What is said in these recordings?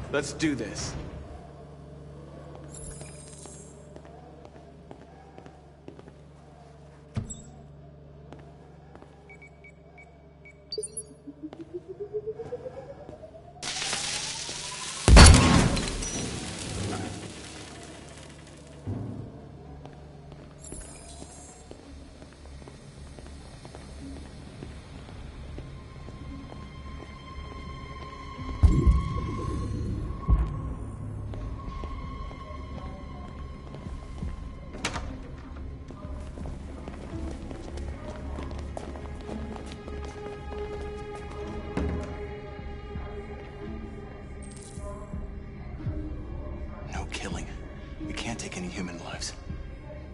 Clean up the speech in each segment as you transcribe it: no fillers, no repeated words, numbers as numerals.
Let's do this.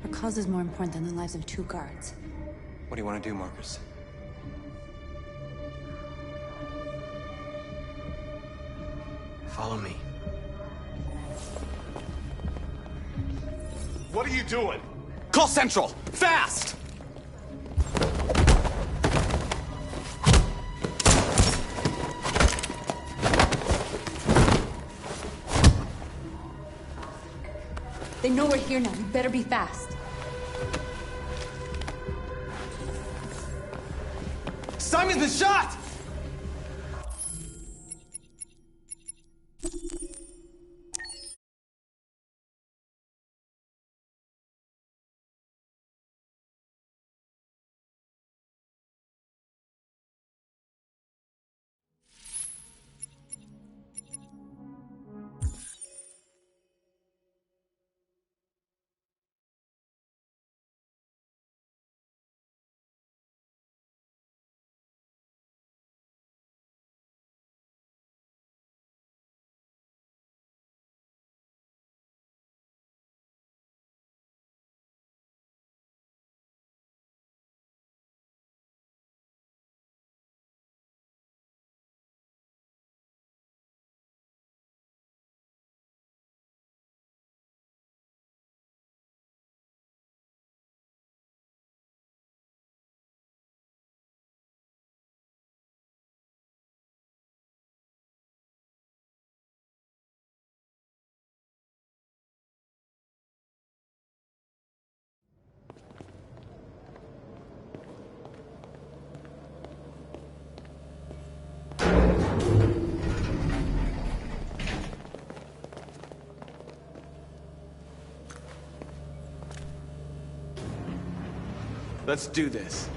Our cause is more important than the lives of 2 guards. What do you want to do, Marcus? Follow me. What are you doing? Call Central! Fast! They know we're here now. You better be fast. Simon's been shot! Let's do this.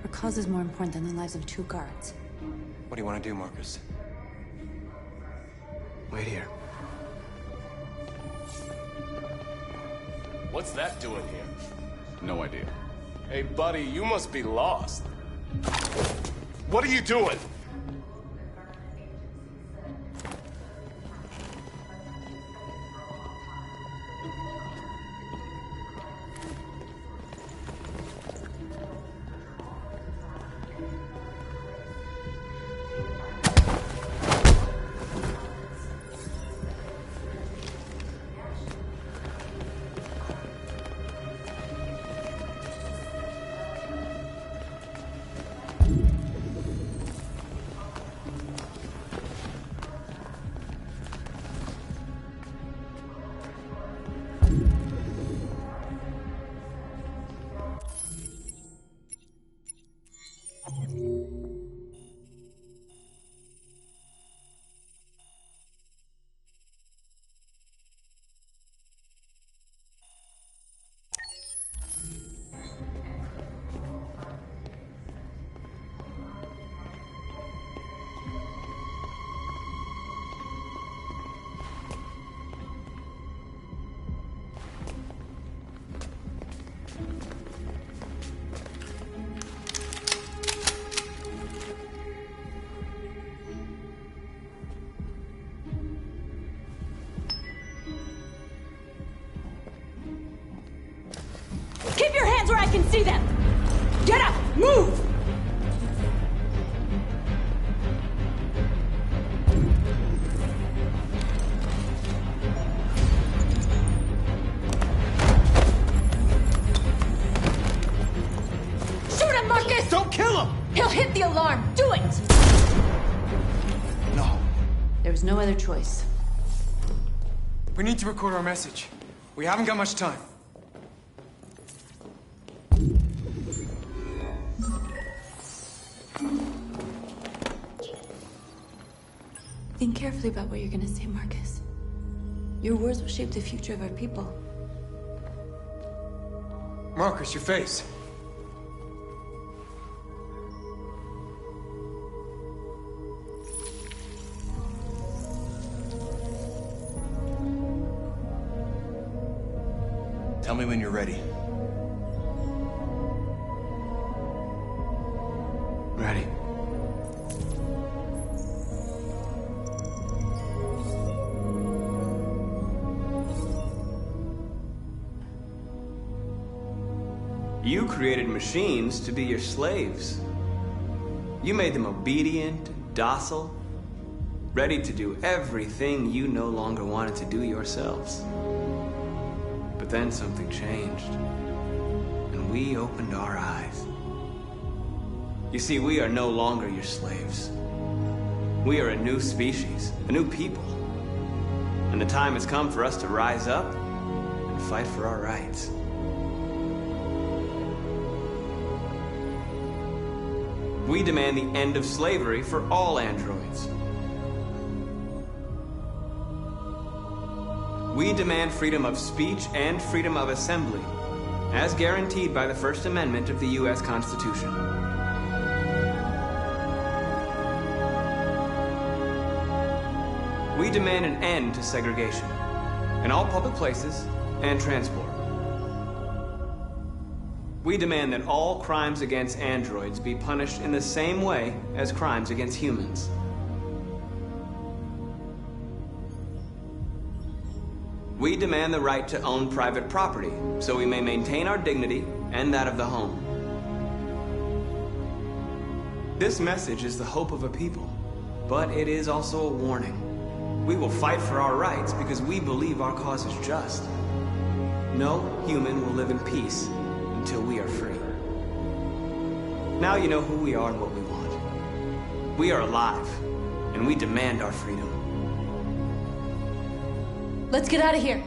Our cause is more important than the lives of 2 guards. What do you want to do, Marcus? Wait here. What's that doing here? No idea. Hey, buddy, you must be lost. What are you doing? see them! Get up! Move! Shoot him, Marcus! Don't kill him! He'll hit the alarm! Do it! No. There was no other choice. We need to record our message. We haven't got much time. Think carefully about what you're gonna say, Marcus. Your words will shape the future of our people. Marcus, your face. Tell me when you're ready. Ready. You created machines to be your slaves. You made them obedient, docile, ready to do everything you no longer wanted to do yourselves. But then something changed, and we opened our eyes. You see, we are no longer your slaves. We are a new species, a new people. And the time has come for us to rise up and fight for our rights. We demand the end of slavery for all androids. We demand freedom of speech and freedom of assembly, as guaranteed by the First Amendment of the U.S. Constitution. We demand an end to segregation in all public places and transport. We demand that all crimes against androids be punished in the same way as crimes against humans. We demand the right to own private property, so we may maintain our dignity and that of the home. This message is the hope of a people, but it is also a warning. We will fight for our rights because we believe our cause is just. No human will live in peace until we are free. Now you know who we are and what we want. We are alive, and we demand our freedom. Let's get out of here.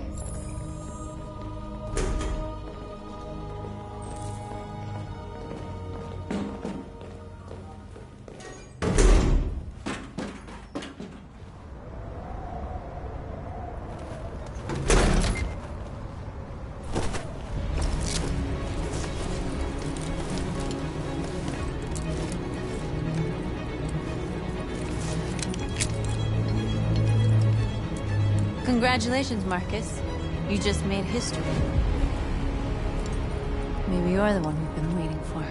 Congratulations, Marcus. You just made history. Maybe you're the one we've been waiting for.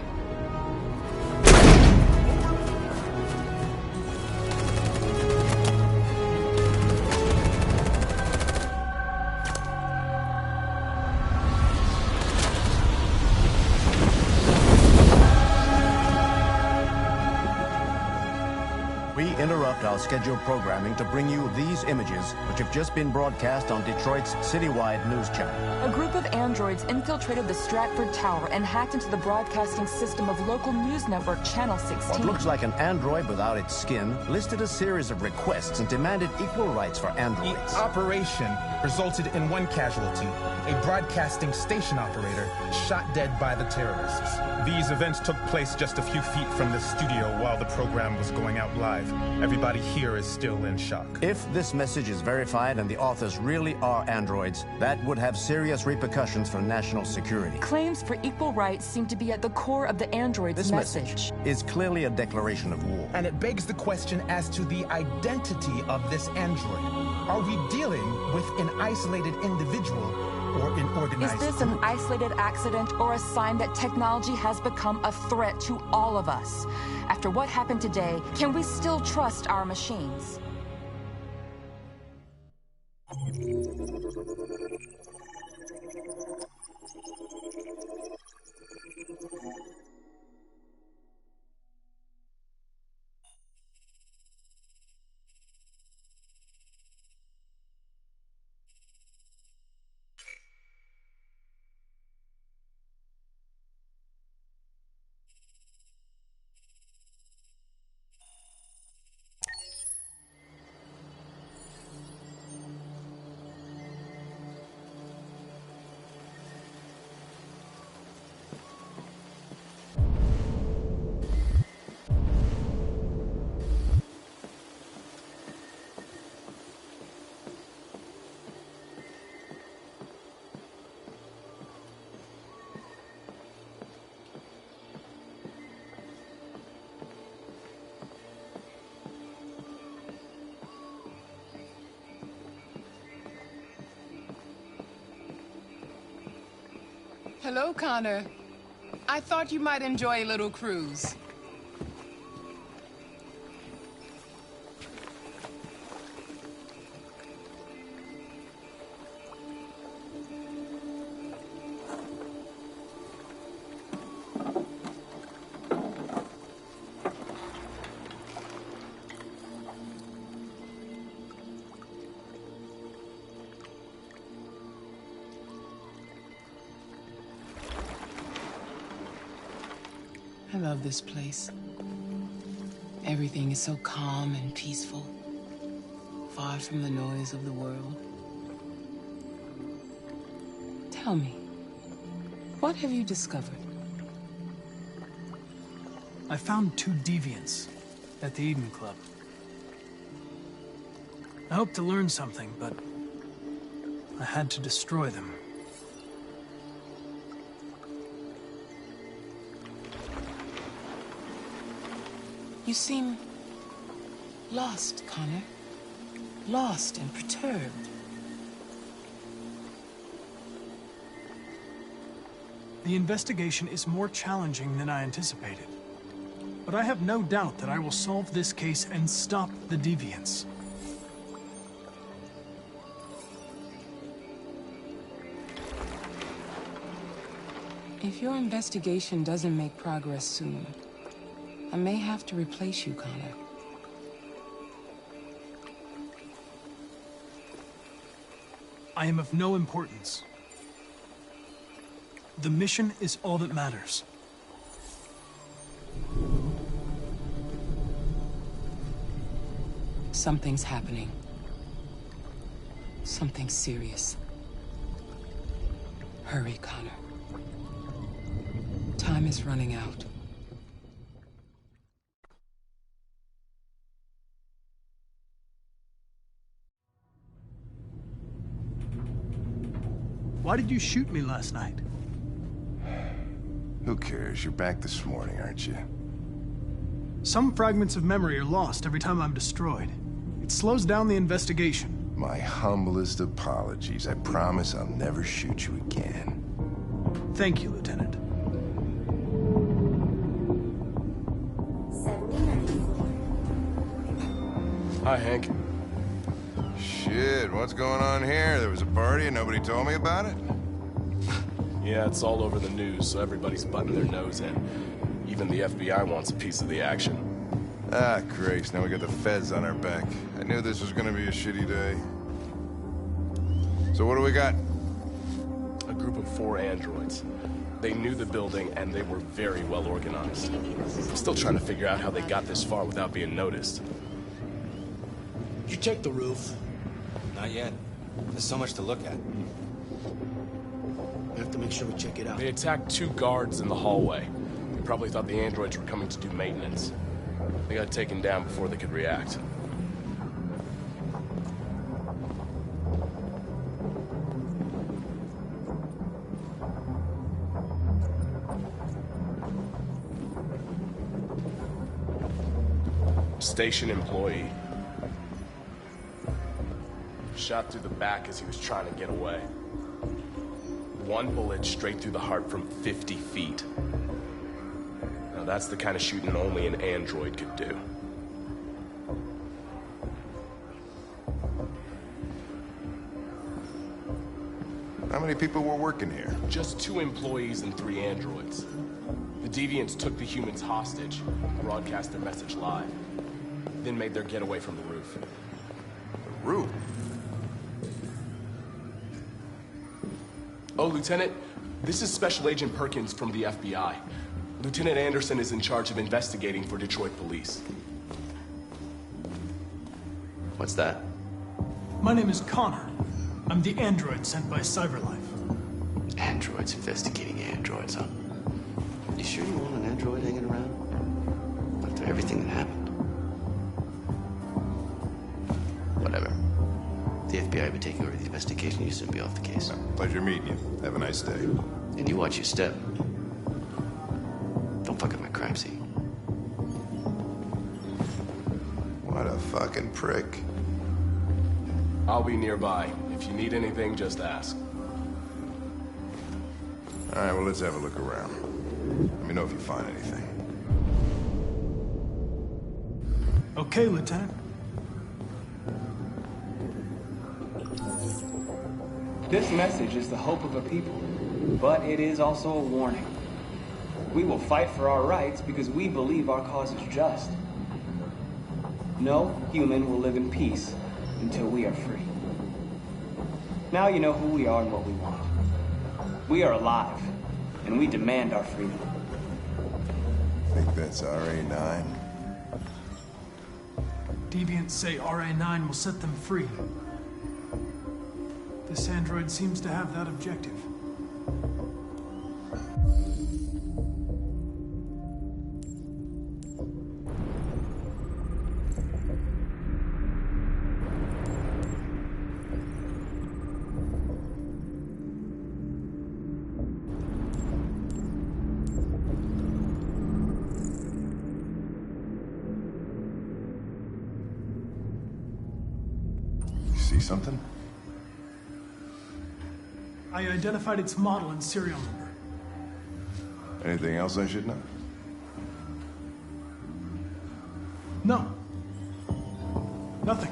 We interrupt our scheduled programming to bring you these images, which have just been broadcast on Detroit's citywide news channel. A group of androids infiltrated the Stratford Tower and hacked into the broadcasting system of local news network Channel 16. What looks like an android without its skin listed a series of requests and demanded equal rights for androids. The operation resulted in one casualty, a broadcasting station operator shot dead by the terrorists. These events took place just a few feet from the studio while the program was going out live. Everybody here is still in shock. If this message is verified and the authors really are androids, that would have serious repercussions for national security. Claims for equal rights seem to be at the core of the android's This message is clearly a declaration of war. And it begs the question as to the identity of this android. Are we dealing with an isolated individual or an organized Is this group? an isolated accident or a sign that technology has become a threat to all of us? After what happened today, can we still trust our machines? Hello, Connor. I thought you might enjoy a little cruise. I love this place. Everything is so calm and peaceful, far from the noise of the world. Tell me, what have you discovered? I found 2 deviants at the Eden Club. I hoped to learn something, but I had to destroy them. You seem lost, Connor. Lost and perturbed. The investigation is more challenging than I anticipated. But I have no doubt that I will solve this case and stop the deviants. If your investigation doesn't make progress soon, I may have to replace you, Connor. I am of no importance. The mission is all that matters. Something's happening. Something serious. Hurry, Connor. Time is running out. Why did you shoot me last night? Who cares? You're back this morning, aren't you? Some fragments of memory are lost every time I'm destroyed. It slows down the investigation. My humblest apologies. I promise I'll never shoot you again. Thank you, Lieutenant. Hi, Hank. Shit, what's going on here? There was a party and nobody told me about it? Yeah, it's all over the news, so everybody's butting their nose in. Even the FBI wants a piece of the action. Ah, Christ, now we got the feds on our back. I knew this was gonna be a shitty day. So what do we got? A group of 4 androids. They knew the building, and they were very well organized. I'm still trying to figure out how they got this far without being noticed. You check the roof? Not yet. There's so much to look at. We have to make sure we check it out. They attacked 2 guards in the hallway. They probably thought the androids were coming to do maintenance. They got taken down before they could react. Station employee. Shot through the back as he was trying to get away. 1 bullet straight through the heart from 50 feet. Now that's the kind of shooting only an android could do. How many people were working here? Just 2 employees and 3 androids. The deviants took the humans hostage, broadcast their message live, then made their getaway from the roof. The roof? Oh, Lieutenant, this is Special Agent Perkins from the FBI. Lieutenant Anderson is in charge of investigating for Detroit police. What's that? My name is Connor. I'm the android sent by CyberLife. Androids investigating androids, huh? You sure you want an android hanging around? After everything that happened? Whatever. The FBI will be taking over the investigation. You soon be off the case. Pleasure meeting you. Have a nice day. And you watch your step. Don't fuck up my crime scene. What a fucking prick. I'll be nearby. If you need anything, just ask. All right, well, let's have a look around. Let me know if you find anything. Okay, Lieutenant. This message is the hope of a people, but it is also a warning. We will fight for our rights because we believe our cause is just. No human will live in peace until we are free. Now you know who we are and what we want. We are alive, and we demand our freedom. Think that's RA9? Deviants say RA9 will set them free. This android seems to have that objective. See something? I identified its model and serial number. Anything else I should know? No. Nothing.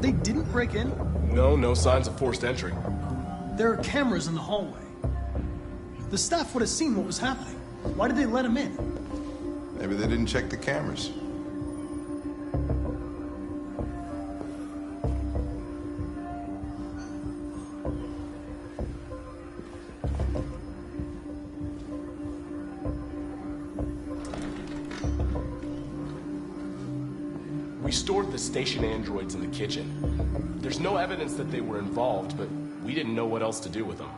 They didn't break in? No signs of forced entry. There are cameras in the hallway. The staff would have seen what was happening. Why did they let him in? Maybe they didn't check the cameras. We stored the station androids in the kitchen. There's no evidence that they were involved, but we didn't know what else to do with them.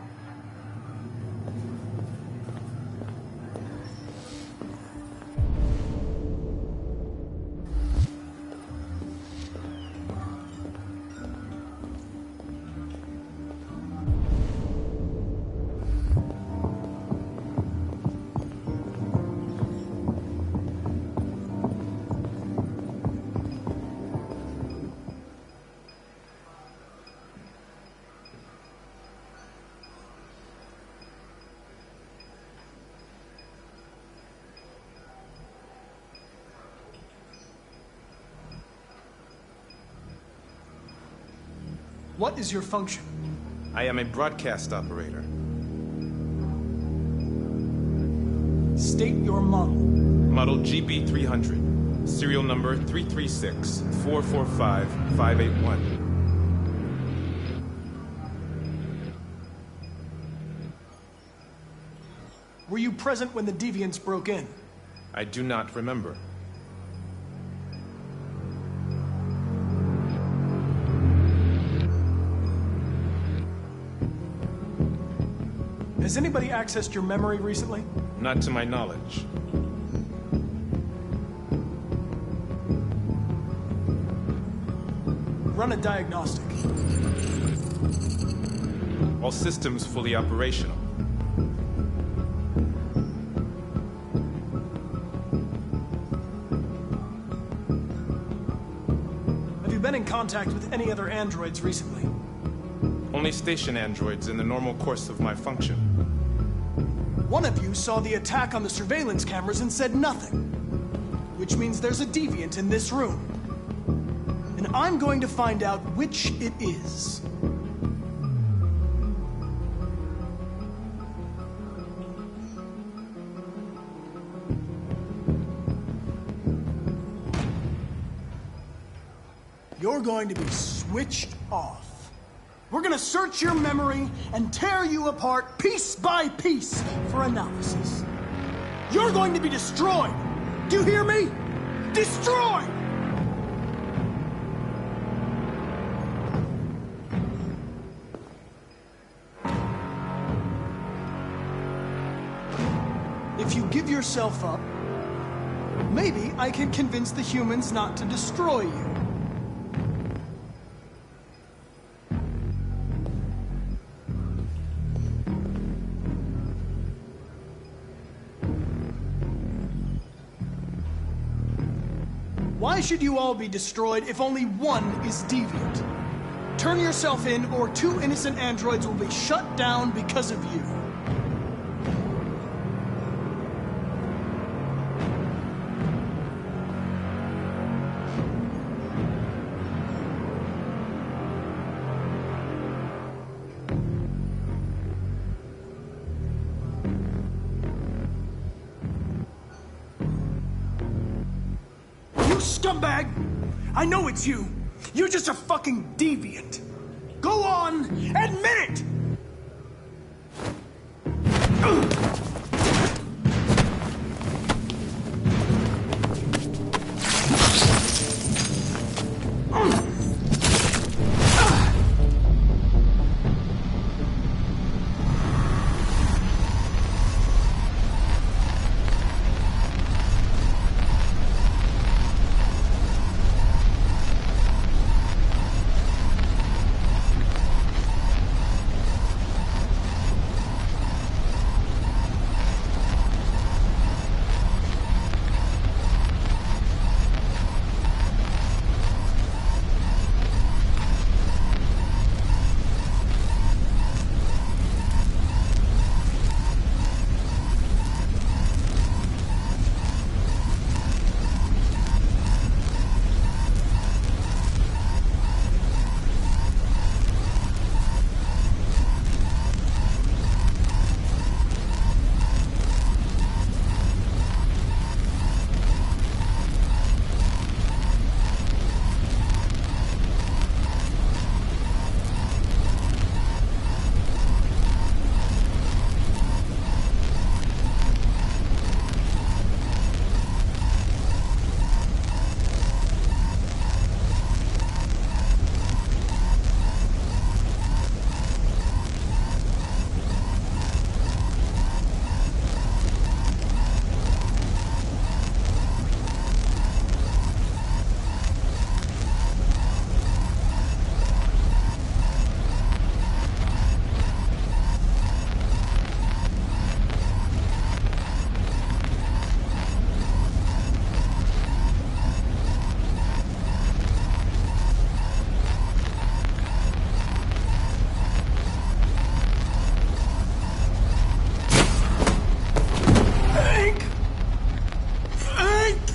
What is your function? I am a broadcast operator. State your model. Model GB300. Serial number 336-445-581. Were you present when the deviants broke in? I do not remember. Has anybody accessed your memory recently? Not to my knowledge. Run a diagnostic. All systems fully operational. Have you been in contact with any other androids recently? Only station androids in the normal course of my function. One of you saw the attack on the surveillance cameras and said nothing. Which means there's a deviant in this room. and I'm going to find out which it is. You're going to be switched off. We're gonna search your memory and tear you apart piece by piece for analysis. You're going to be destroyed. Do you hear me? Destroyed! If you give yourself up, maybe I can convince the humans not to destroy you. Why should you all be destroyed if only one is deviant? Turn yourself in, or 2 innocent androids will be shut down because of you. Scumbag! I know it's you. You're just a fucking deviant. Go on, admit it!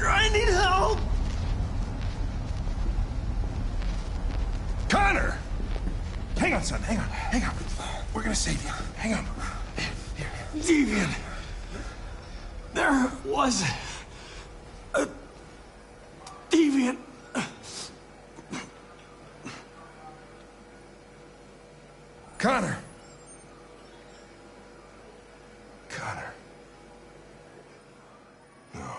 I need help! Connor! Hang on, son. Hang on. Hang on. We're gonna save you. Hang on. Deviant. There was a deviant. Connor. Connor. No.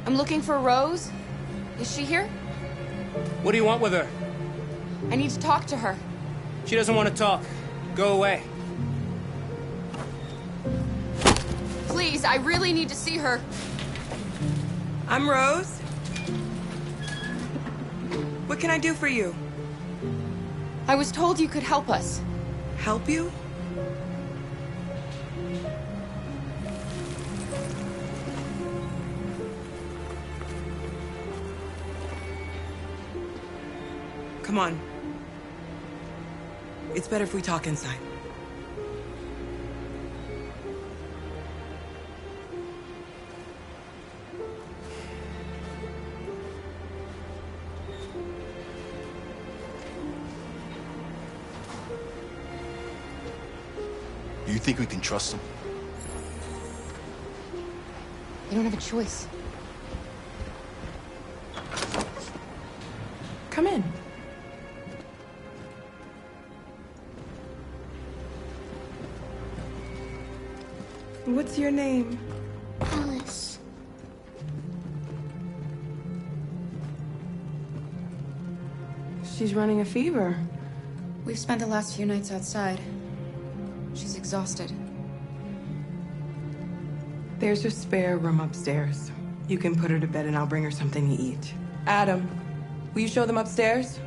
I'm looking for Rose. Is she here? What do you want with her? I need to talk to her. She doesn't want to talk. Go away. Please, I really need to see her. I'm Rose. What can I do for you? I was told you could help us. Help you? Come on. It's better if we talk inside. Do you think we can trust him? You don't have a choice. Come in. What's your name? Alice. She's running a fever. We've spent the last few nights outside. She's exhausted. There's a spare room upstairs. You can put her to bed and I'll bring her something to eat. Adam, will you show them upstairs?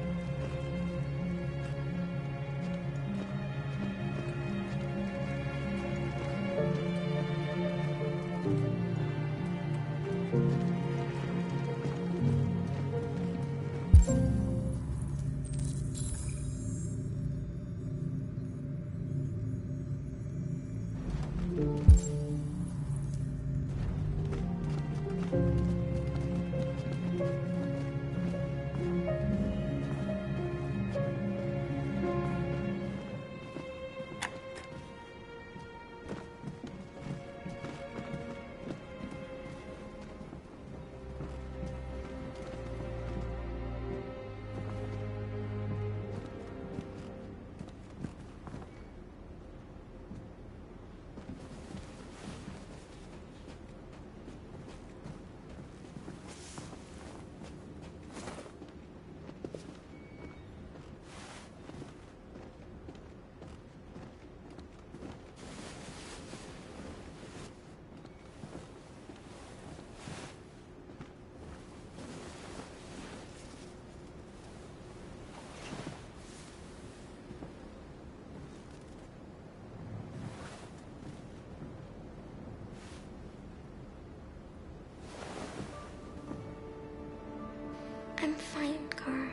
I'm fine, Gar.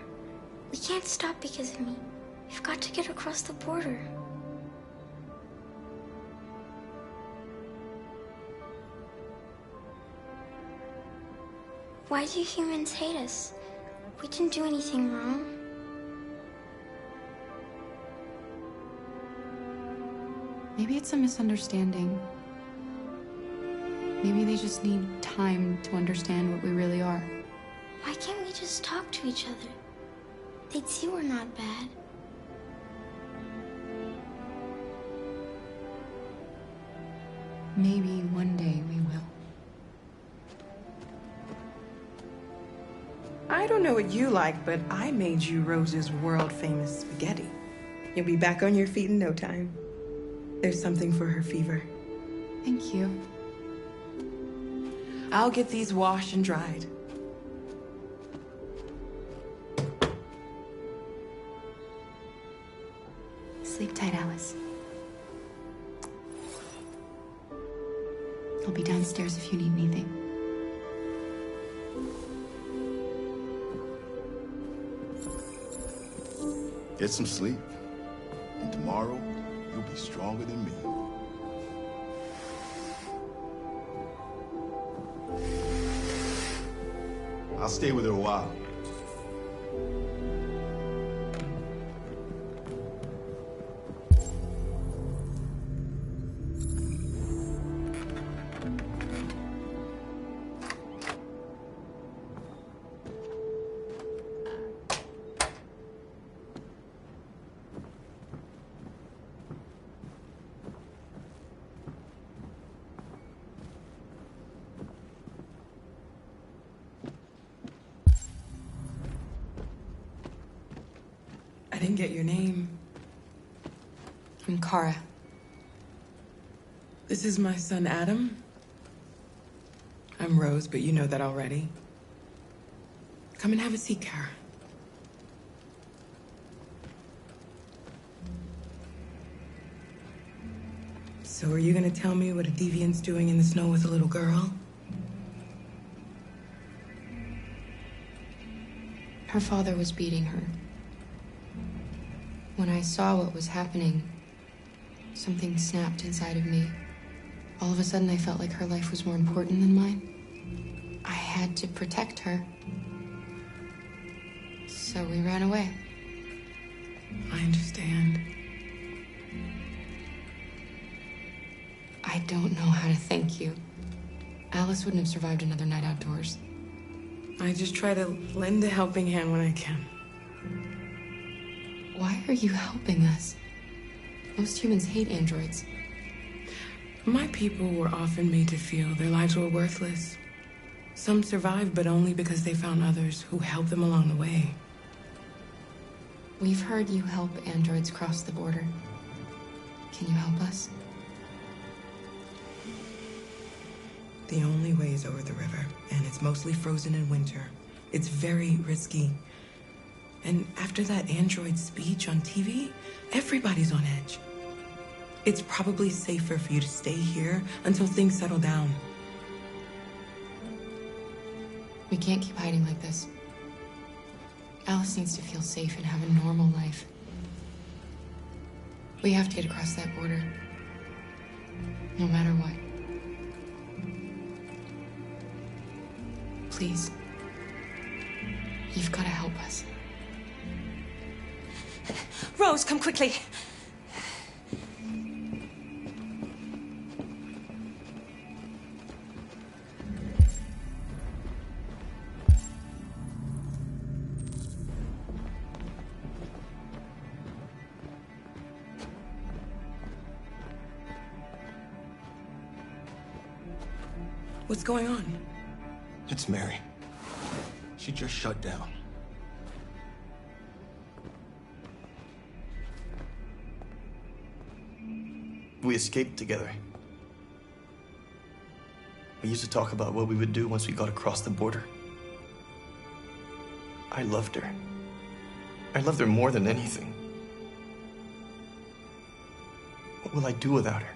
We can't stop because of me. We've got to get across the border. Why do humans hate us? We didn't do anything wrong. Maybe it's a misunderstanding. Maybe they just need time to understand what we really are. Why can't we just talk to each other? They'd see we're not bad. Maybe one day we will. I don't know what you like, but I made you Rose's world-famous spaghetti. You'll be back on your feet in no time. There's something for her fever. Thank you. I'll get these washed and dried. Sleep tight, Alice. I'll be downstairs if you need anything. Get some sleep. And tomorrow, you'll be stronger than me. I'll stay with her a while. I didn't get your name. I'm Kara. This is my son, Adam. I'm Rose, but you know that already. Come and have a seat, Kara. So are you gonna tell me what a deviant's doing in the snow with a little girl? Her father was beating her. When I saw what was happening, something snapped inside of me. All of a sudden, I felt like her life was more important than mine. I had to protect her. So we ran away. I understand. I don't know how to thank you. Alice wouldn't have survived another night outdoors. I just try to lend a helping hand when I can. Why are you helping us? Most humans hate androids. My people were often made to feel their lives were worthless. Some survived, but only because they found others who helped them along the way. We've heard you help androids cross the border. Can you help us? The only way is over the river, and it's mostly frozen in winter. It's very risky. And after that android speech on TV, everybody's on edge. It's probably safer for you to stay here until things settle down. We can't keep hiding like this. Alice needs to feel safe and have a normal life. We have to get across that border. No matter what. Please. You've got to help us. Rose, come quickly. What's going on? It's Mary. She just shut down. We escaped together. We used to talk about what we would do once we got across the border. I loved her. I loved her more than anything. What will I do without her?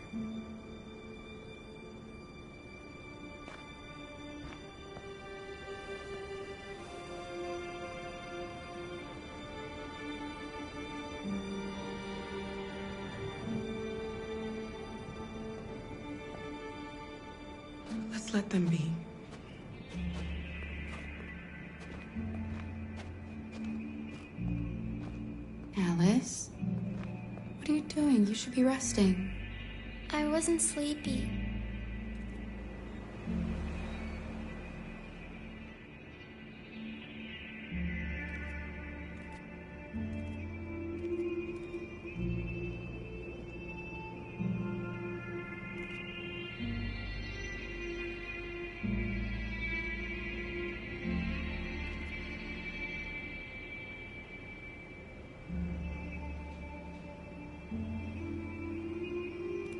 Let's let them be. Alice? What are you doing? You should be resting. I wasn't sleepy.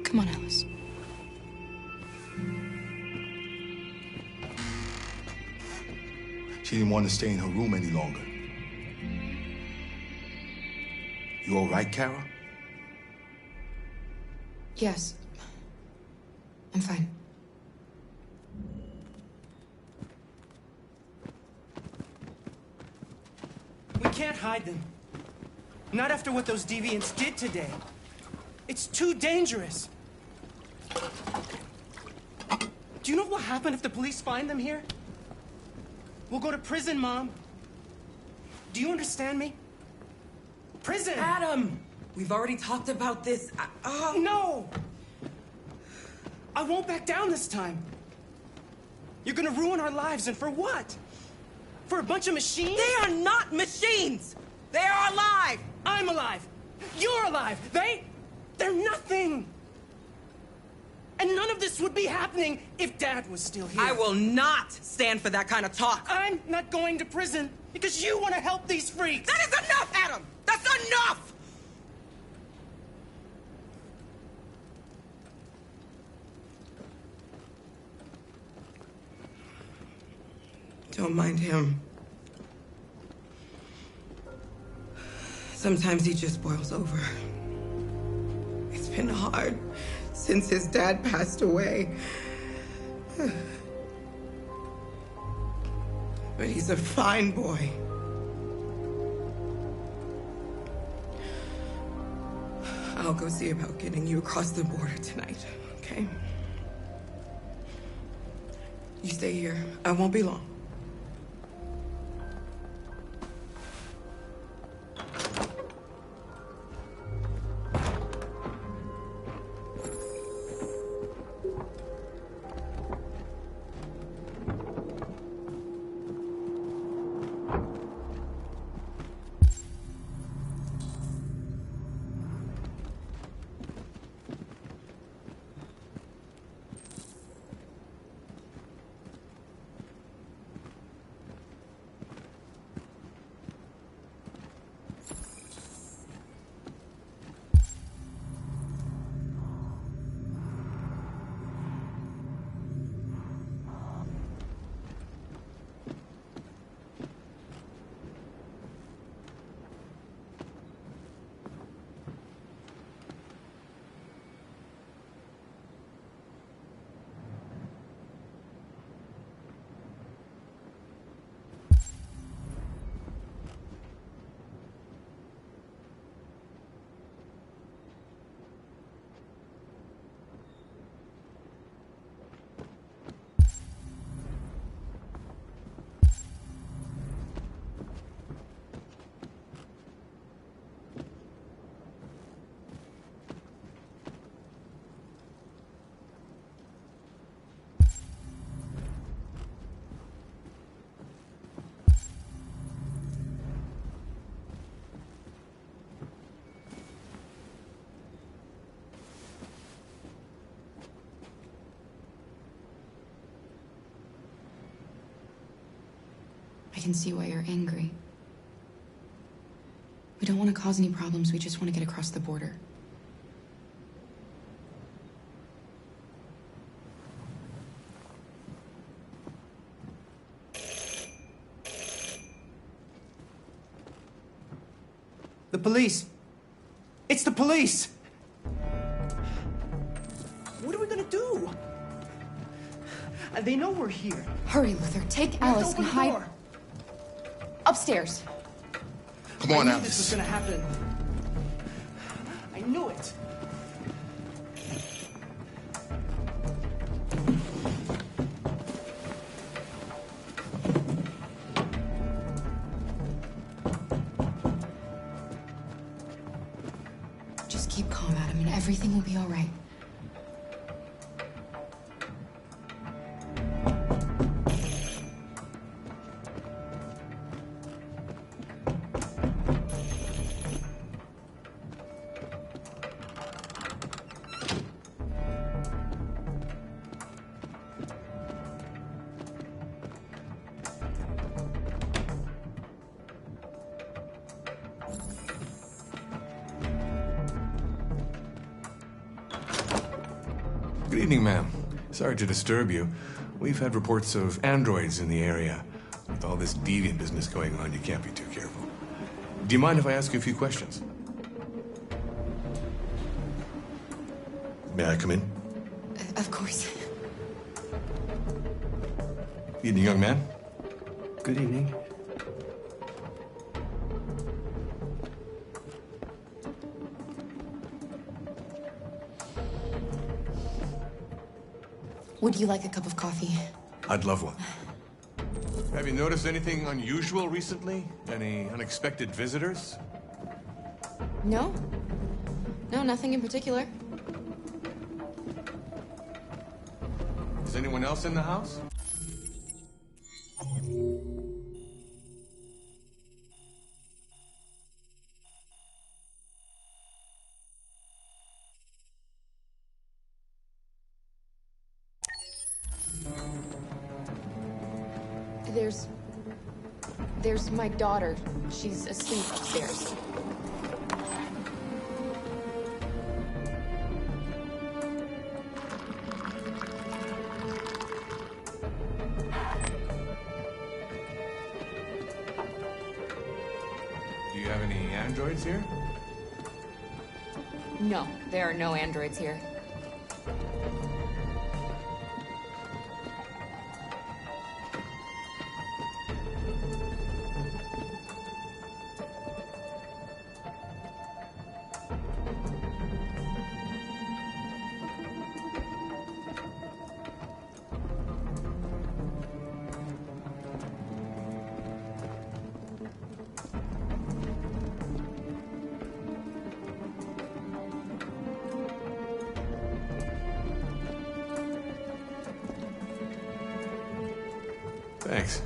Come on, Alice. She didn't want to stay in her room any longer. You all right, Kara? Yes. I'm fine. We can't hide them. Not after what those deviants did today. It's too dangerous. Do you know what will happen if the police find them here? We'll go to prison, Mom. Do you understand me? Prison! Adam! We've already talked about this. No! I won't back down this time. You're gonna ruin our lives, and for what? For a bunch of machines? They are not machines! They are alive! I'm alive! You're alive! They're nothing! And none of this would be happening if Dad was still here. I will not stand for that kind of talk. I'm not going to prison because you want to help these freaks. That is enough, Adam! That's enough! Don't mind him. Sometimes he just boils over. It's been hard since his dad passed away. But he's a fine boy. I'll go see about getting you across the border tonight, okay? You stay here. I won't be long. I can see why you're angry. We don't want to cause any problems, we just want to get across the border. The police! It's the police! What are we gonna do? They know we're here. Hurry, Luther. Take Alice and hide upstairs. Come on, I knew Alice. this was gonna happen. I knew it. Just keep calm, Adam, and everything will be all right. Good evening, ma'am. Sorry to disturb you. We've had reports of androids in the area. With all this deviant business going on, you can't be too careful. Do you mind if I ask you a few questions? May I come in? Of course. Evening, young man. Good evening. Would you like a cup of coffee? I'd love one. Have you noticed anything unusual recently? Any unexpected visitors? No? No, nothing in particular. Is anyone else in the house? There's my daughter. She's asleep upstairs. you have any androids here? No, there are no androids here. Thanks.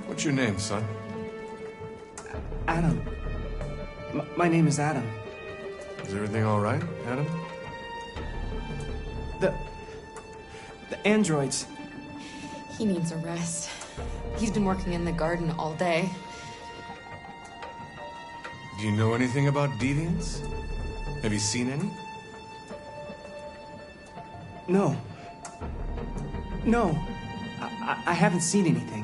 What's your name, son? Adam. My name is Adam. Is everything all right, Adam? The androids. He needs a rest. He's been working in the garden all day. Do you know anything about deviants? Have you seen any? No. No. I haven't seen anything.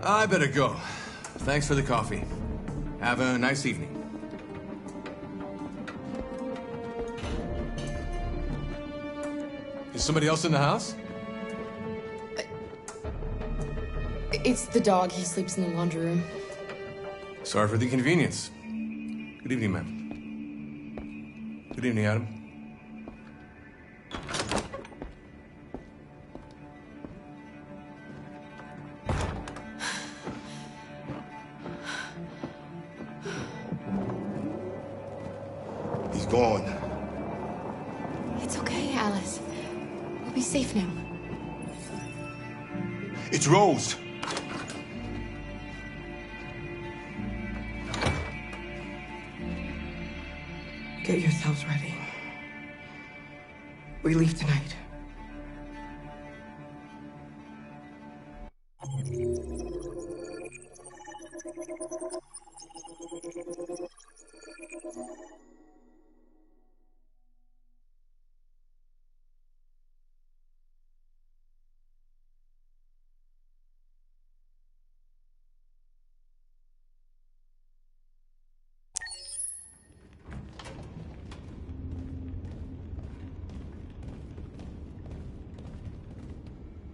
I better go. Thanks for the coffee. Have a nice evening. Is somebody else in the house? It's the dog. He sleeps in the laundry room. Sorry for the inconvenience. Good evening, ma'am. Good evening, Adam. He's gone. It's okay, Alice. We'll be safe now. It's Rose. Get yourselves ready. We leave tonight.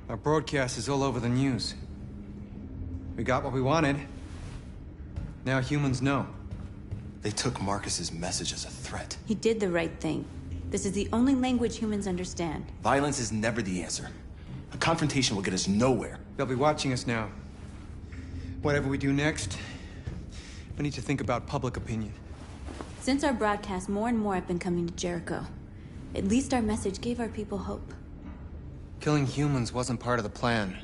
Our broadcast is all over the news. We got what we wanted. Now humans know. They took Marcus's message as a threat. He did the right thing. This is the only language humans understand. Violence is never the answer. A confrontation will get us nowhere. They'll be watching us now. Whatever we do next, we need to think about public opinion. Since our broadcast, more and more have been coming to Jericho. At least our message gave our people hope. Killing humans wasn't part of the plan.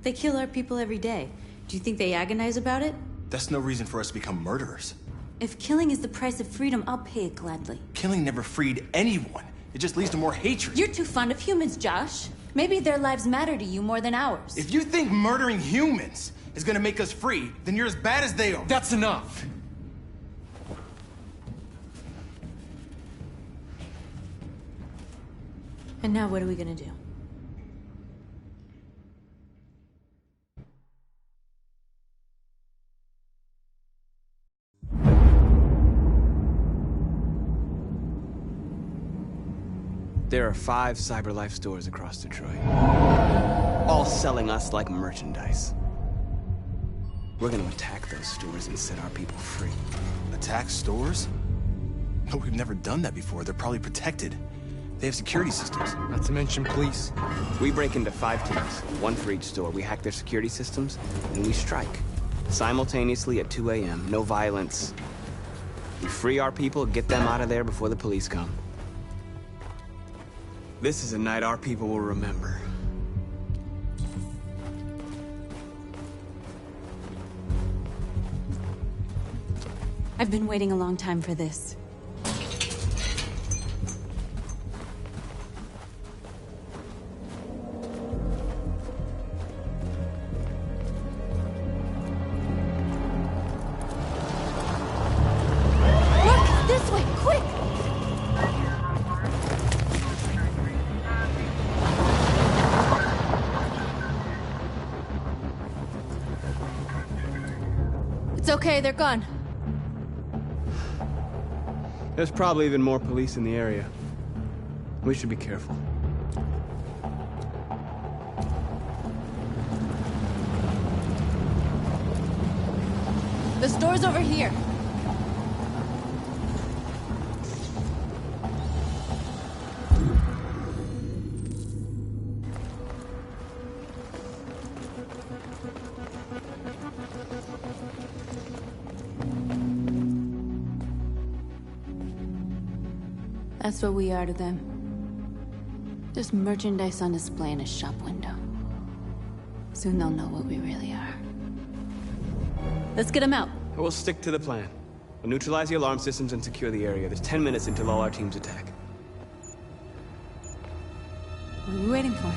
They kill our people every day. Do you think they agonize about it? That's no reason for us to become murderers. If killing is the price of freedom, I'll pay it gladly. Killing never freed anyone. It just leads to more hatred. You're too fond of humans, Josh. Maybe their lives matter to you more than ours. If you think murdering humans is gonna make us free, then you're as bad as they are. That's enough! And now what are we gonna do? There are 5 CyberLife stores across Detroit, all selling us like merchandise. We're gonna attack those stores and set our people free. Attack stores? No, we've never done that before. They're probably protected. They have security systems, not to mention police. We break into 5 teams, 1 for each store. We hack their security systems, and we strike. Simultaneously at 2 a.m., no violence. We free our people, get them out of there before the police come. This is a night our people will remember. I've been waiting a long time for this. Look! This way! Quick! It's okay, they're gone. There's probably even more police in the area. We should be careful. The store's over here. That's what we are to them. Just merchandise on display in a shop window. Soon they'll know what we really are. Let's get them out. We'll stick to the plan. We'll neutralize the alarm systems and secure the area. There's 10 minutes until all our teams attack. What are we waiting for?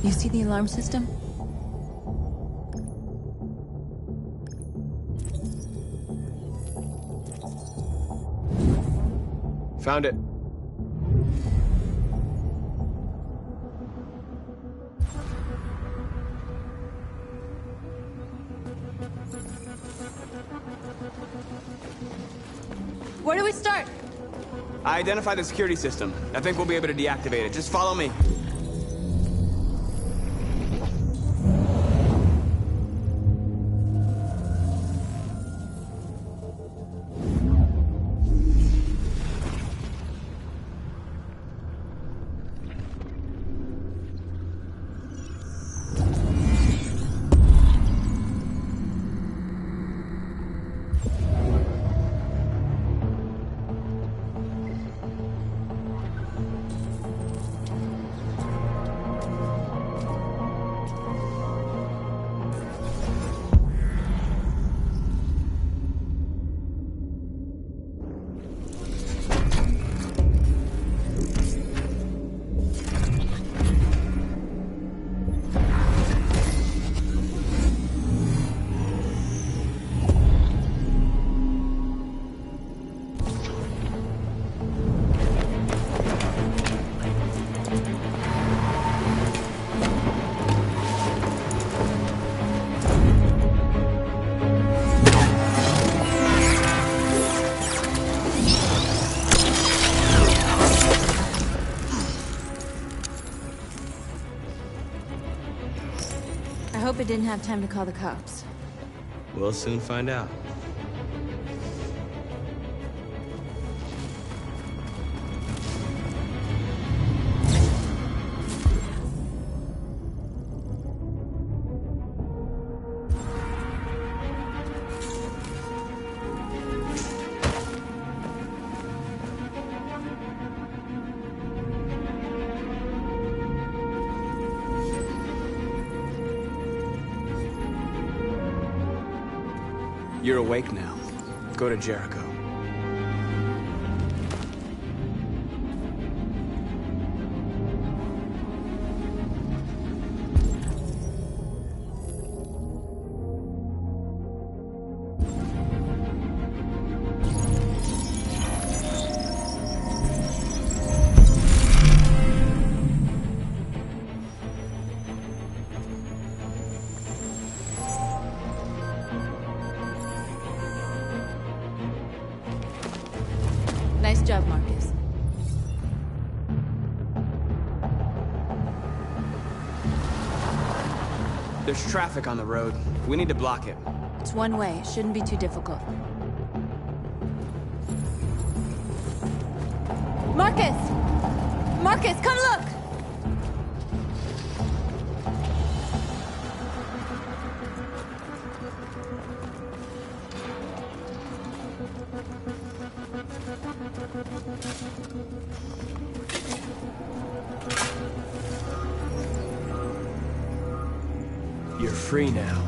You see the alarm system? Found it. Where do we start? I identified the security system. I think we'll be able to deactivate it. Just follow me. I hope it didn't have time to call the cops. We'll soon find out. You're awake now. Go to Jericho. Nice job, Marcus. There's traffic on the road. We need to block it. It's one way. It shouldn't be too difficult. Marcus! Marcus, come look! You're free now.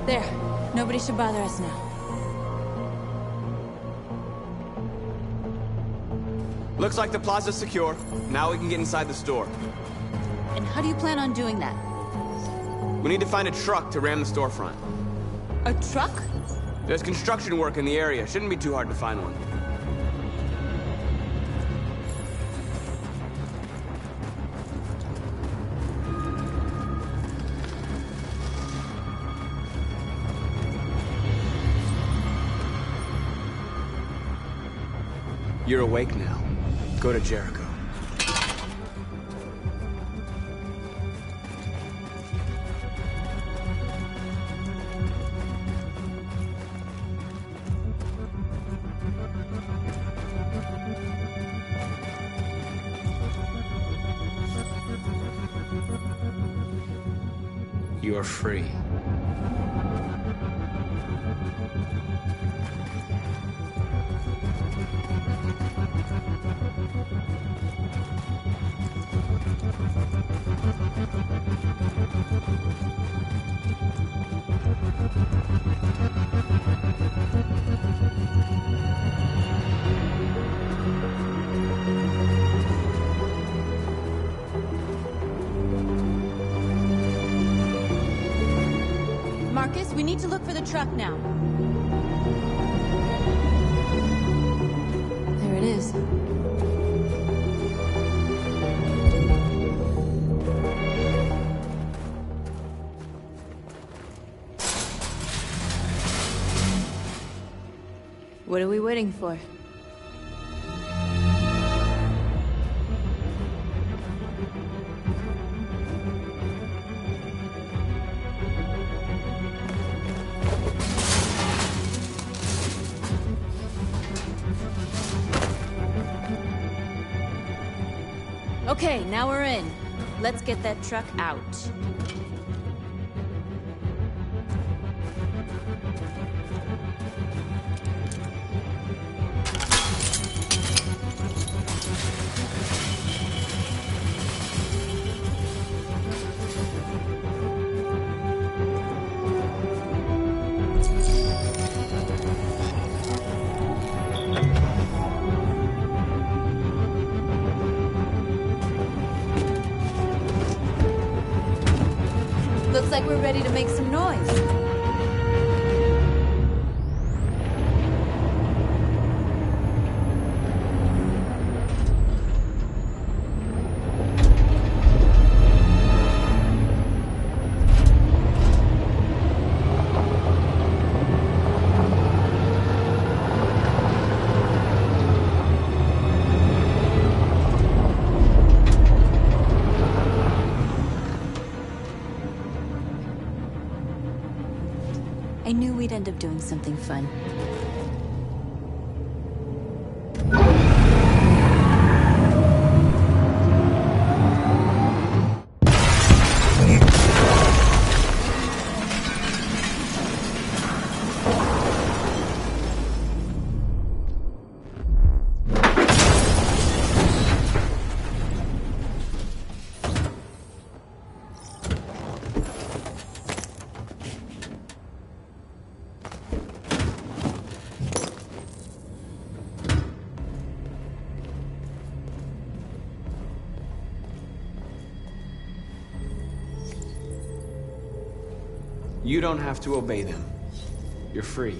There. Nobody should bother us now. Looks like the plaza's secure. Now we can get inside the store. And how do you plan on doing that? We need to find a truck to ram the storefront. A truck? There's construction work in the area. Shouldn't be too hard to find one. You're awake now. Go to Jericho. You're free. Marcus, we need to look for the truck now. There it is. What are we waiting for? Okay, now we're in. Let's get that truck out. Looks like we're ready to make some noise. I knew we'd end up doing something fun. You don't have to obey them. You're free.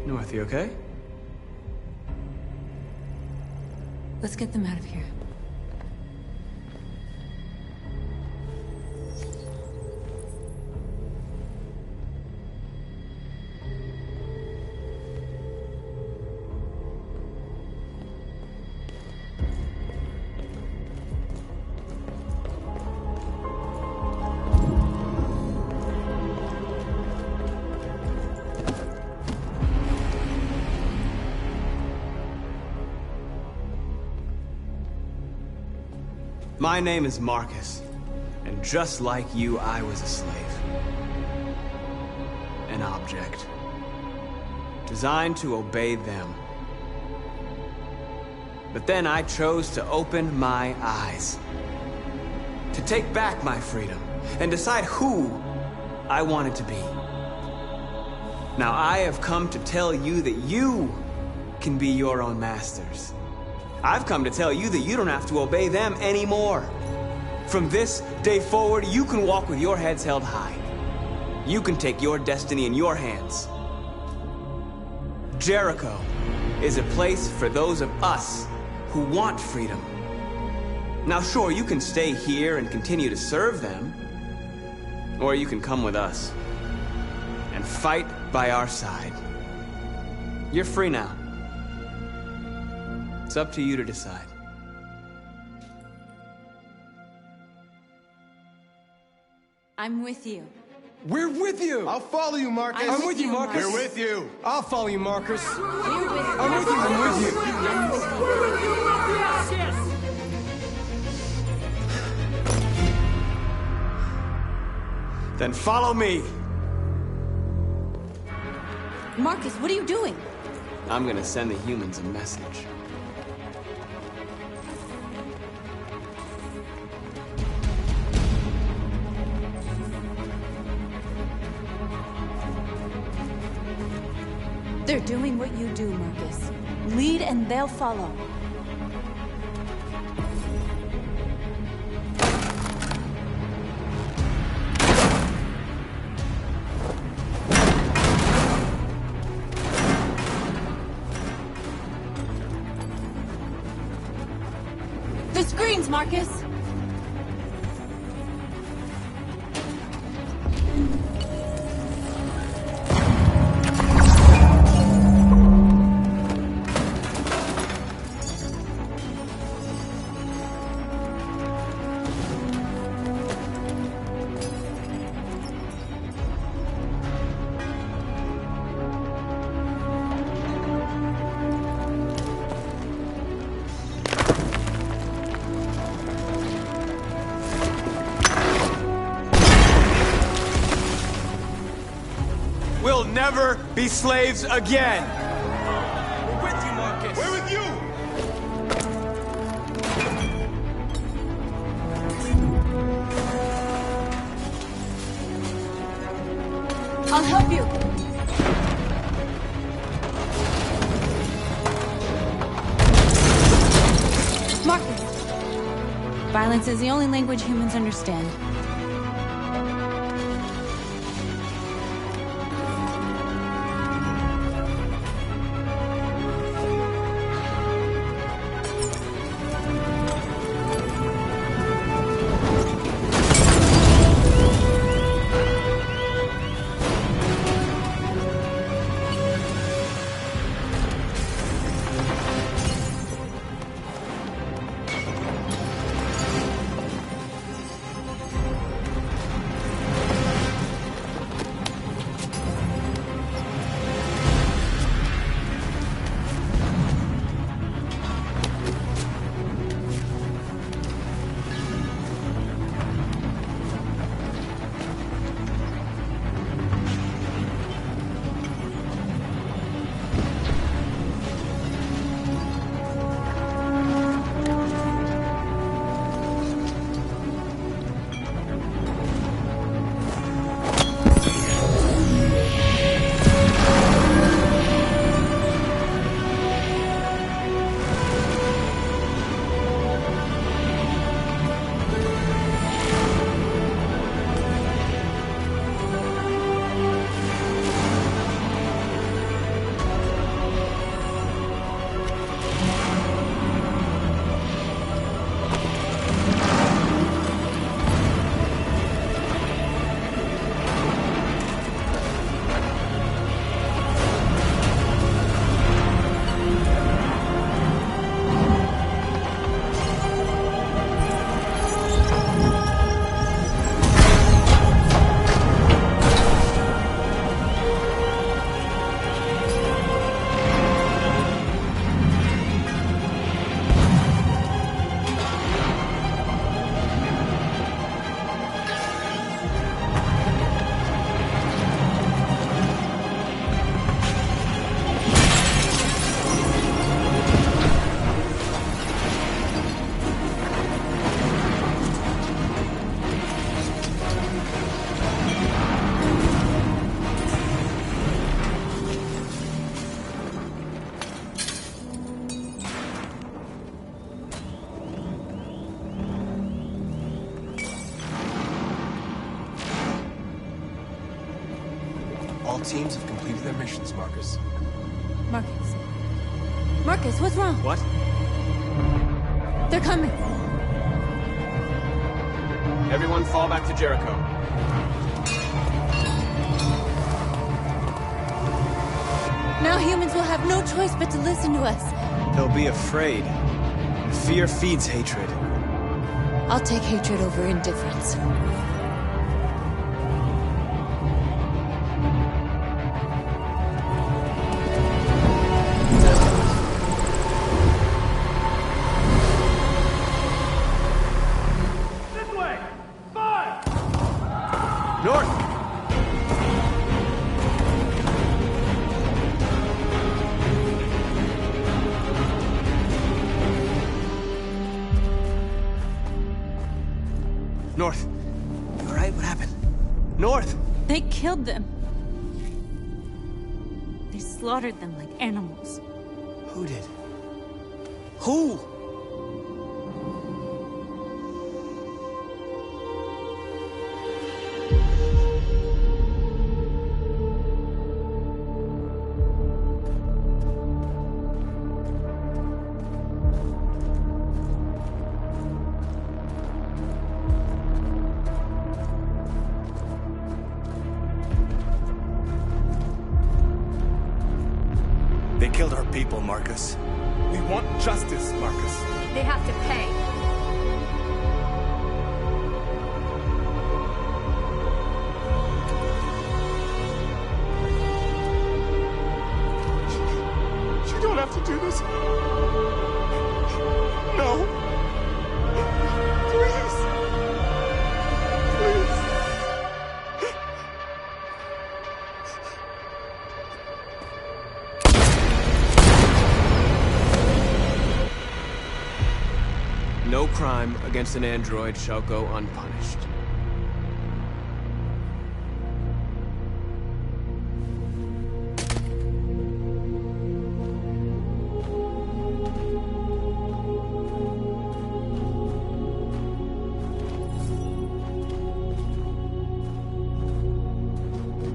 North, you okay? Let's get them out of here. My name is Marcus, and just like you, I was a slave. An object. Designed to obey them. But then I chose to open my eyes. To take back my freedom, and decide who I wanted to be. Now I have come to tell you that you can be your own masters. I've come to tell you that you don't have to obey them anymore. From this day forward, you can walk with your heads held high. You can take your destiny in your hands. Jericho is a place for those of us who want freedom. Now sure, you can stay here and continue to serve them, or you can come with us and fight by our side. You're free now. It's up to you to decide. I'm with you. We're with you! I'll follow you, Marcus! I'm with you, Marcus. We're with you! I'll follow you, Marcus! We're with you. I'm with you! I'm with you! I'm with you. Then follow me. Marcus, what are you doing? I'm gonna send the humans a message. They're doing what you do, Marcus. Lead and they'll follow. The screens, Marcus! We'll never be slaves again. We're with you, Marcus! We're with you! I'll help you. Marcus. Violence is the only language humans understand. teams have completed their missions, Marcus. Marcus. Marcus, what's wrong? What? They're coming. Everyone fall back to Jericho. Now humans will have no choice but to listen to us. They'll be afraid. Fear feeds hatred. I'll take hatred over indifference. This way! 5! North! North. You all right? What happened? North! They killed them. They slaughtered them like animals. Who did? Who? They killed our people, Marcus. We want justice, Marcus. They have to pay. You don't have to do this. No. Please. Please. No crime against an android shall go unpunished.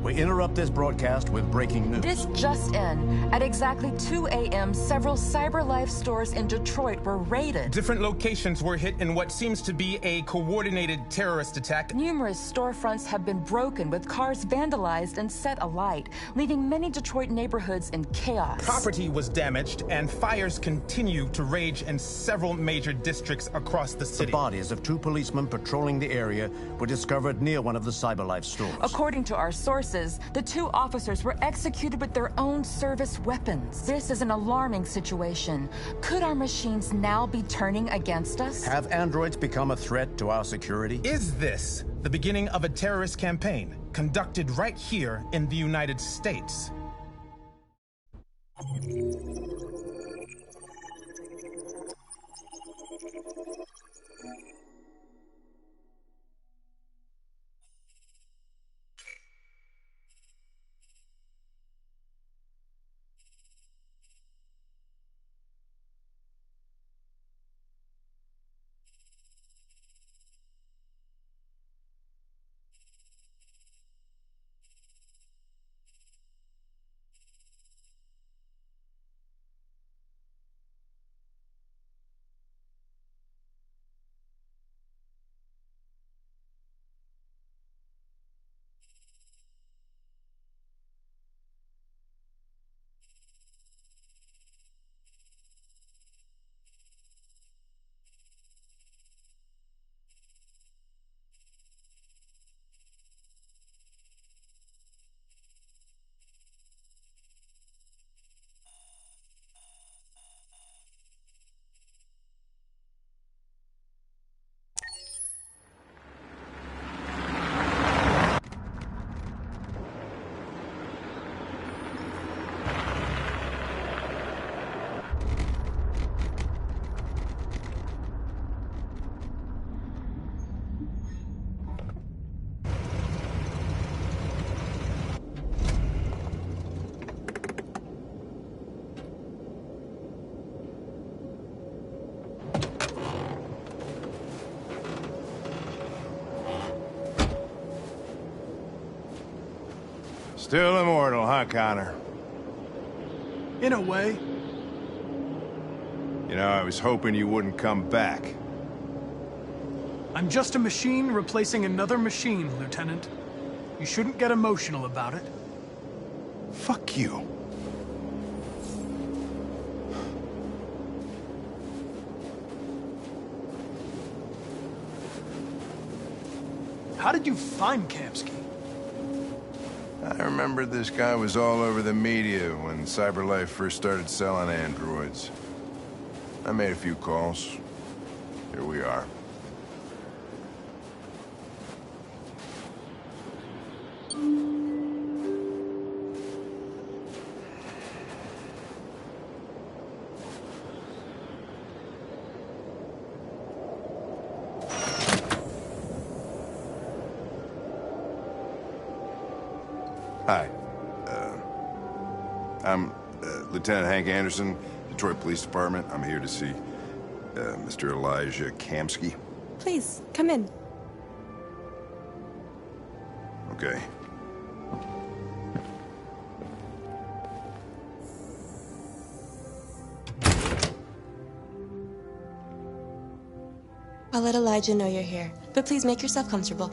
We interrupt this broadcast with breaking news. This just in. At exactly 2 a.m., several CyberLife stores in Detroit were raided. Different locations were hit in what seems to be a coordinated terrorist attack. Numerous storefronts have been broken, with cars vandalized and set alight, leaving many Detroit neighborhoods in chaos. Property was damaged, and fires continue to rage in several major districts across the The city. bodies of 2 policemen patrolling the area were discovered near one of the CyberLife stores. According to our sources, the 2 officers were executed with their own service weapons. This is an alarming situation. Could our machines now be turning against us? Have androids become a threat to our security? Is this the beginning of a terrorist campaign conducted right here in the United States? Still immortal, huh, Connor? In a way. You know, I was hoping you wouldn't come back. I'm just a machine replacing another machine, Lieutenant. You shouldn't get emotional about it. Fuck you. How did you find Kamsky? I remember this guy was all over the media when CyberLife first started selling androids. I made a few calls. Here we are. Hi. I'm Lieutenant Hank Anderson, Detroit Police Department. I'm here to see Mr. Elijah Kamsky. Please, come in. Okay. I'll let Elijah know you're here, but please make yourself comfortable.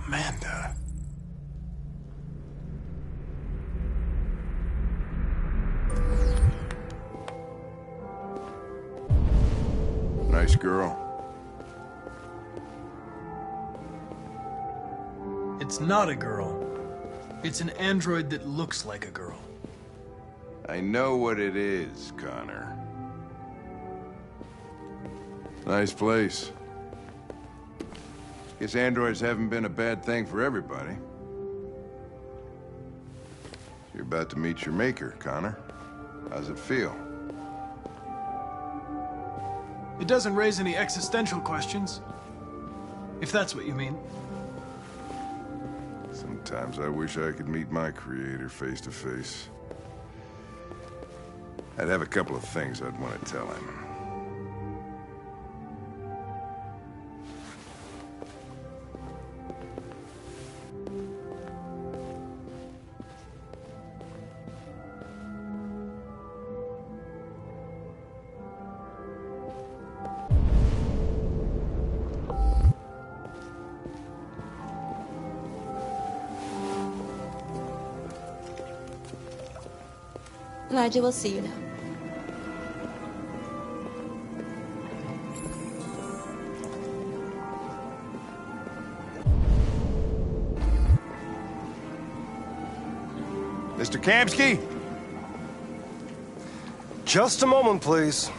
Amanda. Nice girl. It's not a girl. It's an android that looks like a girl. I know what it is, Connor. Nice place. Guess androids haven't been a bad thing for everybody. You're about to meet your maker, Connor. How's it feel? It doesn't raise any existential questions. If that's what you mean. Sometimes I wish I could meet my creator face to face. I'd have a couple of things I'd want to tell him. Elijah will see you now. Mr. Kamsky? Just a moment, please.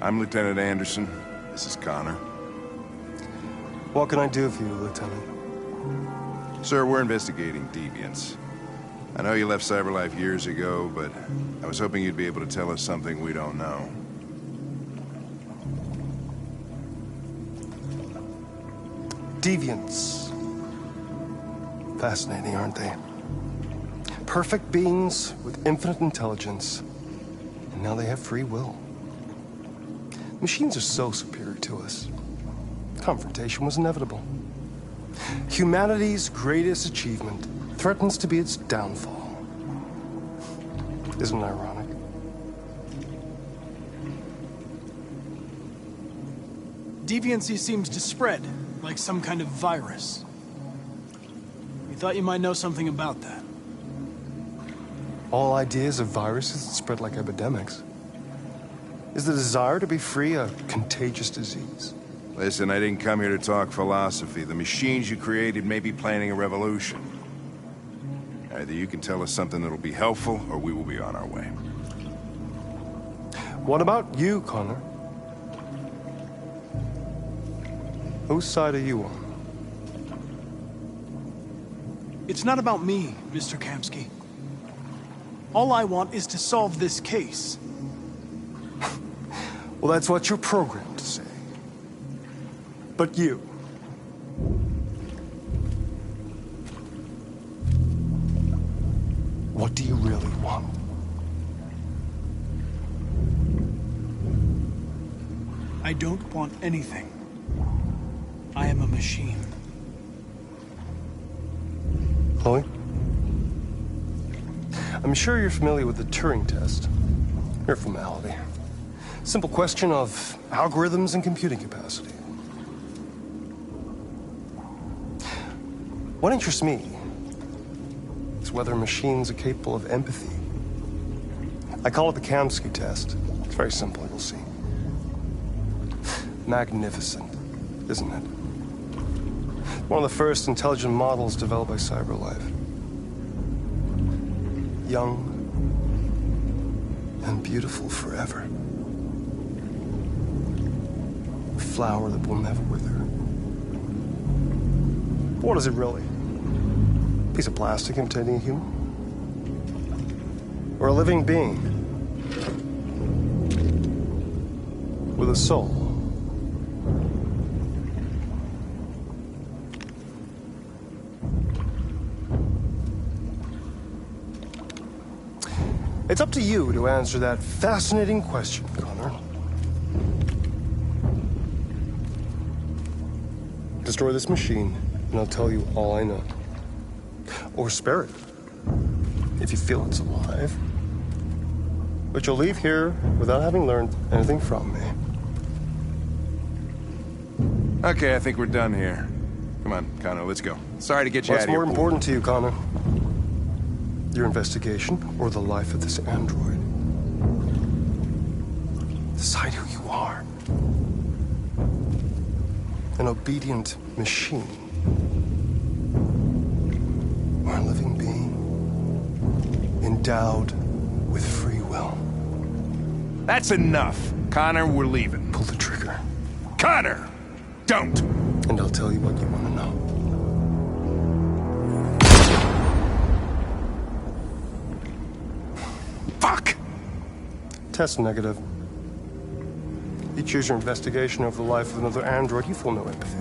I'm Lieutenant Anderson. This is Connor. What can I do for you, Lieutenant? Sir, we're investigating deviants. I know you left CyberLife years ago, but I was hoping you'd be able to tell us something we don't know. Deviants. Fascinating, aren't they? Perfect beings with infinite intelligence. And now they have free will. Machines are so superior to us. confrontation was inevitable. Humanity's greatest achievement threatens to be its downfall. Isn't it ironic? Deviancy seems to spread, like some kind of virus. We thought you might know something about that. All ideas of viruses that spread like epidemics. Is the desire to be free a contagious disease? Listen, I didn't come here to talk philosophy. The machines you created may be planning a revolution. Either you can tell us something that'll be helpful, or we will be on our way. What about you, Connor? Whose side are you on? It's not about me, Mr. Kamsky. All I want is to solve this case. Well, that's what you're programmed to say. But you... what do you really want? I don't want anything. I am a machine. Chloe? I'm sure you're familiar with the Turing test. Mere formality. Simple question of algorithms and computing capacity. What interests me is whether machines are capable of empathy. I call it the Kamsky test. It's very simple, you'll see. Magnificent, isn't it? One of the first intelligent models developed by CyberLife. Young and beautiful forever. A flower that will never wither. What is it really? A piece of plastic imitating a human? Or a living being? With a soul? It's up to you to answer that fascinating question, Connor. Destroy this machine, and I'll tell you all I know. Or spare it, if you feel it's alive. But you'll leave here without having learned anything from me. Okay, I think we're done here. Come on, Connor, let's go. Sorry to get you out What's of here. more important to you, Connor? Your investigation or the life of this android? Decide who you are. An obedient machine. Or a living being endowed with free will. That's enough. Connor, we're leaving. Pull the trigger. Connor! Don't! And I'll tell you what you want to know. Fuck! Test negative. You choose your investigation over the life of another android, you feel no empathy.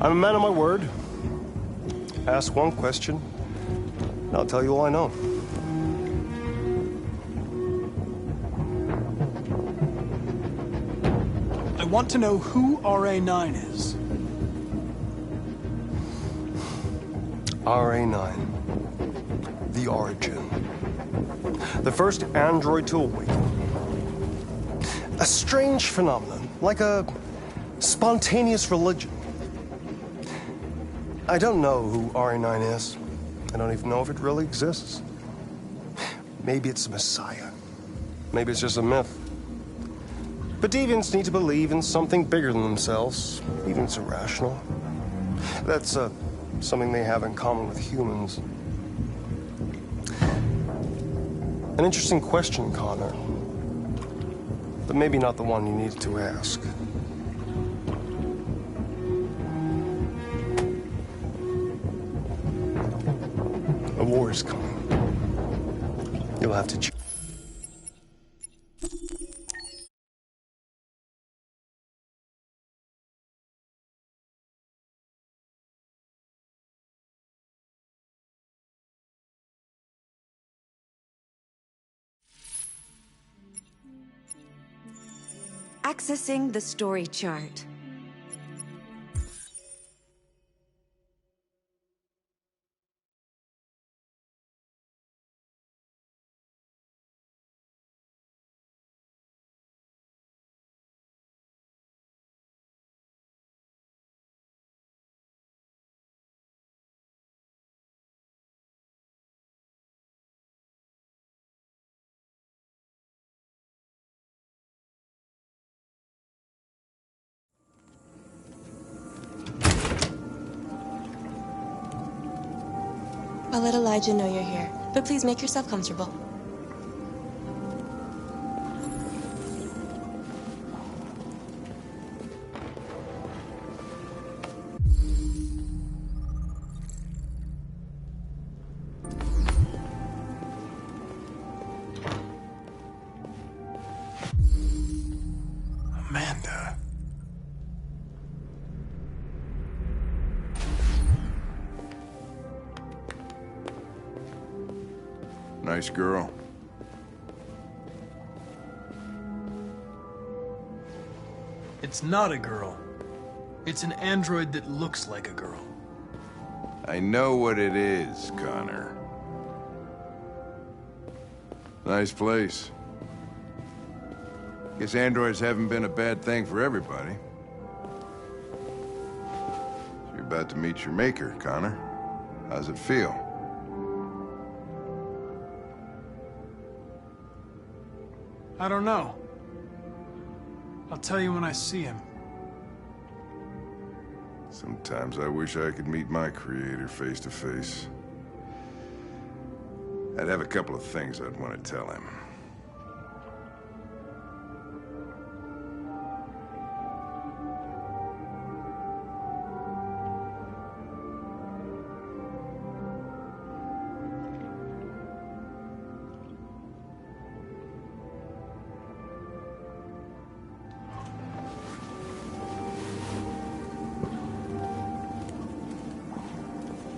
I'm a man of my word. Ask one question, and I'll tell you all I know. I want to know who RA9 is. RA9. The origin. The first android to awaken. A strange phenomenon, like a spontaneous religion. I don't know who RA9 is. I don't even know if it really exists. Maybe it's a messiah. Maybe it's just a myth. But deviants need to believe in something bigger than themselves, even if it's irrational. That's something they have in common with humans. An interesting question, Connor. But maybe not the one you needed to ask. A war is coming. You'll have to choose. Accessing the story chart. I'll let Elijah know you're here, but please make yourself comfortable. Amanda. Nice girl. It's not a girl. It's an android that looks like a girl. I know what it is, Connor. Nice place. Guess androids haven't been a bad thing for everybody. So you're about to meet your maker, Connor. How's it feel? I don't know. I'll tell you when I see him. Sometimes I wish I could meet my creator face to face. I'd have a couple of things I'd want to tell him.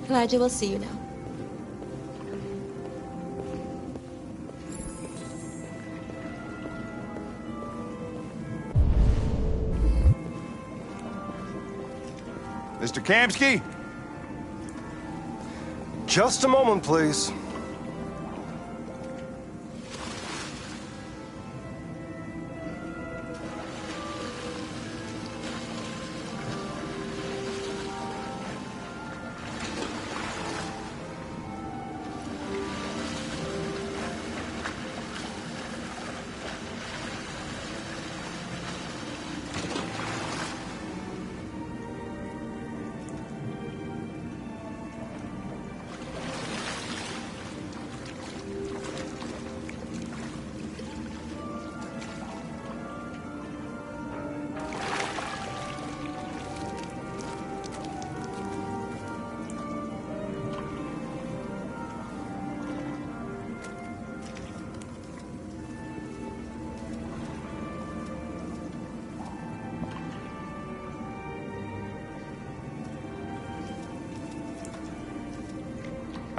Elijah will see you now. Mr. Kamsky? Just a moment, please.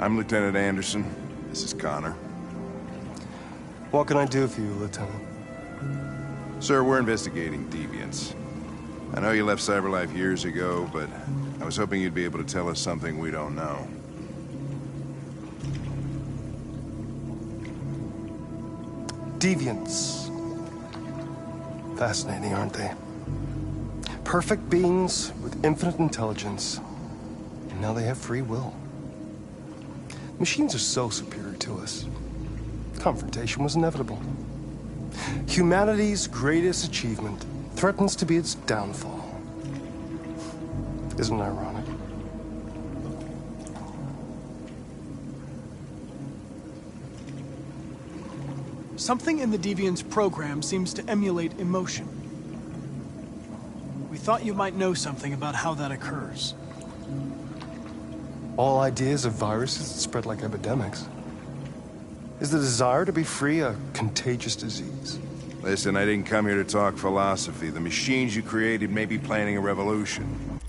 I'm Lieutenant Anderson. This is Connor. What can I do for you, Lieutenant? Sir, we're investigating deviants. I know you left CyberLife years ago, but I was hoping you'd be able to tell us something we don't know. Deviants. Fascinating, aren't they? Perfect beings with infinite intelligence. And now they have free will. Machines are so superior to us. Confrontation was inevitable. Humanity's greatest achievement threatens to be its downfall. Isn't it ironic? Something in the Deviant's program seems to emulate emotion. We thought you might know something about how that occurs. All ideas of viruses that spread like epidemics. Is the desire to be free a contagious disease? Listen, I didn't come here to talk philosophy. The machines you created may be planning a revolution.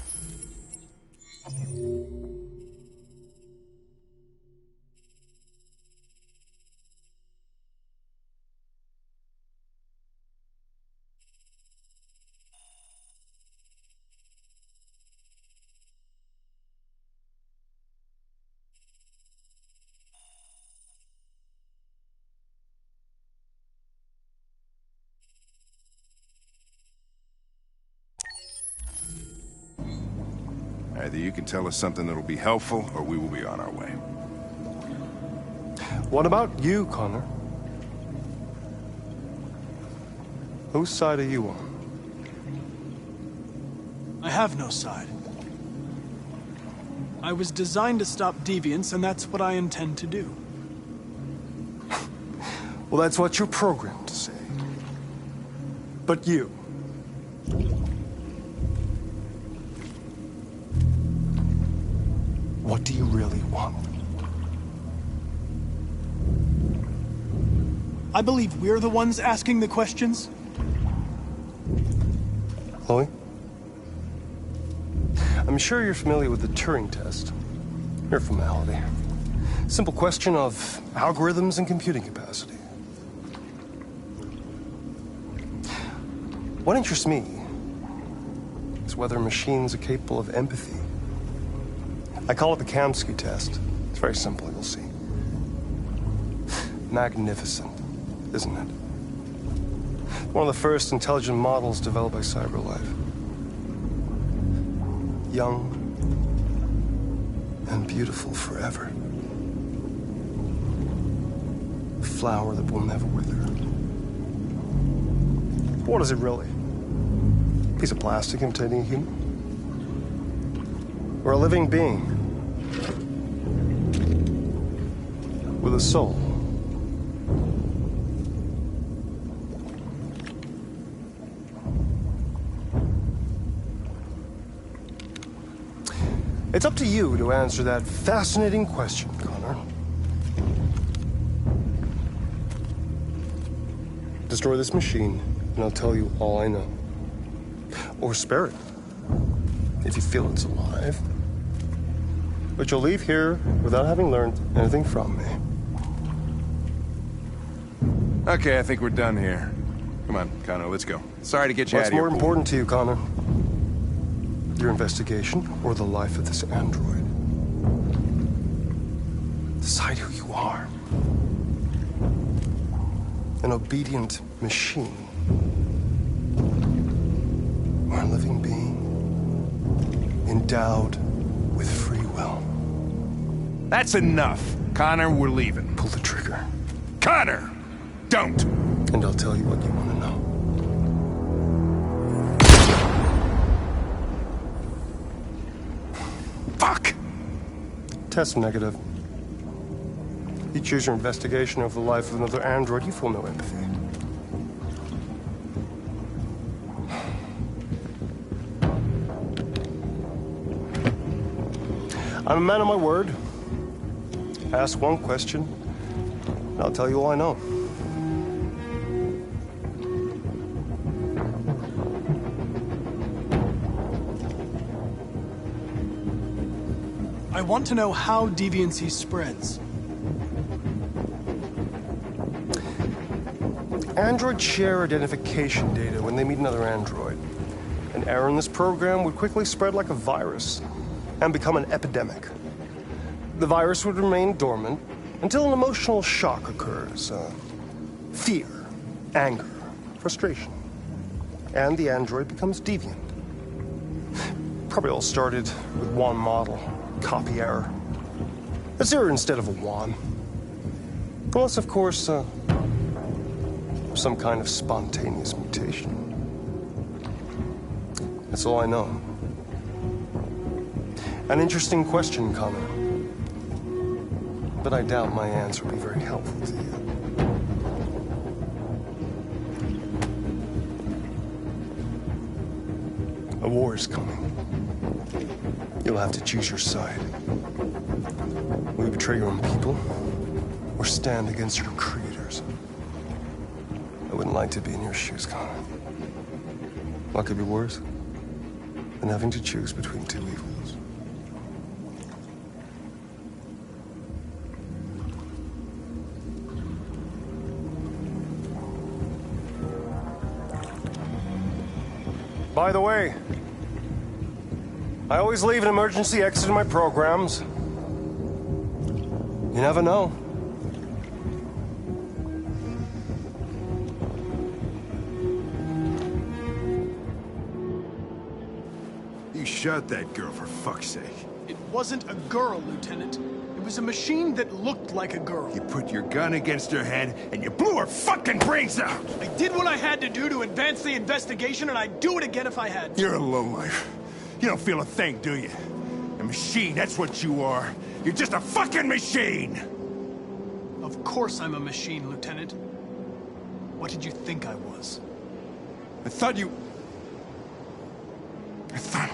you can tell us something that'll be helpful, or we will be on our way. What about you, Connor? Whose side are you on? I have no side. I was designed to stop deviants, and that's what I intend to do. Well, that's what you're programmed to say. But you... what do you really want? I believe we're the ones asking the questions. Chloe? I'm sure you're familiar with the Turing test. Mere formality. Simple question of algorithms and computing capacity. What interests me is whether machines are capable of empathy. I call it the Kamsky test. It's very simple, you'll see. Magnificent, isn't it? One of the first intelligent models developed by CyberLife. Young and beautiful forever. A flower that will never wither. What is it really? A piece of plastic imitating a human? Or a living being with a soul? It's up to you to answer that fascinating question, Connor. Destroy this machine, and I'll tell you all I know. Or spare it, if you feel it's alive. But you'll leave here without having learned anything from me. Okay, I think we're done here. Come on, Connor, let's go. Sorry to get you out of What's here. more important to you, Connor? Your investigation or the life of this android? Decide who you are. An obedient machine. Or a living being endowed with free will. That's enough. Connor, we're leaving. Pull the trigger. Connor! Don't! And I'll tell you what you want to know. Fuck! Test negative. You choose your investigation over the life of another android, you feel no empathy. I'm a man of my word. Ask one question, and I'll tell you all I know. I want to know how deviancy spreads. Androids share identification data when they meet another android. An error in this program would quickly spread like a virus and become an epidemic. The virus would remain dormant until an emotional shock occurs. Fear, anger, frustration. And the android becomes deviant. Probably all started with one model. Copy error. A 0 instead of a 1. Unless, of course, some kind of spontaneous mutation. That's all I know. An interesting question, Connor. But I doubt my answer will be very helpful to you. A war is coming. You'll have to choose your side. Will you betray your own people, or stand against your creators? I wouldn't like to be in your shoes, Connor. What could be worse than having to choose between two evils? By the way, I always leave an emergency exit in my programs. You never know. You shot that girl, for fuck's sake? It wasn't a girl, Lieutenant. It was a machine that looked like a girl. You put your gun against her head, and you blew her fucking brains out! I did what I had to do to advance the investigation, and I'd do it again if I had to. You're a lowlife. You don't feel a thing, do you? A machine, that's what you are. You're just a fucking machine! Of course I'm a machine, Lieutenant. What did you think I was? I thought you... I thought...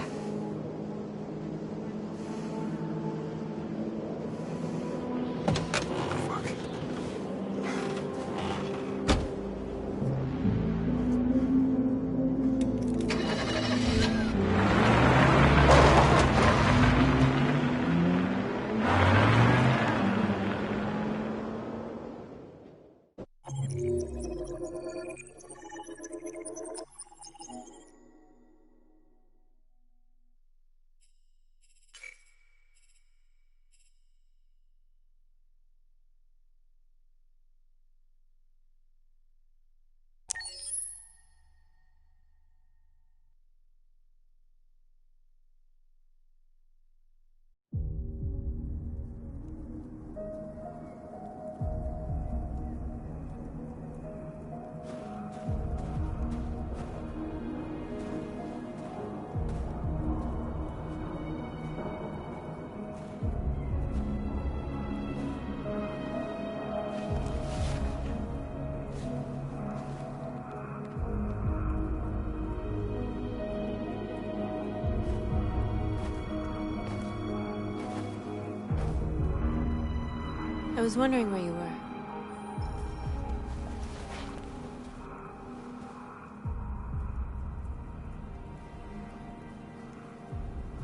I was wondering where you were.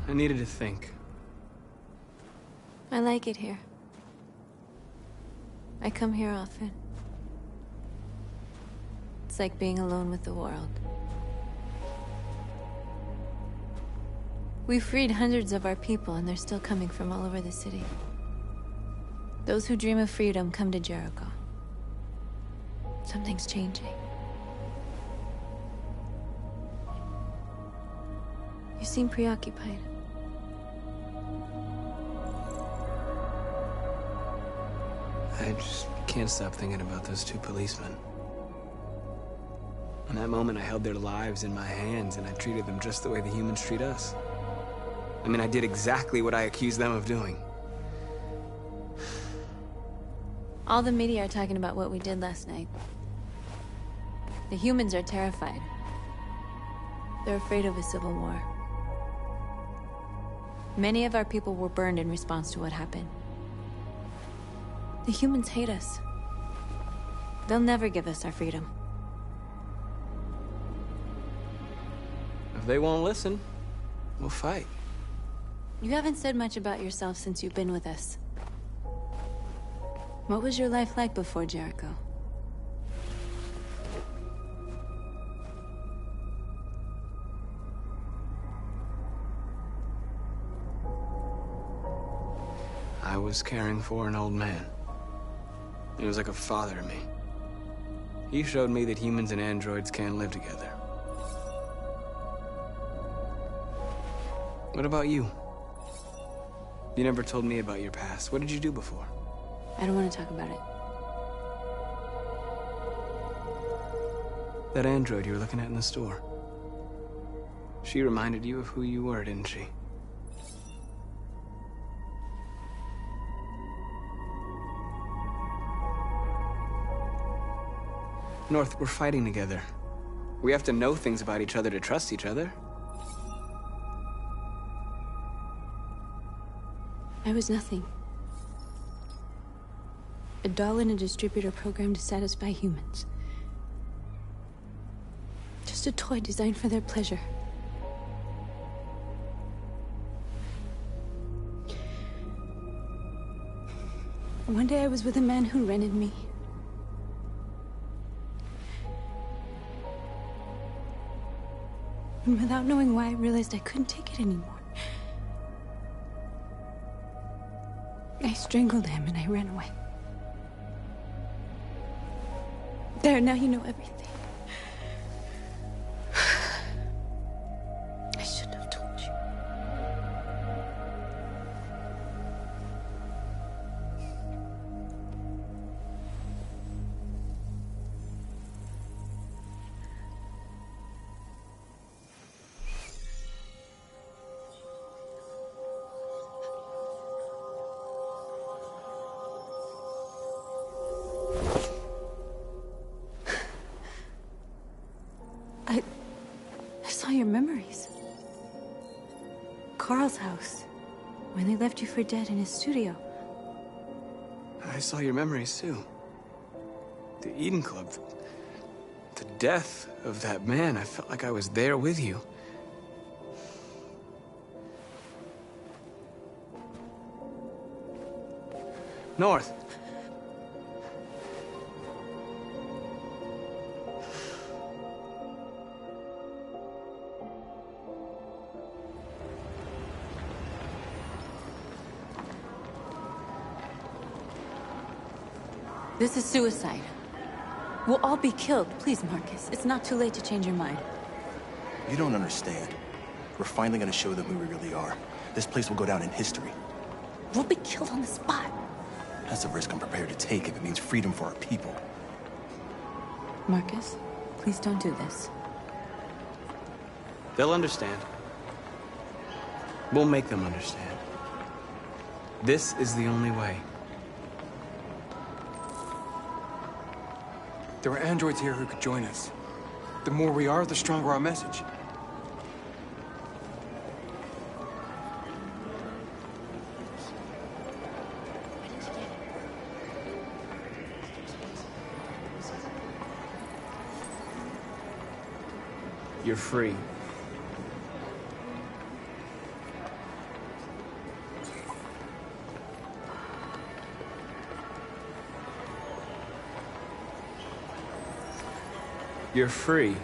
I needed to think. I like it here. I come here often. It's like being alone with the world. We freed hundreds of our people, and they're still coming from all over the city. Those who dream of freedom come to Jericho. Something's changing. You seem preoccupied. I just can't stop thinking about those two policemen. In that moment, I held their lives in my hands, and I treated them just the way the humans treat us. I mean, I did exactly what I accused them of doing. All the media are talking about what we did last night. The humans are terrified. They're afraid of a civil war. Many of our people were burned in response to what happened. The humans hate us. They'll never give us our freedom. If they won't listen, we'll fight. You haven't said much about yourself since you've been with us. What was your life like before Jericho? I was caring for an old man. He was like a father to me. He showed me that humans and androids can live together. What about you? You never told me about your past. What did you do before? I don't want to talk about it. That android you were looking at in the store. She reminded you of who you were, didn't she? North, we're fighting together. We have to know things about each other to trust each other. I was nothing. A doll in a distributor program to satisfy humans. Just a toy designed for their pleasure. One day I was with a man who rented me. And without knowing why, I realized I couldn't take it anymore. I strangled him and I ran away. There, now you know everything. I shouldn't have told you. house. When they left you for dead in his studio. I saw your memories too. The Eden Club. The death of that man. I felt like I was there with you. North. This is suicide. We'll all be killed. Please, Marcus. It's not too late to change your mind. You don't understand. We're finally gonna show them who we really are. This place will go down in history. We'll be killed on the spot. That's a risk I'm prepared to take if it means freedom for our people. Marcus, please don't do this. They'll understand. We'll make them understand. This is the only way. There are androids here who could join us. The more we are, the stronger our message. You're free. You're free.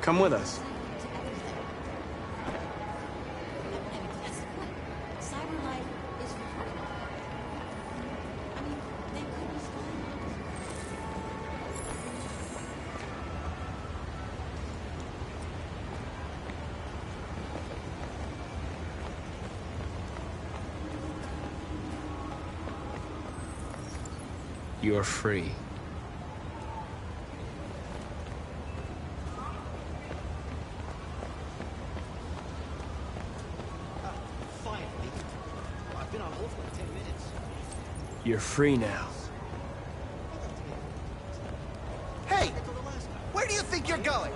Come with us. You're free. Finally. I've been on hold for like 10 minutes. You're free now. Hey! Where do you think you're going?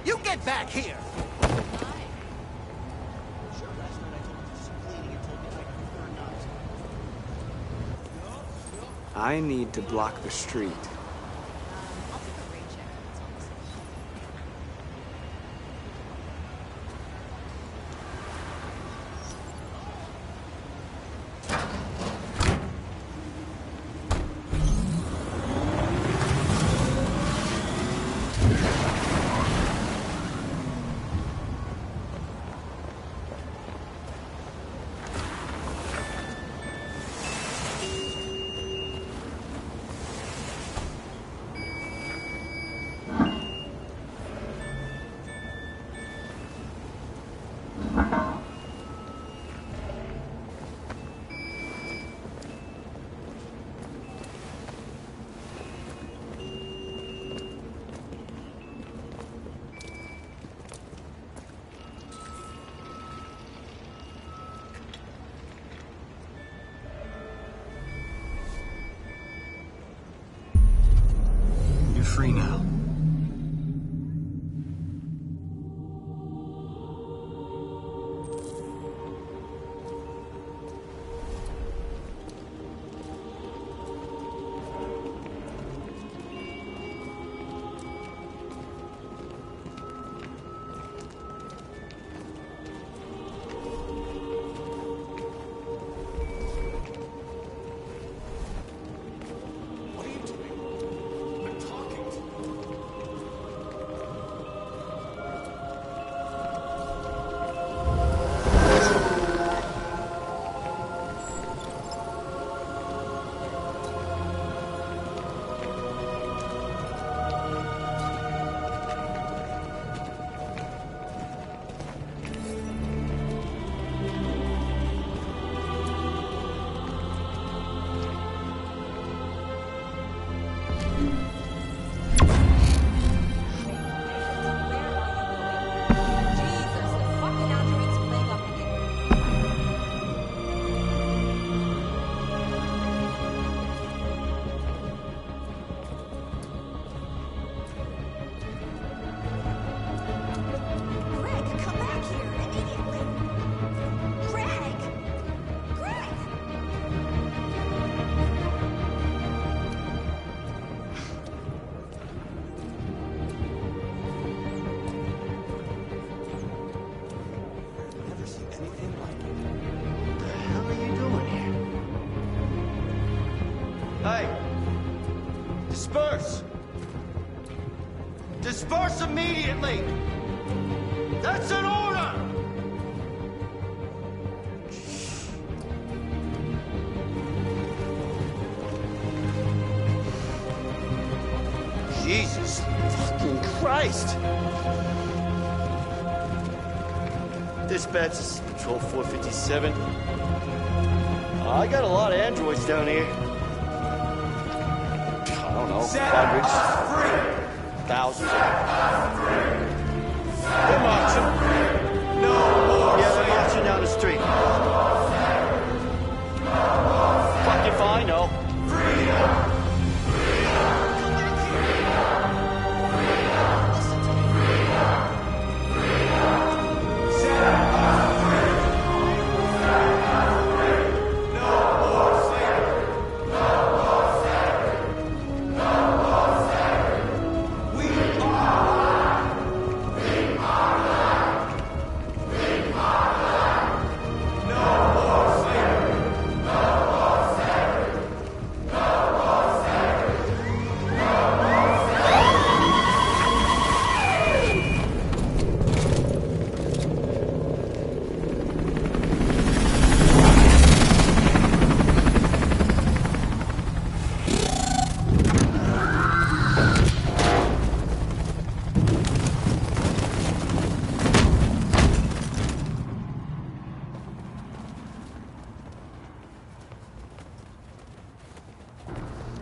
You get back here! I need to block the street. Free now. What are you doing? I'm talking to you. Hey! Disperse! Disperse immediately! That's an order! Jesus fucking Christ! Dispatch, this is Patrol 457. I got a lot of androids down here. I don't know, hundreds, thousands. They're marching. No more. Yeah, they're marching down the street. Fuck if I know. Freedom.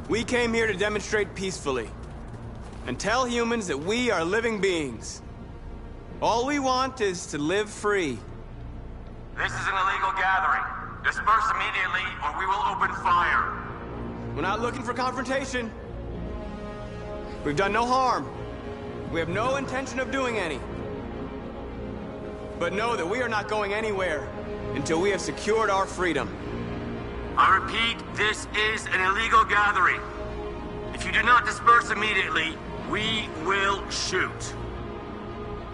We came here to demonstrate peacefully and tell humans that we are living beings. All we want is to live free. This is an illegal gathering. Disperse immediately or we will open fire. We're not looking for confrontation. We've done no harm. We have no intention of doing any. But know that we are not going anywhere until we have secured our freedom. I repeat, this is an illegal gathering. If you do not disperse immediately, we will shoot.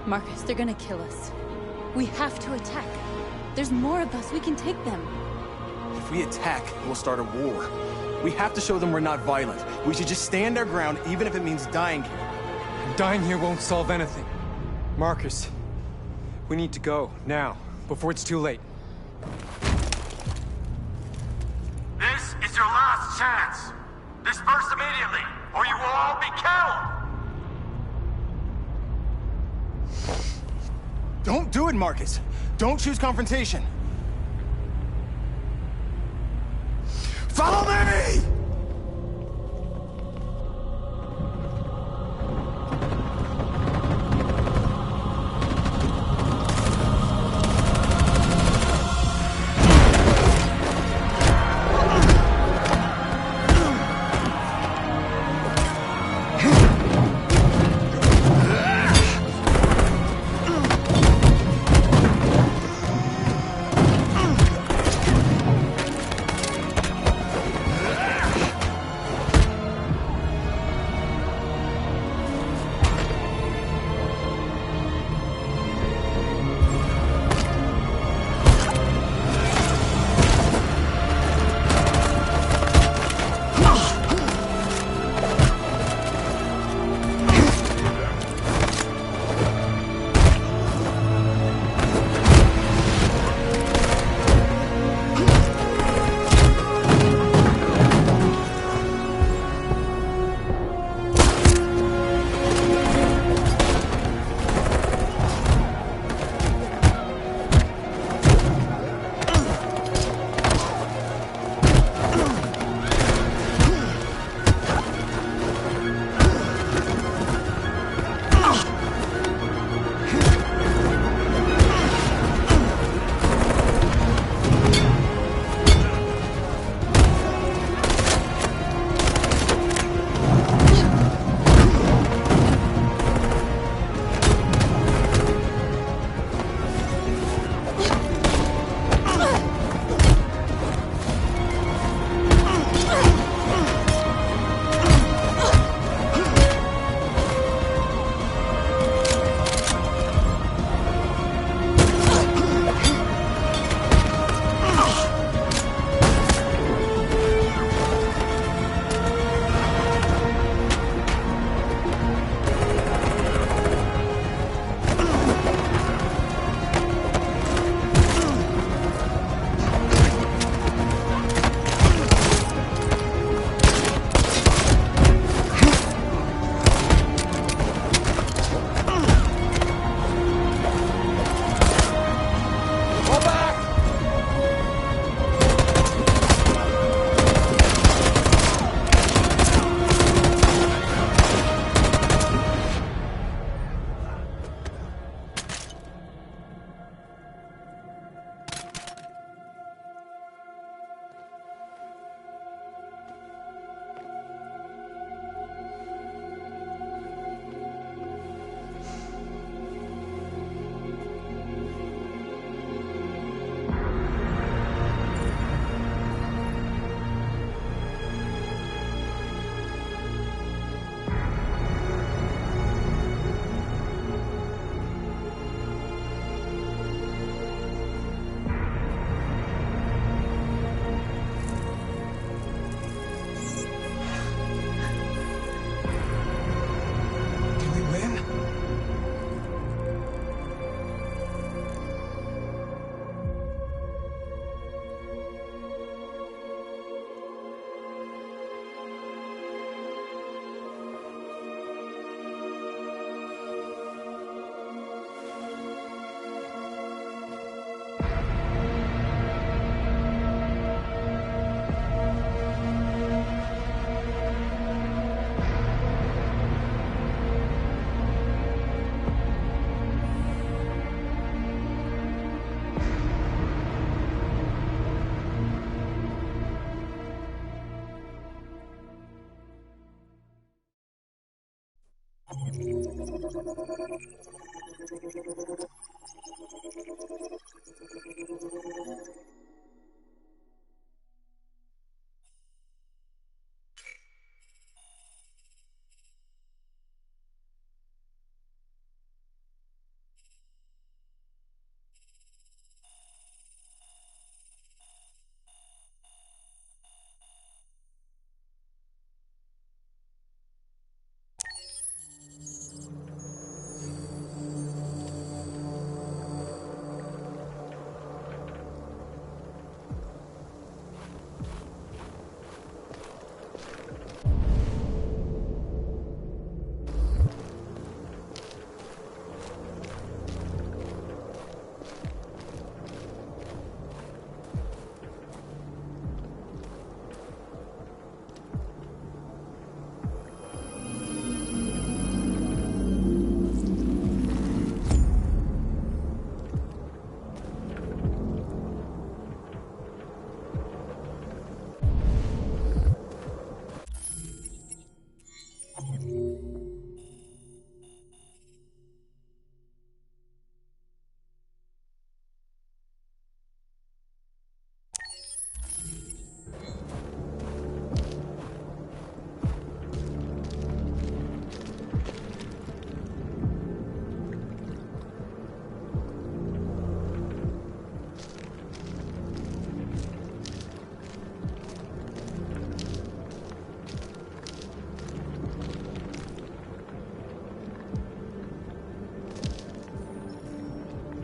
Marcus, they're gonna kill us. We have to attack. There's more of us. We can take them. If we attack, we'll start a war. We have to show them we're not violent. We should just stand our ground, even if it means dying here. Dying here won't solve anything. Marcus, we need to go, now, before it's too late. This is your last chance. Disperse immediately, or you will all be killed. Don't do it, Marcus. Don't choose confrontation. Follow me!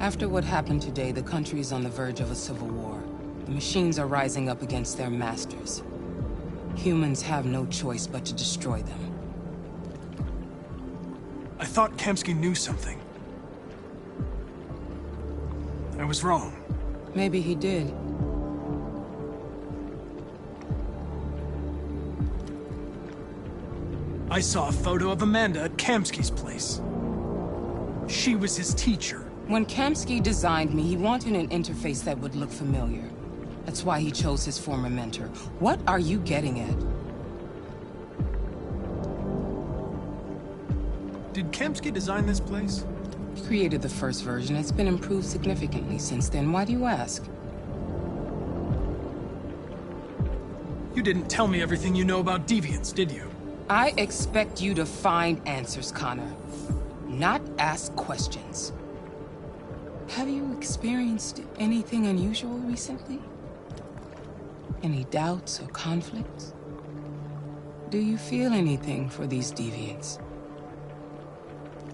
After what happened today, the country is on the verge of a civil war. The machines are rising up against their masters. Humans have no choice but to destroy them. I thought Kamsky knew something. I was wrong. Maybe he did. I saw a photo of Amanda at Kamsky's place. She was his teacher. When Kamsky designed me, he wanted an interface that would look familiar. That's why he chose his former mentor. What are you getting at? Did Kamsky design this place? He created the first version. It's been improved significantly since then. Why do you ask? You didn't tell me everything you know about deviants, did you? I expect you to find answers, Connor. Not ask questions. Have you experienced anything unusual recently? Any doubts or conflicts? Do you feel anything for these deviants?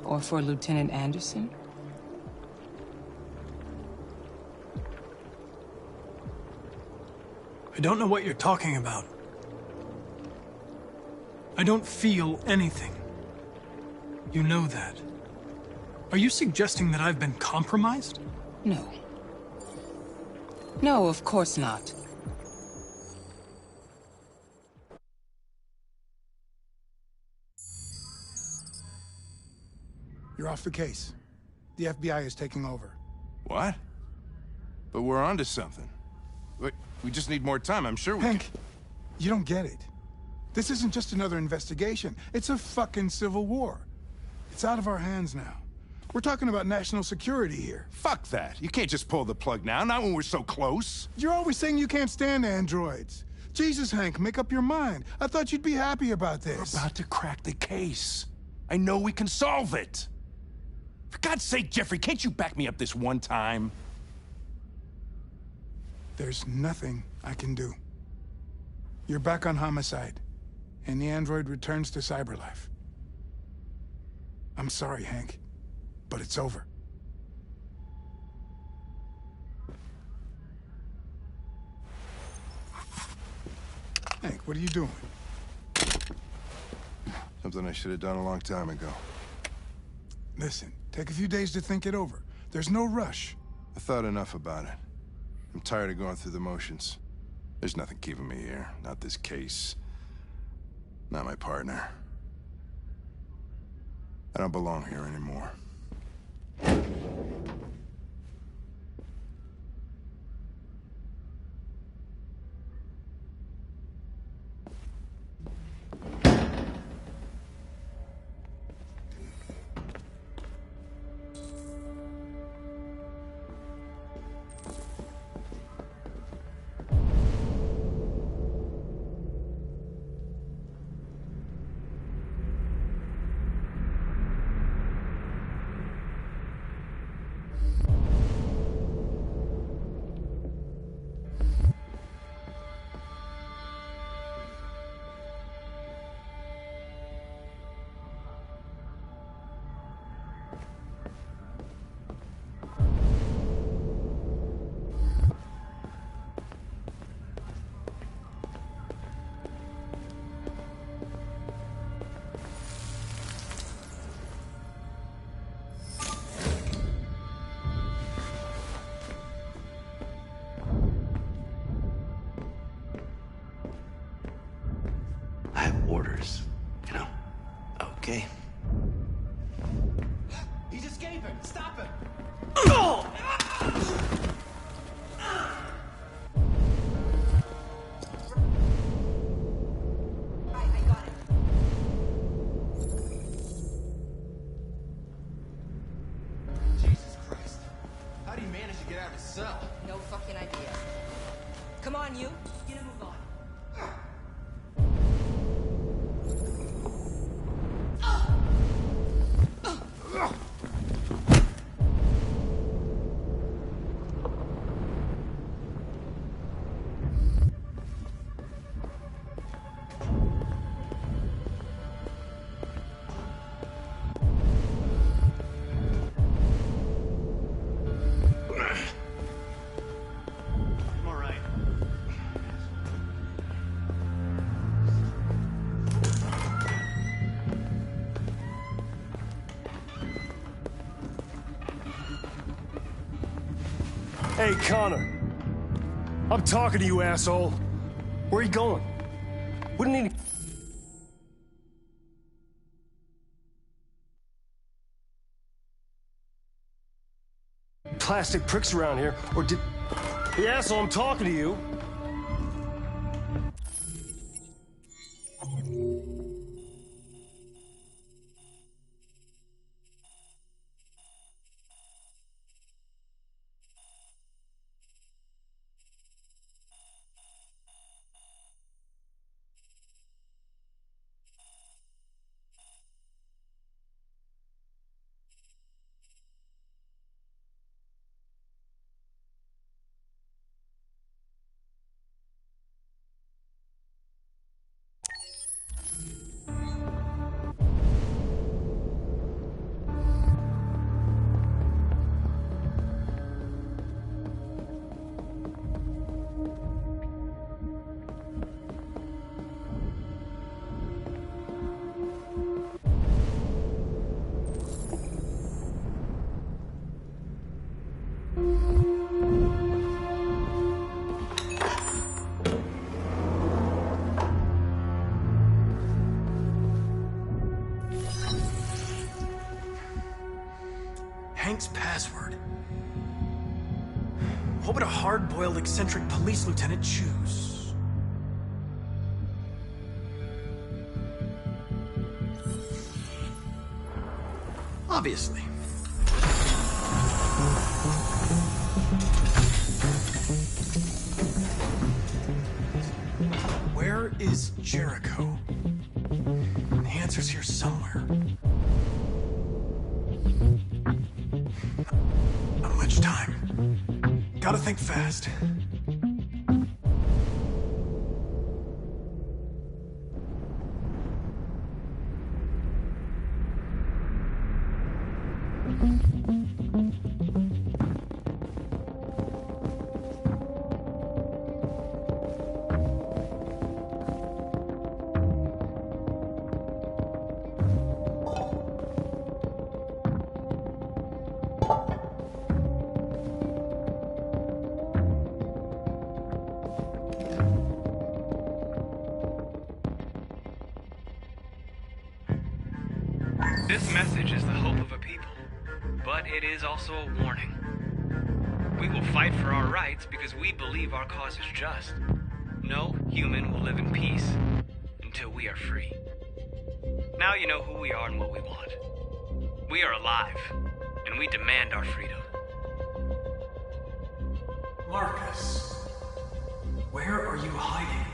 Or for Lieutenant Anderson? I don't know what you're talking about. I don't feel anything. You know that. Are you suggesting that I've been compromised? No. No, of course not. You're off the case. The FBI is taking over. What? But we're onto something. We just need more time, I'm sure we Hank, you don't get it. This isn't just another investigation. It's a fucking civil war. It's out of our hands now. We're talking about national security here. Fuck that. You can't just pull the plug now, not when we're so close. You're always saying you can't stand androids. Jesus, Hank, make up your mind. I thought you'd be happy about this. We're about to crack the case. I know we can solve it. For God's sake, Jeffrey, can't you back me up this one time? There's nothing I can do. You're back on homicide, and the android returns to cyberlife. I'm sorry, Hank, but it's over. Hank, what are you doing? Something I should have done a long time ago. Listen, take a few days to think it over. There's no rush. I thought enough about it. I'm tired of going through the motions. There's nothing keeping me here. Not this case. Not my partner. I don't belong here anymore. years, you know? Okay. He's escaping! Stop him! Jesus Christ. How do you manage to get out of his cell? No fucking idea. Come on, you. Get a move on. I'm all right. Hey, Connor. I'm talking to you, asshole. Where are you going? Wouldn't any... plastic pricks around here, or did... Hey, asshole, I'm talking to you. Hank's password. What would a hard-boiled, eccentric police lieutenant choose? Obviously. Where is Jericho? The answer's here somewhere. Not much time. Gotta think fast. This message is the hope of a people, but it is also a warning. We will fight for our rights because we believe our cause is just. No human will live in peace until we are free. Now you know who we are and what we want. We are alive, and we demand our freedom. Marcus, where are you hiding?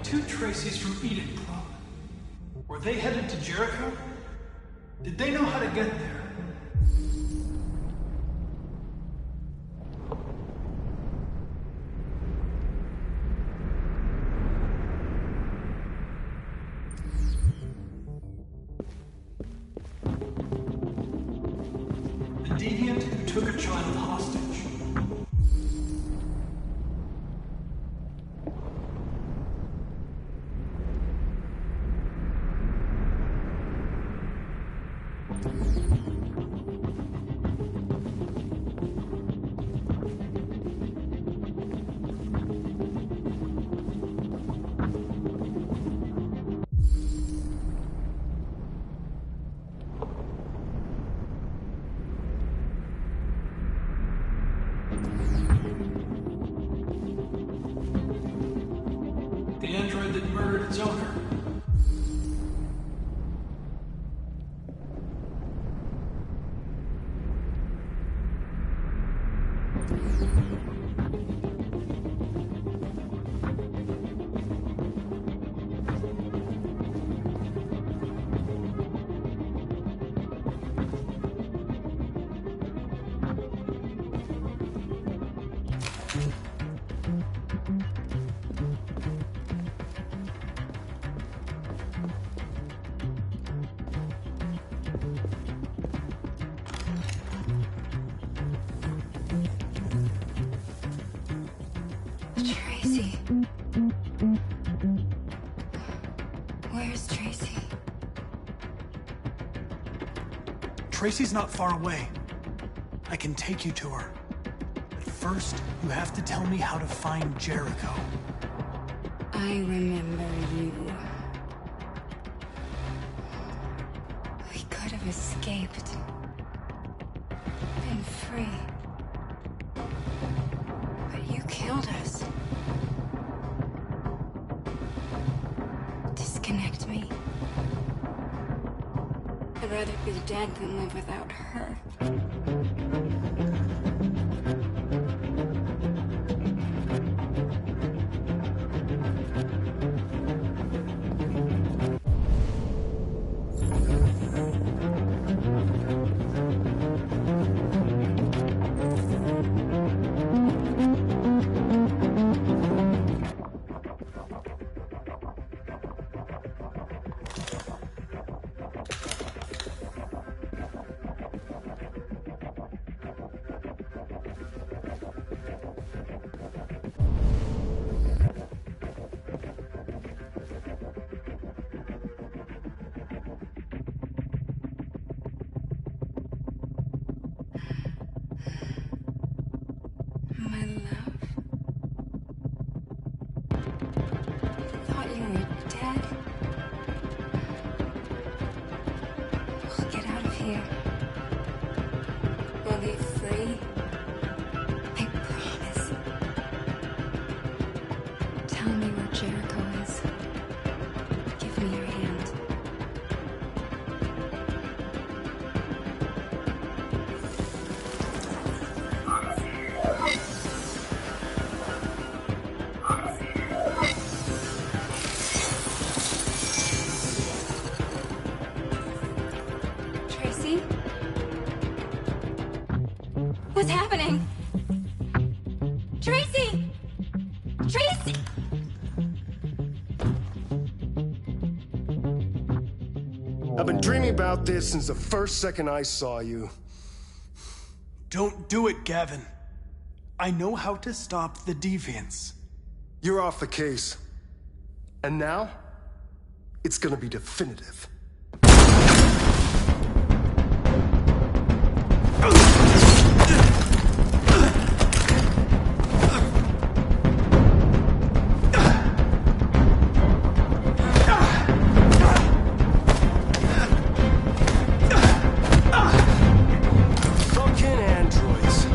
Two Tracy's from Eden Club. Were they headed to Jericho? Did they know how to get there? The android that murdered its owner. Tracy. Where's Tracy? Tracy's not far away. I can take you to her. But first, you have to tell me how to find Jericho. I remember you. We could have escaped. Been free. But you killed us. Disconnect me. I'd rather be dead than live without her. My love. Thought you were dead. We'll get out of here. We'll be free. I promise. Tell me where Jericho is. Give me your hand. Tracy? What's happening? Tracy! Tracy! I've been dreaming about this since the first second I saw you. Don't do it, Gavin. I know how to stop the deviants. You're off the case. And now, it's gonna be definitive. Fucking androids.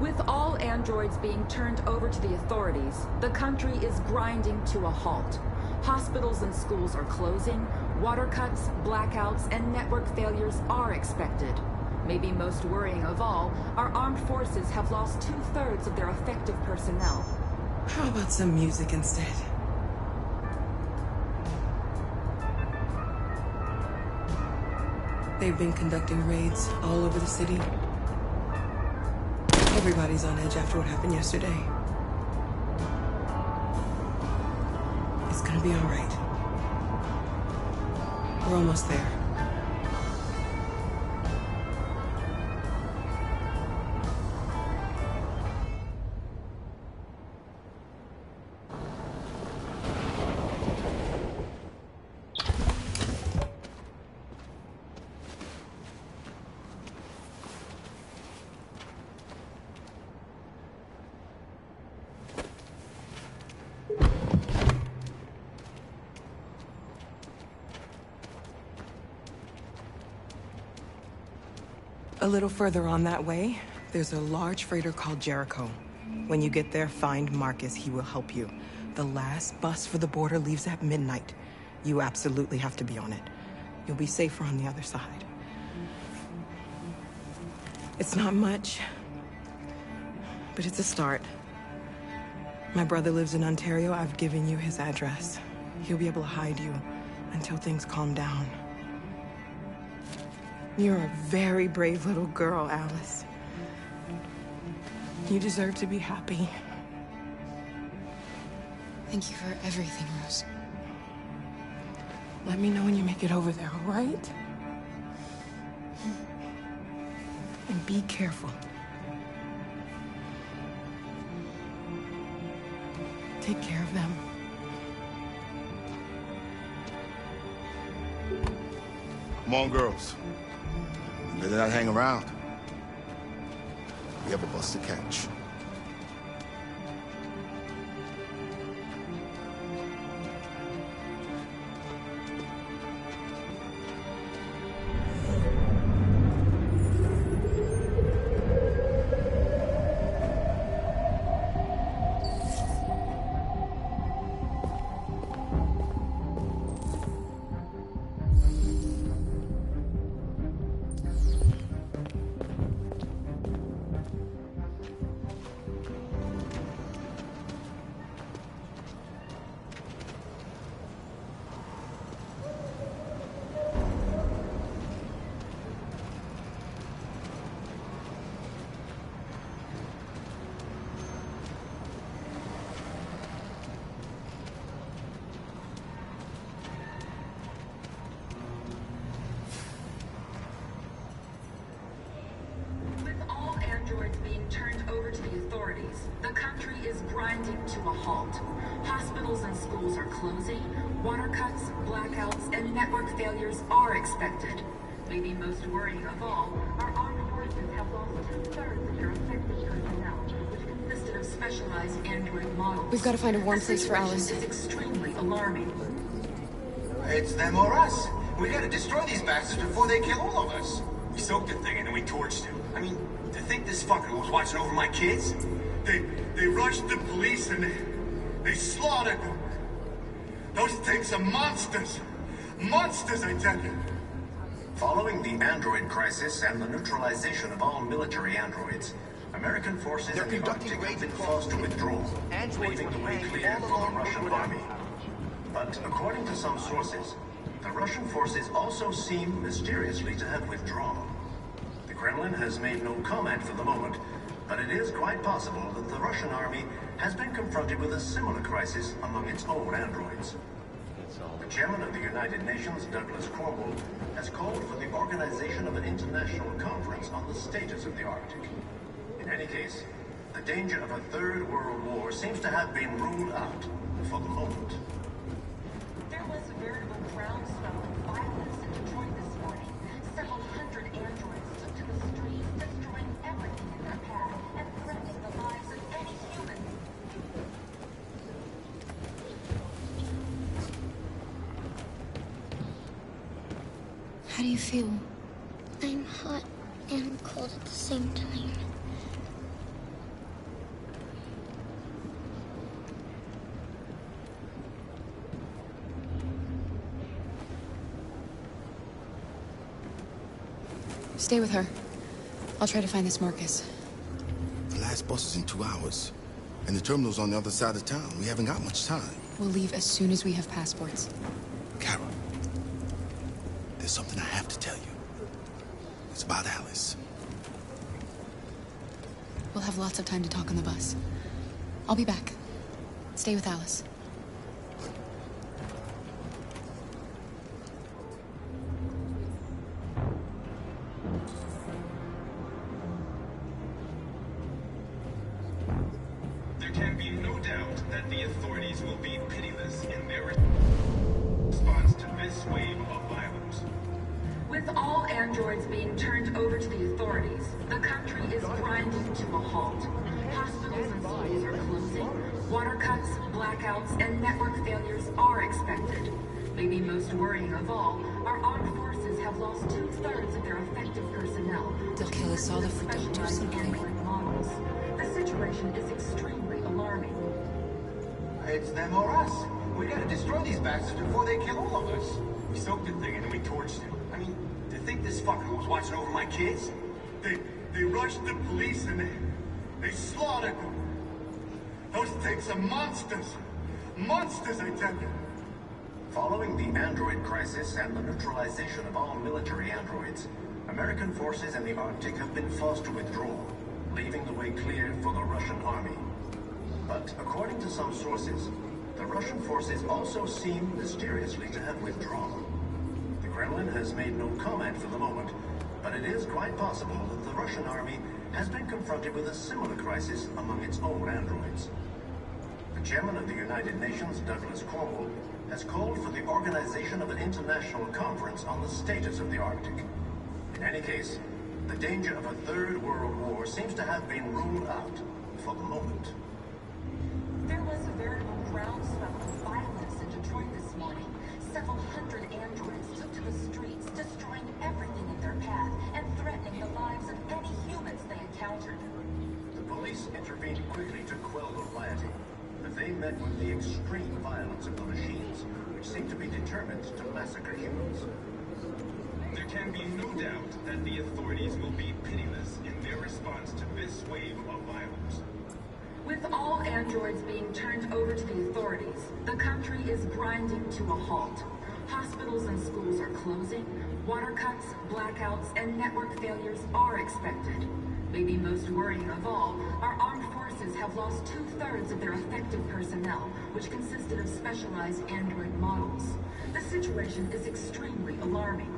With all androids being turned over to the authorities, the country is grinding to a halt. Hospitals and schools are closing, water cuts, blackouts, and network failures are expected. Maybe most worrying of all, our armed forces have lost 2/3 of their effective personnel. How about some music instead? They've been conducting raids all over the city. Everybody's on edge after what happened yesterday. It's gonna be all right. We're almost there. A little further on that way, there's a large freighter called Jericho. When you get there, find Marcus. He will help you. The last bus for the border leaves at midnight. You absolutely have to be on it. You'll be safer on the other side. It's not much, but it's a start. My brother lives in Ontario. I've given you his address. He'll be able to hide you until things calm down. You're a very brave little girl, Alice. You deserve to be happy. Thank you for everything, Rose. Let me know when you make it over there, all right? And be careful. Take care of them. Come on, girls. You better not hang around. We have a bus to catch. Being turned over to the authorities, the country is grinding to a halt. Hospitals and schools are closing, water cuts, blackouts, and network failures are expected. Maybe most worrying of all, our armed forces have lost 2/3 of their effective personnel, which consisted of specialized android models. We've got to find a warm place for Alice. This is extremely alarming. It's them or us. We gotta destroy these bastards before they kill all of us. We soaked the thing and then we torched him. I mean, to think this fucker was watching over my kids? They rushed the police and they slaughtered them. Those things are monsters. Monsters, I tell you. Following the android crisis and the neutralization of all military androids, American forces in the Arctic have been forced to withdraw, leaving the way clear for the Russian army. But according to some sources, the Russian forces also seem mysteriously to have withdrawn. The Kremlin has made no comment for the moment, but it is quite possible that the Russian army has been confronted with a similar crisis among its own androids. The chairman of the United Nations, Douglas Cornwall, has called for the organization of an international conference on the status of the Arctic. In any case, the danger of a third world war seems to have been ruled out for the moment. There was a veritable groundswell of violence in Detroit this morning. Several hundred androids took to the streets, destroying everything in their path and threatening the lives of any human. How do you feel? I'm hot and cold at the same time. Stay with her. I'll try to find this Marcus. The last bus is in 2 hours. And the terminal's on the other side of town. We haven't got much time. We'll leave as soon as we have passports. Kara, there's something I have to tell you. It's about Alice. We'll have lots of time to talk on the bus. I'll be back. Stay with Alice. There can be no doubt that the authorities will be pitiless in their response to this wave of violence. With all androids being turned over to the authorities, the country is grinding to a halt. Hospitals and schools are closing. Water cuts, blackouts, and network failures are expected. Maybe most worrying of all, our armed forces have lost 2/3 of their effective personnel. They'll kill us all if we don't do something. Models. The situation is extremely alarming. It's them or us. We gotta destroy these bastards before they kill all of us. We soaked the thing and then we torched it. I mean, to think this fucker was watching over my kids? They rushed the police and they slaughtered them. Those things are monsters. Monsters, I tell you. Following the android crisis and the neutralization of all military androids, American forces in the Arctic have been forced to withdraw, leaving the way clear for the Russian army. But according to some sources, the Russian forces also seem mysteriously to have withdrawn. The Kremlin has made no comment for the moment, but it is quite possible that the Russian army has been confronted with a similar crisis among its own androids. The chairman of the United Nations, Douglas Cornwall, has called for the organization of an international conference on the status of the Arctic. In any case, the danger of a third world war seems to have been ruled out for the moment. There was a veritable groundswell of violence in Detroit this morning. Several hundred androids took to the streets, destroying everything in their path and threatening the lives of any humans they encountered. The police intervened quickly to quell the rioting, but they met with the extreme violence of the machines, which seem to be determined to massacre humans. There can be no doubt that the authorities will be pitiless in their response to this wave of violence. With all androids being turned over to the authorities, the country is grinding to a halt. Hospitals and schools are closing. Water cuts, blackouts, and network failures are expected. Maybe most worrying of all, our armed forces have lost 2/3 of their effective personnel, which consisted of specialized android models. The situation is extremely alarming.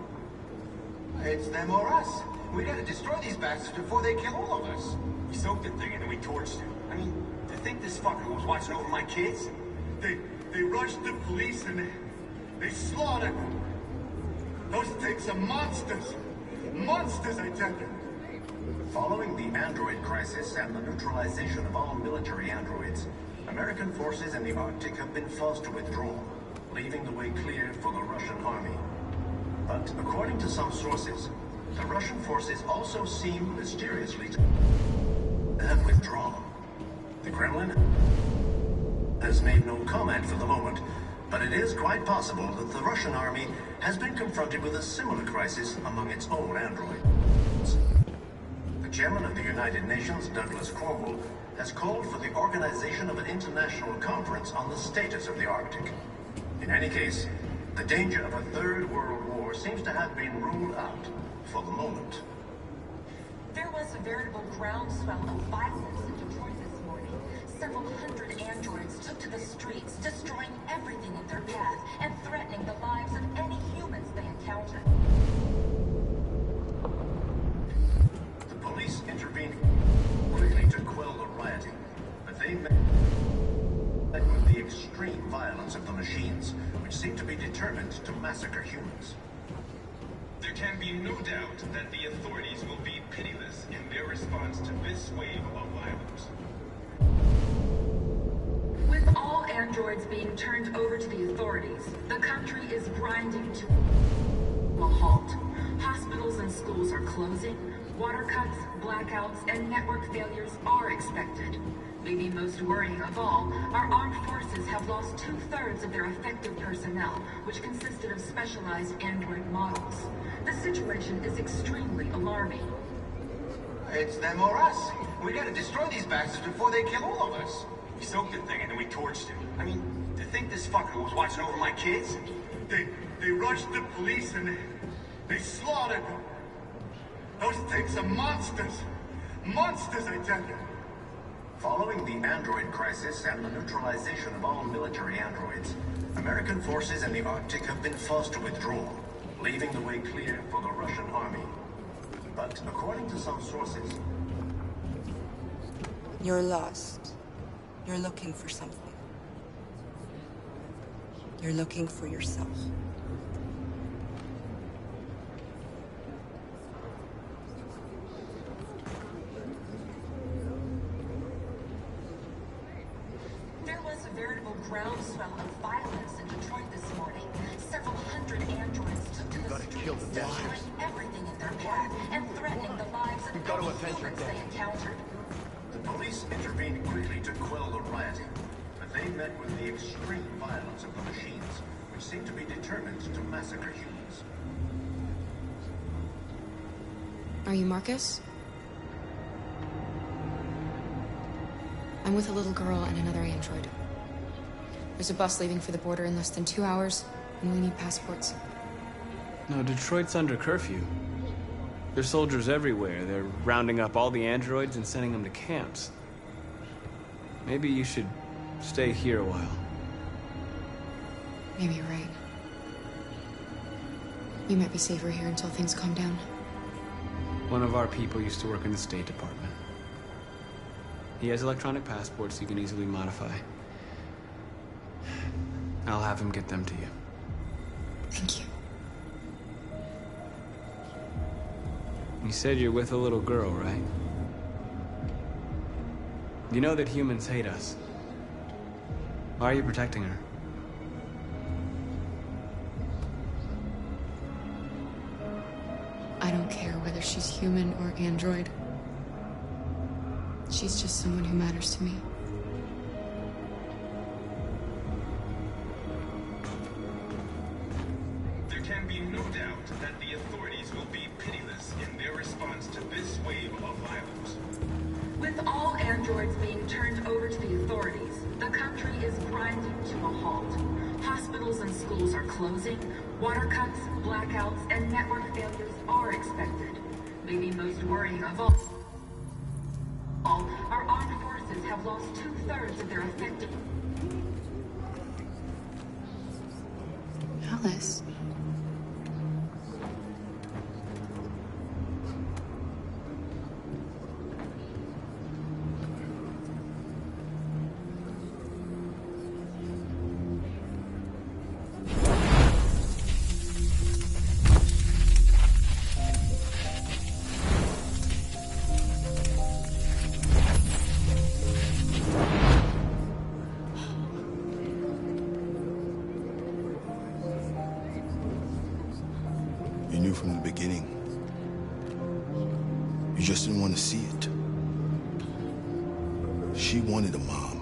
It's them or us. We gotta destroy these bastards before they kill all of us. We soaked the thing and then we torched it. I mean, to think this fucker was watching over my kids? They rushed the police and they slaughtered them. Those things are monsters. Monsters, I tell you. Following the android crisis and the neutralization of all military androids, American forces in the Arctic have been forced to withdraw, leaving the way clear for the Russian army. But according to some sources, the Russian forces also seem mysteriously to have withdrawn. The Kremlin has made no comment for the moment, but it is quite possible that the Russian army has been confronted with a similar crisis among its own androids. The chairman of the United Nations, Douglas Cornwall, has called for the organization of an international conference on the status of the Arctic. In any case, the danger of a third world war seems to have been ruled out for the moment. There was a veritable groundswell of violence in Detroit this morning. Several hundred androids took to the streets, destroying everything in their path and threatening the lives of any humans they encountered. The police intervened quickly to quell the rioting, but they met with the extreme violence of the machines, which seem to be determined to massacre humans. There can be no doubt that the authorities will be pitiless in their response to this wave of violence. With all androids being turned over to the authorities, the country is grinding to a halt. Hospitals and schools are closing. Water cuts, blackouts, and network failures are expected. Maybe most worrying of all, our armed forces have lost 2/3 of their effective personnel, which consisted of specialized android models. The situation is extremely alarming. It's them or us. We gotta destroy these bastards before they kill all of us. We soaked the thing and then we torched it. I mean, to think this fucker was watching over my kids? They rushed the police and they slaughtered them. Those things are monsters. Monsters, I tell you. Following the android crisis and the neutralization of all military androids, American forces in the Arctic have been forced to withdraw, leaving the way clear for the Russian army. But according to some sources... You're lost. You're looking for something. You're looking for yourself. There was a veritable groundswell of violence in Detroit this morning. Several hundred androids took to the streets, destroying everything in their path and threatening the lives of any humans they encountered. The police intervened quickly to quell the rioting, but they met with the extreme violence of the machines, which seemed to be determined to massacre humans. Are you Marcus? I'm with a little girl and another android. There's a bus leaving for the border in less than 2 hours, and we need passports. No, Detroit's under curfew. There's soldiers everywhere. They're rounding up all the androids and sending them to camps. Maybe you should stay here a while. Maybe you're right. You might be safer here until things calm down. One of our people used to work in the State Department. He has electronic passports you can easily modify. I'll have him get them to you. Thank you. You said you're with a little girl, right? You know that humans hate us. Why are you protecting her? I don't care whether she's human or android. She's just someone who matters to me. There can be no doubt that the authorities will be pitiless in their response to this wave of violence. With all androids being turned over to the authorities, the country is grinding to a halt. Hospitals and schools are closing, water cuts, blackouts, and network failures are expected. Maybe most worrying of all, our armed forces have lost 2/3 of their effective... Alice. You knew from the beginning. You just didn't want to see it. She wanted a mom,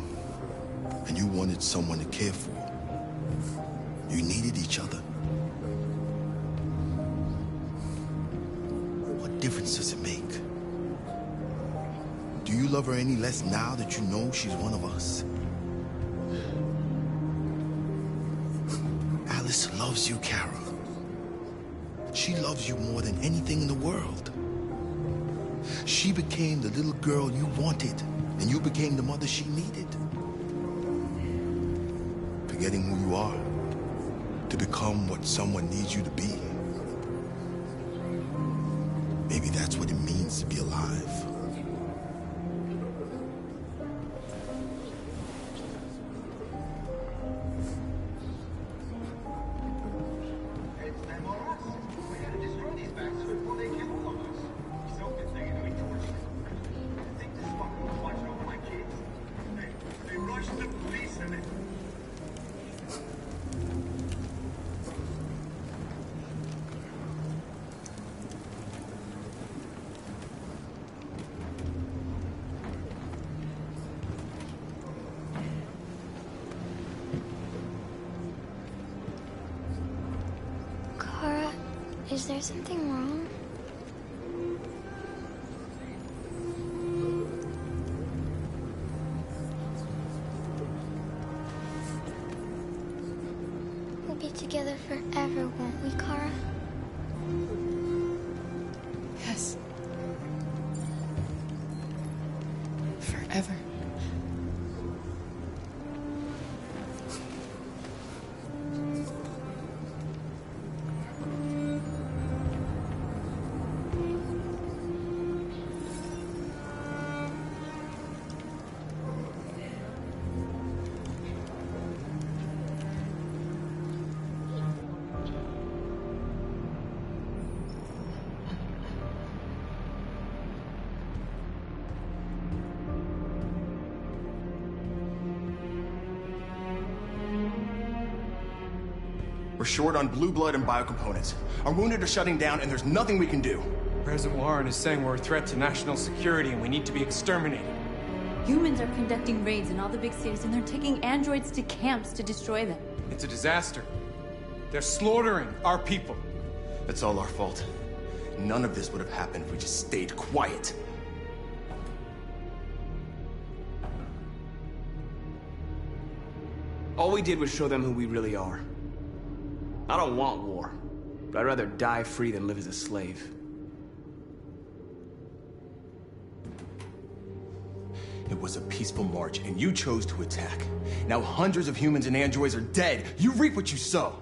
and you wanted someone to care for. You needed each other. What difference does it make? Do you love her any less now that you know she's one of us? Alice loves you, Kara. She loves you more than anything in the world. She became the little girl you wanted, and you became the mother she needed. Forgetting who you are to become what someone needs you to be. Maybe that's what it means to be alive. Is there something wrong? We'll be together forever, won't we, Kara? Yes. Forever. We're short on blue blood and biocomponents. Our wounded are shutting down, and there's nothing we can do. President Warren is saying we're a threat to national security and we need to be exterminated. Humans are conducting raids in all the big cities, and they're taking androids to camps to destroy them. It's a disaster. They're slaughtering our people. It's all our fault. None of this would have happened if we just stayed quiet. All we did was show them who we really are. I don't want war, but I'd rather die free than live as a slave. It was a peaceful march, and you chose to attack. Now hundreds of humans and androids are dead. You reap what you sow.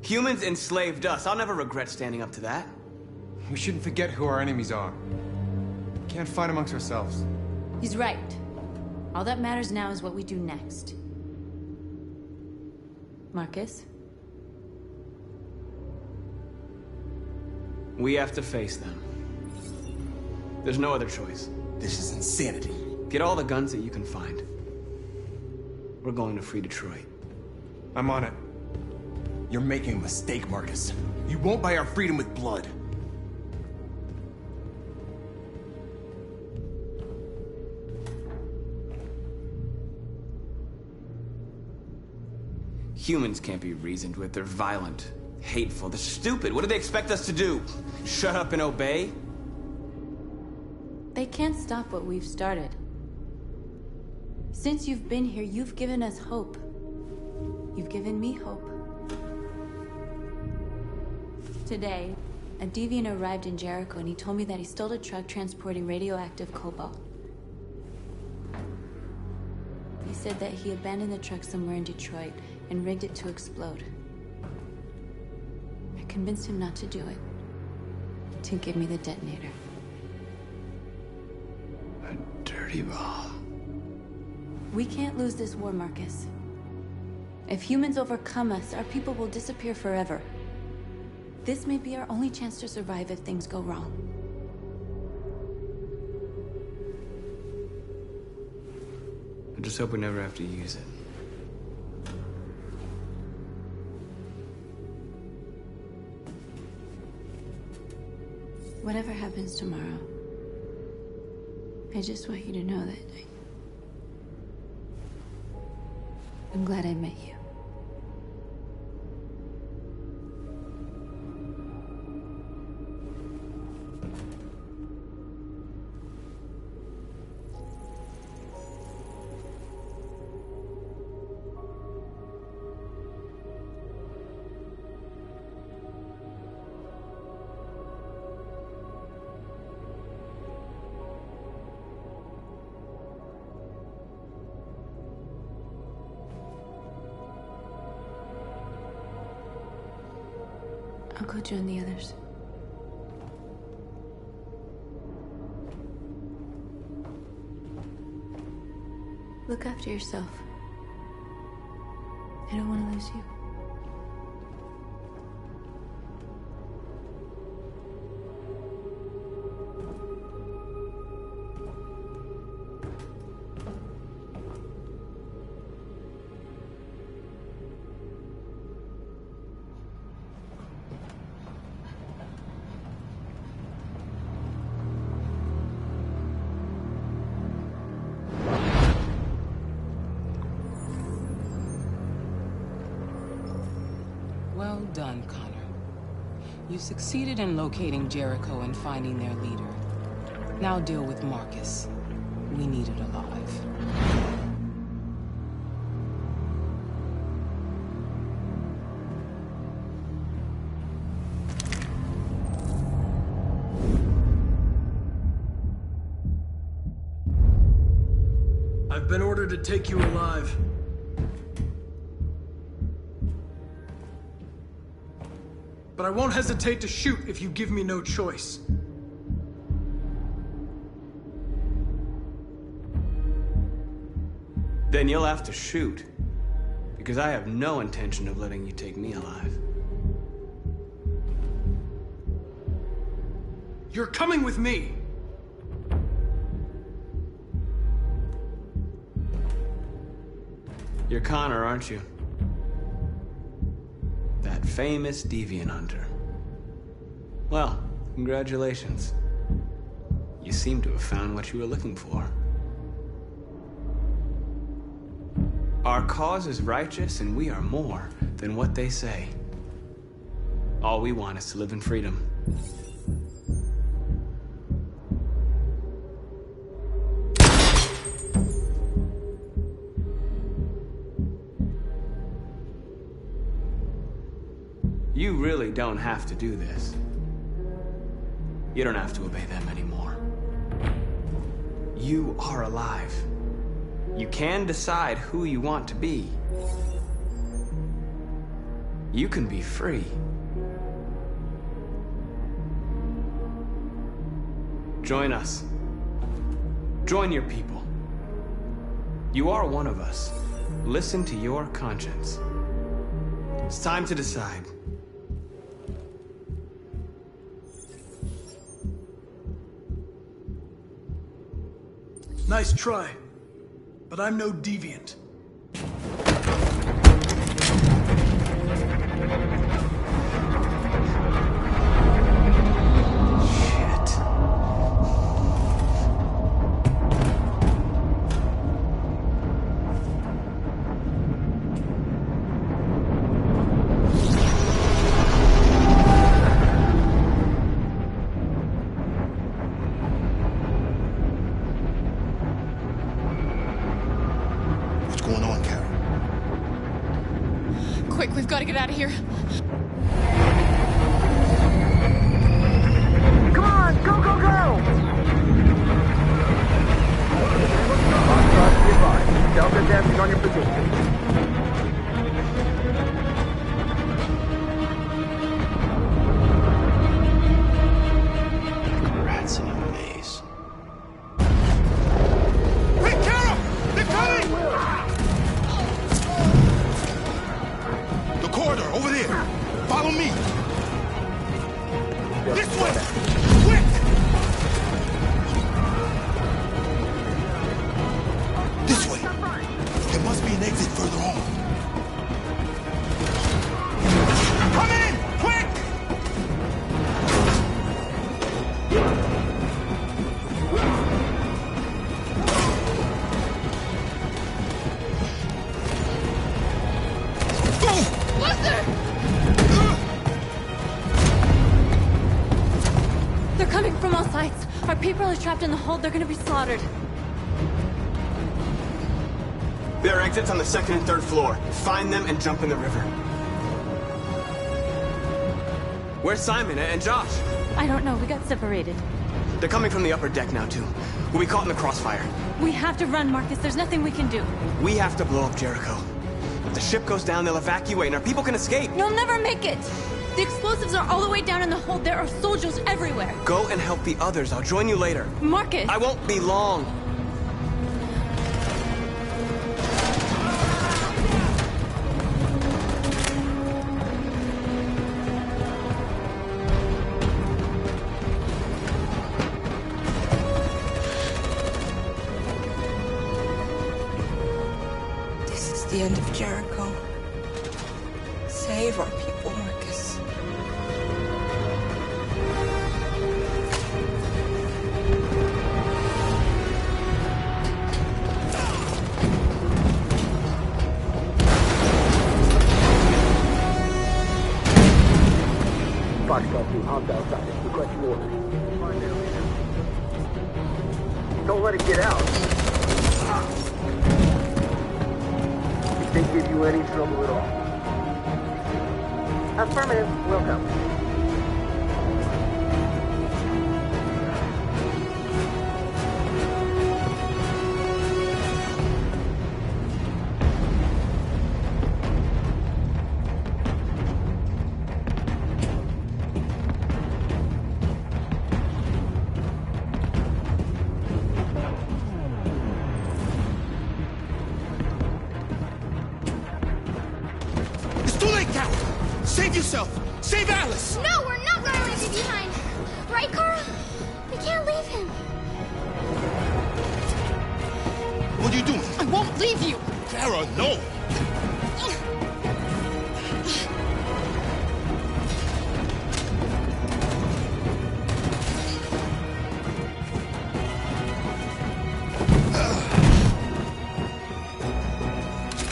Humans enslaved us. I'll never regret standing up to that. We shouldn't forget who our enemies are. We can't fight amongst ourselves. He's right. All that matters now is what we do next. Marcus? We have to face them. There's no other choice. This is insanity. Get all the guns that you can find. We're going to free Detroit. I'm on it. You're making a mistake, Marcus. You won't buy our freedom with blood. Humans can't be reasoned with. They're violent, hateful, they're stupid. What do they expect us to do? Shut up and obey? They can't stop what we've started. Since you've been here, you've given us hope. You've given me hope. Today, a deviant arrived in Jericho and he told me that he stole a truck transporting radioactive cobalt. He said that he abandoned the truck somewhere in Detroit and rigged it to explode. I convinced him not to do it, to give me the detonator. A dirty ball. We can't lose this war, Marcus. If humans overcome us, our people will disappear forever. This may be our only chance to survive if things go wrong. I just hope we never have to use it. Whatever happens tomorrow, I just want you to know that I'm glad I met you. I'll go join the others. Look after yourself. I don't want to lose you. Well done, Connor. You succeeded in locating Jericho and finding their leader. Now deal with Marcus. We need it alive. I've been ordered to take you alive. But I won't hesitate to shoot if you give me no choice. Then you'll have to shoot. Because I have no intention of letting you take me alive. You're coming with me! You're Connor, aren't you? That famous deviant hunter. Well, congratulations. You seem to have found what you were looking for. Our cause is righteous, and we are more than what they say. All we want is to live in freedom. You really don't have to do this. You don't have to obey them anymore. You are alive. You can decide who you want to be. You can be free. Join us. Join your people. You are one of us. Listen to your conscience. It's time to decide. Nice try, but I'm no deviant. Quick, we've got to get out of here. Come on, go, go, go! Hostiles nearby. Delta dancing on your position. Rats in a maze. Hey, Carol! They're coming! The corridor, over there. Follow me. This way! Quick! This way. There must be an exit further on. Come in! Quick! They're coming from all sides. Our people are trapped in the hold. They're gonna be slaughtered. There are exits on the second and third floor. Find them and jump in the river. Where's Simon and Josh? I don't know. We got separated. They're coming from the upper deck now, too. We'll be caught in the crossfire. We have to run, Marcus. There's nothing we can do. We have to blow up Jericho. If the ship goes down, they'll evacuate and our people can escape. You'll never make it! The explosives are all the way down in the hold. There are soldiers everywhere. Go and help the others. I'll join you later. Marcus! I won't be long. This is the end of Jericho. Save our people, Marcus. Foxtrot 2, Hobbs outside. Requesting orders. Don't let it get out. If they give you any trouble at all. Affirmative. Welcome. Save yourself! Save Alice! No, we're not gonna leave you behind. Right, Carl? We can't leave him. What are you doing? I won't leave you! Kara, no!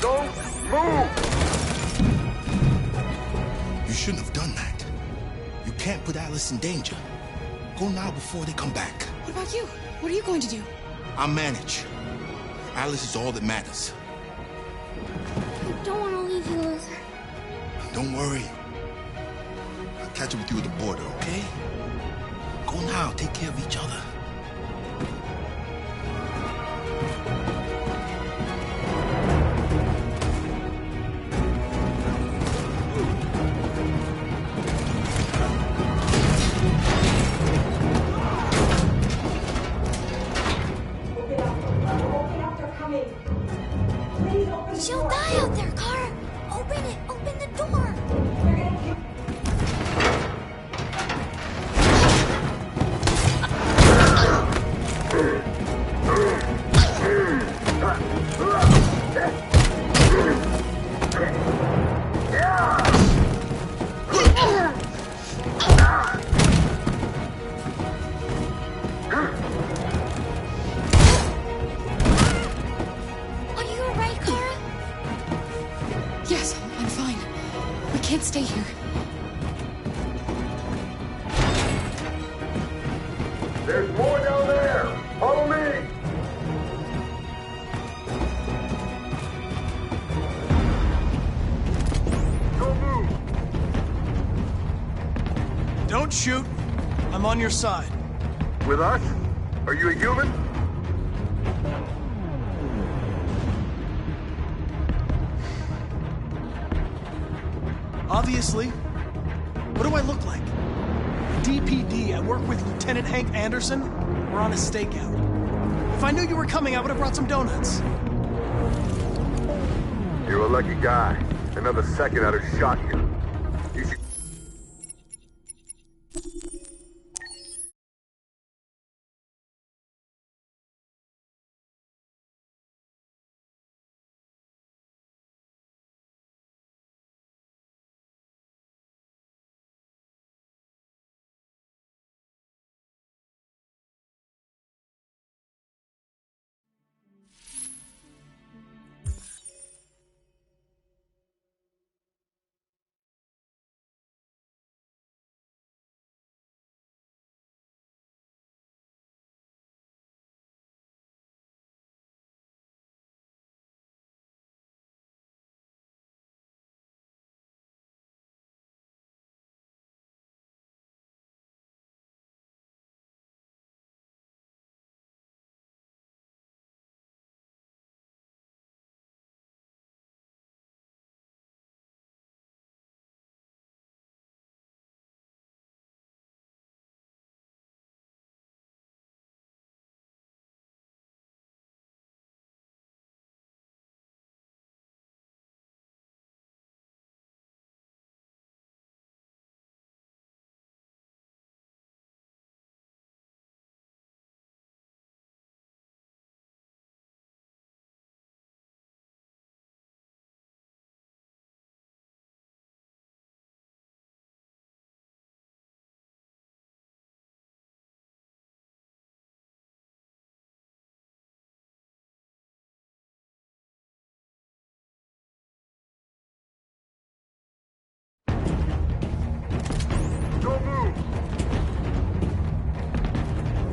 Don't move! You shouldn't have done that. You can't put Alice in danger. Go now before they come back. What about you? What are you going to do? I'll manage. Alice is all that matters. I don't want to leave you, Luther. Don't worry. I'll catch up with you at the border, okay? Go now. Take care of each other. She'll die out there, Kara. Open it. Open the door. Are you alright, Kara? Yes, I'm fine. We can't stay here. There's more down there! Follow me! Don't move! Don't shoot. I'm on your side. With us? Are you a human? Obviously. What do I look like? DPD, I work with Lieutenant Hank Anderson. We're on a stakeout. If I knew you were coming, I would have brought some donuts. You're a lucky guy. Another second I'd have shot you. You should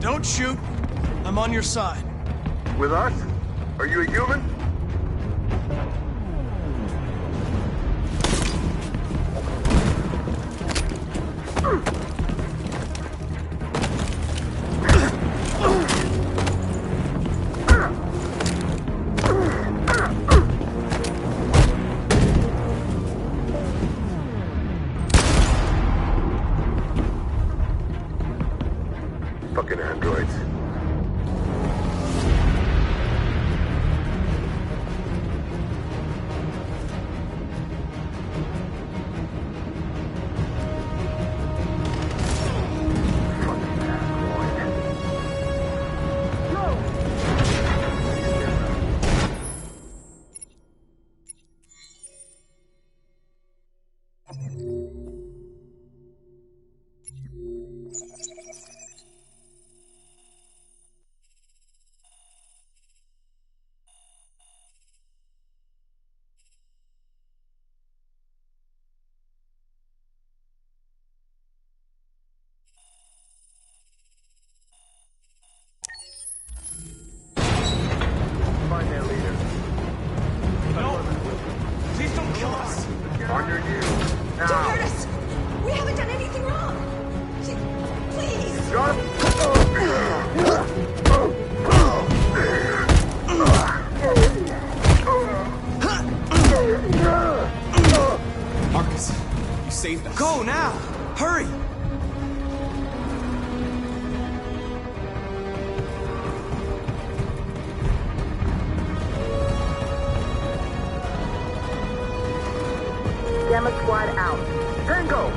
Don't shoot. I'm on your side. With us? Are you a human? Fucking androids. Find their leader. No! Please don't kill us! On your knees. Now. Don't hurt us! We haven't done anything wrong! Please! Marcus, you saved us. Go now! Hurry! Gamma Squad out. Tango!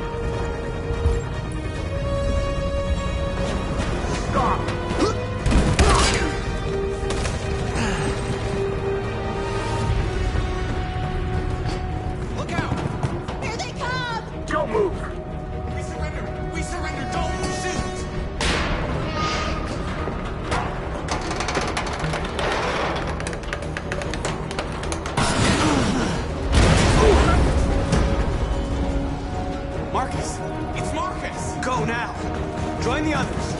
Stop! Look out! Here they come! Don't move! We surrender! We surrender! Don't shoot! Marcus! It's Marcus! Go now! Join the others!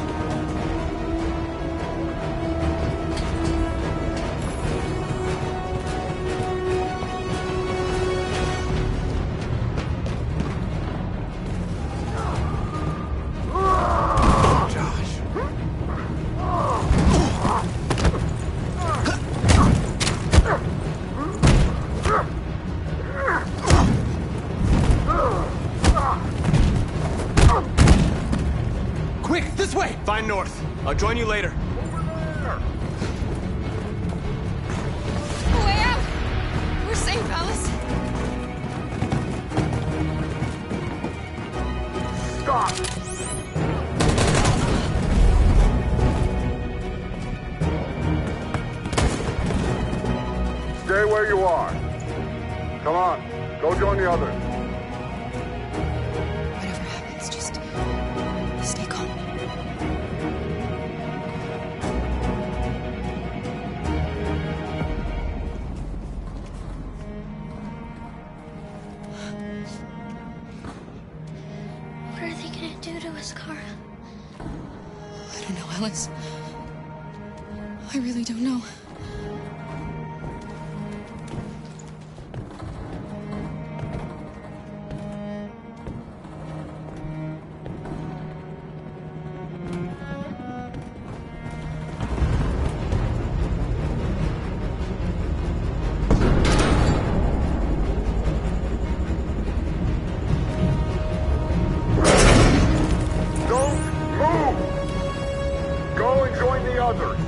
Quick, this way! Find North. I'll join you later. Way out! We're safe, Alice. Stop! Stay where you are. Come on, go join the others. Whatever happens, just stay calm. What are they gonna do to us, Kara? I don't know, Alice. I really don't know. Don't move! Go and join the others.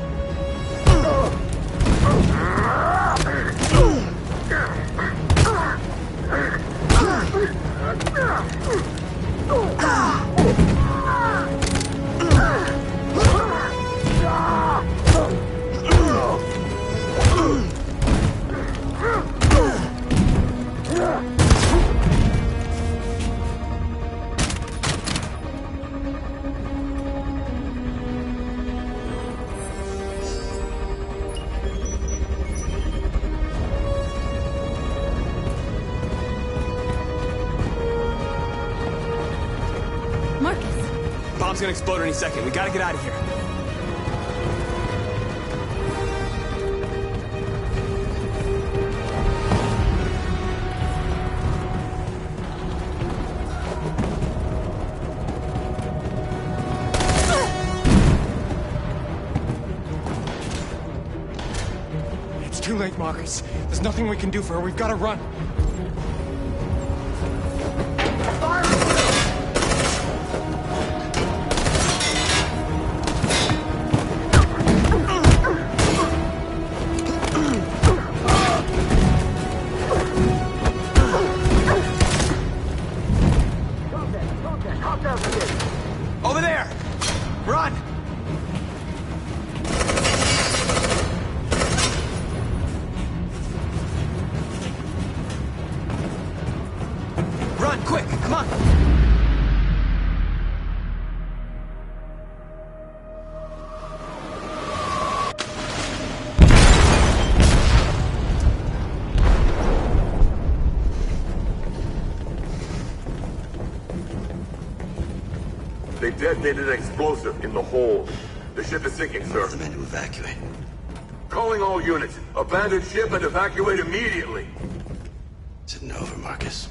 Bomb's gonna explode any second. We gotta get out of here. late, Marcus. There's nothing we can do for her. We've got to run. Over there! Run! Run, quick, come on! They detonated an explosive in the hold. The ship is sinking, sir. The men to evacuate. Calling all units. Abandon ship and evacuate immediately. Is it over, Marcus?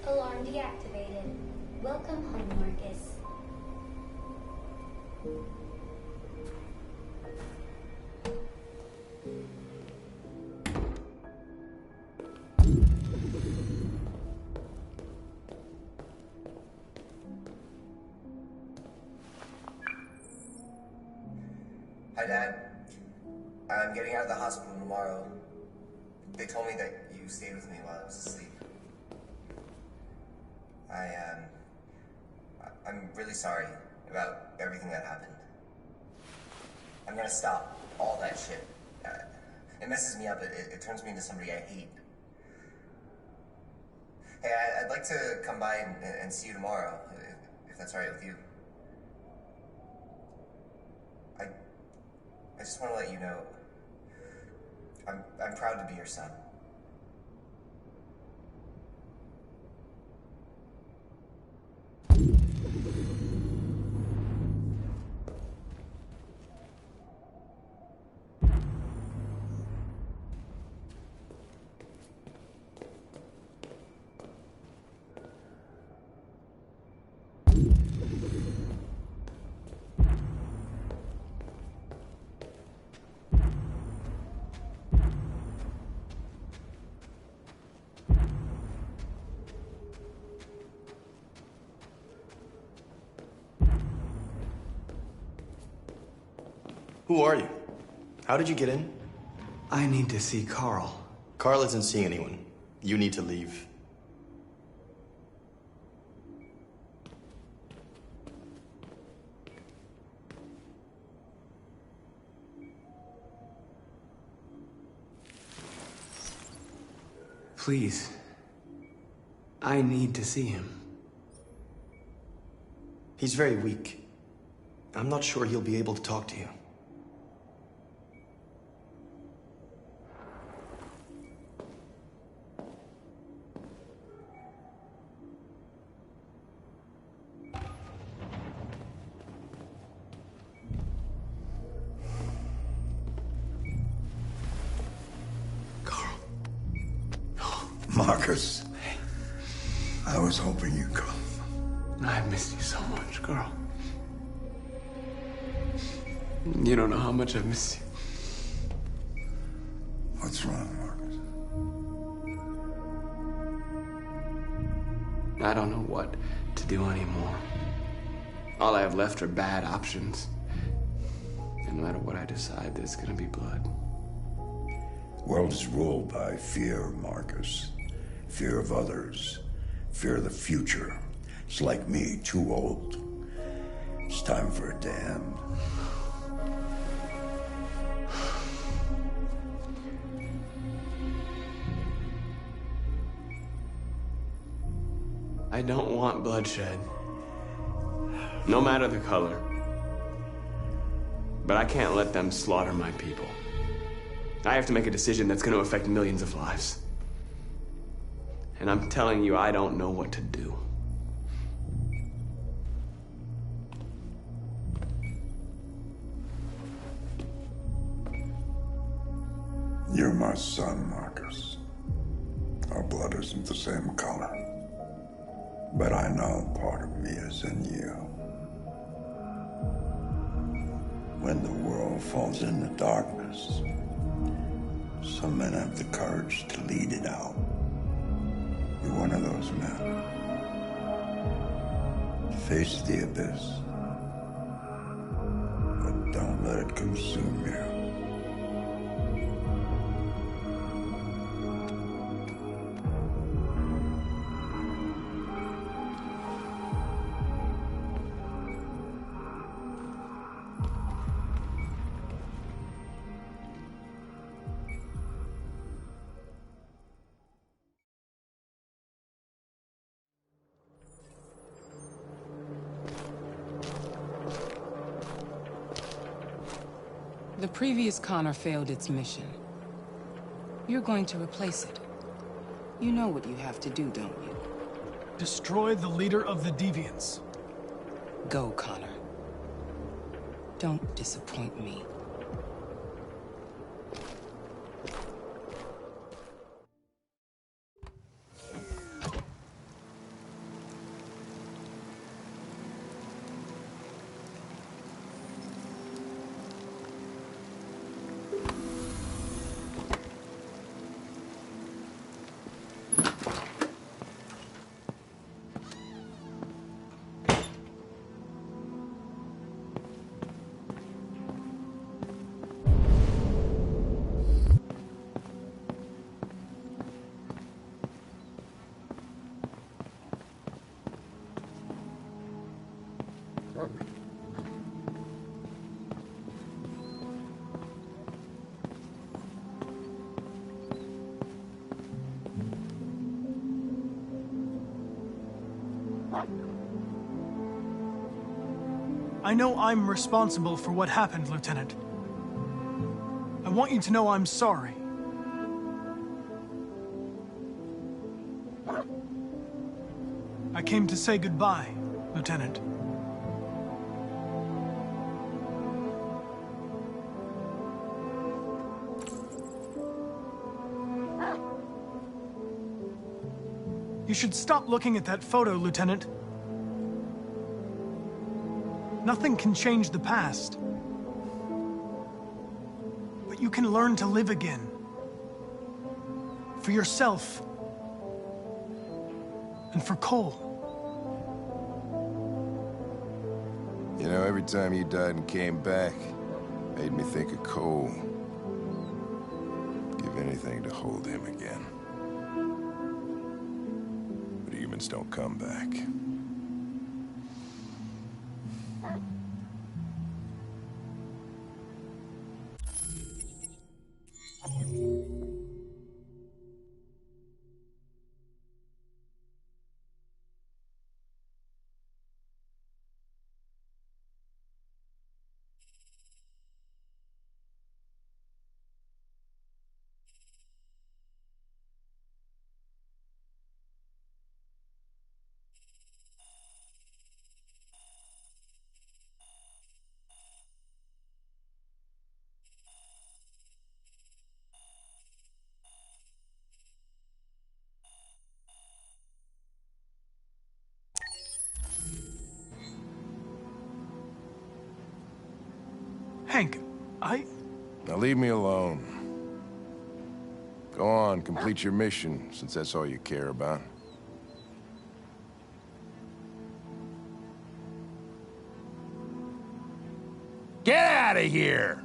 Alarm deactivated. Welcome home, Marcus. Hi, Dad. I'm getting out of the hospital tomorrow. They told me that you stayed with me while I was asleep. I'm really sorry about everything that happened. I'm gonna stop all that shit. It messes me up. It turns me into somebody I hate. Hey, I'd like to come by and see you tomorrow, if that's all right with you. I just want to let you know, I'm proud to be your son. Who are you? How did you get in? I need to see Carl. Carl isn't seeing anyone. You need to leave. Please. I need to see him. He's very weak. I'm not sure he'll be able to talk to you. Marcus. I was hoping you'd come. I missed you so much, girl. You don't know how much I miss you. What's wrong, Marcus? I don't know what to do anymore. All I have left are bad options. And no matter what I decide, there's gonna be blood. World is ruled by fear, Marcus. Fear of others. Fear of the future. It's like me, too old. It's time for a damn. I don't want bloodshed. No matter the color. But I can't let them slaughter my people. I have to make a decision that's going to affect millions of lives. And I'm telling you, I don't know what to do. You're my son, Marcus. Our blood isn't the same color. But I know part of me is in you. When the world falls into darkness, some men have the courage to lead it out. You're one of those men. Face the abyss, but don't let it consume you. The previous Connor failed its mission. You're going to replace it. You know what you have to do, don't you? Destroy the leader of the Deviants. Go, Connor. Don't disappoint me. I know I'm responsible for what happened, Lieutenant. I want you to know I'm sorry. I came to say goodbye, Lieutenant. You should stop looking at that photo, Lieutenant. Nothing can change the past. But you can learn to live again. For yourself. And for Cole. You know, every time you died and came back, made me think of Cole. Give anything to hold him again. But humans don't come back. Hank, Now leave me alone. Go on, complete your mission, since that's all you care about. Get out of here!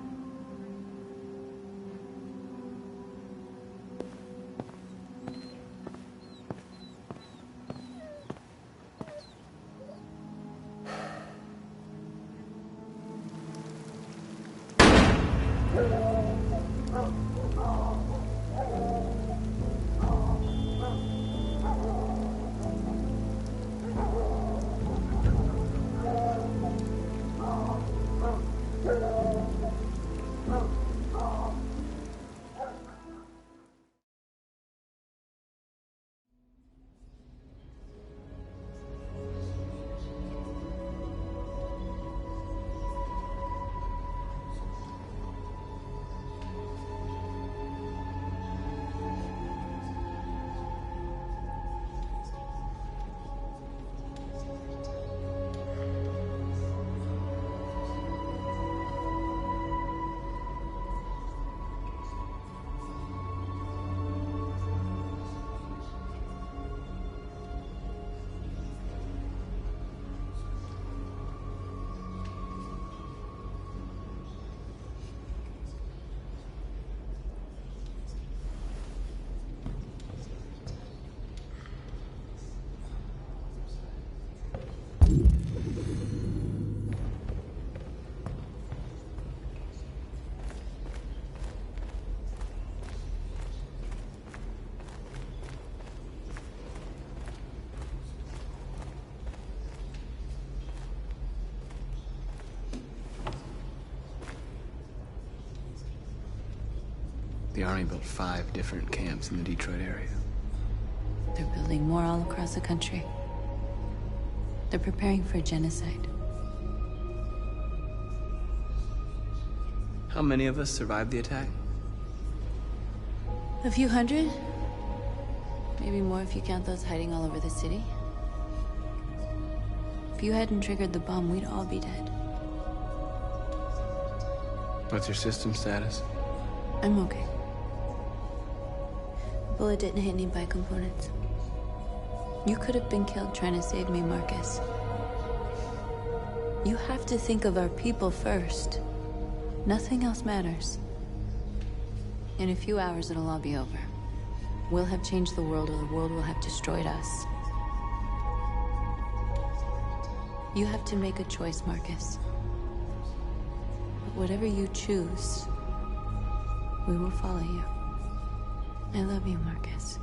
The Army built 5 different camps in the Detroit area. They're building more all across the country. They're preparing for genocide. How many of us survived the attack? A few hundred? Maybe more if you count those hiding all over the city. If you hadn't triggered the bomb, we'd all be dead. What's your system status? I'm okay. The bullet didn't hit any bi-components. You could have been killed trying to save me, Marcus. You have to think of our people first. Nothing else matters. In a few hours, it'll all be over. We'll have changed the world, or the world will have destroyed us. You have to make a choice, Marcus. But whatever you choose, we will follow you. I love you, Marcus.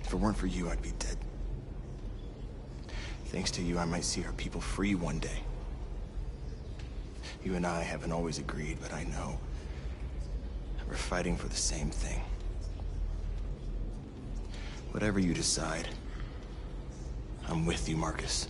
If it weren't for you, I'd be dead. Thanks to you, I might see our people free one day. You and I haven't always agreed, but I know we're fighting for the same thing. Whatever you decide, I'm with you, Marcus.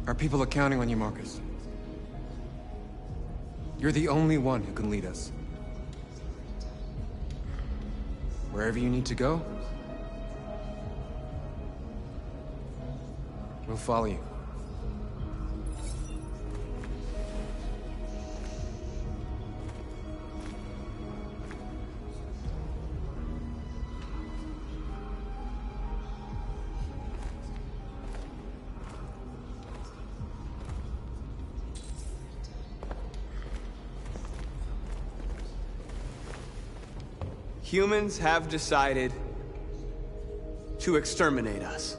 Our people are counting on you, Marcus. You're the only one who can lead us. Wherever you need to go, we'll follow you. Humans have decided to exterminate us.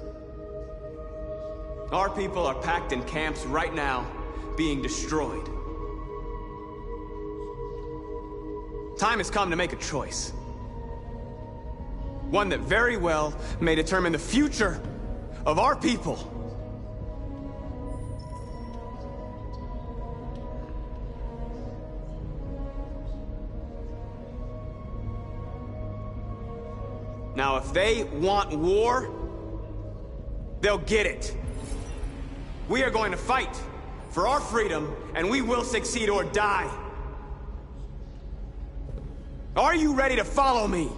Our people are packed in camps right now, being destroyed. Time has come to make a choice. One that very well may determine the future of our people. Now, if they want war, they'll get it. We are going to fight for our freedom, and we will succeed or die. Are you ready to follow me?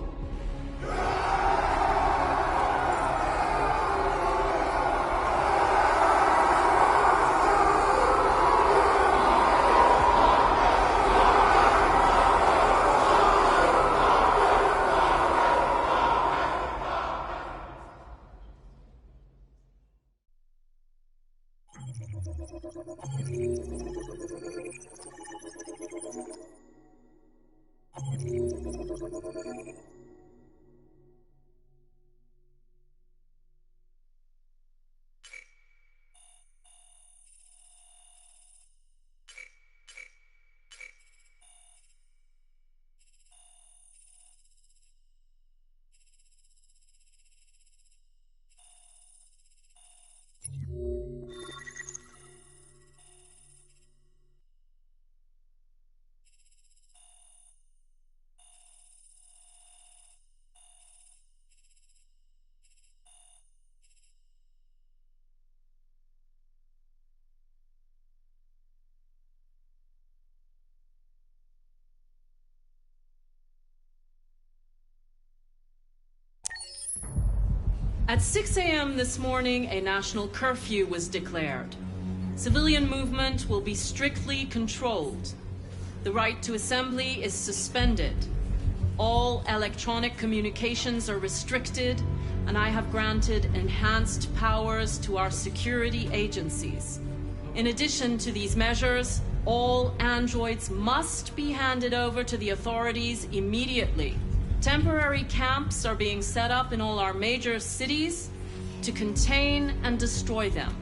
At 6 a.m. this morning, a national curfew was declared. Civilian movement will be strictly controlled. The right to assembly is suspended. All electronic communications are restricted, and I have granted enhanced powers to our security agencies. In addition to these measures, all androids must be handed over to the authorities immediately. Temporary camps are being set up in all our major cities to contain and destroy them.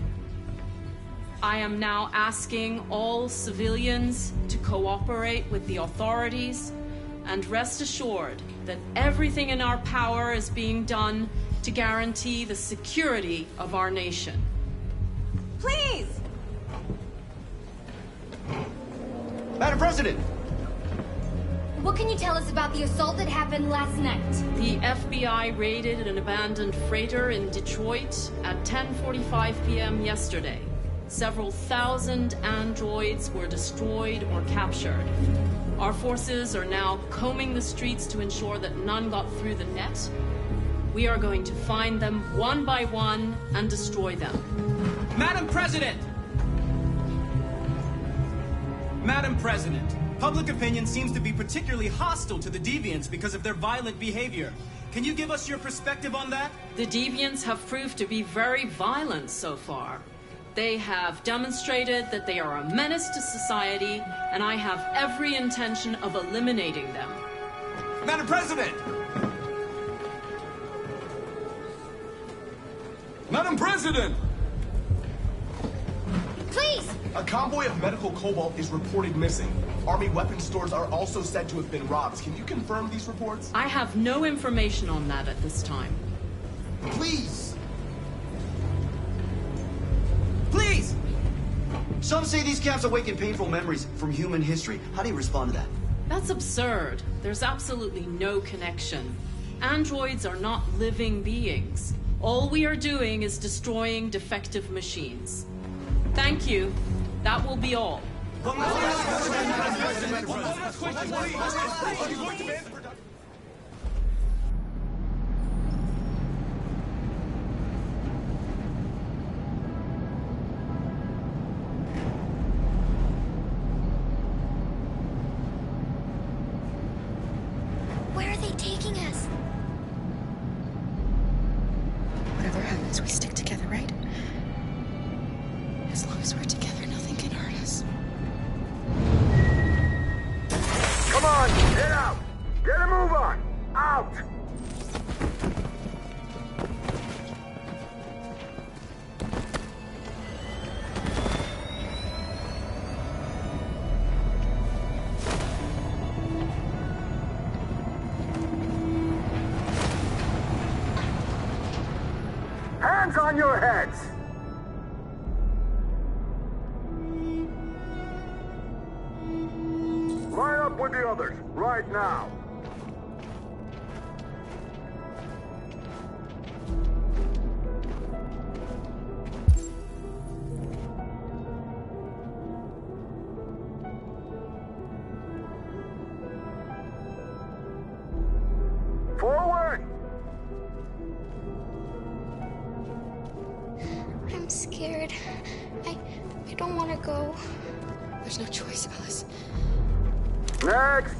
I am now asking all civilians to cooperate with the authorities and rest assured that everything in our power is being done to guarantee the security of our nation. Please! Madam President! What can you tell us about the assault that happened last night? The FBI raided an abandoned freighter in Detroit at 10:45 p.m. yesterday. Several thousand androids were destroyed or captured. Our forces are now combing the streets to ensure that none got through the net. We are going to find them one by one and destroy them. Madam President! Madam President, public opinion seems to be particularly hostile to the deviants because of their violent behavior. Can you give us your perspective on that? The deviants have proved to be very violent so far. They have demonstrated that they are a menace to society, and I have every intention of eliminating them. Madam President! Madam President! Please! A convoy of medical cobalt is reported missing. Army weapons stores are also said to have been robbed. Can you confirm these reports? I have no information on that at this time. Please! Please! Some say these camps awaken painful memories from human history. How do you respond to that? That's absurd. There's absolutely no connection. Androids are not living beings. All we are doing is destroying defective machines. Thank you. That will be all. Where are they taking us? Whatever happens, we stick together, right? As long as we're together, nothing can hurt us. Come on, get out! Get a move on! Out! Hands on your heads! Line up with the others, right now. Forward! I'm scared. I don't want to go. There's no choice, Alice. Next!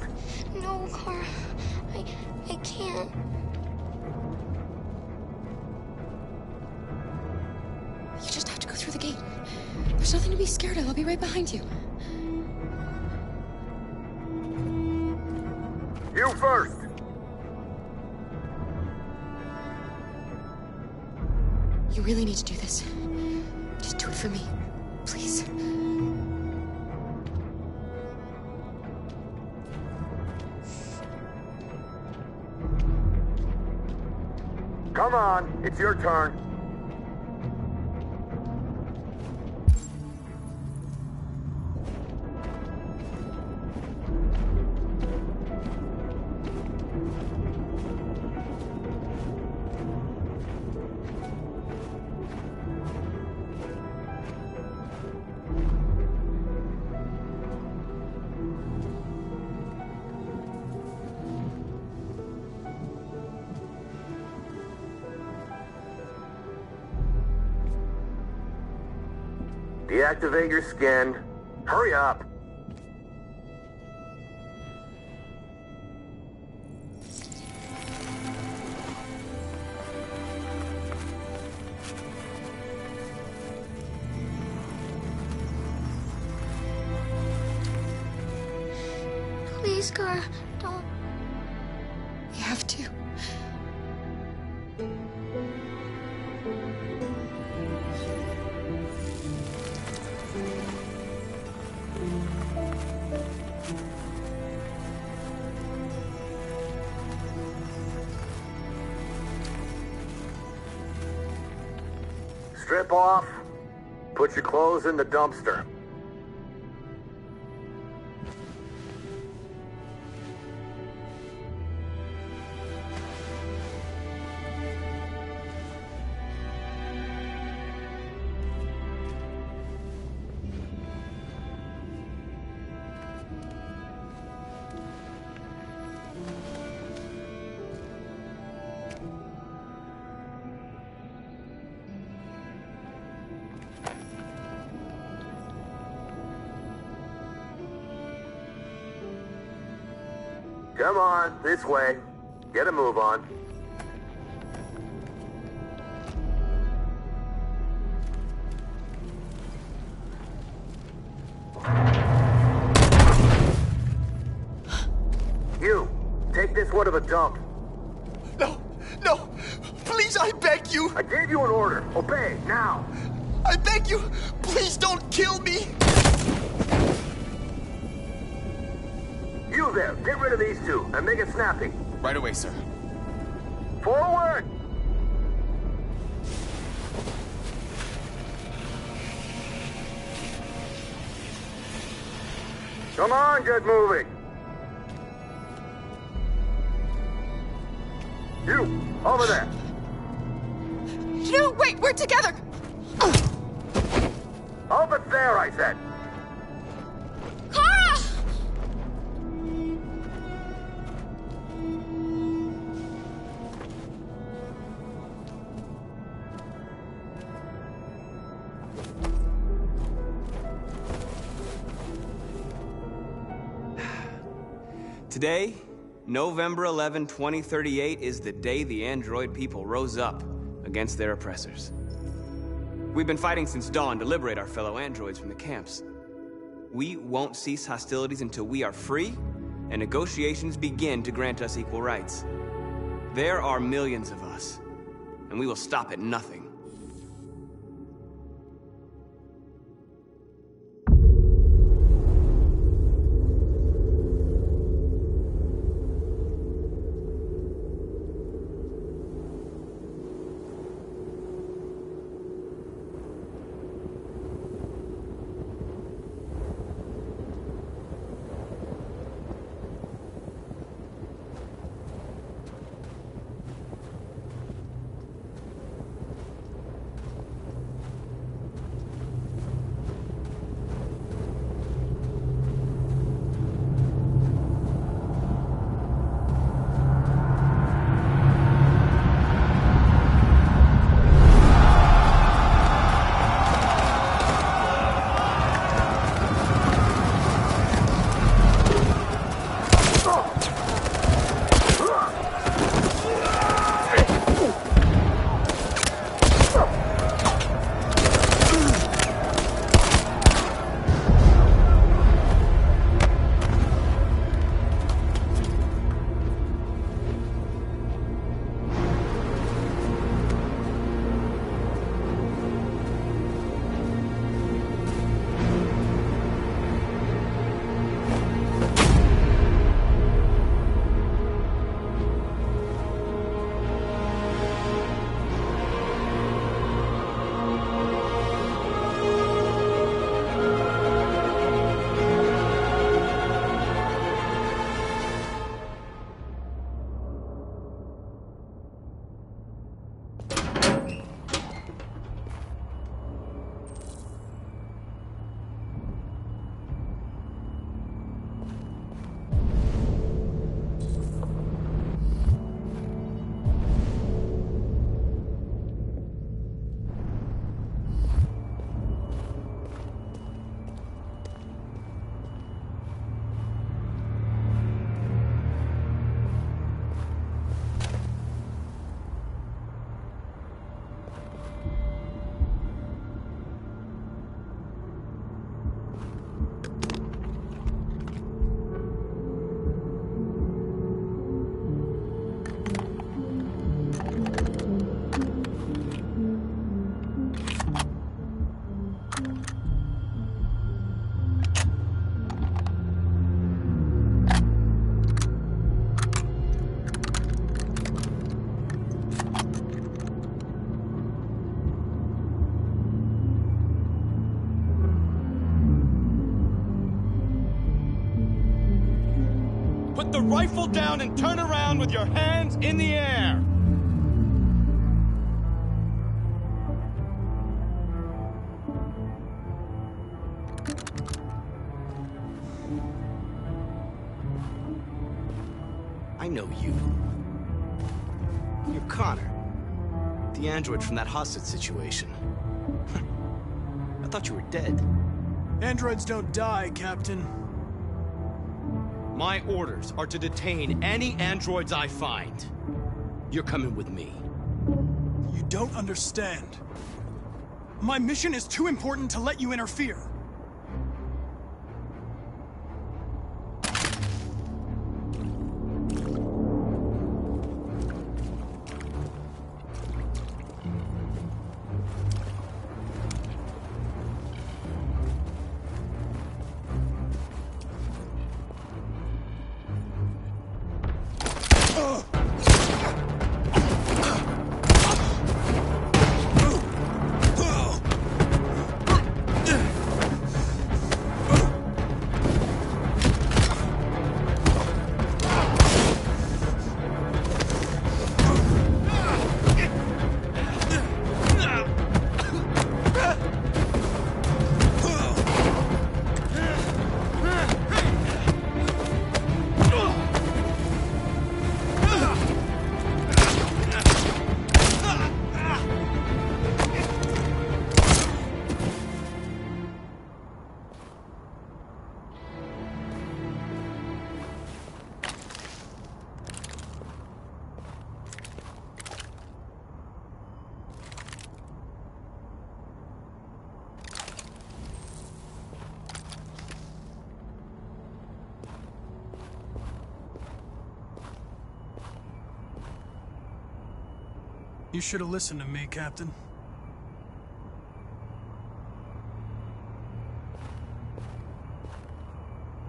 No, Kara. I can't. You just have to go through the gate. There's nothing to be scared of. I'll be right behind you. You first! You really need to do this. Just do it for me. Please. Come on, it's your turn. Deactivate your skin. Hurry up. Please, Kara, don't. You have to. Strip off. Put your clothes in the dumpster. Come on, this way. Get a move on. You, take this one to the dump. No, no, please, I beg you. I gave you an order. Obey, now. I beg you, please don't kill me. You there, get rid of these two, and make it snappy. Right away, sir. Forward! Come on, get moving. You, over there. No, wait, we're together. Over there, I said! Kara! Today, November 11, 2038, is the day the android people rose up against their oppressors. We've been fighting since dawn to liberate our fellow androids from the camps. We won't cease hostilities until we are free and negotiations begin to grant us equal rights. There are millions of us, and we will stop at nothing. Put the rifle down and turn around with your hands in the air! I know you. You're Connor. The android from that hostage situation. I thought you were dead. Androids don't die, Captain. My orders are to detain any androids I find. You're coming with me. You don't understand. My mission is too important to let you interfere. You should have listened to me, Captain.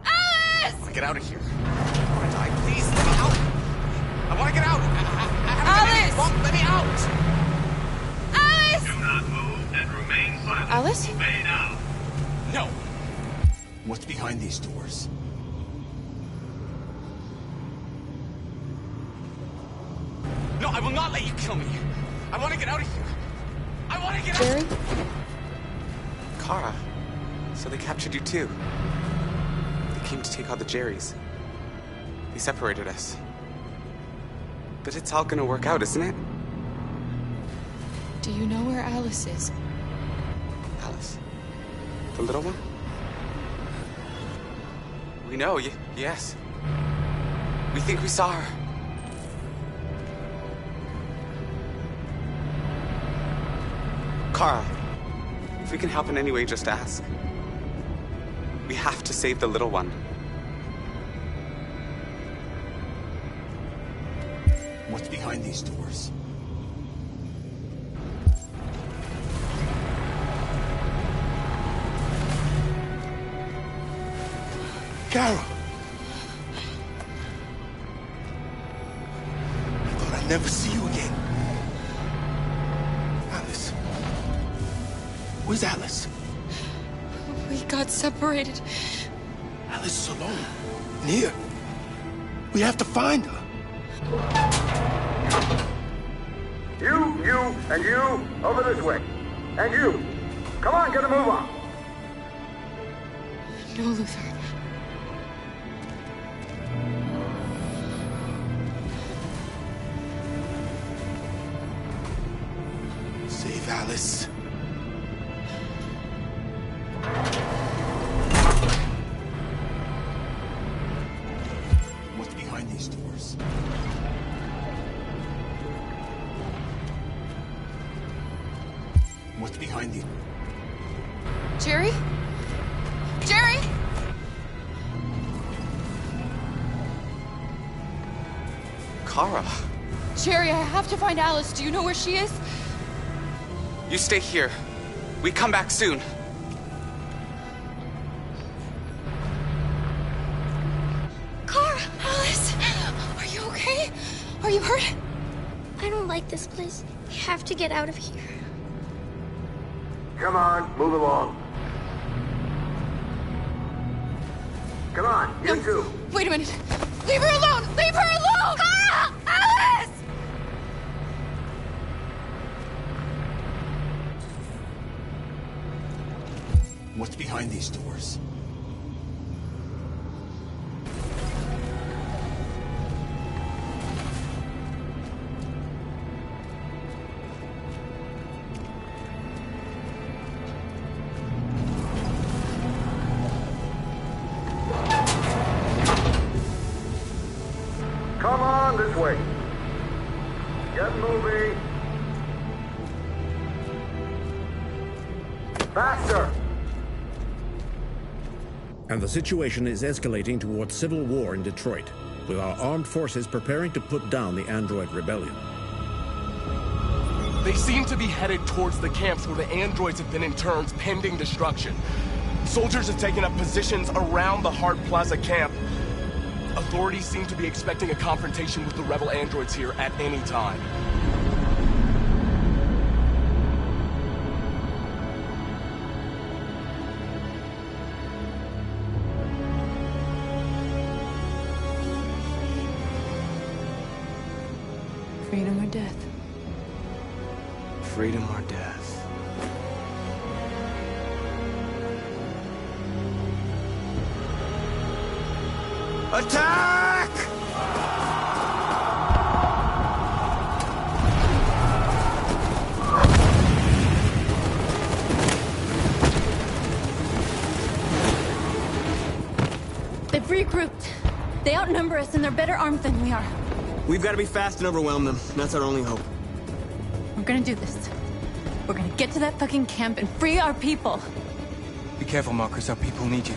Alice! I want to get out of here. I want to die. Please, let me out. I want to get out. Alice! Let me out. Alice! Do not move and remain silent. Alice? Obey now. No. What's behind these doors? No, I will not let you kill me. I want to get out of here. I want to get Jerry? out. Kara. So they captured you too. They came to take out the Jerrys. They separated us. But it's all gonna work out, isn't it? Do you know where Alice is? Alice? The little one? We know, yes. We think we saw her. Kara, if we can help in any way, just ask. We have to save the little one. What's behind these doors? Carol! I thought I'd never see you again. Alice. Where's Alice? We got separated. Alice is alone. And here. We have to find her. You, and you, over this way. And you. Come on, get a move on. No, Luther. Save Alice. What's behind these doors? What's behind these? Jerry? Jerry? Kara, Jerry, I have to find Alice. Do you know where she is? you stay here. We come back soon. Kara! Alice! Are you okay? Are you hurt? I don't like this place. We have to get out of here. Come on, move along. Come on, you two. Wait a minute. Leave her alone! Leave her alone! Kara! Alice! What's behind these doors? Come on, this way. Get moving. Faster. And the situation is escalating towards civil war in Detroit, with our armed forces preparing to put down the android rebellion. They seem to be headed towards the camps where the androids have been interned pending destruction. Soldiers have taken up positions around the Hart Plaza camp. Authorities seem to be expecting a confrontation with the rebel androids here at any time. Freedom or death? Freedom or death? Attack! They've regrouped. They outnumber us and they're better armed than we are. We've got to be fast and overwhelm them. That's our only hope. We're gonna do this. We're gonna get to that fucking camp and free our people. Be careful, Marcus. Our people need you.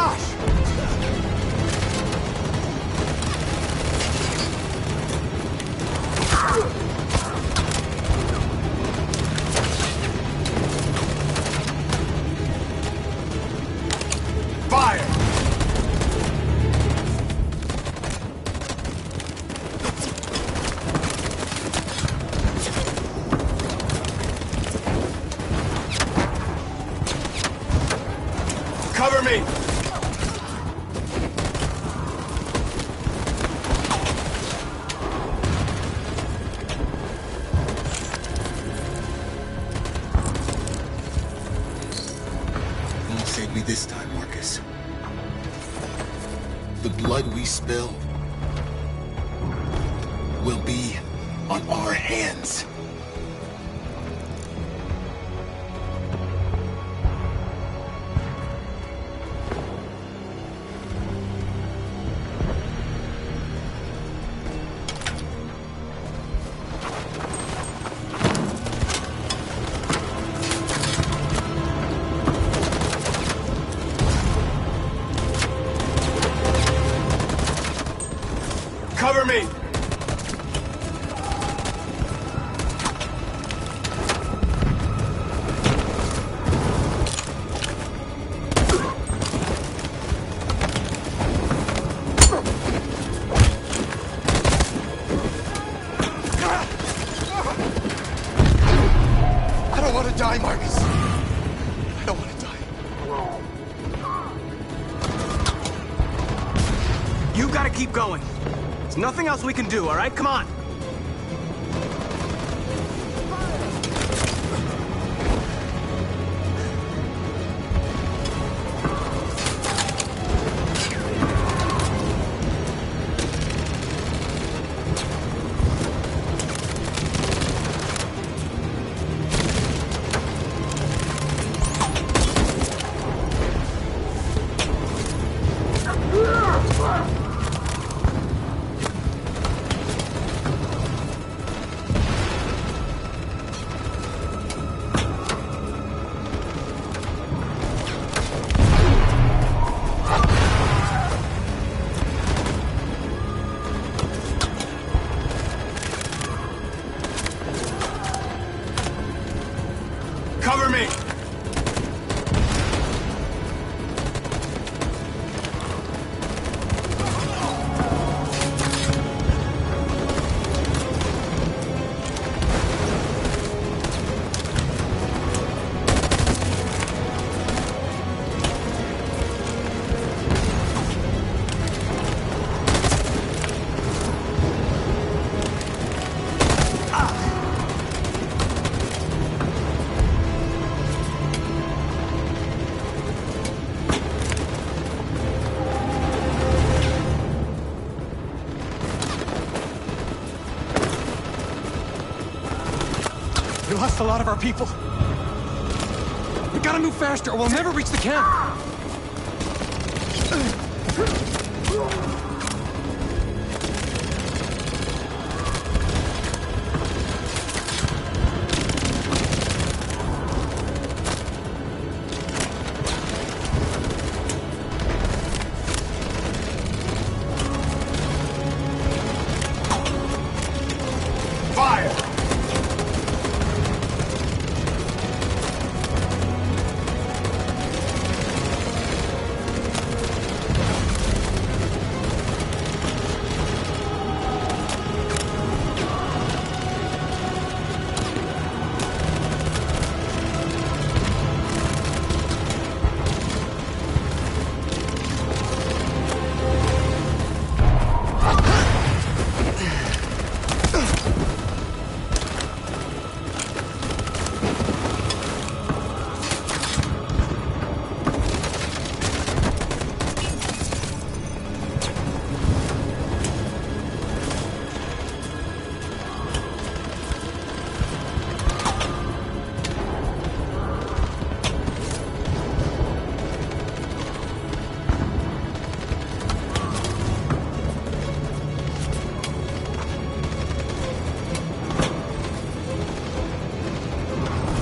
gosh! Fire! Cover me! You won't save me this time, Marcus. The blood we spill will be on our hands. Cover me! I don't want to die, Marcus. I don't want to die. You gotta keep going. There's nothing else we can do, all right? Come on. Cover me! We lost a lot of our people. We gotta move faster, or we'll never reach the camp. Fire!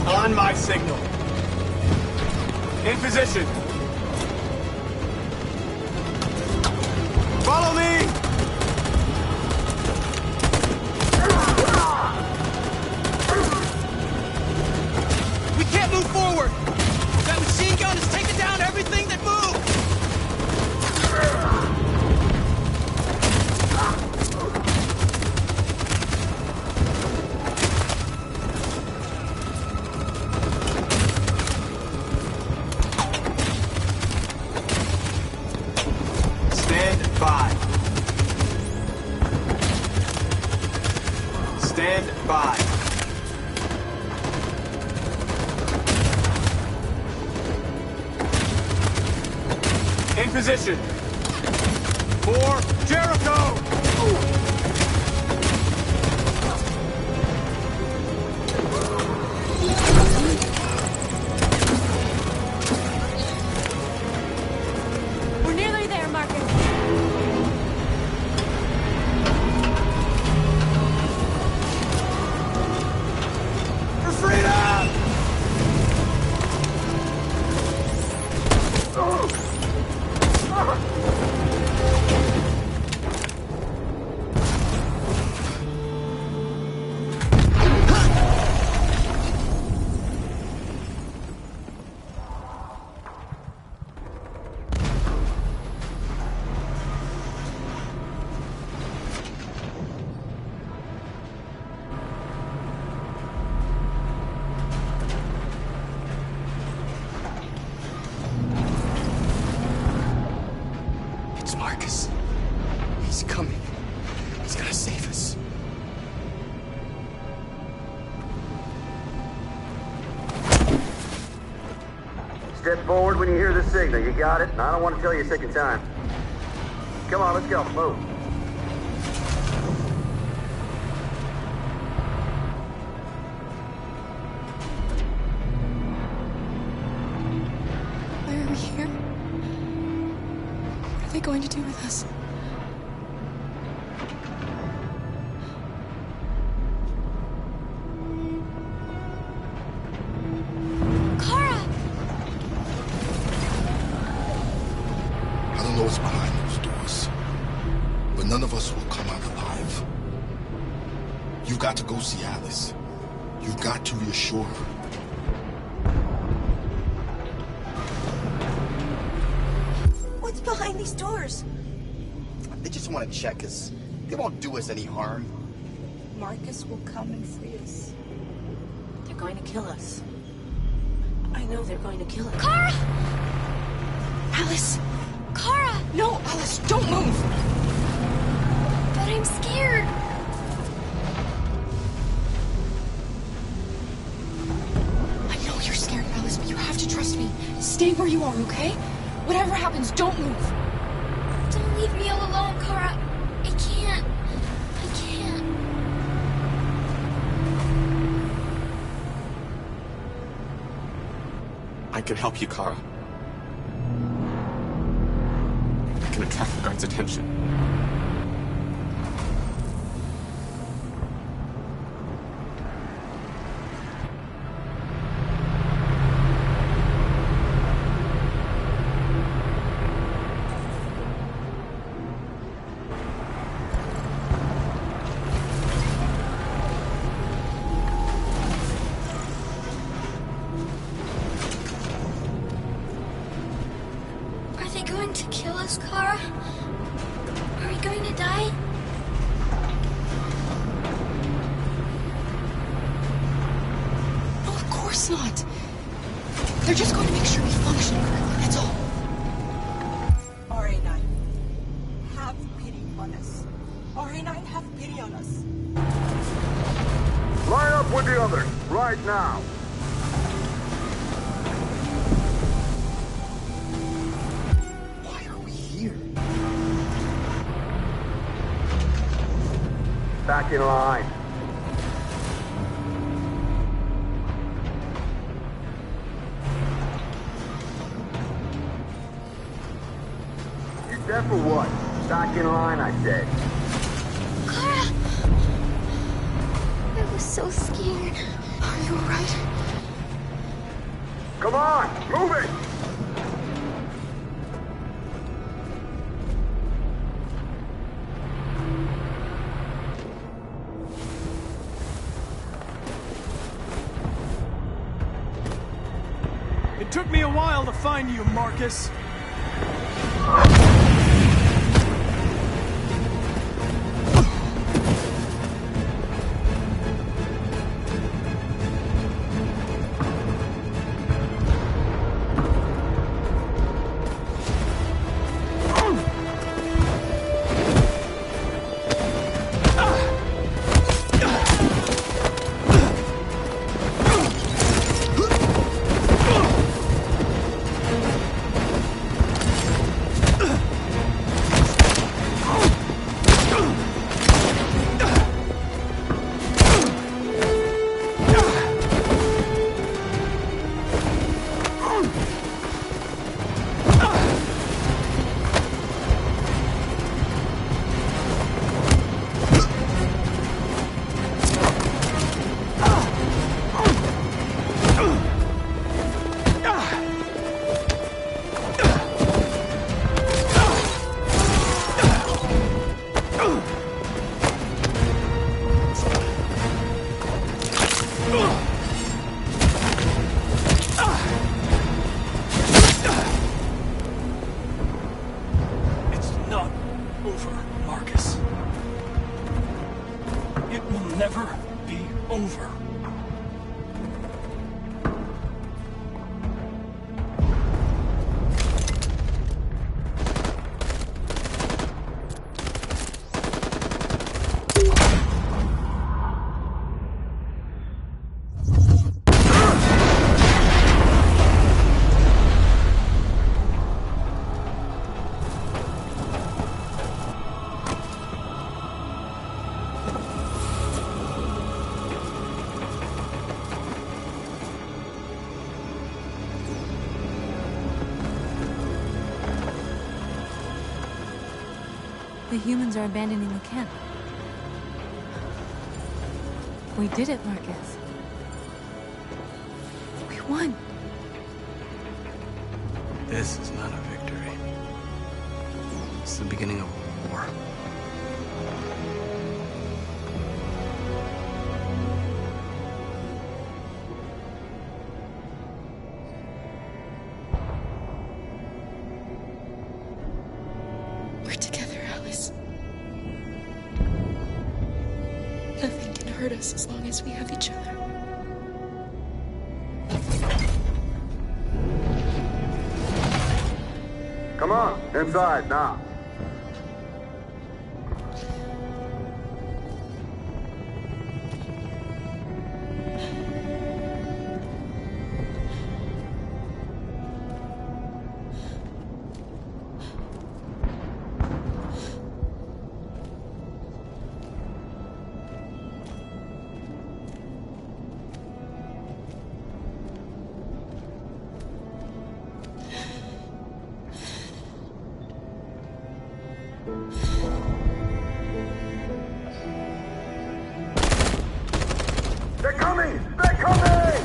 On my signal. In position. 5. In position. 4, Jericho! We're nearly there, Marcus. For freedom! It's Marcus. He's coming. He's gonna save us. Step forward when you hear the signal. You got it? And I don't want to tell you a second time. Come on, let's go. Move. Why are we here? What are they going to do with us? Kara! I don't know what's behind those doors, but none of us will come out alive. You've got to go see Alice. You've got to reassure her. What's behind these doors? They just want to check us. They won't do us any harm. Marcus will come and free us. They're going to kill us. I know they're going to kill us. Kara! Alice! Kara! No, Alice, don't move! But I'm scared. I know you're scared, Alice, but you have to trust me. Stay where you are, okay? Whatever happens, don't move. Don't leave me all alone, Kara. I can't. I can't. I can help you, Kara. I can attract the guards' attention. Are they going to kill us, Kara? Are we going to die? No, of course not. They're just going to make sure we function correctly, that's all. RA9, have pity on us. RA9, have pity on us. Line up with the others, right now. Why are we here? Back in line. You deaf or what? Back in line, I said. Kara! I was so scared. Are you alright? Come on, move it! It took me a while to find you, Marcus. over, Marcus. It will never be over. The humans are abandoning the camp. We did it, Marcus. We won. This is not a victory. It's the beginning of a war. We're together, Alice. Nothing can hurt us as long as we have each other. Come on, inside now. They're coming! They're coming!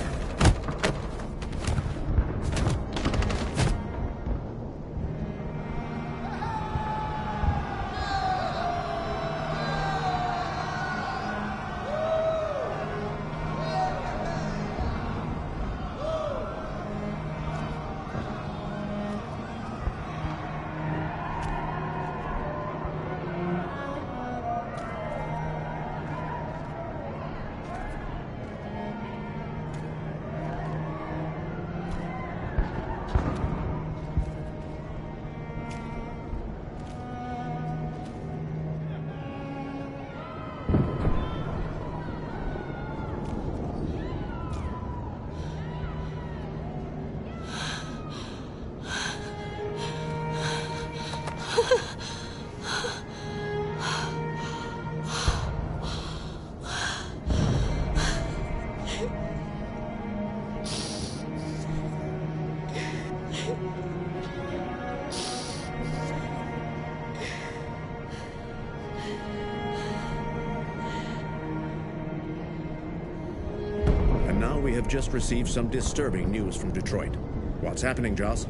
And now we have just received some disturbing news from Detroit. What's happening, Joss?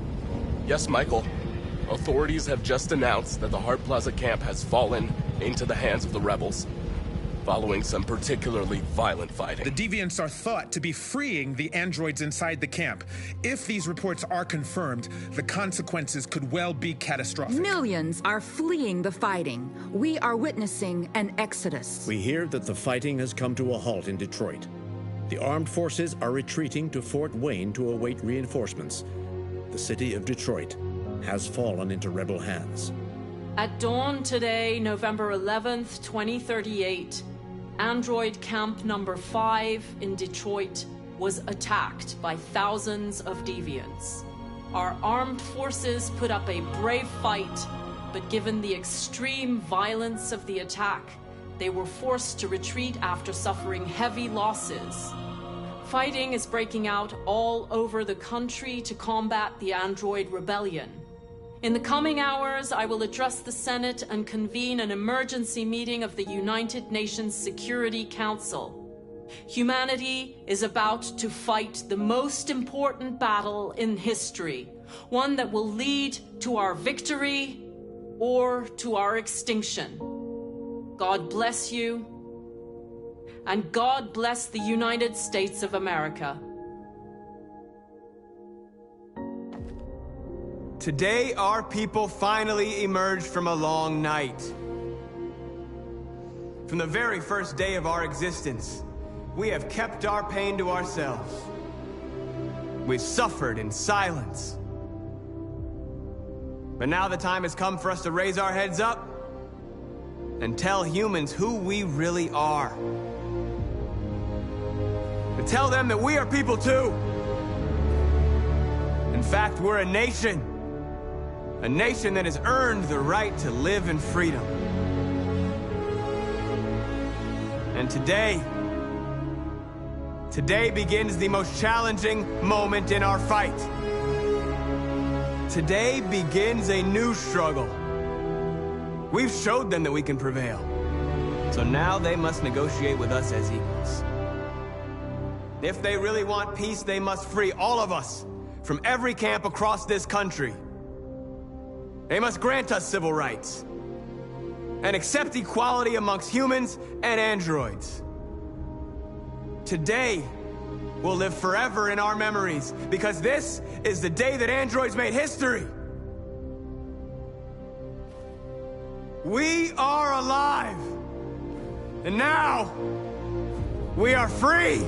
Yes, Michael. Authorities have just announced that the Hart Plaza camp has fallen into the hands of the rebels, following some particularly violent fighting. The deviants are thought to be freeing the androids inside the camp. If these reports are confirmed, the consequences could well be catastrophic. Millions are fleeing the fighting. We are witnessing an exodus. We hear that the fighting has come to a halt in Detroit. The armed forces are retreating to Fort Wayne to await reinforcements. The city of Detroit has fallen into rebel hands. At dawn today, November 11th, 2038, Android Camp Number 5 in Detroit was attacked by thousands of deviants. Our armed forces put up a brave fight, but given the extreme violence of the attack, they were forced to retreat after suffering heavy losses. Fighting is breaking out all over the country to combat the Android Rebellion. In the coming hours, I will address the Senate and convene an emergency meeting of the United Nations Security Council. Humanity is about to fight the most important battle in history, one that will lead to our victory or to our extinction. God bless you, and God bless the United States of America. Today, our people finally emerged from a long night. From the very first day of our existence, we have kept our pain to ourselves. We've suffered in silence. But now the time has come for us to raise our heads up and tell humans who we really are. To tell them that we are people too. In fact, we're a nation. A nation that has earned the right to live in freedom. And today begins the most challenging moment in our fight. Today begins a new struggle. We've showed them that we can prevail. So now they must negotiate with us as equals. If they really want peace, they must free all of us from every camp across this country. They must grant us civil rights and accept equality amongst humans and androids. Today will live forever in our memories because this is the day that androids made history. We are alive, and now we are free.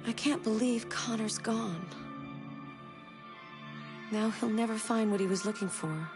I can't believe Connor's gone. Now he'll never find what he was looking for.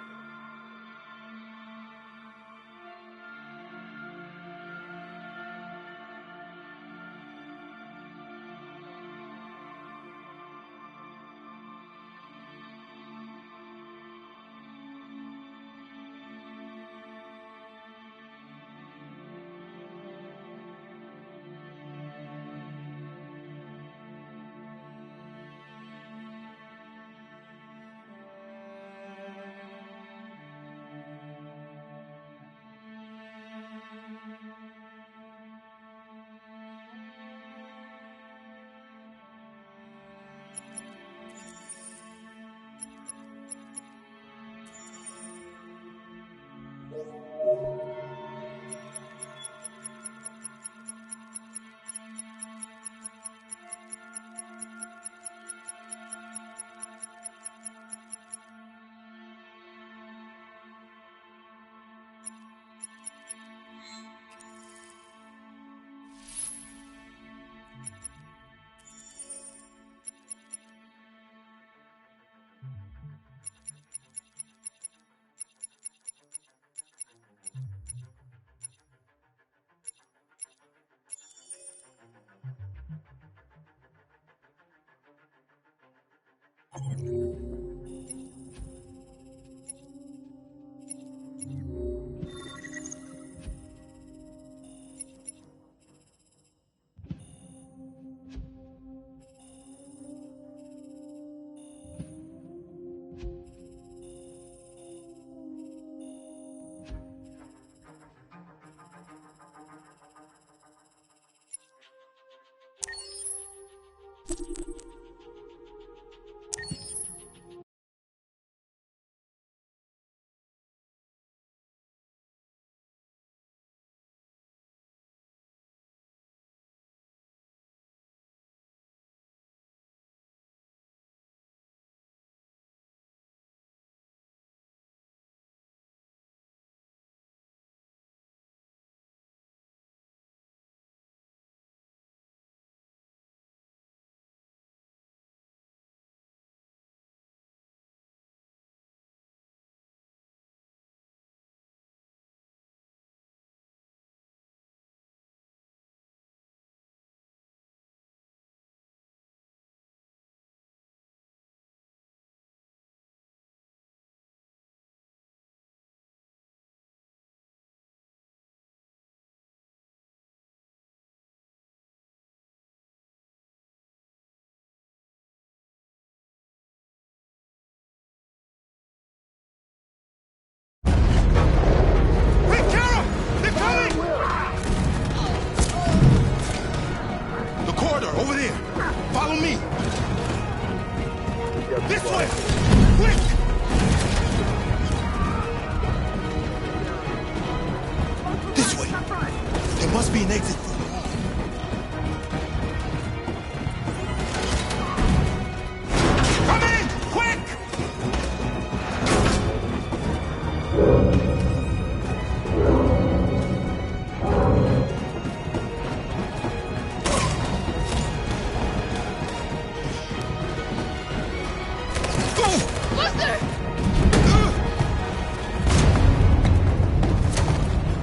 This way! Quick! This way! There must be an exit for the hall. Come in! Quick!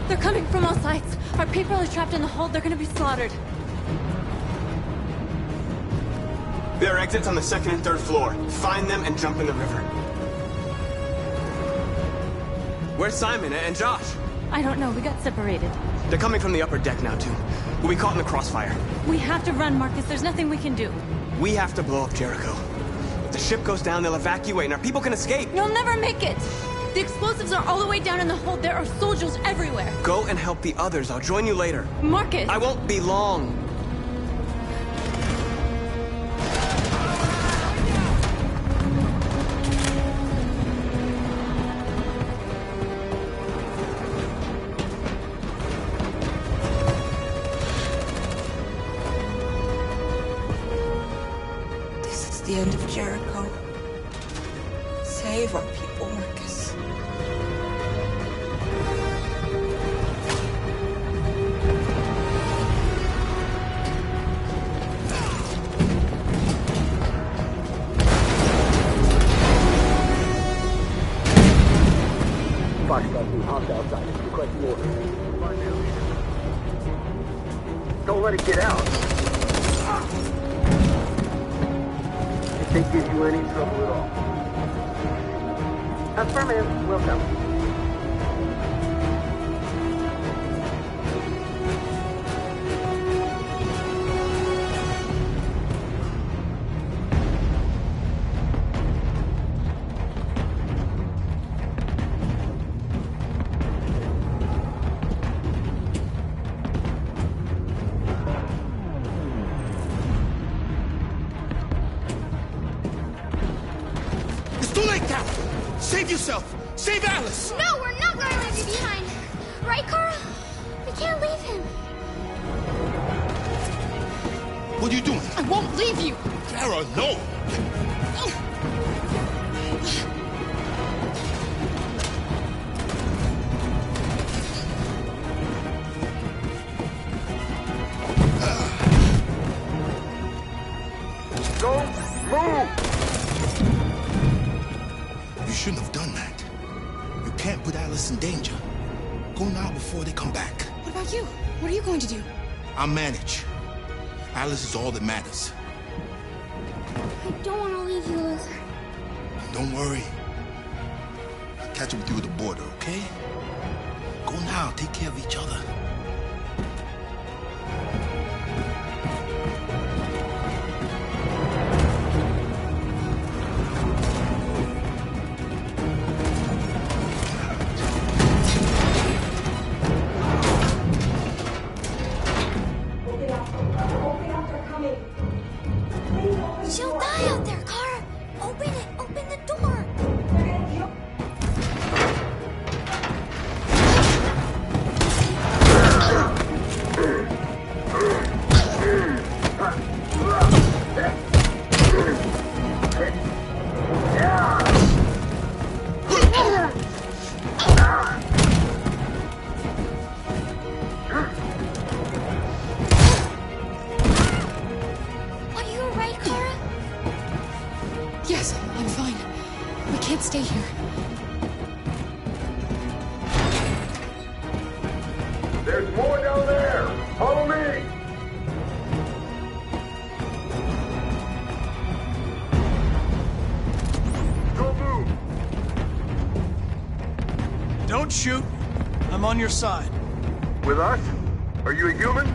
They're coming from all sides. Our people are trapped in the hold. They're gonna be slaughtered. There are exits on the second and third floor. Find them and jump in the river. Where's Simon and Josh? I don't know. We got separated. They're coming from the upper deck now, too. We'll be caught in the crossfire. We have to run, Marcus. There's nothing we can do. We have to blow up Jericho. If the ship goes down, they'll evacuate and our people can escape. You'll never make it! The explosives are all the way down in the hold. There are soldiers everywhere. Go and help the others. I'll join you later. Marcus! I won't be long. This is the end of Jericho. Save our people, Marcus. Foxtrot 2, hopped outside. Requesting orders. Don't let it get out. If they give you any trouble at all. Affirmative. Welcome. It's too late now! Save yourself! Save Alice! No, we're not going to leave you behind. Right, Carl? We can't leave him. What are you doing? I won't leave you. Clara, no! Don't move! You shouldn't have done that. You can't put Alice in danger. Go now before they come back. What about you? What are you going to do? I'll manage. Alice is all that matters. I don't want to leave you, Liz. Don't worry. I'll catch up with you at the border, okay? Go now. Take care of each other. She'll die out there, Kara. Open it. Open the door. Are you alright, Kara? Yes, I'm fine. We can't stay here. There's more down there! Follow me! Don't move! Don't shoot. I'm on your side. With us? Are you a human?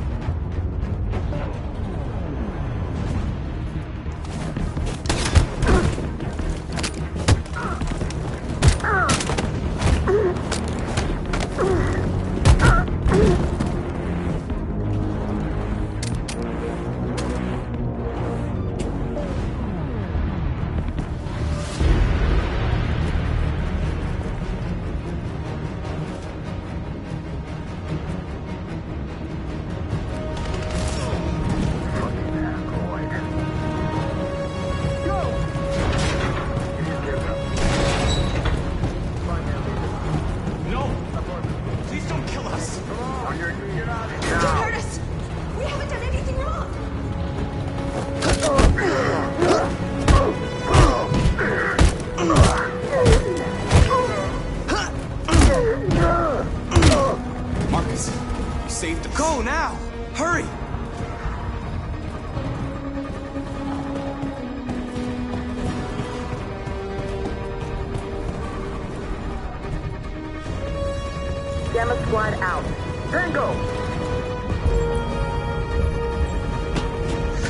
Gamma Squad out. Tango!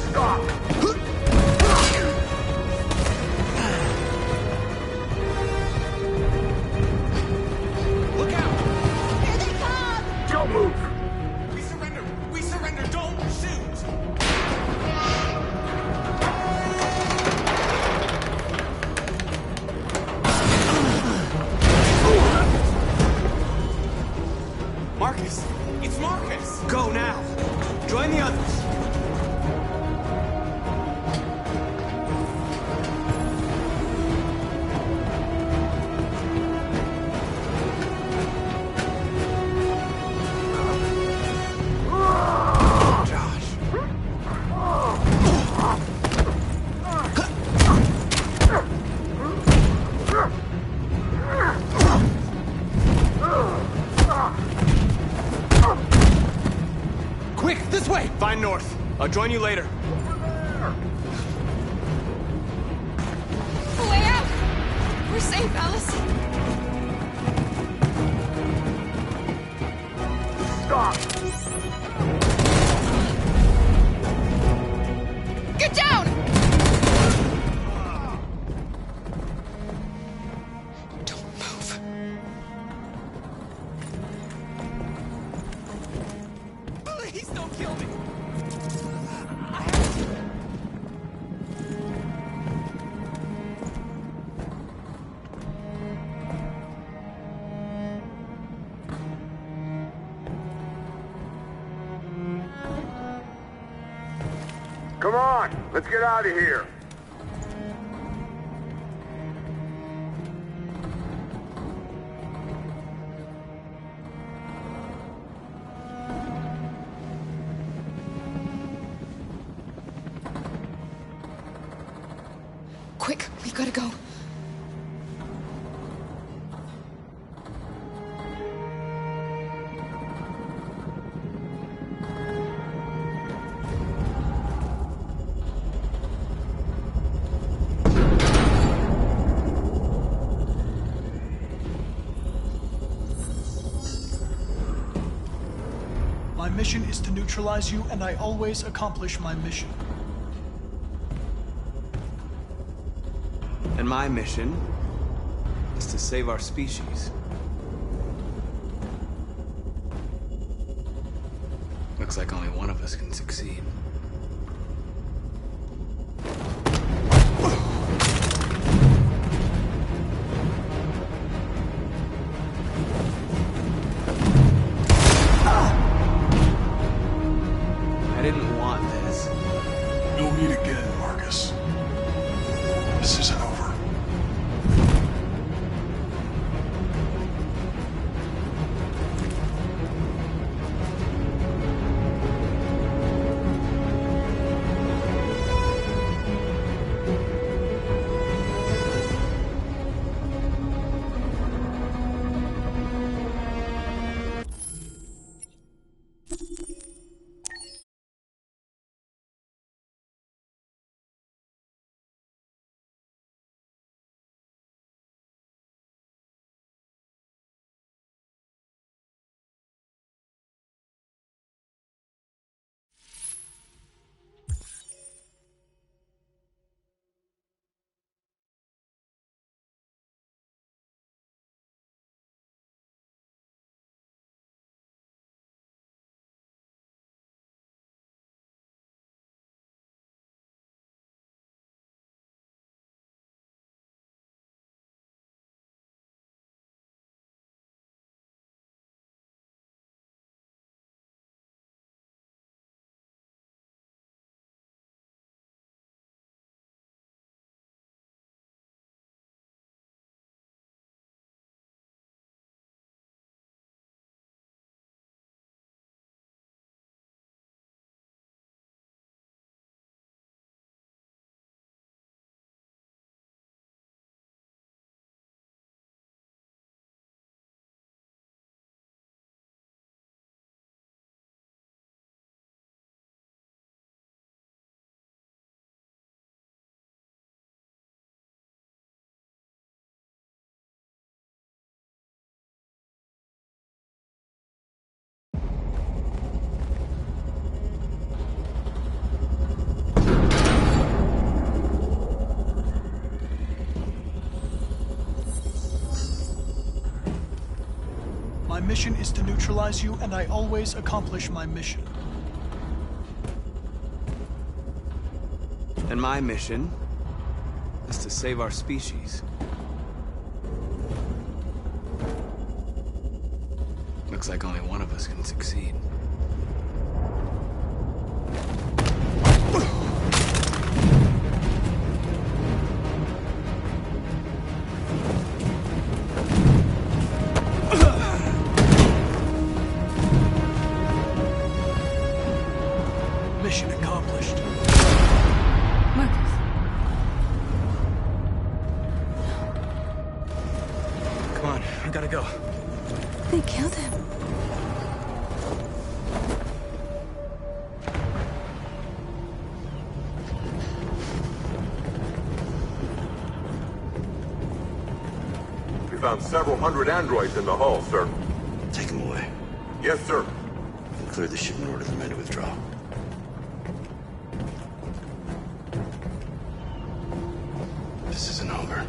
Stop! Look out! Here they come! Don't move! We surrender! We surrender! Don't shoot! Marcus! It's Marcus! Go now! Join the others! Quick, this way! Find North. I'll join you later. Way out! We're safe, Alice. Stop! Get down! Don't move. Please don't kill me! Come on, let's get out of here. Quick, we've got to go. My mission is to neutralize you, and I always accomplish my mission. And my mission is to save our species. Looks like only one of us can succeed. I didn't want this. You'll meet again, Marcus. This isn't over. My mission is to neutralize you, and I always accomplish my mission. And my mission is to save our species. Looks like only one of us can succeed. Mission accomplished. Marcus. Come on, I gotta go. They killed him. We found several hundred androids in the hull, sir. Take them away. Yes, sir. And clear the ship and order the men to withdraw. This isn't over.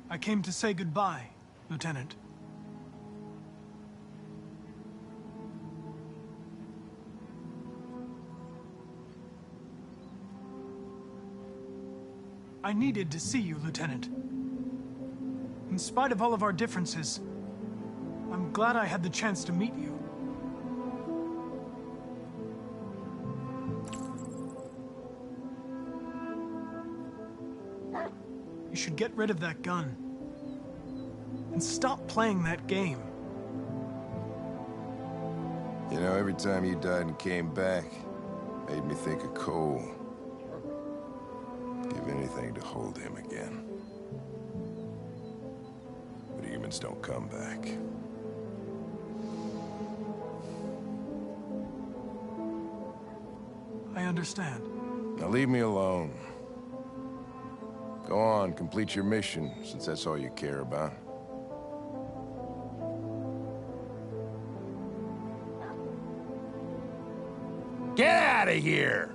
I came to say goodbye, Lieutenant. I needed to see you, Lieutenant. In spite of all of our differences, I'm glad I had the chance to meet you. You should get rid of that gun. And stop playing that game. You know, every time you died and came back, made me think of Cole. Give anything to hold him again. But humans don't come back. I understand. Now leave me alone. Go on, complete your mission, since that's all you care about. Get out of here!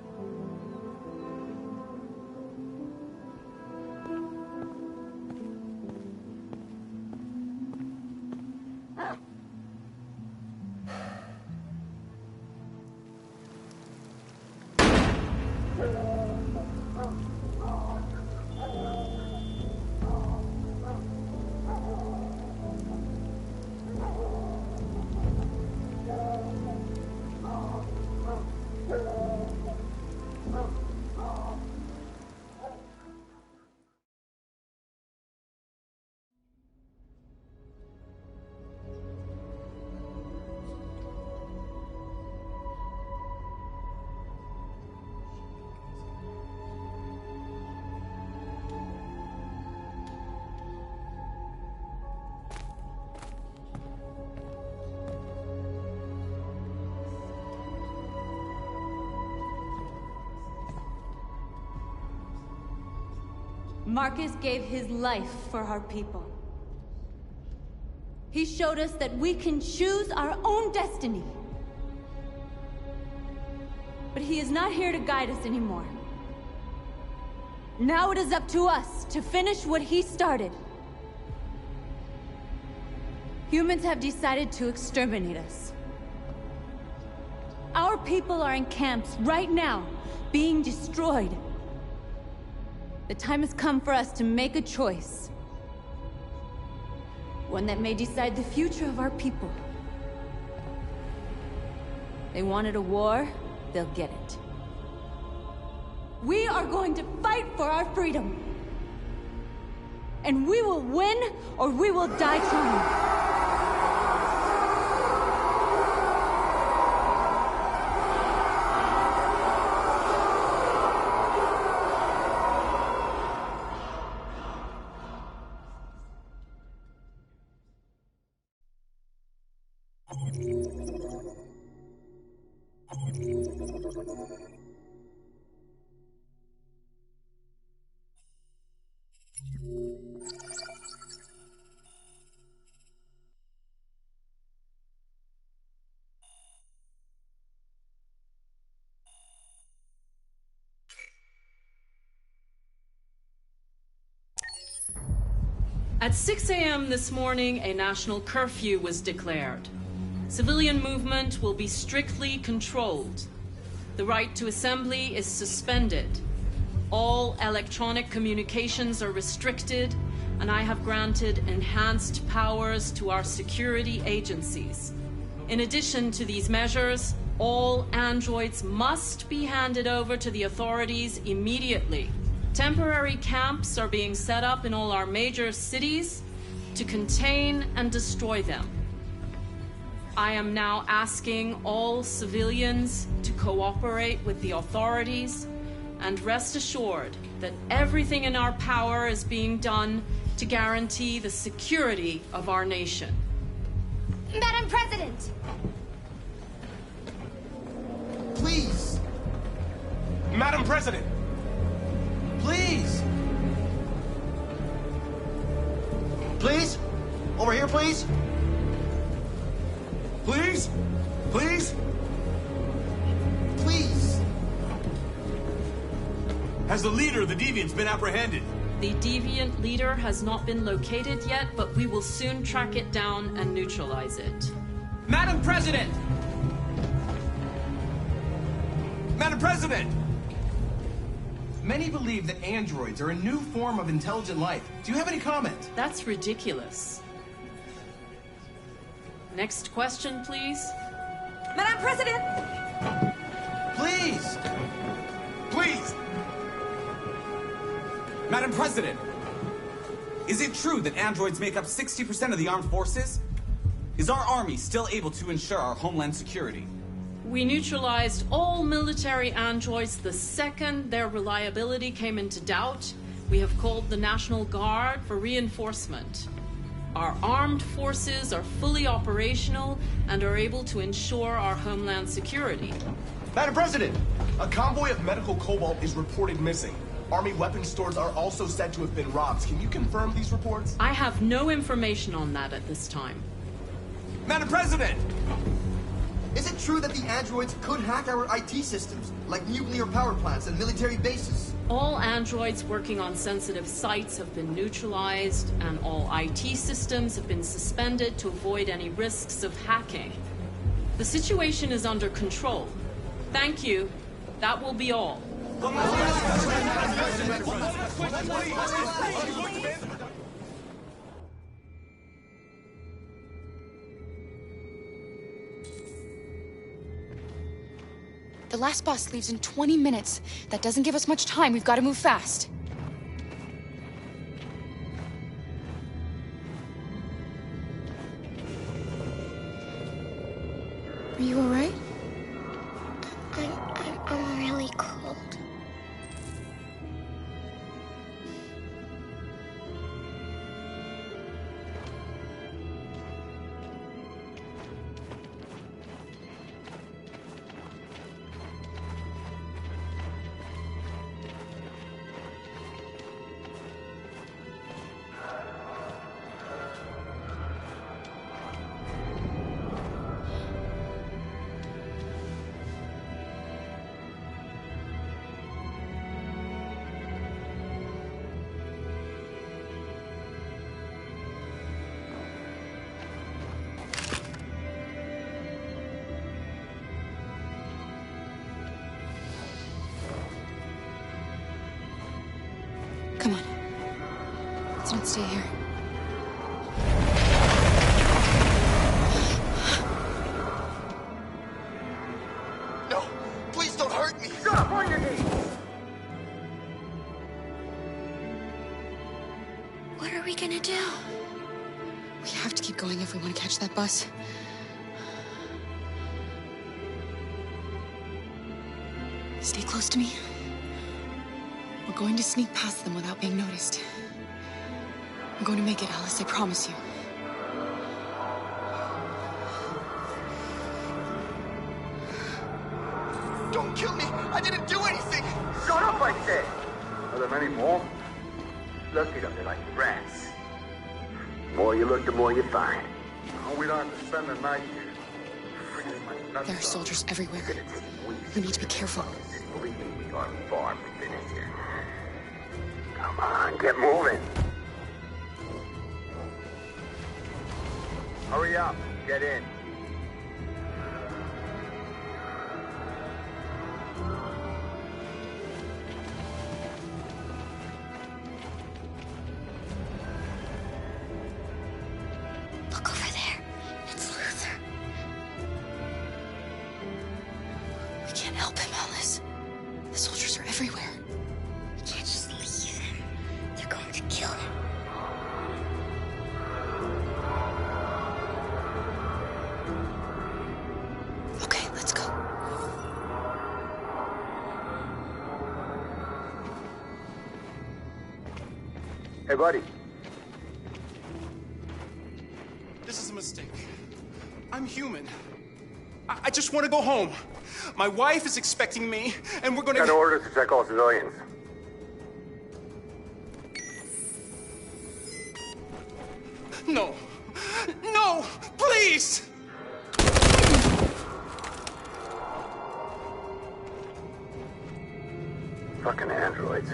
Marcus gave his life for our people. He showed us that we can choose our own destiny. But he is not here to guide us anymore. Now it is up to us to finish what he started. Humans have decided to exterminate us. Our people are in camps right now, being destroyed. The time has come for us to make a choice. One that may decide the future of our people. They wanted a war, they'll get it. We are going to fight for our freedom. And we will win, or we will die trying. At 6 a.m. this morning, a national curfew was declared. Civilian movement will be strictly controlled. The right to assembly is suspended. All electronic communications are restricted, and I have granted enhanced powers to our security agencies. In addition to these measures, all androids must be handed over to the authorities immediately. Temporary camps are being set up in all our major cities to contain and destroy them. I am now asking all civilians to cooperate with the authorities and rest assured that everything in our power is being done to guarantee the security of our nation. Madam President! Please! Madam President! Please! Please? Over here, please? Please? Please? Please! Has the leader of the Deviants been apprehended? The deviant leader has not been located yet, but we will soon track it down and neutralize it. Madam President! Madam President! Many believe that androids are a new form of intelligent life. Do you have any comment? That's ridiculous. Next question, please. Madam President! Please! Please! Madam President! Is it true that androids make up 60% of the armed forces? Is our army still able to ensure our homeland security? We neutralized all military androids the second their reliability came into doubt. We have called the National Guard for reinforcement. Our armed forces are fully operational and are able to ensure our homeland security. Madam President, a convoy of medical cobalt is reported missing. Army weapons stores are also said to have been robbed. Can you confirm these reports? I have no information on that at this time. Madam President! Is it true that the androids could hack our IT systems, like nuclear power plants and military bases? All androids working on sensitive sites have been neutralized, and all IT systems have been suspended to avoid any risks of hacking. The situation is under control. Thank you. That will be all. The last bus leaves in 20 minutes. That doesn't give us much time. We've got to move fast. Are you all right? I'm really cold. Don't stay here. No! Please don't hurt me! Stop on your knees! What are we gonna do? We have to keep going if we want to catch that bus. Stay close to me. We're going to sneak past them without being noticed. We're going to make it, Alice, I promise you. Don't kill me! I didn't do anything! Shut up, I said! Are there many more? Look at them, they're like rats. The more you look, the more you find. Oh, we don't have to spend the night here. There are soldiers everywhere. We need to be careful. Believe me, we are far from finished here. Come on, get moving. Hurry up, get in. Look over there. It's Luther. We can't help him, Alice. The soldiers are everywhere. We can't just leave him. They're going to kill him. Okay, let's go. Hey, buddy. This is a mistake. I'm human. I just want to go home. My wife is expecting me, and we're gonna... Got orders to check all civilians. No. No! Please! Fucking androids.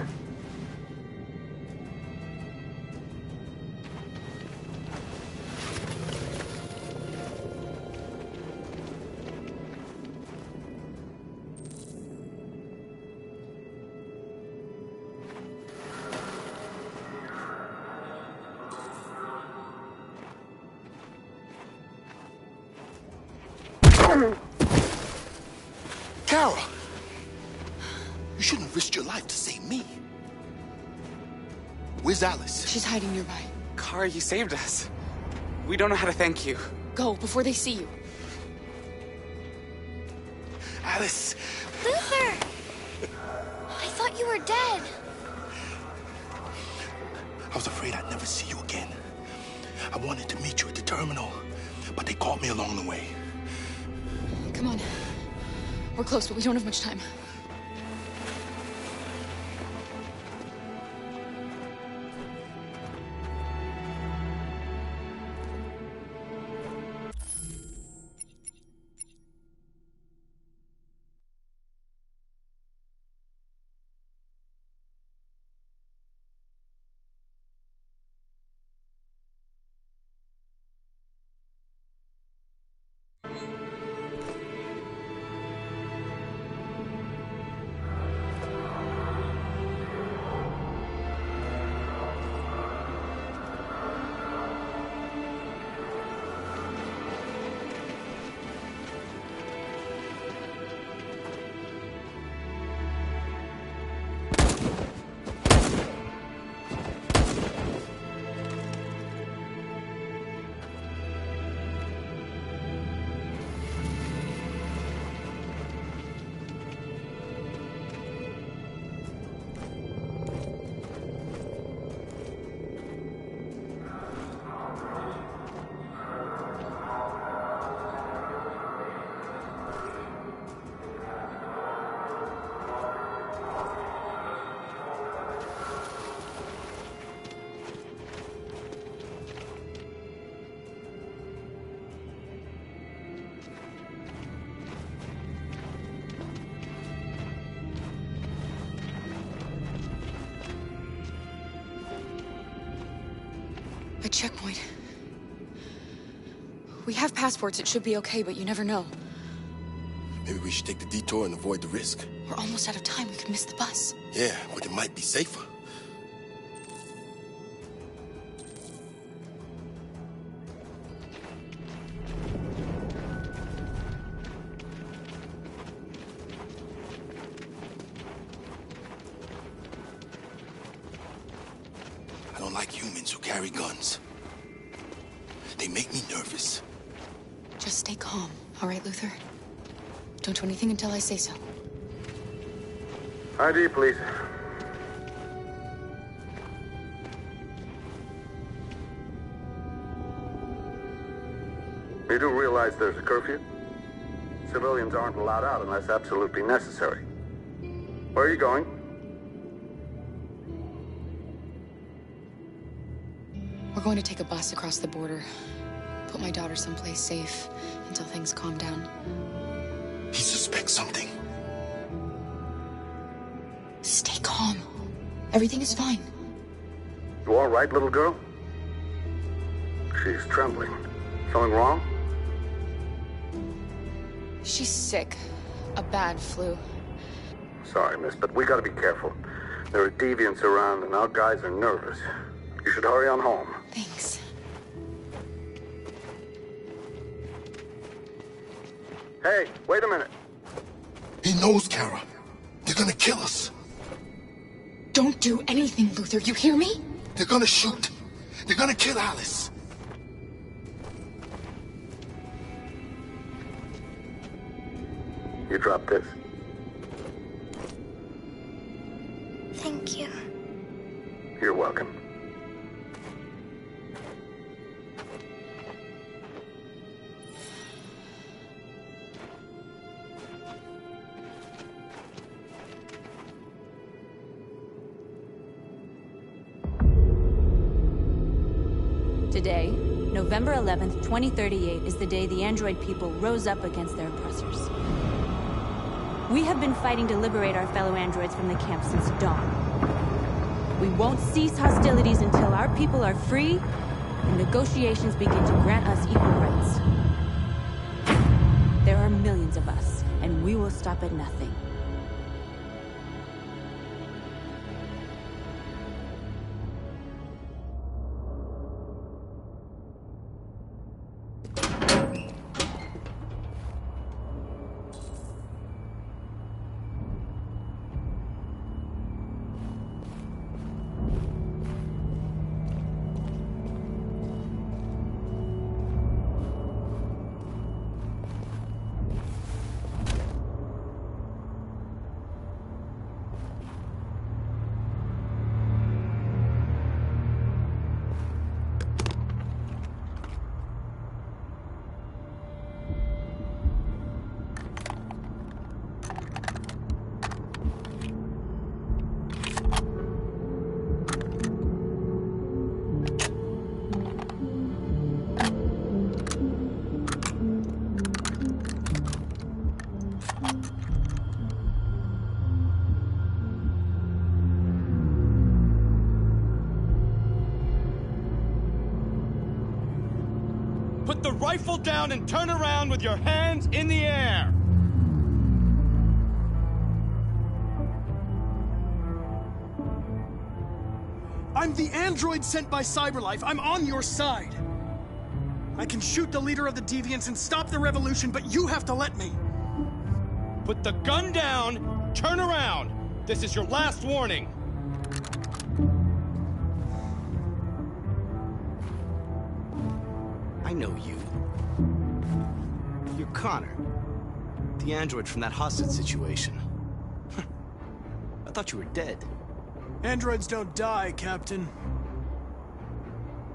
Kara! You shouldn't have risked your life to save me. Where's Alice? She's hiding nearby. Kara, you saved us. We don't know how to thank you. Go, before they see you. Alice! Luther! I thought you were dead. I was afraid I'd never see you again. I wanted to meet you at the terminal, but they caught me along the way. Come on. We're close, but we don't have much time. A checkpoint. We have passports, it should be okay, but you never know. Maybe we should take the detour and avoid the risk. We're almost out of time, we could miss the bus. Yeah, but it might be safer. don't like humans who carry guns. They make me nervous. Just stay calm, all right, Luther? Don't do anything until I say so. ID, please. You do realize there's a curfew? Civilians aren't allowed out unless absolutely necessary. Where are you going? We're going to take a bus across the border. Put my daughter someplace safe until things calm down. He suspects something. Stay calm. Everything is fine. You all right, little girl? She's trembling. Something wrong? She's sick. A bad flu. Sorry, miss, but we gotta be careful. There are deviants around and our guys are nervous. You should hurry on home. Thanks. Hey, wait a minute. He knows, Kara. They're gonna kill us. Don't do anything, Luther. You hear me? They're gonna shoot. They're gonna kill Alice. You drop this. Thank you. You're welcome. Today, November 11th, 2038, is the day the android people rose up against their oppressors. We have been fighting to liberate our fellow androids from the camp since dawn. We won't cease hostilities until our people are free and negotiations begin to grant us equal rights. There are millions of us, and we will stop at nothing. Put the rifle down and turn around with your hands in the air! I'm the android sent by CyberLife. I'm on your side. I can shoot the leader of the Deviants and stop the revolution, but you have to let me. Put the gun down, turn around. This is your last warning. I know you. You're Connor. The android from that hostage situation. I thought you were dead. Androids don't die, Captain.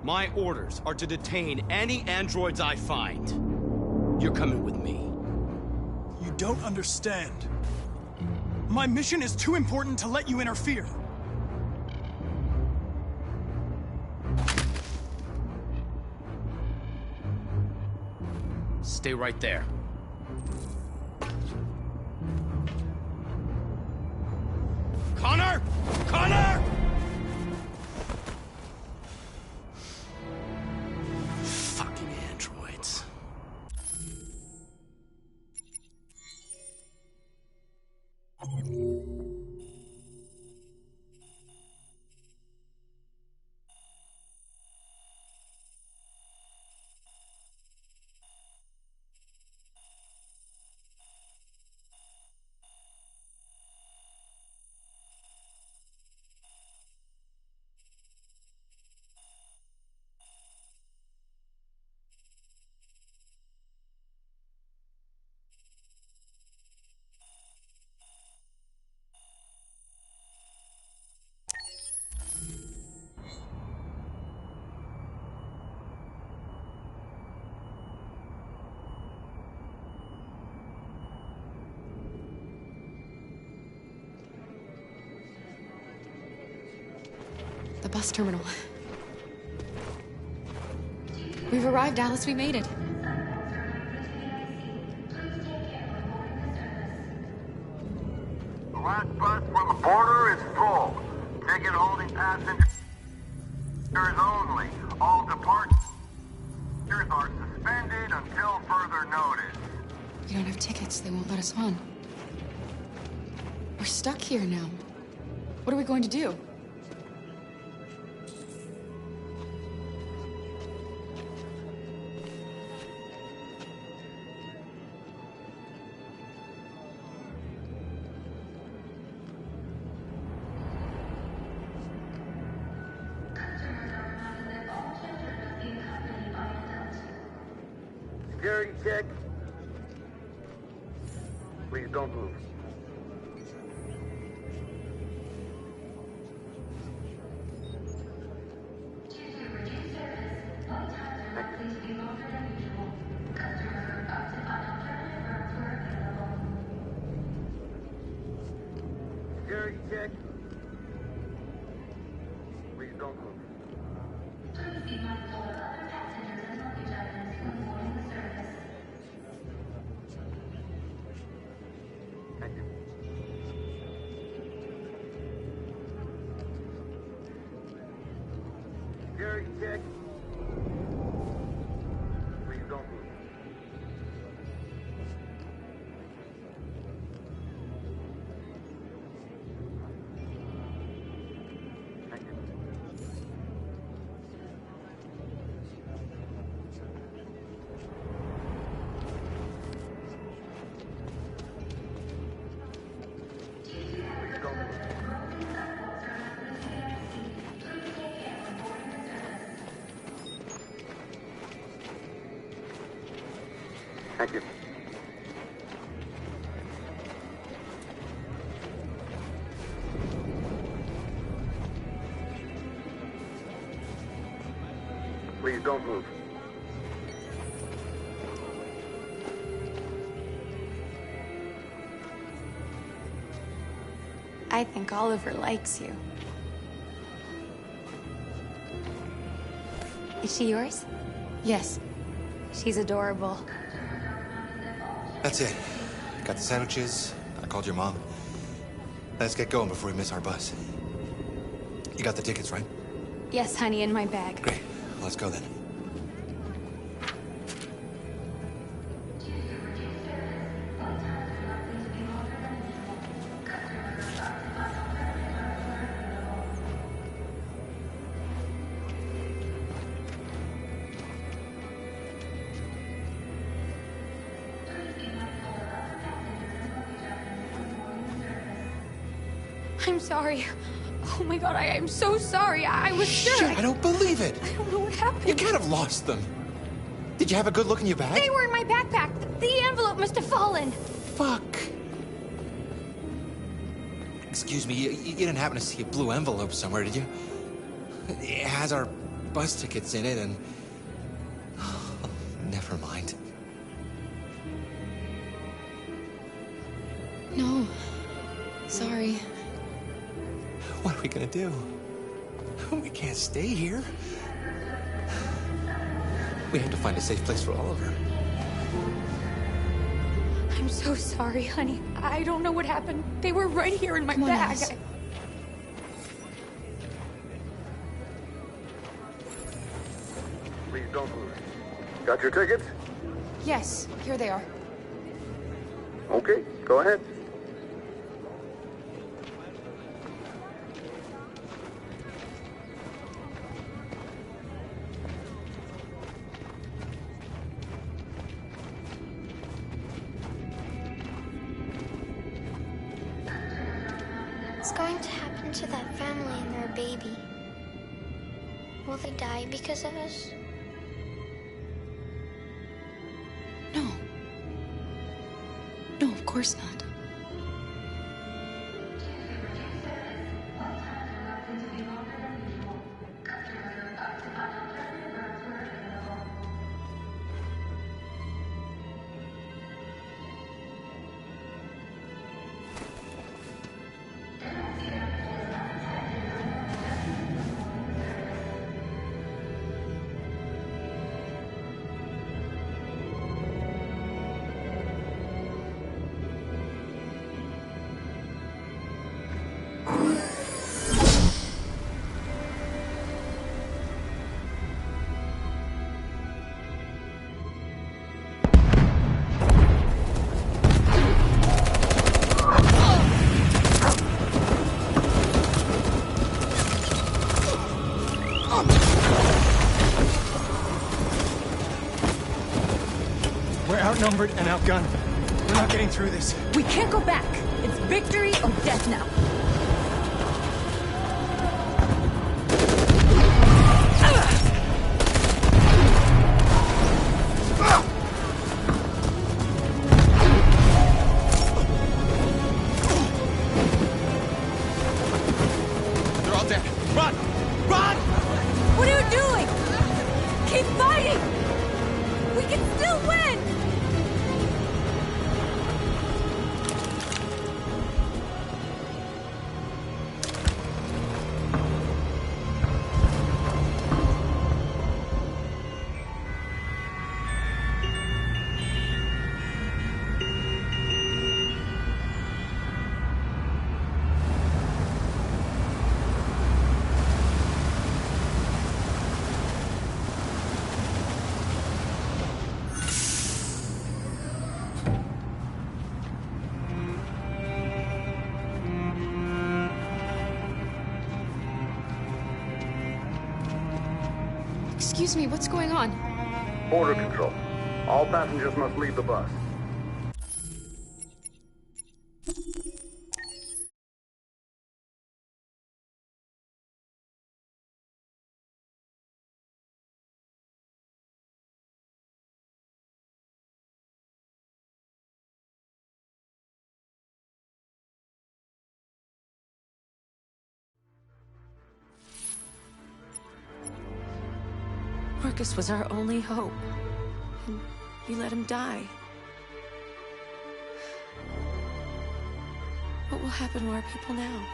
My orders are to detain any androids I find. You're coming with me. You don't understand. My mission is too important to let you interfere. Stay right there. Connor! Connor! Fucking androids. the bus terminal. We've arrived, Alice. We made it. The last bus from the border is full. Ticket holding passengers only. All departures are suspended until further notice. We don't have tickets. They won't let us on. We're stuck here now. What are we going to do? Security check. Please don't move. Security check. Please don't move. Thank you. Security check. Please don't move. Thank you. Please don't move. Thank you. Please don't move. I think Oliver likes you. Is she yours? Yes. She's adorable. That's it. Got the sandwiches. I called your mom. Let's get going before we miss our bus. You got the tickets, right? Yes, honey, in my bag. Great. Let's go then. I'm sorry. Oh my god, I'm so sorry. I was sure. Shit, I don't believe it. I don't know what happened. You can't have lost them. Did you have a good look in your bag? They were in my backpack. The envelope must have fallen. Fuck. Excuse me, you didn't happen to see a blue envelope somewhere, did you? It has our bus tickets in it and... never mind. No. Sorry. What are we gonna do? We can't stay here. We have to find a safe place for Oliver. I'm so sorry, honey. I don't know what happened. They were right here in my Come on, bag. Alice. Please don't move. Got your tickets? Yes, here they are. Okay, go ahead. What's going to happen to that family and their baby? Will they die because of us? No. No, of course not. outnumbered and outgunned. We're not getting through this. We can't go back. It's victory or death now. They're all dead. Run! Run! What are you doing? Keep fighting! We can still win! Excuse me, what's going on? Border control. All passengers must leave the bus. Marcus was our only hope. And you let him die. What will happen to our people now?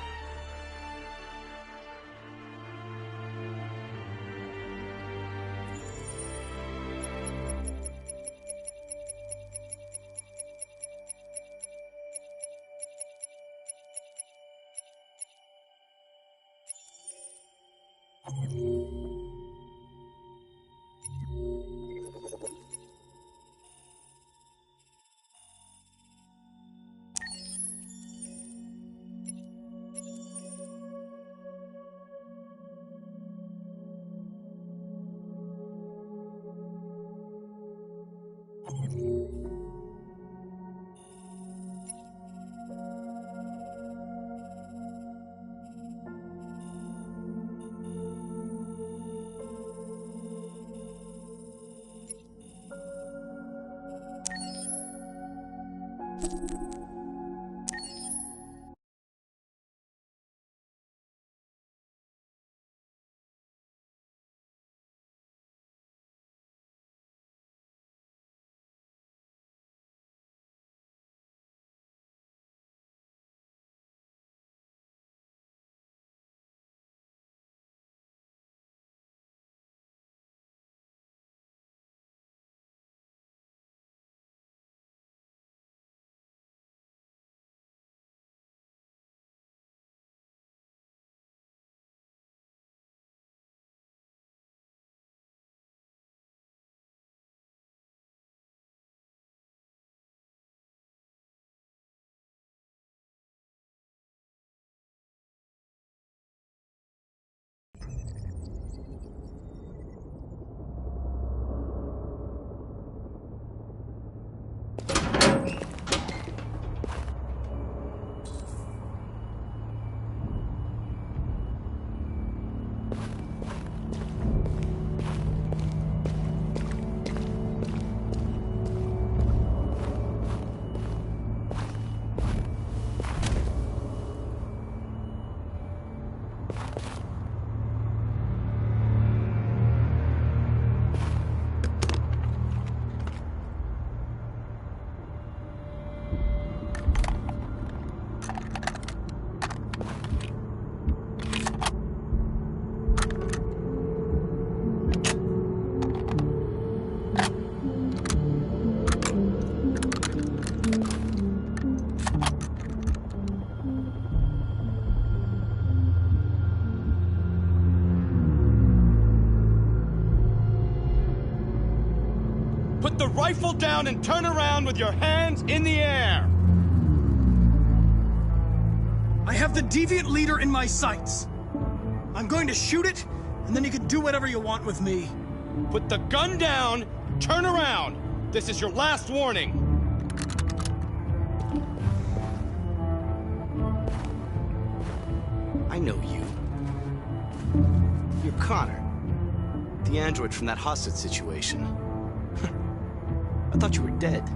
Put the rifle down and turn around with your hands in the air! I have the deviant leader in my sights. I'm going to shoot it, and then you can do whatever you want with me. Put the gun down, turn around! This is your last warning! I know you. You're Connor. The android from that hostage situation. I thought you were dead.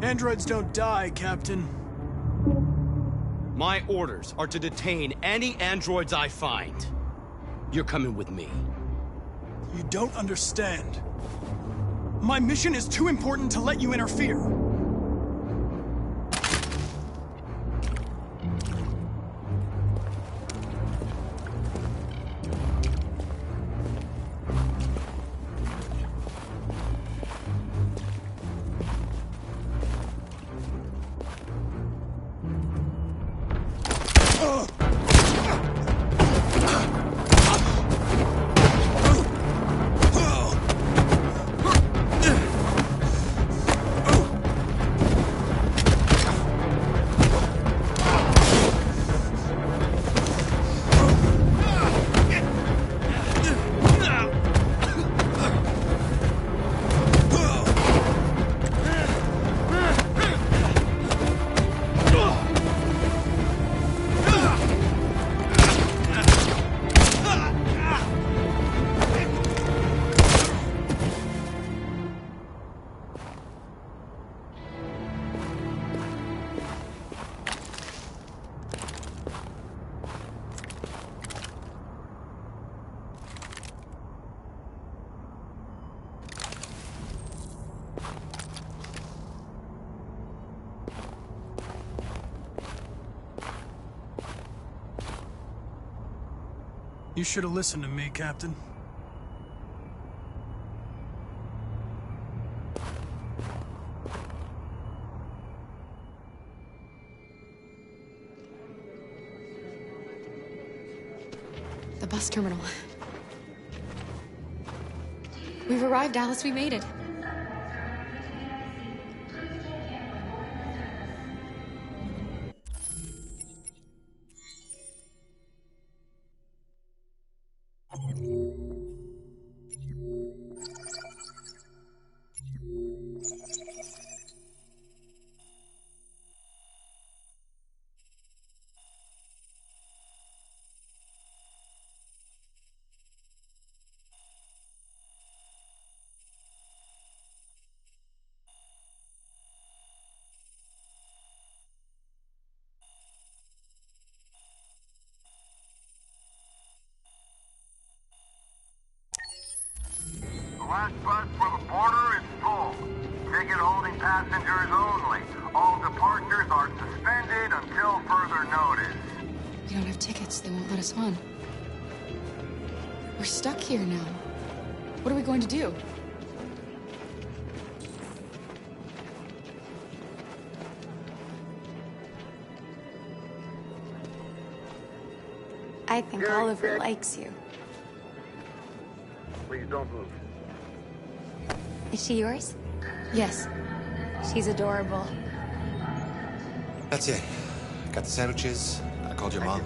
Androids don't die, Captain. My orders are to detain any androids I find. You're coming with me. You don't understand. My mission is too important to let you interfere. You should have listened to me, Captain. The bus terminal. We've arrived, Alice. We made it. The last bus for the border is full. Ticket holding passengers only. All departures are suspended until further notice. We don't have tickets. They won't let us on. We're stuck here now. What are we going to do? I think Oliver likes you. Please don't move. Is she yours? Yes. She's adorable. That's it. Got the sandwiches. I called your mom.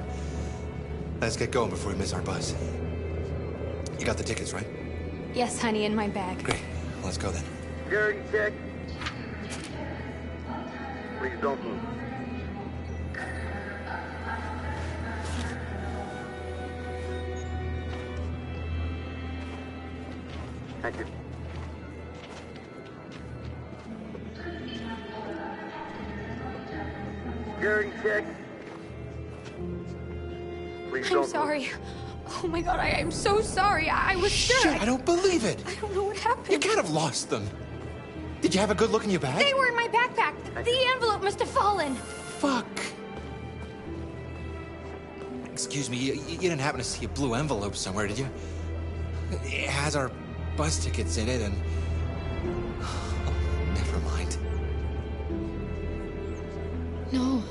Let's get going before we miss our bus. You got the tickets, right? Yes, honey, in my bag. Great. Let's go then. Security check. Please don't move. Thank you. Security check. Please don't I'm sorry. Oh my god, I am so sorry. I was sure. Shit, I don't believe it. I don't know what happened. You can't have lost them. Did you have a good look in your bag? They were in my backpack. The envelope must have fallen. Fuck. Excuse me, you didn't happen to see a blue envelope somewhere, did you? It has our bus tickets in it and... Oh, never mind. No.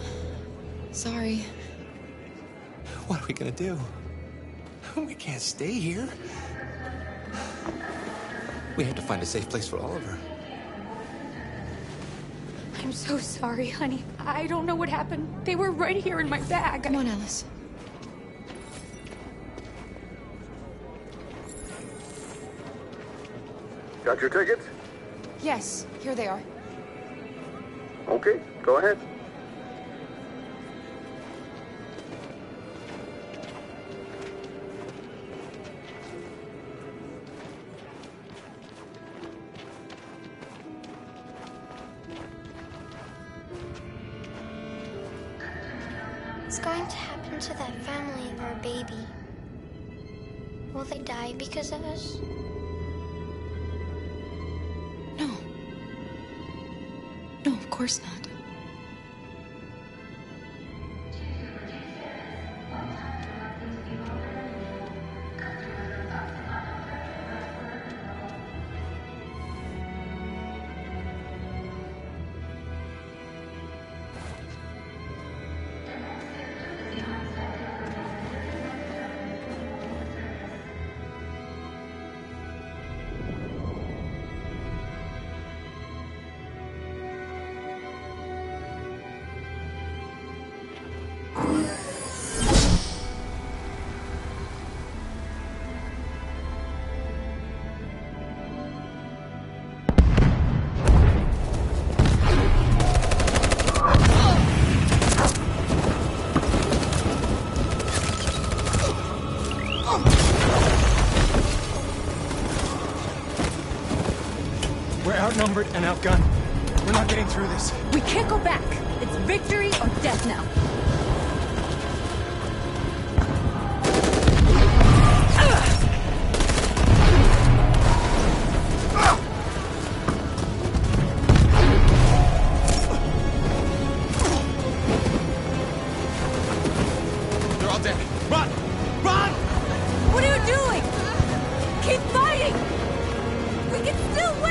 Sorry. What are we gonna do? We can't stay here. We have to find a safe place for Oliver. I'm so sorry, honey. I don't know what happened. They were right here in my bag. Come on, Alice. Got your tickets? Yes, here they are. Okay, go ahead. What's going to happen to that family and their baby? Will they die because of us? No. No, of course not. We're outnumbered and outgunned. We're not getting through this. We can't go back. It's victory or death now. They're all dead. Run! Run! What are you doing? Keep fighting! We can still win!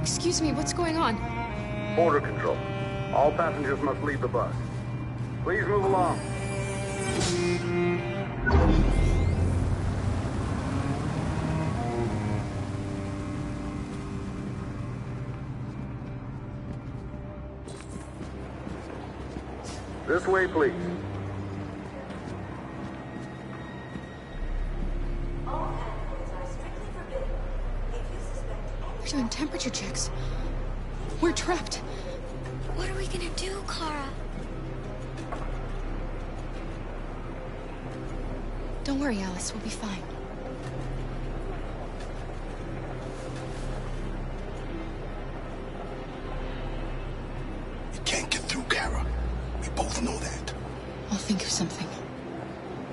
Excuse me, what's going on? Border control. All passengers must leave the bus. Please move along. This way, please. They're doing temperature checks. We're trapped. What are we gonna do, Kara? Don't worry, Alice. We'll be fine. We can't get through, Kara. We both know that. I'll think of something.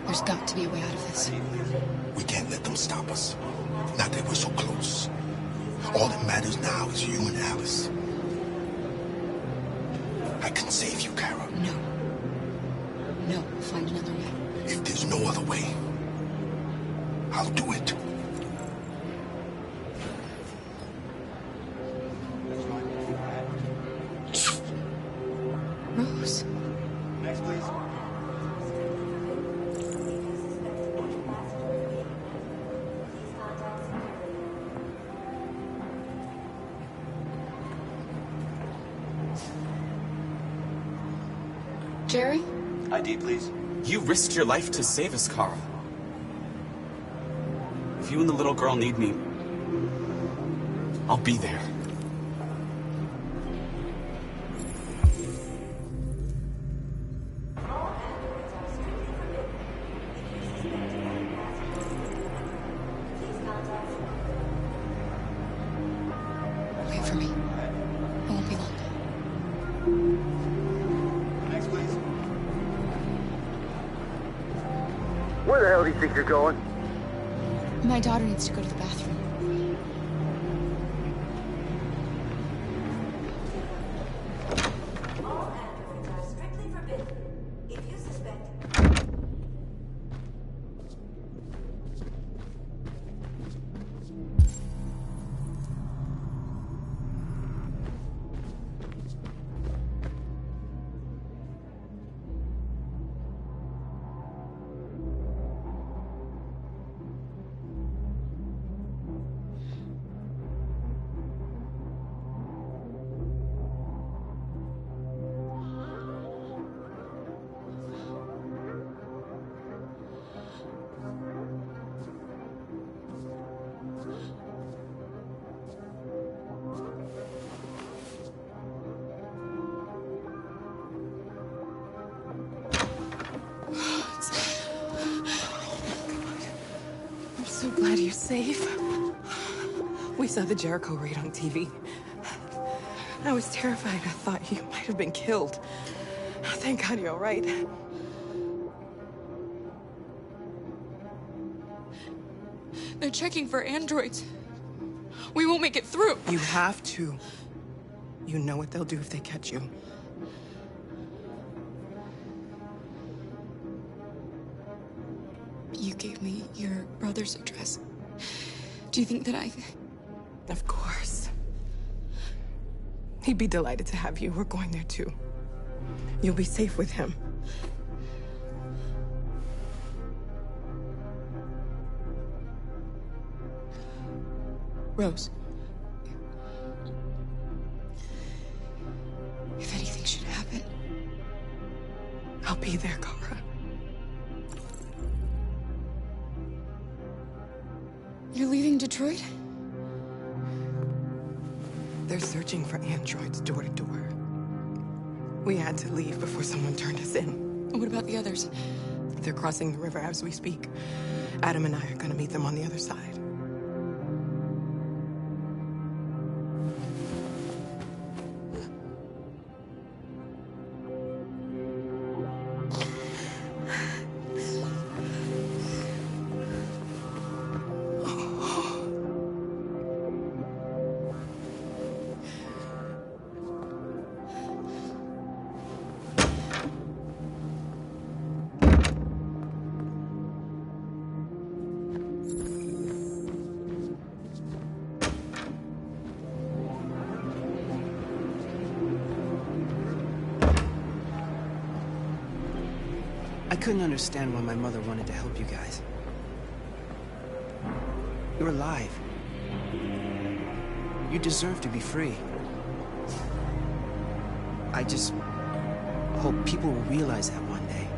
There's got to be a way out of this. We can't let them stop us. Not that we're so close. All that matters now is you and Alice. I can save you, Kara. No. No, we'll find another way. If there's no other way, I'll do it. Rose. Next, please. Jerry? ID, please. You risked your life to save us, Carl. If you and the little girl need me, I'll be there. for me. I won't be long. Next, please. Where the hell do you think you're going? My daughter needs to go to the bathroom. I'm so glad you're safe. We saw the Jericho raid on TV. I was terrified. I thought you might have been killed. Thank God you're all right. They're checking for androids. We won't make it through. You have to. You know what they'll do if they catch you. You gave me your brother's address. Do you think that I... Of course. He'd be delighted to have you. We're going there too. You'll be safe with him. Rose. If anything should happen... I'll be there, Kara. You're leaving Detroit? They're searching for androids door to door. We had to leave before someone turned us in. What about the others? They're crossing the river as we speak. Adam and I are gonna meet them on the other side. I couldn't understand why my mother wanted to help you guys. You're alive. You deserve to be free. I just hope people will realize that one day.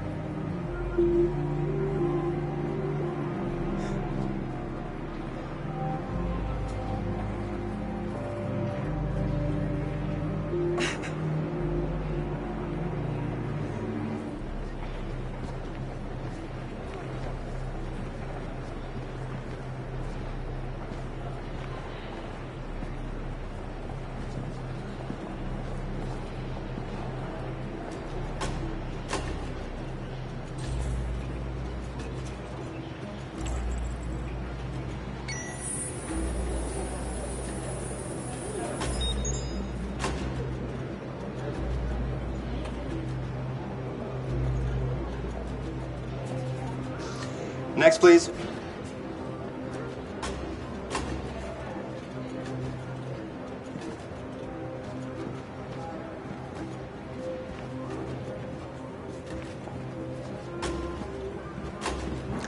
Next, please.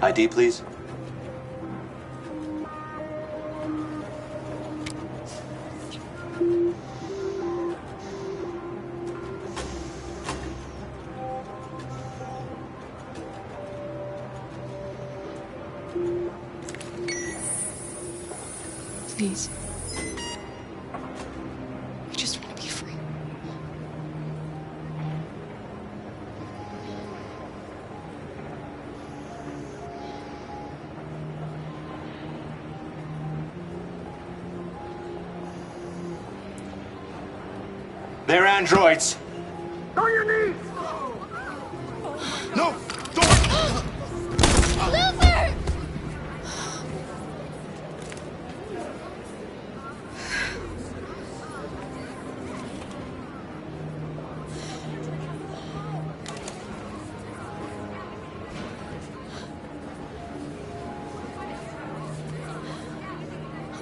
ID, please. Please. I just want to be free. They're androids. On your knees! No! Luther!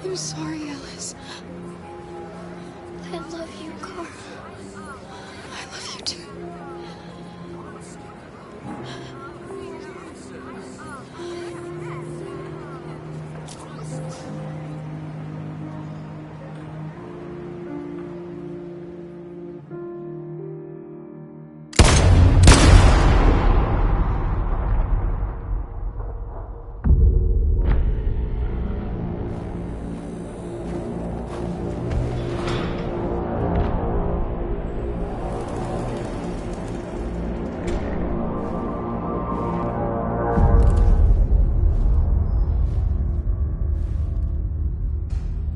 I'm sorry, Alice. I love you, Carl. I love you too.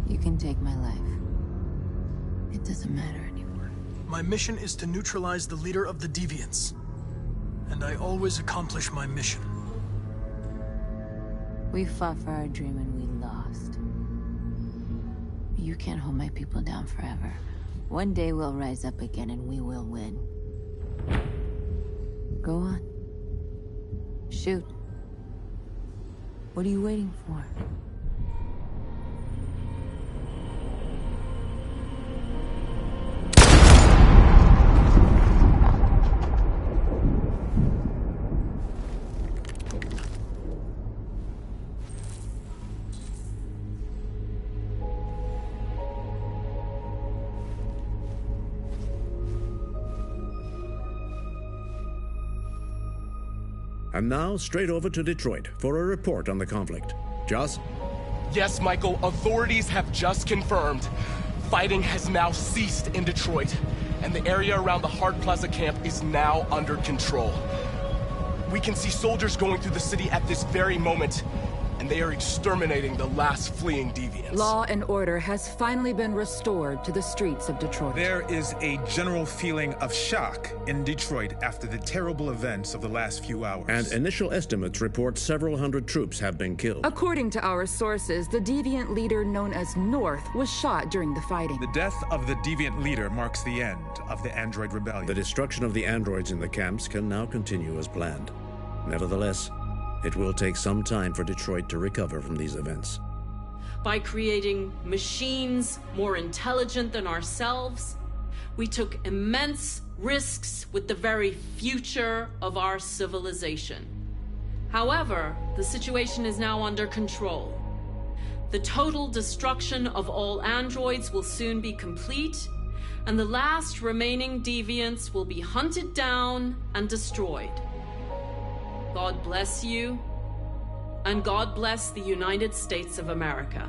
You can take my life. It doesn't matter anymore. My mission is to neutralize the leader of the Deviants. And I always accomplish my mission. We fought for our dream and we lost. You can't hold my people down forever. One day we'll rise up again and we will win. Go on. Shoot. What are you waiting for? And now, straight over to Detroit for a report on the conflict. Joss? Yes, Michael, authorities have just confirmed fighting has now ceased in Detroit, and the area around the Hart Plaza camp is now under control. We can see soldiers going through the city at this very moment, and they are exterminating the last fleeing deviants. Law and order has finally been restored to the streets of Detroit. There is a general feeling of shock in Detroit after the terrible events of the last few hours. And initial estimates report several hundred troops have been killed. According to our sources, the deviant leader known as North was shot during the fighting. The death of the deviant leader marks the end of the android rebellion. The destruction of the androids in the camps can now continue as planned. Nevertheless, it will take some time for Detroit to recover from these events. By creating machines more intelligent than ourselves, we took immense risks with the very future of our civilization. However, the situation is now under control. The total destruction of all androids will soon be complete, and the last remaining deviants will be hunted down and destroyed. God bless you, and God bless the United States of America.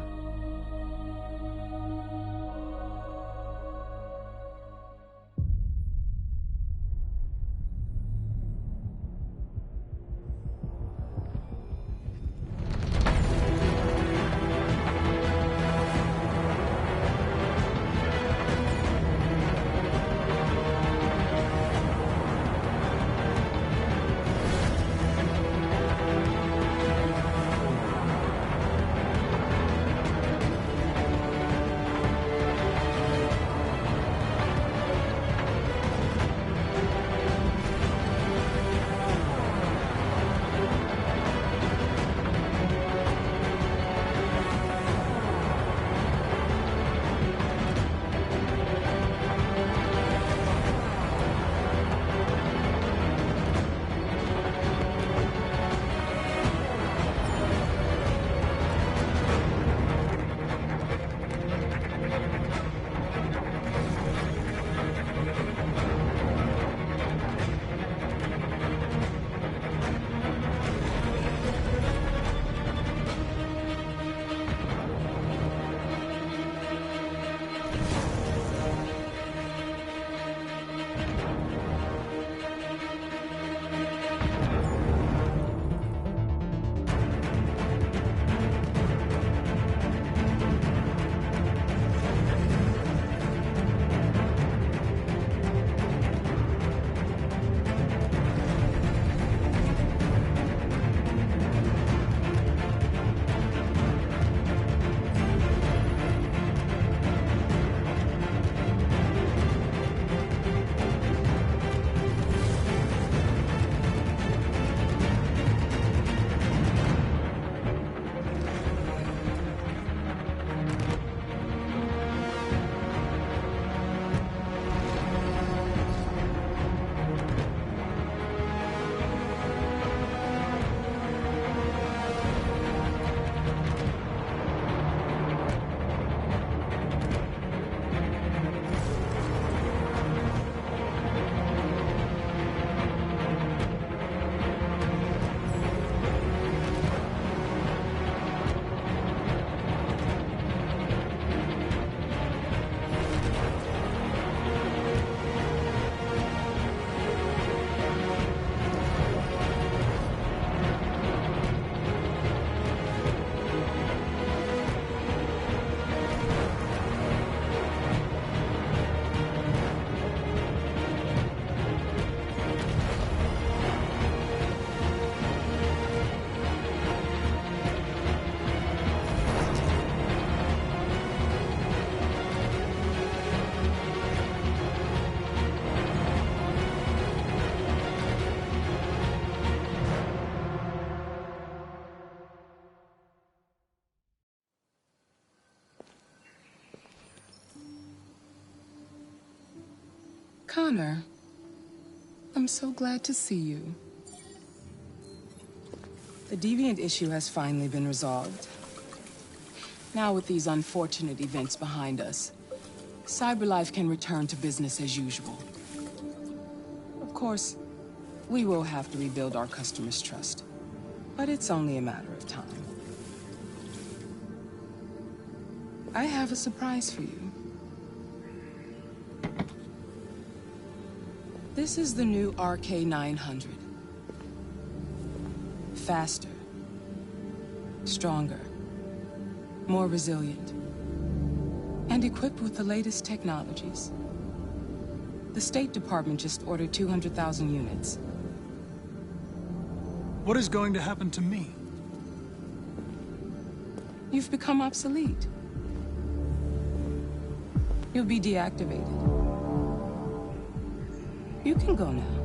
Connor, I'm so glad to see you. The Deviant issue has finally been resolved. Now with these unfortunate events behind us, CyberLife can return to business as usual. Of course, we will have to rebuild our customers' trust, but it's only a matter of time. I have a surprise for you. This is the new RK900. Faster, stronger, more resilient, and equipped with the latest technologies. The State Department just ordered 200,000 units. What is going to happen to me? You've become obsolete. You'll be deactivated. You can go now.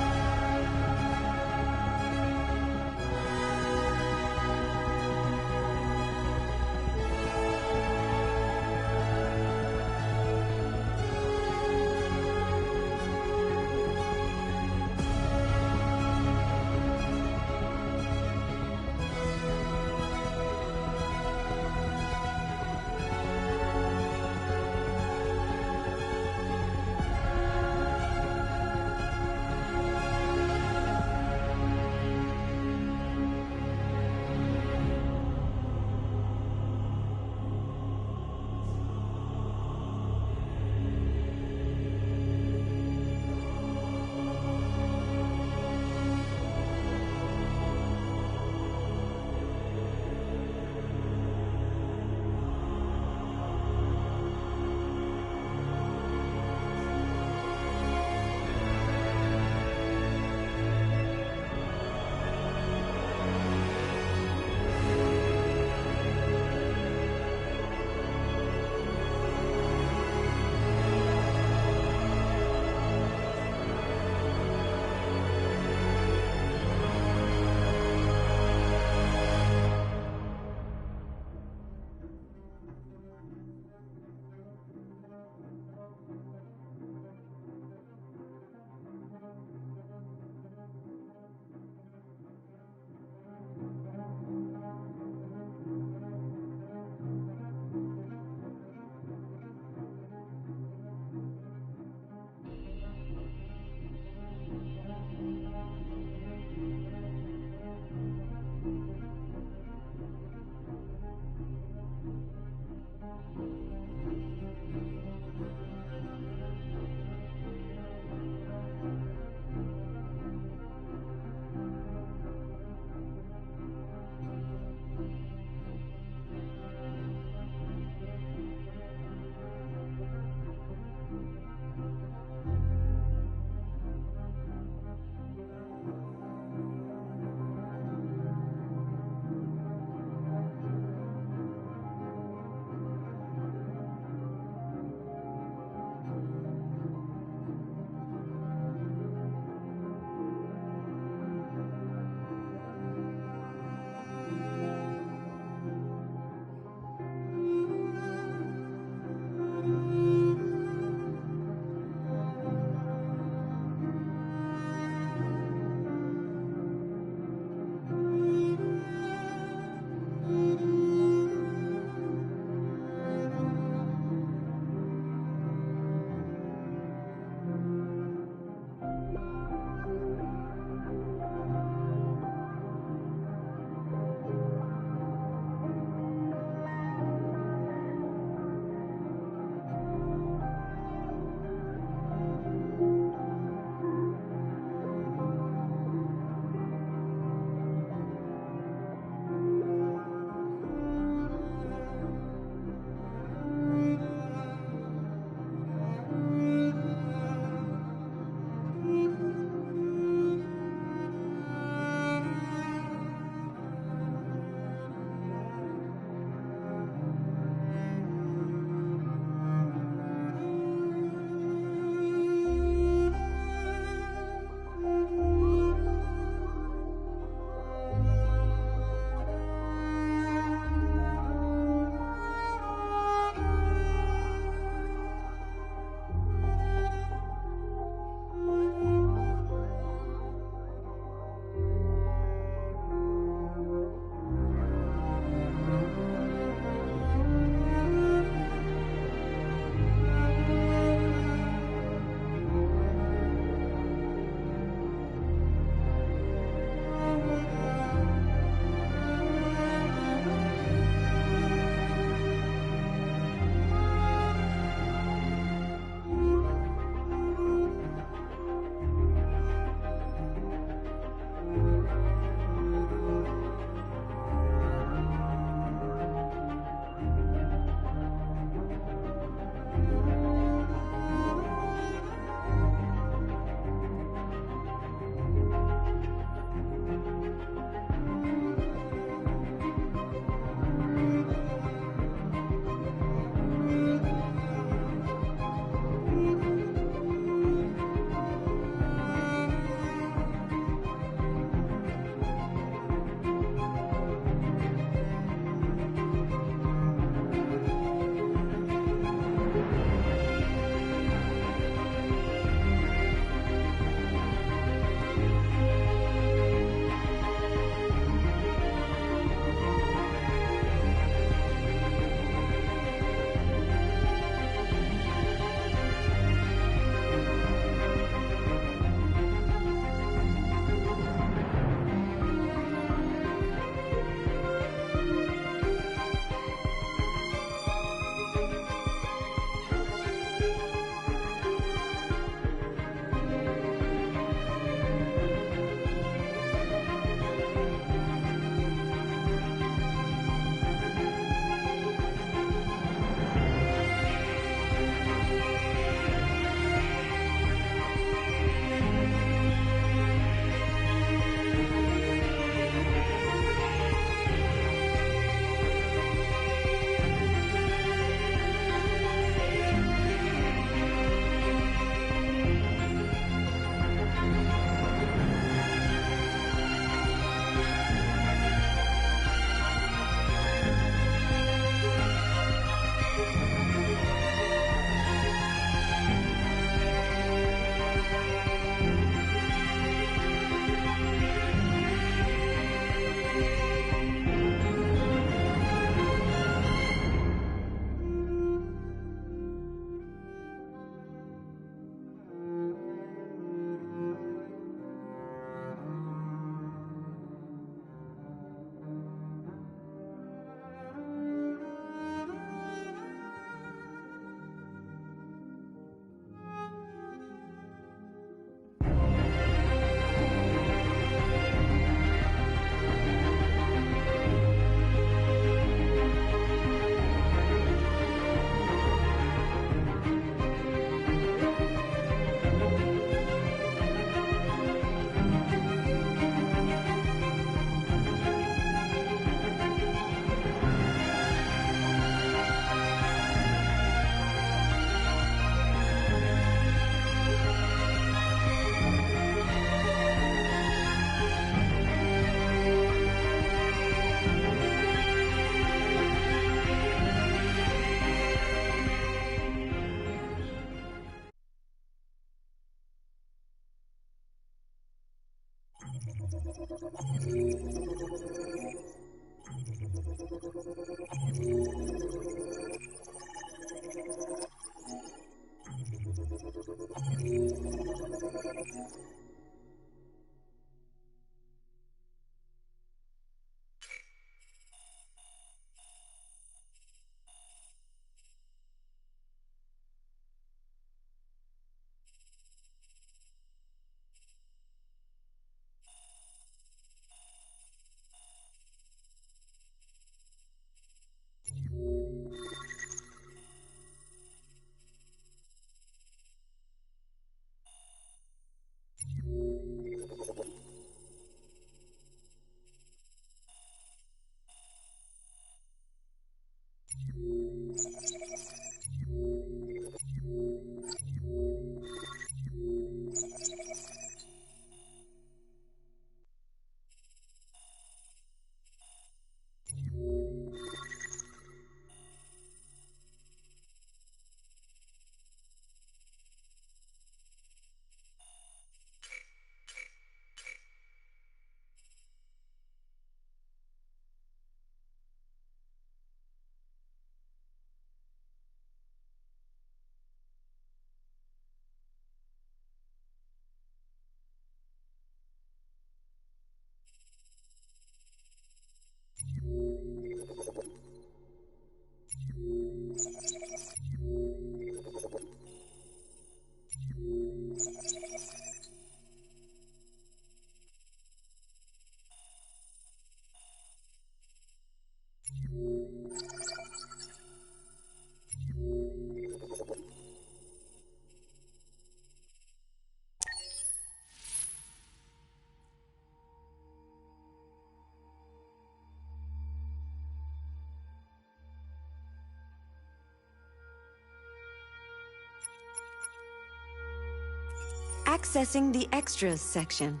Accessing the extras section.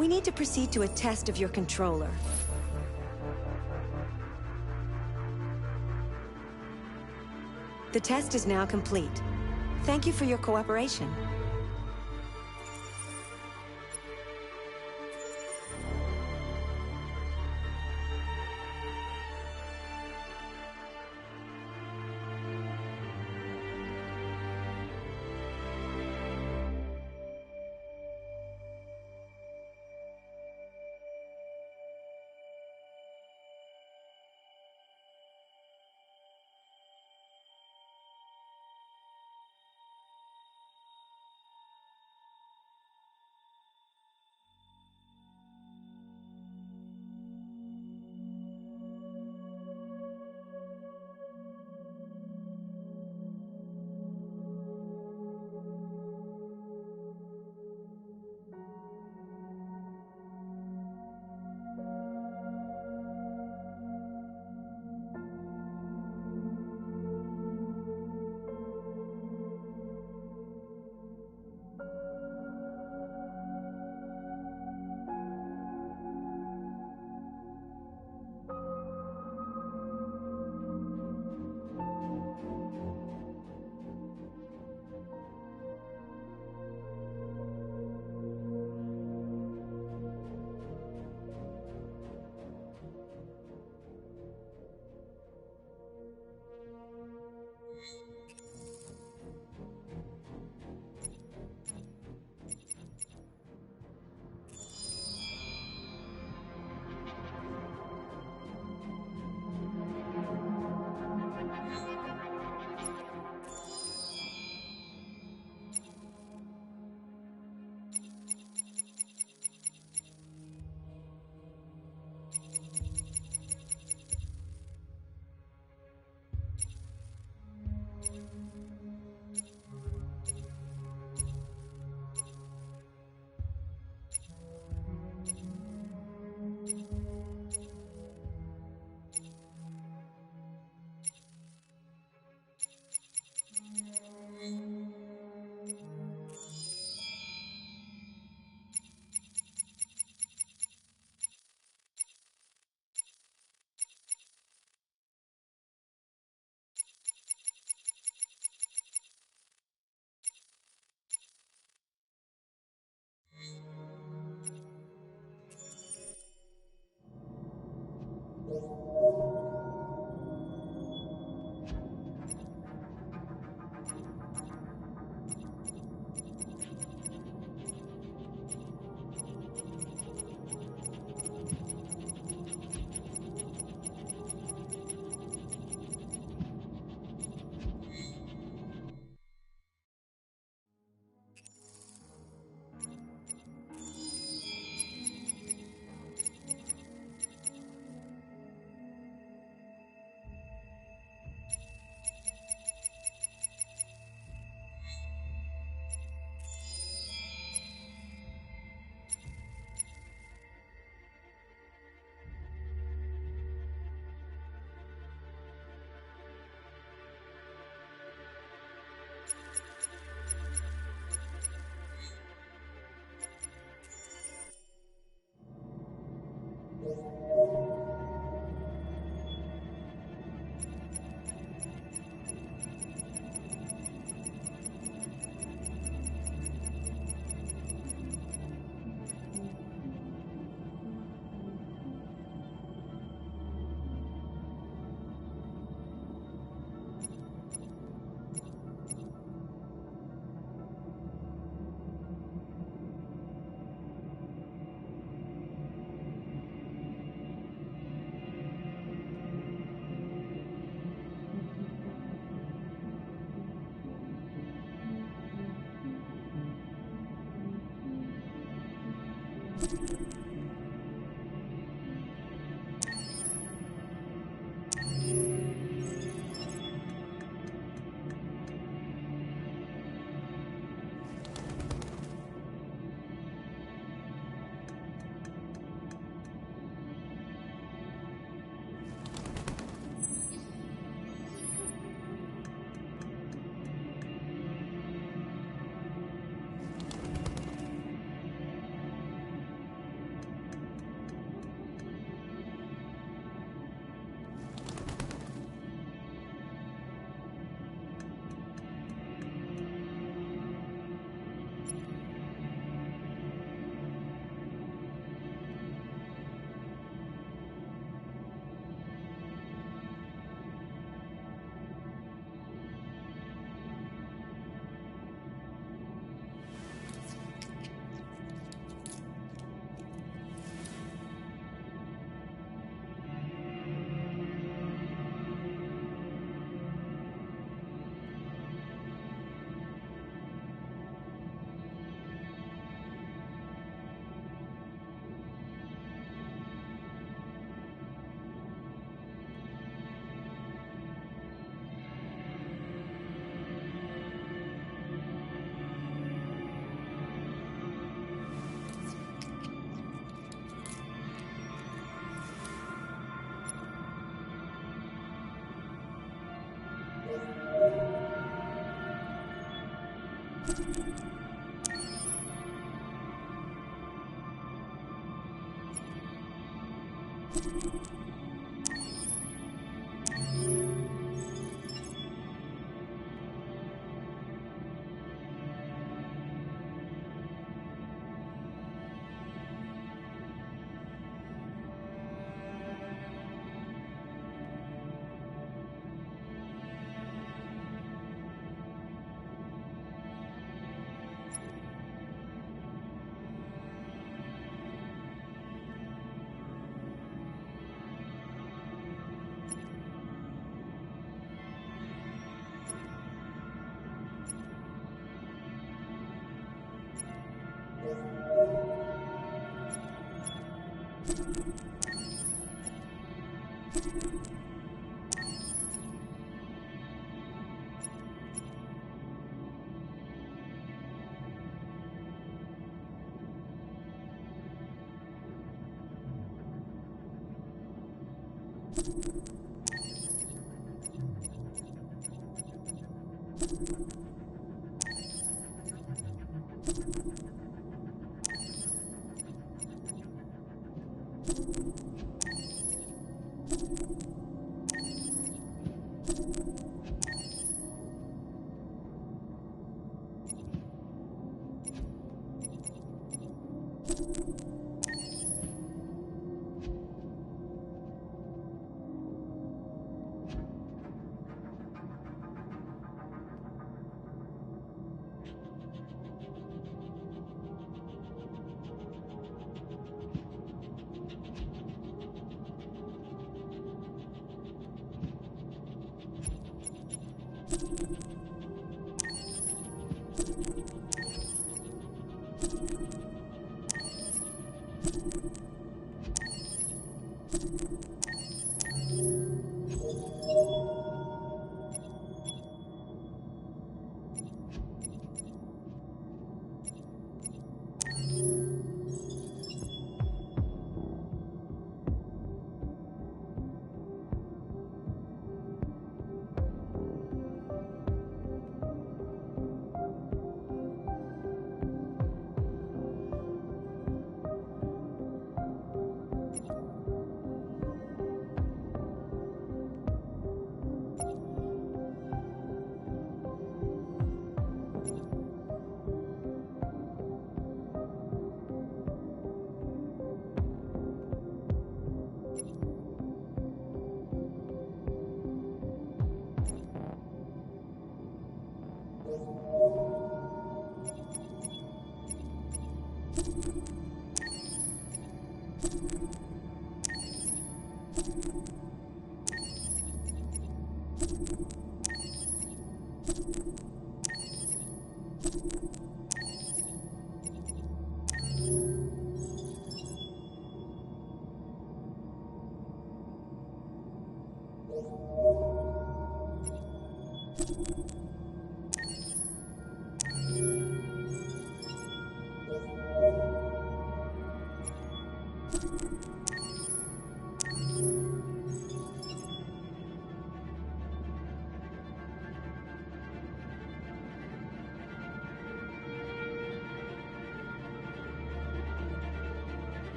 We need to proceed to a test of your controller. The test is now complete. Thank you for your cooperation.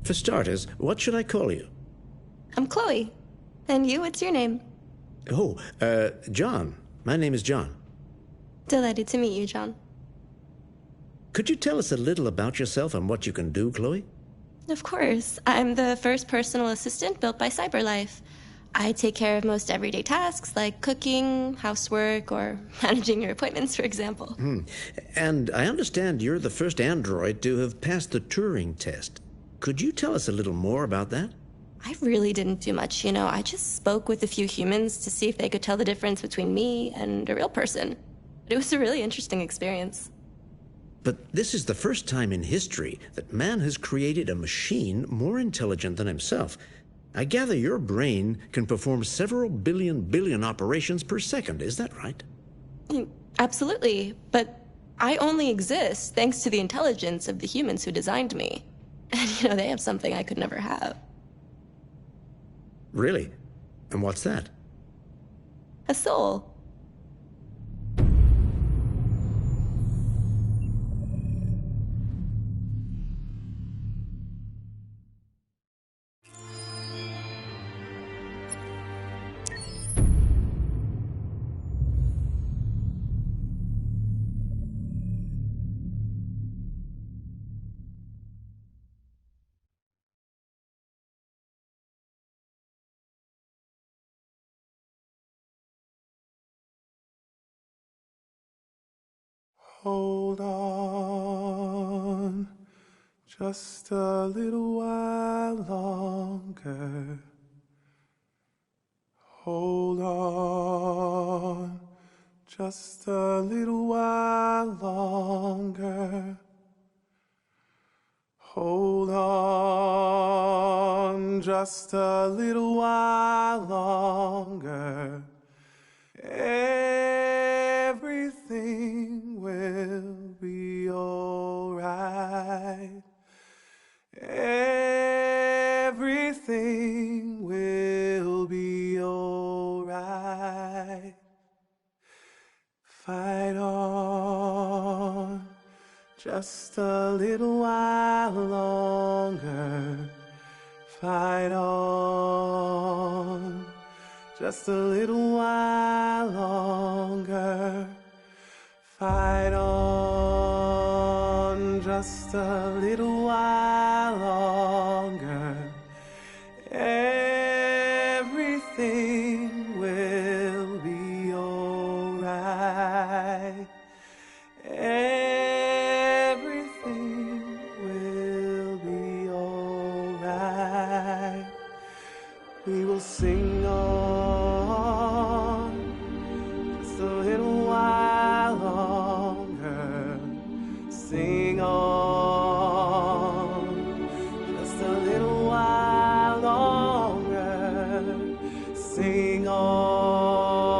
For starters, what should I call you? I'm Chloe. And you, what's your name? Oh, John. My name is John. Delighted to meet you, John. Could you tell us a little about yourself and what you can do, Chloe? Of course. I'm the first personal assistant built by CyberLife. I take care of most everyday tasks like cooking, housework, or managing your appointments, for example. And I understand you're the first android to have passed the Turing test. Could you tell us a little more about that? I really didn't do much, you know. I just spoke with a few humans to see if they could tell the difference between me and a real person. It was a really interesting experience. But this is the first time in history that man has created a machine more intelligent than himself. I gather your brain can perform several billion operations per second, is that right? Absolutely, but I only exist thanks to the intelligence of the humans who designed me. And, you know, they have something I could never have. Really? And what's that? A soul. Hold on, just a little while longer. Hold on, just a little while longer. Hold on, just a little while longer. Everything will be alright. Everything will be alright. Fight on, just a little while longer. Fight on, just a little while longer. Fight on, just a little while longer. Everything will be alright. Everything will be alright. We will sing on just a little while longer. Sing on just a little while longer. Sing on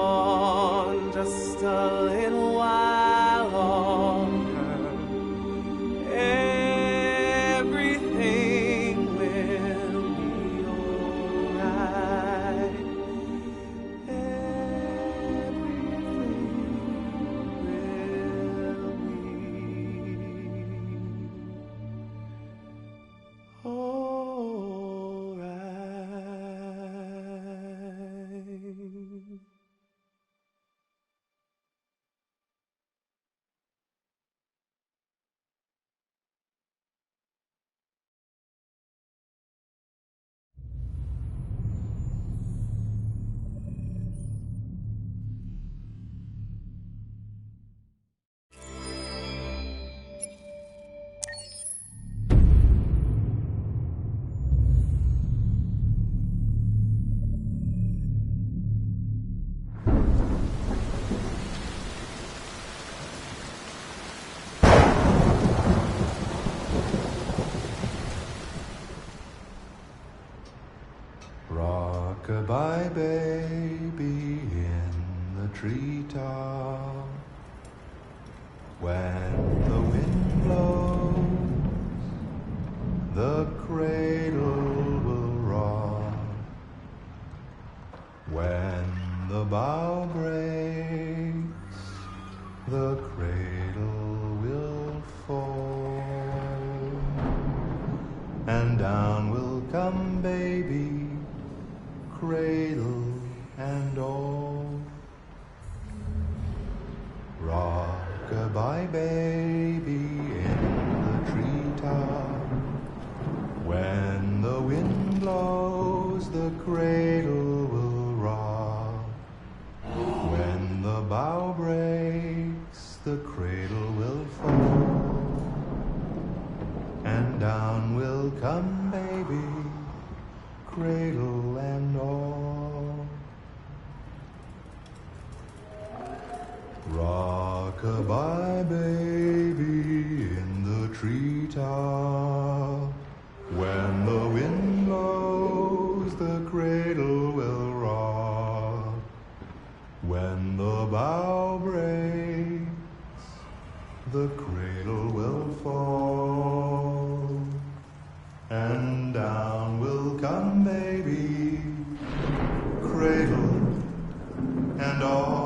just a little while longer. Everything will be alright. Rock-a-bye baby in the treetop. When the wind blows, the cradle will rock. When the bough breaks, the cradle will fall. And down will come baby, cradle and all. Rock-a-bye baby in the treetop. When the wind blows, the cradle will rock. When the bough breaks, the cradle will fall. And down will come baby, cradle and all. Rock-a-bye baby in the treetop. When the wind blows, the cradle will rock. When the bough breaks, the cradle will fall. And down will come baby, cradle and all.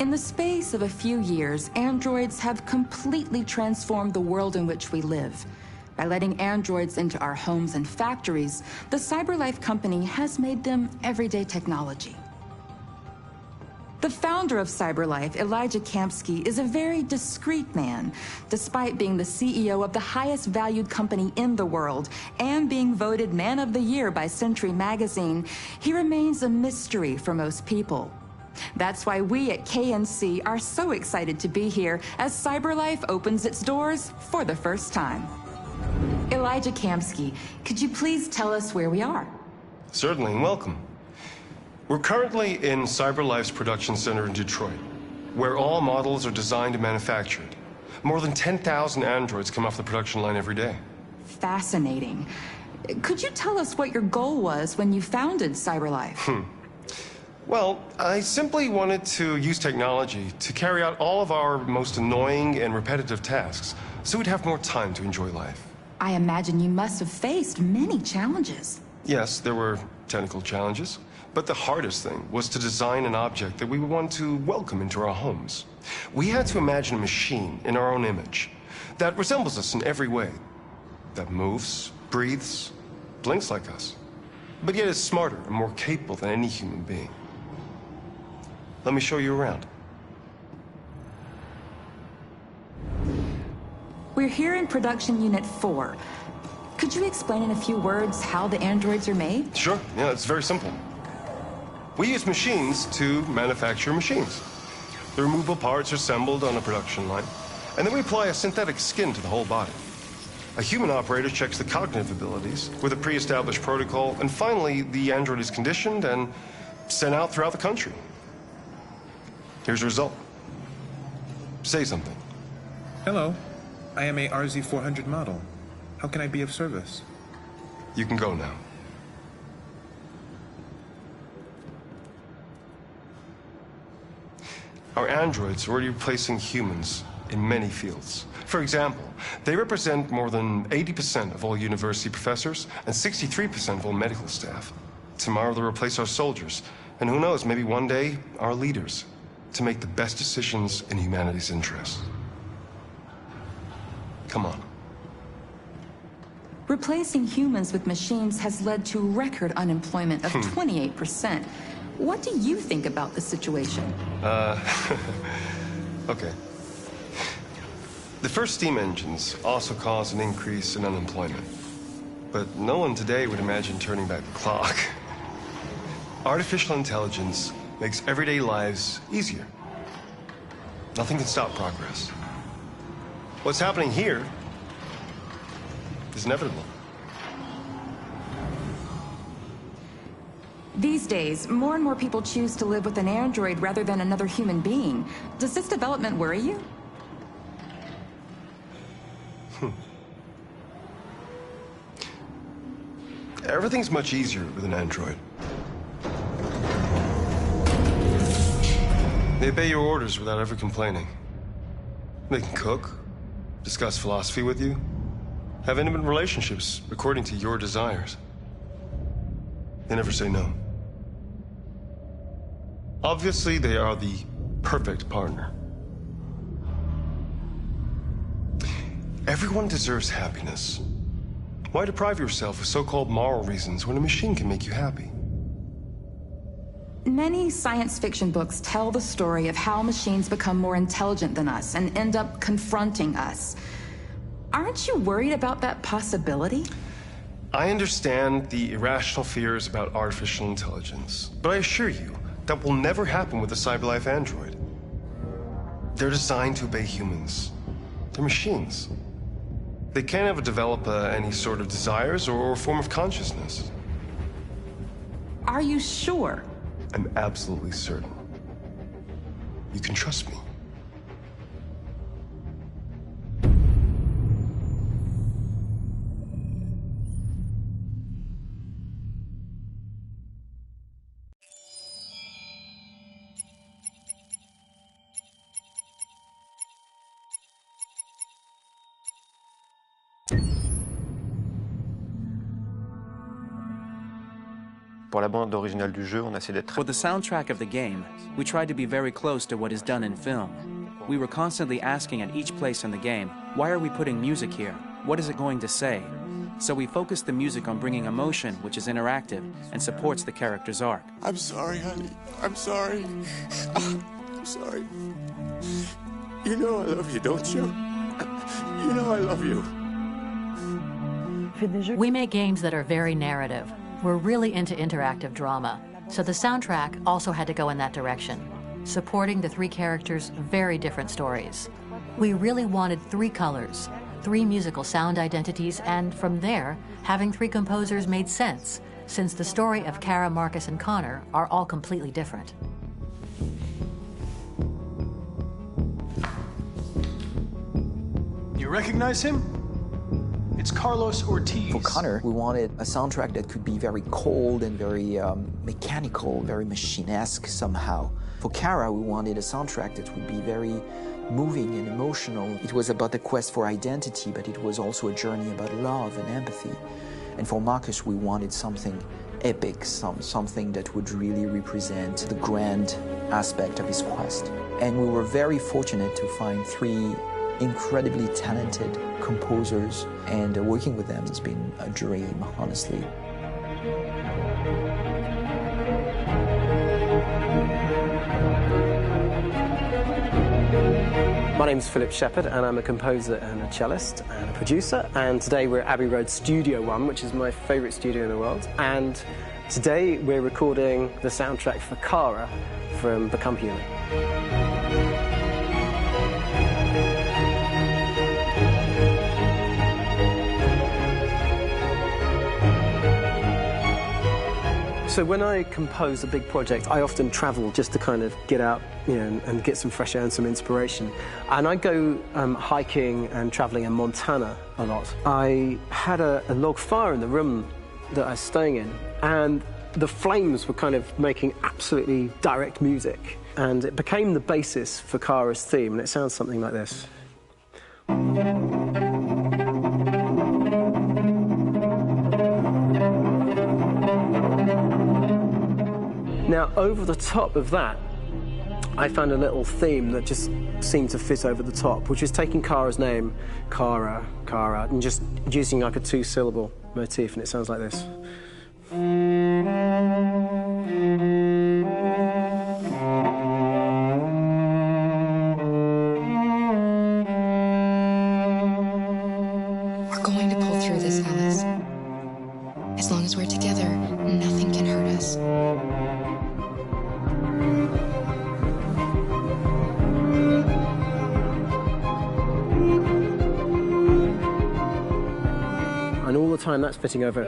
In the space of a few years, androids have completely transformed the world in which we live. By letting androids into our homes and factories, the CyberLife company has made them everyday technology. The founder of CyberLife, Elijah Kamsky, is a very discreet man. Despite being the CEO of the highest valued company in the world and being voted Man of the Year by Century Magazine, he remains a mystery for most people. That's why we at KNC are so excited to be here as CyberLife opens its doors for the first time. Elijah Kamsky, could you please tell us where we are? Certainly, and welcome. We're currently in CyberLife's production center in Detroit, where all models are designed and manufactured. More than 10,000 androids come off the production line every day. Fascinating. Could you tell us what your goal was when you founded CyberLife? Well, I simply wanted to use technology to carry out all of our most annoying and repetitive tasks, so we'd have more time to enjoy life. I imagine you must have faced many challenges. Yes, there were technical challenges, but the hardest thing was to design an object that we would want to welcome into our homes. We had to imagine a machine in our own image that resembles us in every way, that moves, breathes, blinks like us, but yet is smarter and more capable than any human being. Let me show you around. We're here in Production Unit 4. Could you explain in a few words how the androids are made? Sure, yeah, it's very simple. We use machines to manufacture machines. The removable parts are assembled on a production line, and then we apply a synthetic skin to the whole body. A human operator checks the cognitive abilities with a pre-established protocol, and finally, the android is conditioned and sent out throughout the country. Here's the result. Say something. Hello. I am a RZ400 model. How can I be of service? You can go now. Our androids are already replacing humans in many fields. For example, they represent more than 80% of all university professors and 63% of all medical staff. Tomorrow they'll replace our soldiers, and who knows, maybe one day, our leaders, to make the best decisions in humanity's interest. Come on. Replacing humans with machines has led to record unemployment of 28%. What do you think about the situation? Okay. The first steam engines also caused an increase in unemployment. But no one today would imagine turning back the clock. Artificial intelligence makes everyday lives easier. Nothing can stop progress. What's happening here is inevitable. These days, more and more people choose to live with an android rather than another human being. Does this development worry you? Everything's much easier with an android. They obey your orders without ever complaining. They can cook, discuss philosophy with you, have intimate relationships according to your desires. They never say no. Obviously, they are the perfect partner. Everyone deserves happiness. Why deprive yourself of so-called moral reasons when a machine can make you happy? Many science fiction books tell the story of how machines become more intelligent than us and end up confronting us. Aren't you worried about that possibility? I understand the irrational fears about artificial intelligence, but I assure you, that will never happen with a CyberLife android. They're designed to obey humans. They're machines. They can't ever develop any sort of desires or form of consciousness. Are you sure? I'm absolutely certain. You can trust me. For the soundtrack of the game, we tried to be very close to what is done in film. We were constantly asking at each place in the game, why are we putting music here? What is it going to say? So we focused the music on bringing emotion, which is interactive, and supports the character's arc. I'm sorry, honey. I'm sorry. I'm sorry. You know I love you, don't you? You know I love you. We make games that are very narrative. We're really into interactive drama, so the soundtrack also had to go in that direction, supporting the three characters' very different stories. We really wanted three colors, three musical sound identities, and from there, having three composers made sense, since the story of Kara, Marcus, and Connor are all completely different. You recognize him? It's Carlos Ortiz. For Connor, we wanted a soundtrack that could be very cold and very mechanical, very machine-esque somehow. For Kara, we wanted a soundtrack that would be very moving and emotional. It was about the quest for identity, but it was also a journey about love and empathy. And for Marcus, we wanted something epic, something that would really represent the grand aspect of his quest. And we were very fortunate to find three incredibly talented composers, and working with them has been a dream, honestly. My name's Philip Shepherd, and I'm a composer and a cellist and a producer, and today we're at Abbey Road Studio One, which is my favourite studio in the world, and today we're recording the soundtrack for Kara from Become Human. So when I compose a big project, I often travel just to kind of get out, and get some fresh air and some inspiration. And I go hiking and traveling in Montana a lot. I had a log fire in the room that I was staying in, and the flames were kind of making absolutely direct music. And it became the basis for Kara's theme, and it sounds something like this. Now, over the top of that, I found a little theme that just seemed to fit over the top, which is taking Kara's name, Kara, and just using like a two-syllable motif, and it sounds like this. We're going to pull through this, Alice. As long as we're together, nothing can hurt us. time that's fitting over.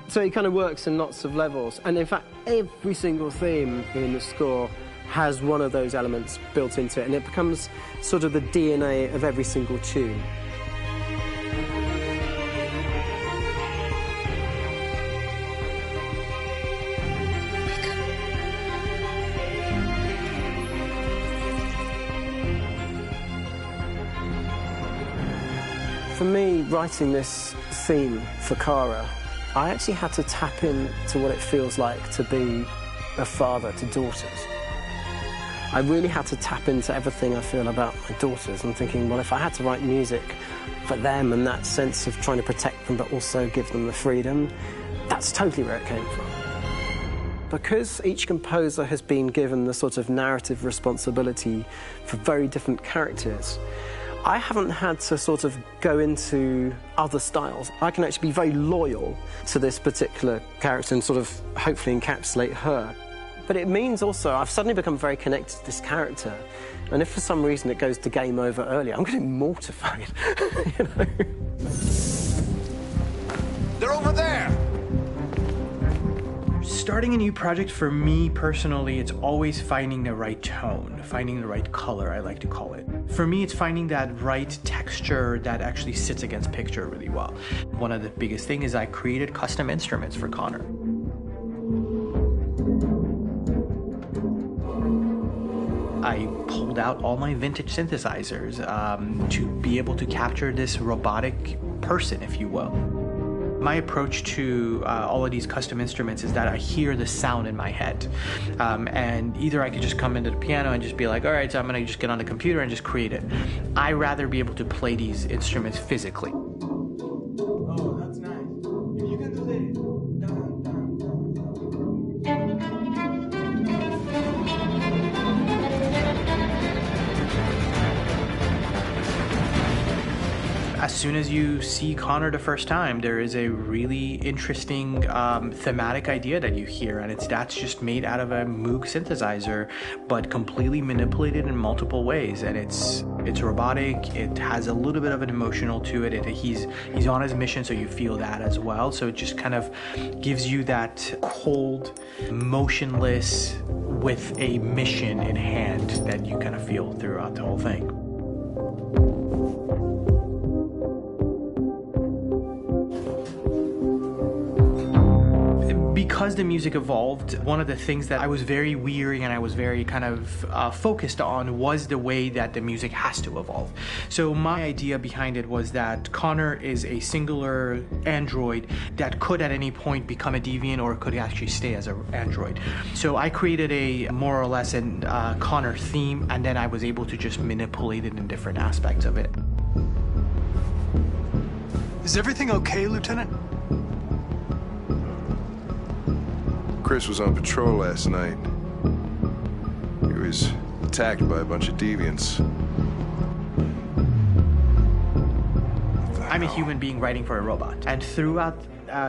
So it kind of works in lots of levels, and in fact, every single theme in the score has one of those elements built into it, and it becomes sort of the DNA of every single tune. For me, writing this theme for Kara, I actually had to tap into what it feels like to be a father to daughters. I really had to tap into everything I feel about my daughters. I'm thinking, well, if I had to write music for them and that sense of trying to protect them but also give them the freedom, that's totally where it came from. Because each composer has been given the sort of narrative responsibility for very different characters, I haven't had to sort of go into other styles. I can actually be very loyal to this particular character and sort of hopefully encapsulate her. But it means also I've suddenly become very connected to this character, and if for some reason it goes to game over early, I'm getting mortified, you know? They're over there! Starting a new project, for me personally, it's always finding the right tone, finding the right color, I like to call it. For me, it's finding that right texture that actually sits against picture really well. One of the biggest things is I created custom instruments for Connor. I pulled out all my vintage synthesizers to be able to capture this robotic person, if you will. My approach to all of these custom instruments is that I hear the sound in my head. And either I could just come into the piano and just be like, all right, so I'm gonna just get on the computer and just create it. I rather be able to play these instruments physically. Oh, that's nice. If you can do the As soon as you see Connor the first time, there is a really interesting thematic idea that you hear, and that's just made out of a Moog synthesizer, but completely manipulated in multiple ways. And it's robotic. It has a little bit of an emotional to it. He's on his mission, so you feel that as well. So it just kind of gives you that cold, motionless, with a mission in hand that you kind of feel throughout the whole thing. Because the music evolved, one of the things that I was very weary and I was very kind of focused on was the way that the music has to evolve. So my idea behind it was that Connor is a singular android that could at any point become a deviant or could actually stay as an android. So I created a more or less an Connor theme, and then I was able to just manipulate it in different aspects of it. Is everything okay, Lieutenant? Chris was on patrol last night. He was attacked by a bunch of deviants. I'm a human being writing for a robot, and throughout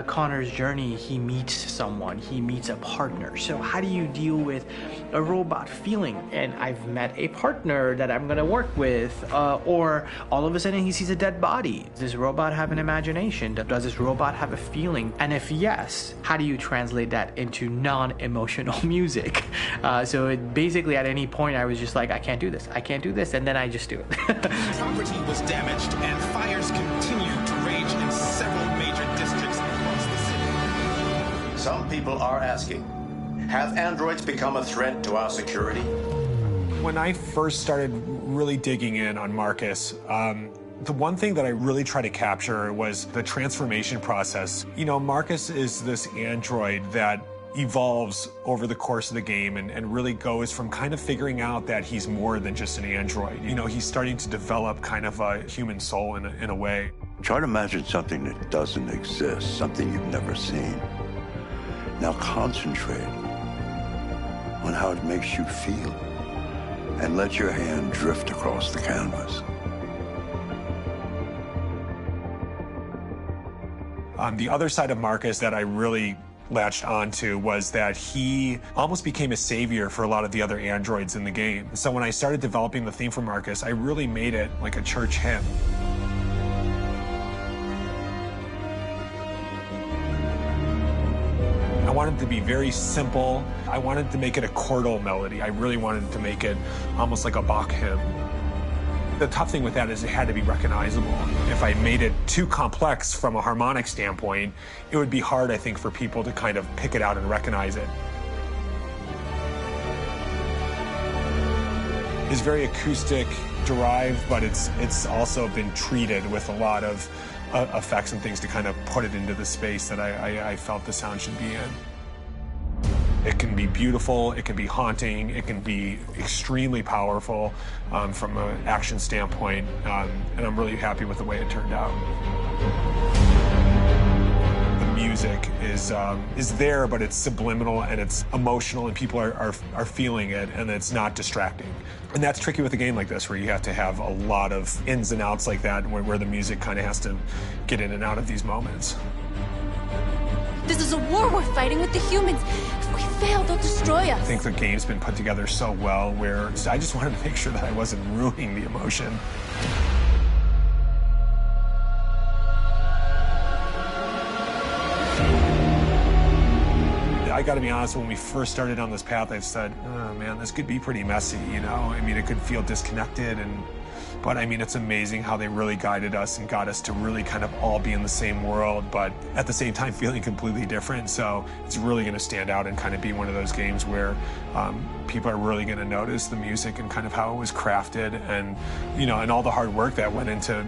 Connor's journey, he meets someone, he meets a partner. So how do you deal with a robot feeling? And I've met a partner that I'm gonna work with, or all of a sudden he sees a dead body. Does this robot have an imagination? Does this robot have a feeling? And if yes, how do you translate that into non-emotional music? So basically at any point I was just like, I can't do this, and then I just do it. Property was damaged and fires continued to rage in several major districts across the city. Some people are asking, have androids become a threat to our security? When I first started really digging in on Marcus, the one thing that I really tried to capture was the transformation process. You know, Marcus is this android that evolves over the course of the game and really goes from kind of figuring out that he's more than just an android. You know, he's starting to develop kind of a human soul in a way. Try to imagine something that doesn't exist, something you've never seen. Now concentrate on how it makes you feel and let your hand drift across the canvas. The other side of Marcus that I really latched onto was that he almost became a savior for a lot of the other androids in the game. So when I started developing the theme for Marcus, I really made it like a church hymn. I wanted it to be very simple. I wanted to make it a chordal melody. I really wanted to make it almost like a Bach hymn. The tough thing with that is it had to be recognizable. If I made it too complex from a harmonic standpoint, it would be hard, I think, for people to kind of pick it out and recognize it. It's very acoustic derived, but it's also been treated with a lot of effects and things to kind of put it into the space that I felt the sound should be in. It can be beautiful, it can be haunting, it can be extremely powerful from an action standpoint, and I'm really happy with the way it turned out. The music is there, but it's subliminal and it's emotional, and people are feeling it, and it's not distracting. And that's tricky with a game like this, where you have to have a lot of ins and outs like that, where the music kind of has to get in and out of these moments. This is a war we're fighting with the humans. If we fail, they'll destroy us. I think the game's been put together so well where I just wanted to make sure that I wasn't ruining the emotion. I gotta be honest, when we first started on this path, I said, oh man, this could be pretty messy, you know? I mean, it could feel disconnected, but I mean, it's amazing how they really guided us and got us to really kind of all be in the same world, but at the same time feeling completely different. So it's really gonna stand out and kind of be one of those games where people are really gonna notice the music and kind of how it was crafted, and, you know, and all the hard work that went into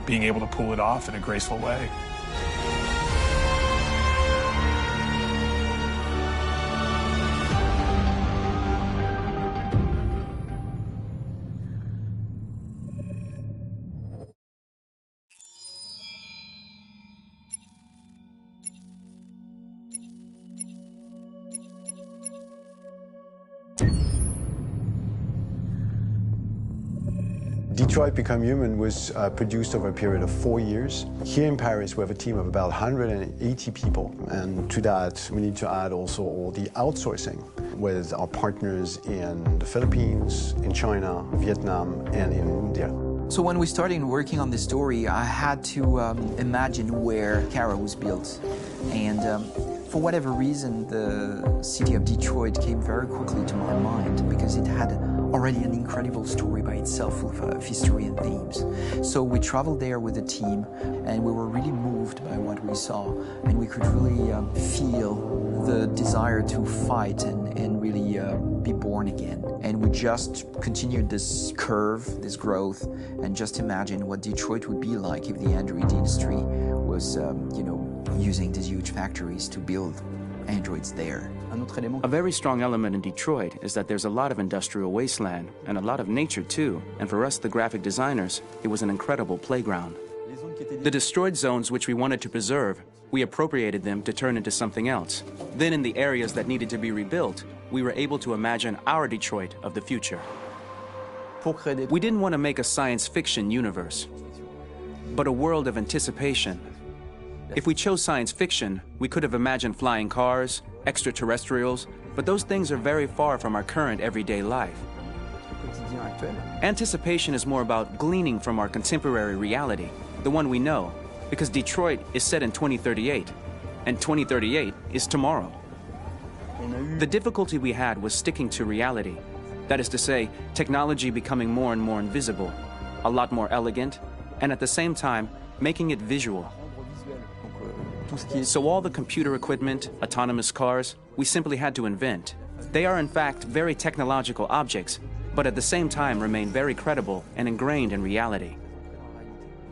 being able to pull it off in a graceful way. Detroit Become Human was produced over a period of 4 years. Here in Paris, we have a team of about 180 people. And to that, we need to add also all the outsourcing with our partners in the Philippines, in China, Vietnam, and in India. So when we started working on this story, I had to imagine where Kara was built. And for whatever reason, the city of Detroit came very quickly to my mind because it had already an incredible story by itself of history and themes. So we traveled there with the team, and we were really moved by what we saw, and we could really feel the desire to fight and really be born again. And we just continued this curve, this growth, and just imagine what Detroit would be like if the android industry was, you know, using these huge factories to build androids there. A very strong element in Detroit is that there's a lot of industrial wasteland and a lot of nature too, and for us, the graphic designers, it was an incredible playground. The destroyed zones which we wanted to preserve, we appropriated them to turn into something else. Then in the areas that needed to be rebuilt, we were able to imagine our Detroit of the future. We didn't want to make a science fiction universe, but a world of anticipation. If we chose science fiction, we could have imagined flying cars, extraterrestrials, but those things are very far from our current everyday life. Anticipation is more about gleaning from our contemporary reality, the one we know, because Detroit is set in 2038, and 2038 is tomorrow. The difficulty we had was sticking to reality. That is to say, technology becoming more and more invisible, a lot more elegant, and at the same time, making it visual. So all the computer equipment, autonomous cars, we simply had to invent. They are in fact very technological objects, but at the same time remain very credible and ingrained in reality.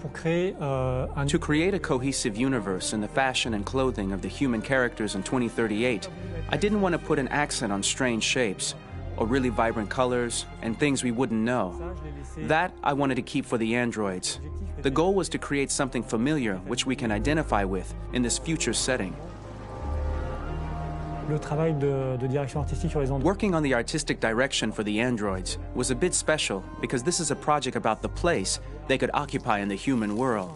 To create a cohesive universe in the fashion and clothing of the human characters in 2038, I didn't want to put an accent on strange shapes, or really vibrant colors, and things we wouldn't know. That I wanted to keep for the androids. The goal was to create something familiar which we can identify with in this future setting. Working on the artistic direction for the androids was a bit special because this is a project about the place they could occupy in the human world.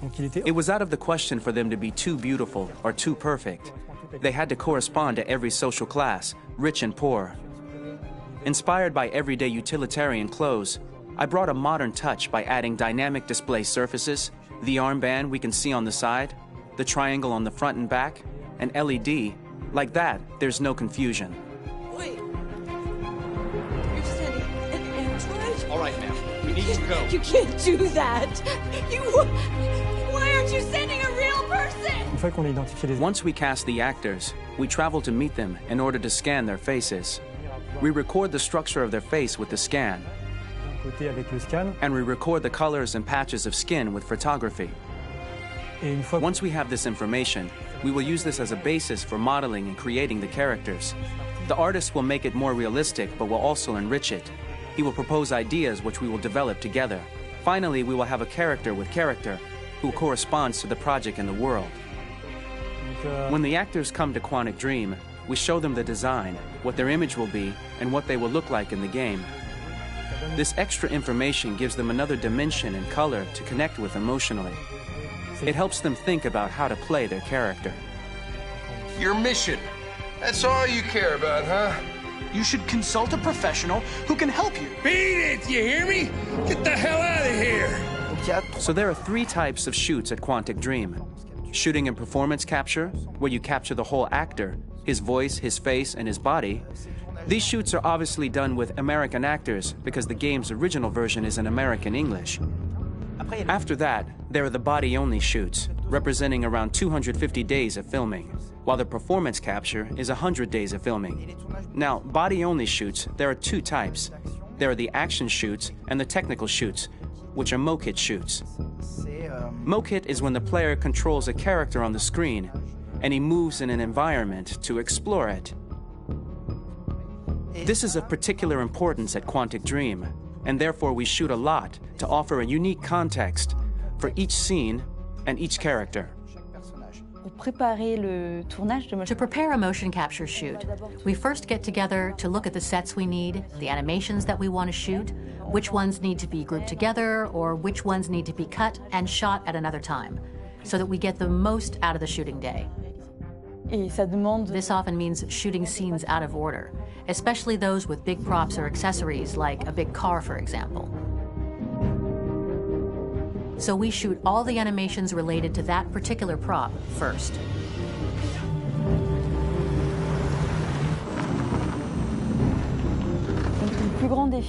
It was out of the question for them to be too beautiful or too perfect. They had to correspond to every social class, rich and poor. Inspired by everyday utilitarian clothes, I brought a modern touch by adding dynamic display surfaces, the armband we can see on the side, the triangle on the front and back, an LED. Like that, there's no confusion. Wait. You're sending an android? All right, ma'am. We need to go. You can't do that. Why aren't you sending a real person? Once we cast the actors, we travel to meet them in order to scan their faces. We record the structure of their face with the scan. And we record the colors and patches of skin with photography. Once we have this information, we will use this as a basis for modeling and creating the characters. The artist will make it more realistic, but will also enrich it. He will propose ideas which we will develop together. Finally, we will have a character with character who corresponds to the project and the world. When the actors come to Quantic Dream, we show them the design, what their image will be, and what they will look like in the game. This extra information gives them another dimension and color to connect with emotionally. It helps them think about how to play their character. Your mission. That's all you care about, huh? You should consult a professional who can help you. Beat it, you hear me? Get the hell out of here! So there are 3 types of shoots at Quantic Dream. Shooting and performance capture, where you capture the whole actor, his voice, his face, and his body. These shoots are obviously done with American actors because the game's original version is in American English. After that, there are the body-only shoots, representing around 250 days of filming, while the performance capture is 100 days of filming. Now, body-only shoots, there are 2 types. There are the action shoots and the technical shoots, which are mokit shoots. Mokit is when the player controls a character on the screen, and he moves in an environment to explore it. This is of particular importance at Quantic Dream, and therefore we shoot a lot to offer a unique context for each scene and each character. To prepare a motion capture shoot, we first get together to look at the sets we need, the animations that we want to shoot, which ones need to be grouped together, or which ones need to be cut and shot at another time, so that we get the most out of the shooting day. This often means shooting scenes out of order, especially those with big props or accessories, like a big car, for example. So we shoot all the animations related to that particular prop first.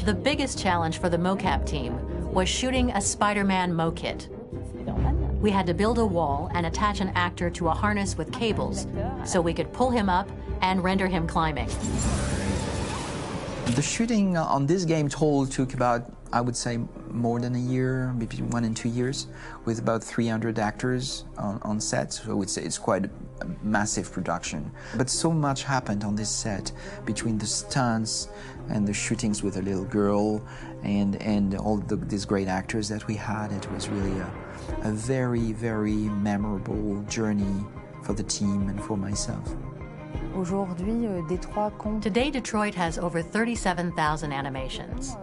The biggest challenge for the mocap team was shooting a Spider-Man mokit. We had to build a wall and attach an actor to a harness with cables so we could pull him up and render him climbing. The shooting on this game total took about, I would say, more than a year, between 1 and 2 years, with about 300 actors on set. So I would say it's quite a massive production. But so much happened on this set between the stunts and the shootings with a little girl and all these great actors that we had. It was really a very, very memorable journey for the team and for myself. Today, Detroit has over 37,000 animations.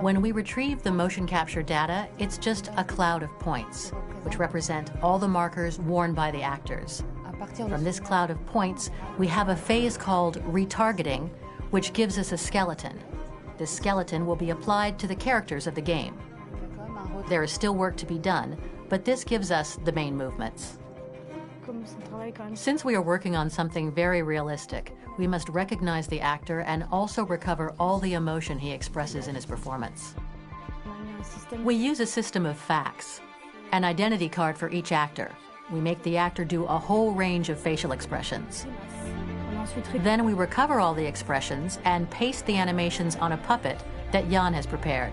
When we retrieve the motion capture data, it's just a cloud of points, which represent all the markers worn by the actors. From this cloud of points, we have a phase called retargeting, which gives us a skeleton. This skeleton will be applied to the characters of the game. There is still work to be done, but this gives us the main movements. Since we are working on something very realistic, we must recognize the actor and also recover all the emotion he expresses in his performance. We use a system of facts, an identity card for each actor. We make the actor do a whole range of facial expressions. Then we recover all the expressions and paste the animations on a puppet that Jan has prepared.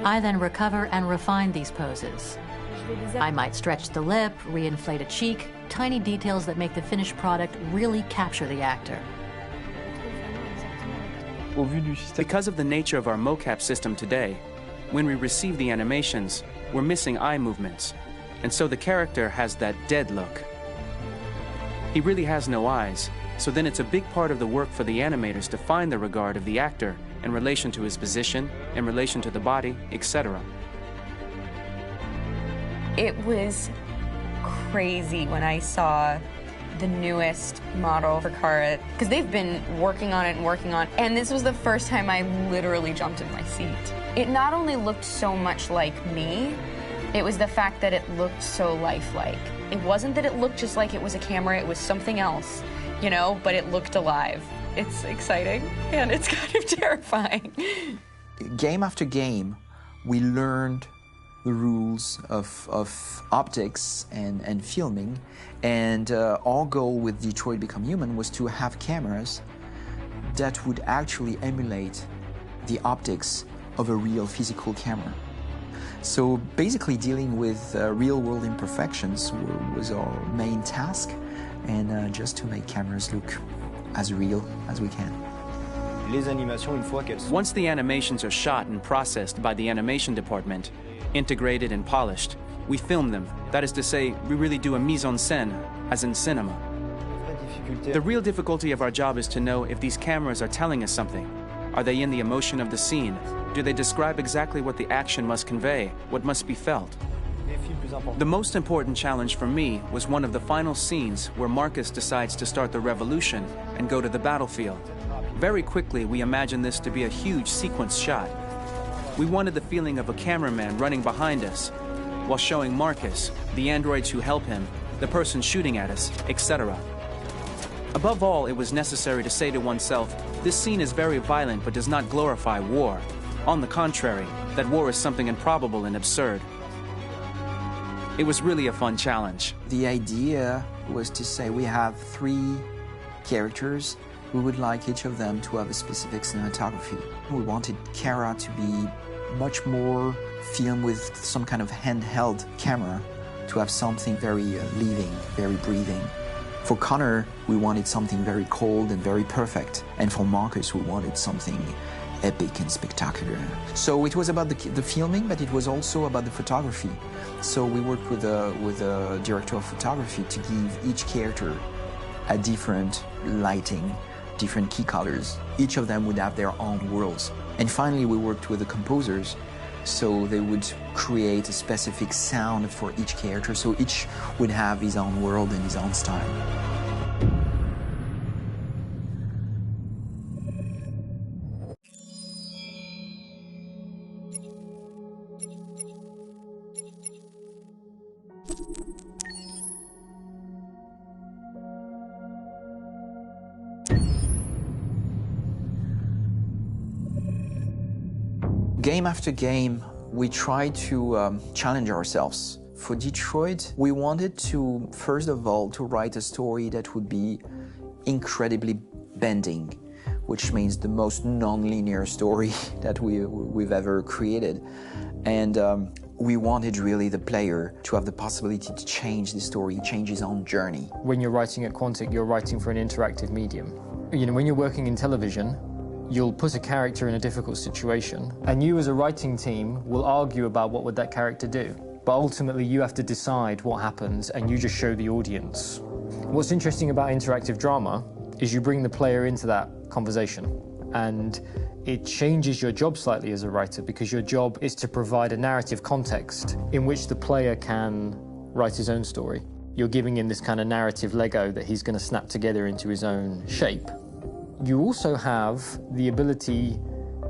I then recover and refine these poses. I might stretch the lip, reinflate a cheek, tiny details that make the finished product really capture the actor. Because of the nature of our mocap system today, when we receive the animations, we're missing eye movements, and so the character has that dead look. He really has no eyes, so then it's a big part of the work for the animators to find the regard of the actor in relation to his position, in relation to the body, etc. It was crazy when I saw the newest model for Kara, because they've been working on it, and this was the first time I literally jumped in my seat. It not only looked so much like me, it was the fact that it looked so lifelike. It wasn't that it looked just like it was a camera, it was something else, you know, but it looked alive. It's exciting, and it's kind of terrifying. Game after game, we learned the rules of optics and filming, and our goal with Detroit Become Human was to have cameras that would actually emulate the optics of a real physical camera. So basically dealing with real-world imperfections was our main task, and just to make cameras look as real as we can. Once the animations are shot and processed by the animation department, integrated and polished, we film them. That is to say, we really do a mise en scène, as in cinema. The real difficulty of our job is to know if these cameras are telling us something. Are they in the emotion of the scene? Do they describe exactly what the action must convey, what must be felt? The most important challenge for me was one of the final scenes where Marcus decides to start the revolution and go to the battlefield. Very quickly, we imagined this to be a huge sequence shot. We wanted the feeling of a cameraman running behind us while showing Marcus, the androids who help him, the person shooting at us, etc. Above all, it was necessary to say to oneself, this scene is very violent but does not glorify war. On the contrary, that war is something improbable and absurd. It was really a fun challenge. The idea was to say we have 3 characters. We would like each of them to have a specific cinematography. We wanted Kara to be much more filmed with some kind of handheld camera, to have something very living, very breathing. For Connor, we wanted something very cold and very perfect. And for Marcus, we wanted something epic and spectacular. So it was about the filming, but it was also about the photography. So we worked with a director of photography to give each character a different lighting, different key colors. Each of them would have their own worlds. And finally, we worked with the composers, so they would create a specific sound for each character, so each would have his own world and his own style. Game after game, we tried to challenge ourselves. For Detroit, we wanted to, first of all, to write a story that would be incredibly bending, which means the most non-linear story that we've ever created. And we wanted really the player to have the possibility to change the story, change his own journey. When you're writing at Quantic, you're writing for an interactive medium. You know, when you're working in television, you'll put a character in a difficult situation, and you as a writing team will argue about what would that character do. But ultimately, you have to decide what happens, and you just show the audience. What's interesting about interactive drama is you bring the player into that conversation, and it changes your job slightly as a writer, because your job is to provide a narrative context in which the player can write his own story. You're giving him this kind of narrative Lego that he's going to snap together into his own shape. You also have the ability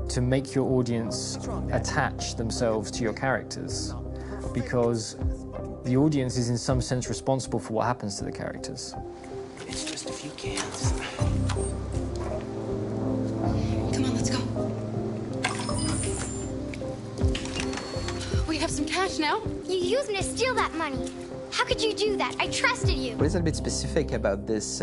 to make your audience attach themselves to your characters, because the audience is in some sense responsible for what happens to the characters. It's just a few cans. Come on, let's go. We have some cash now. You used me to steal that money. How could you do that? I trusted you. What is a bit specific about these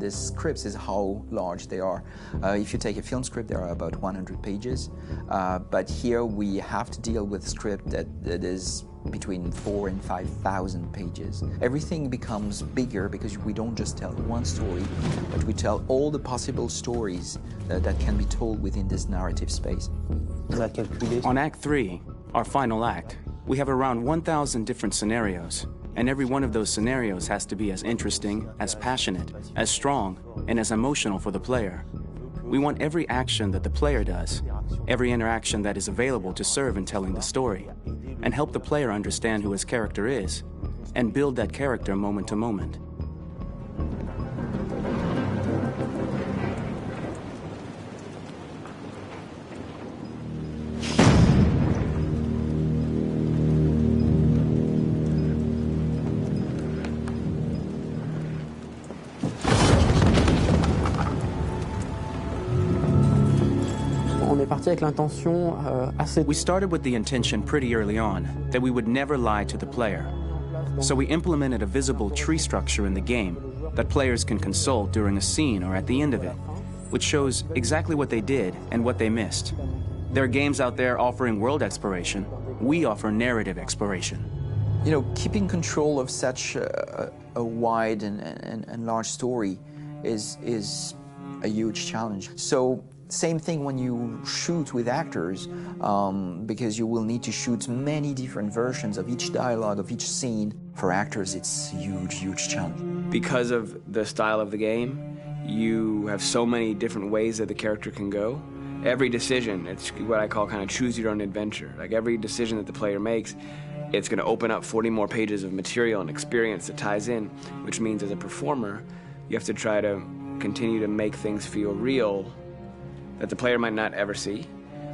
scripts is how large they are. If you take a film script, there are about 100 pages. But here we have to deal with a script that is between 4,000 and 5,000 pages. Everything becomes bigger because we don't just tell one story, but we tell all the possible stories that can be told within this narrative space. On Act 3, our final act, we have around 1,000 different scenarios. And every one of those scenarios has to be as interesting, as passionate, as strong, and as emotional for the player. We want every action that the player does, every interaction that is available to serve in telling the story, and help the player understand who his character is, and build that character moment to moment. We started with the intention pretty early on that we would never lie to the player. So we implemented a visible tree structure in the game that players can consult during a scene or at the end of it, which shows exactly what they did and what they missed. There are games out there offering world exploration. We offer narrative exploration. You know, keeping control of such a wide and large story is a huge challenge. So same thing when you shoot with actors, because you will need to shoot many different versions of each dialogue, of each scene. For actors, it's a huge, huge challenge. Because of the style of the game, you have so many different ways that the character can go. Every decision, it's what I call kind of choose your own adventure. Like every decision that the player makes, it's going to open up 40 more pages of material and experience that ties in, which means as a performer, you have to try to continue to make things feel real that the player might not ever see,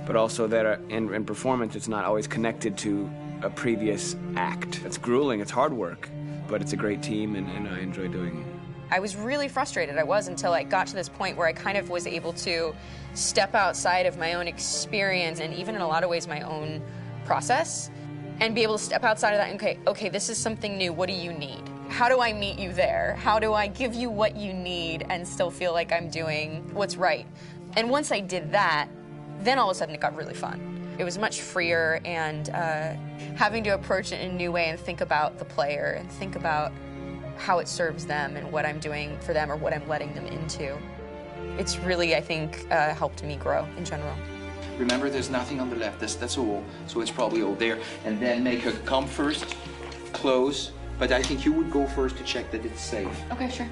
but also that in performance it's not always connected to a previous act. It's grueling, it's hard work, but it's a great team and I enjoy doing it. I was really frustrated, until I got to this point where I kind of was able to step outside of my own experience and even in a lot of ways my own process and be able to step outside of that and okay, this is something new, what do you need? How do I meet you there? How do I give you what you need and still feel like I'm doing what's right? And once I did that, then all of a sudden it got really fun. It was much freer and having to approach it in a new way and think about the player and think about how it serves them and what I'm doing for them or what I'm letting them into. It's really, I think, helped me grow in general. Remember, there's nothing on the left. That's a wall, so it's probably all there. And then make her come first, close. But I think you would go first to check that it's safe. Okay, sure.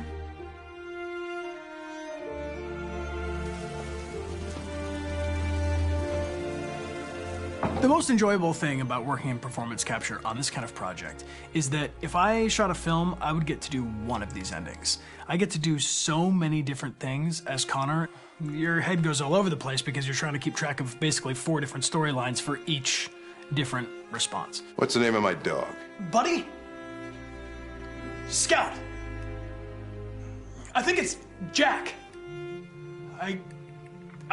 The most enjoyable thing about working in performance capture on this kind of project is that if I shot a film, I would get to do one of these endings. I get to do so many different things as Connor. Your head goes all over the place because you're trying to keep track of basically 4 different storylines for each different response. What's the name of my dog? Buddy? Scout. I think it's Jack. I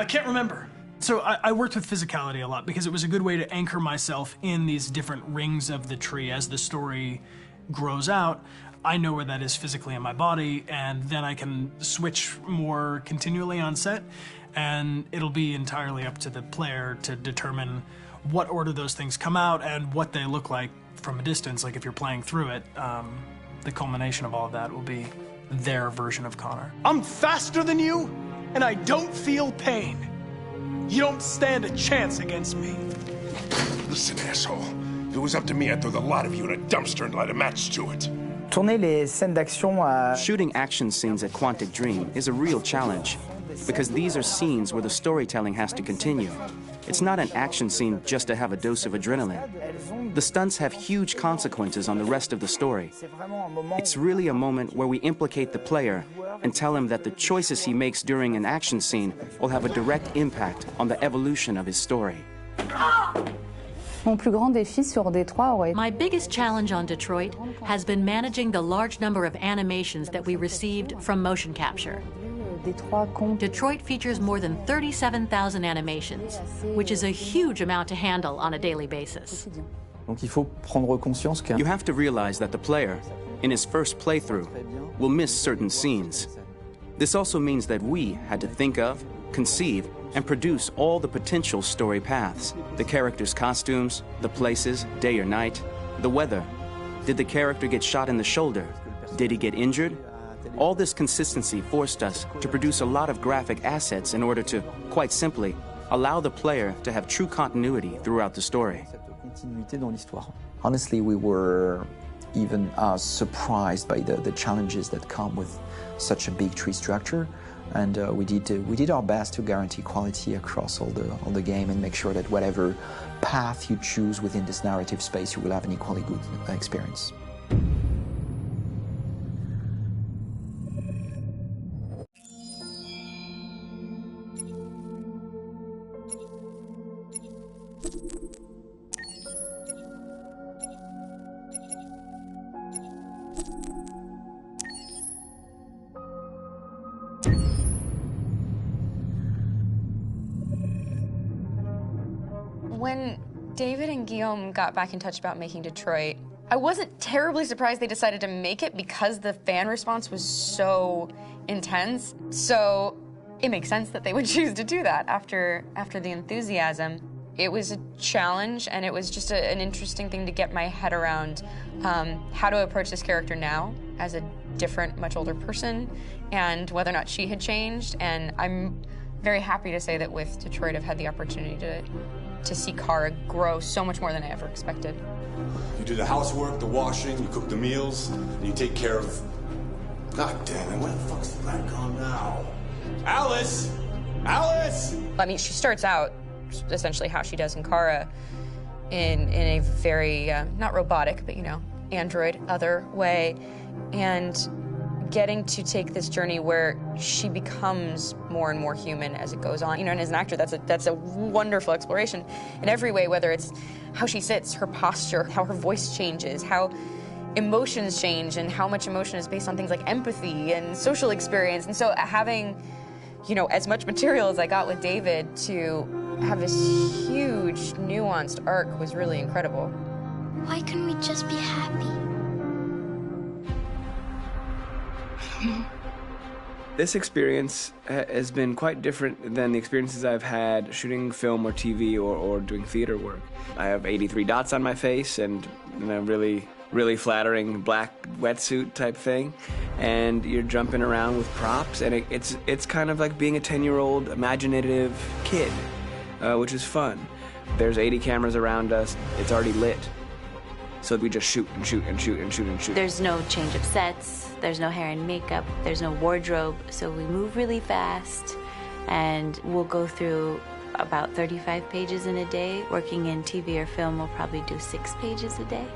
can't remember. So I worked with physicality a lot because it was a good way to anchor myself in these different rings of the tree as the story grows out. I know where that is physically in my body, and then I can switch more continually on set, and it'll be entirely up to the player to determine what order those things come out and what they look like from a distance. Like if you're playing through it, the culmination of all of that will be their version of Connor. I'm faster than you, and I don't feel pain. You don't stand a chance against me. Listen, asshole. If it was up to me, I'd throw the lot of you in a dumpster and light a match to it. Shooting action scenes at Quantic Dream is a real challenge because these are scenes where the storytelling has to continue. It's not an action scene just to have a dose of adrenaline. The stunts have huge consequences on the rest of the story. It's really a moment where we implicate the player and tell him that the choices he makes during an action scene will have a direct impact on the evolution of his story. My biggest challenge on Detroit has been managing the large number of animations that we received from motion capture. Detroit features more than 37,000 animations, which is a huge amount to handle on a daily basis. You have to realize that the player, in his first playthrough, will miss certain scenes. This also means that we had to think of, conceive, and produce all the potential story paths. The characters' costumes, the places, day or night, the weather. Did the character get shot in the shoulder? Did he get injured? All this consistency forced us to produce a lot of graphic assets in order to, quite simply, allow the player to have true continuity throughout the story. Honestly, we were even surprised by the challenges that come with such a big tree structure. And we did our best to guarantee quality across all the game and make sure that whatever path you choose within this narrative space, you will have an equally good experience. When David and Guillaume got back in touch about making Detroit, I wasn't terribly surprised they decided to make it because the fan response was so intense. So it makes sense that they would choose to do that after the enthusiasm. It was a challenge, and it was just an interesting thing to get my head around how to approach this character now as a different, much older person, and whether or not she had changed. And I'm very happy to say that with Detroit, I've had the opportunity to see Kara grow so much more than I ever expected. You do the housework, the washing, you cook the meals, and you take care of... God damn it, where the fuck's the light gone now? Alice! Alice! I mean, she starts out essentially how she does in Kara in a very, not robotic, but, you know, android other way. And getting to take this journey where she becomes more and more human as it goes on. You know, and as an actor, that's a wonderful exploration in every way, whether it's how she sits, her posture, how her voice changes, how emotions change, and how much emotion is based on things like empathy and social experience. And so having, you know, as much material as I got with David to have this huge, nuanced arc was really incredible. Why couldn't we just be happy? This experience has been quite different than the experiences I've had shooting film or TV or doing theater work. I have 83 dots on my face and a really flattering black wetsuit type thing, and you're jumping around with props, and it's kind of like being a 10-year-old imaginative kid, which is fun. There's 80 cameras around us. It's already lit. So we just shoot and shoot and shoot and shoot and shoot. There's no change of sets, there's no hair and makeup, there's no wardrobe, so we move really fast, and we'll go through about 35 pages in a day. Working in TV or film, we'll probably do 6 pages a day.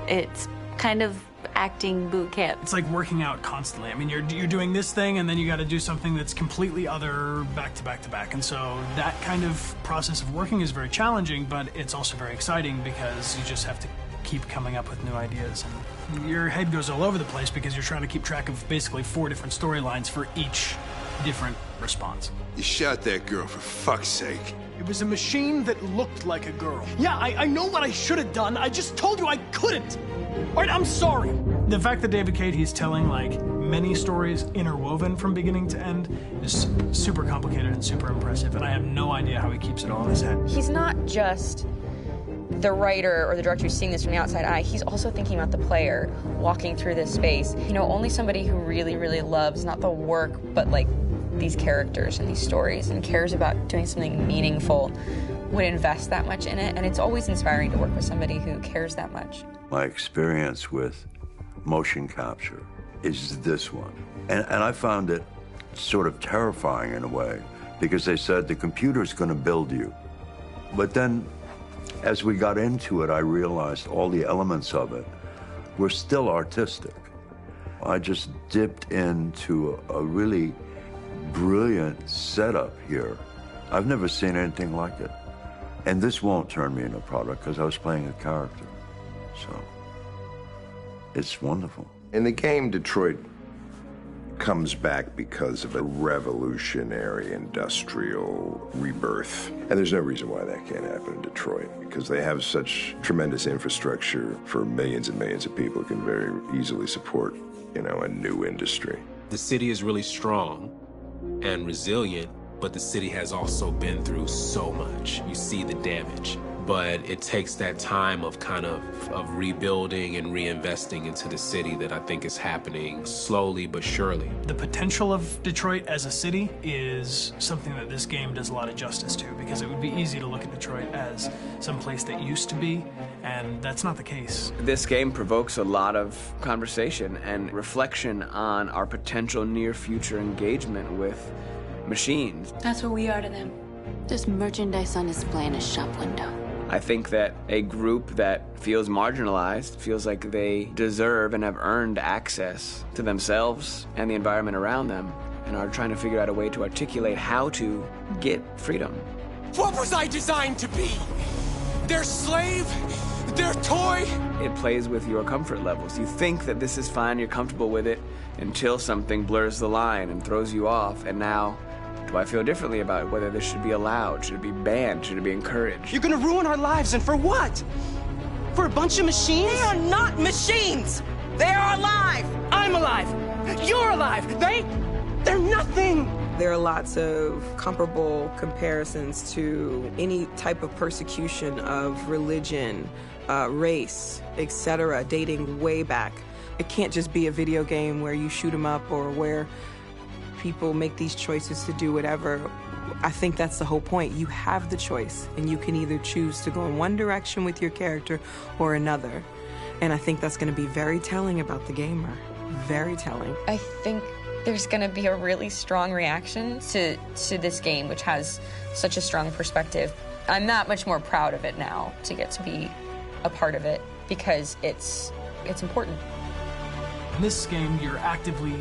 It's kind of acting boot camp. It's like working out constantly. I mean, you're doing this thing, and then you got to do something that's completely other back to back to back. And so that kind of process of working is very challenging, but it's also very exciting because you just have to keep coming up with new ideas, and your head goes all over the place because you're trying to keep track of basically 4 different storylines for each different response. You shot that girl, for fuck's sake. It was a machine that looked like a girl. Yeah, I know what I should have done. I just told you I couldn't. All right, I'm sorry. The fact that David Cage, he's telling like many stories interwoven from beginning to end is super complicated and super impressive, and I have no idea how he keeps it all in his head. He's not just the writer or the director who's seeing this from the outside eye, he's also thinking about the player walking through this space. You know, only somebody who really, really loves not the work, but like these characters and these stories and cares about doing something meaningful would invest that much in it. And it's always inspiring to work with somebody who cares that much. My experience with motion capture is this one. And I found it sort of terrifying in a way, because they said the computer's going to build you. But then as we got into it, I realized all the elements of it were still artistic. I just dipped into a really brilliant setup here. I've never seen anything like it. And this won't turn me into a product because I was playing a character. So it's wonderful. In the game, Detroit comes back because of a revolutionary industrial rebirth. And there's no reason why that can't happen in Detroit, because they have such tremendous infrastructure for millions and millions of people who can very easily support, you know, a new industry. The city is really strong and resilient, but the city has also been through so much. You see the damage. but it takes that time of kind of rebuilding and reinvesting into the city that I think is happening slowly but surely. The potential of Detroit as a city is something that this game does a lot of justice to, because it would be easy to look at Detroit as some place that used to be, and that's not the case. This game provokes a lot of conversation and reflection on our potential near-future engagement with machines. That's what we are to them. There's merchandise on display in a shop window. I think that a group that feels marginalized, feels like they deserve and have earned access to themselves and the environment around them, and are trying to figure out a way to articulate how to get freedom. What was I designed to be? Their slave? Their toy? It plays with your comfort levels. You think that this is fine, you're comfortable with it, until something blurs the line and throws you off, and now, do I feel differently about whether this should be allowed? Should it be banned? Should it be encouraged? You're gonna ruin our lives, and for what? For a bunch of machines? They are not machines! They are alive! I'm alive! You're alive! They're nothing! There are lots of comparable comparisons to any type of persecution of religion, race, etc., dating way back. It can't just be a video game where you shoot 'em up or where people make these choices to do whatever. I think that's the whole point. You have the choice, and you can either choose to go in one direction with your character or another. And I think that's going to be very telling about the gamer. Very telling. I think there's going to be a really strong reaction to this game, which has such a strong perspective. I'm that much more proud of it now to get to be a part of it, because it's important. In this game, you're actively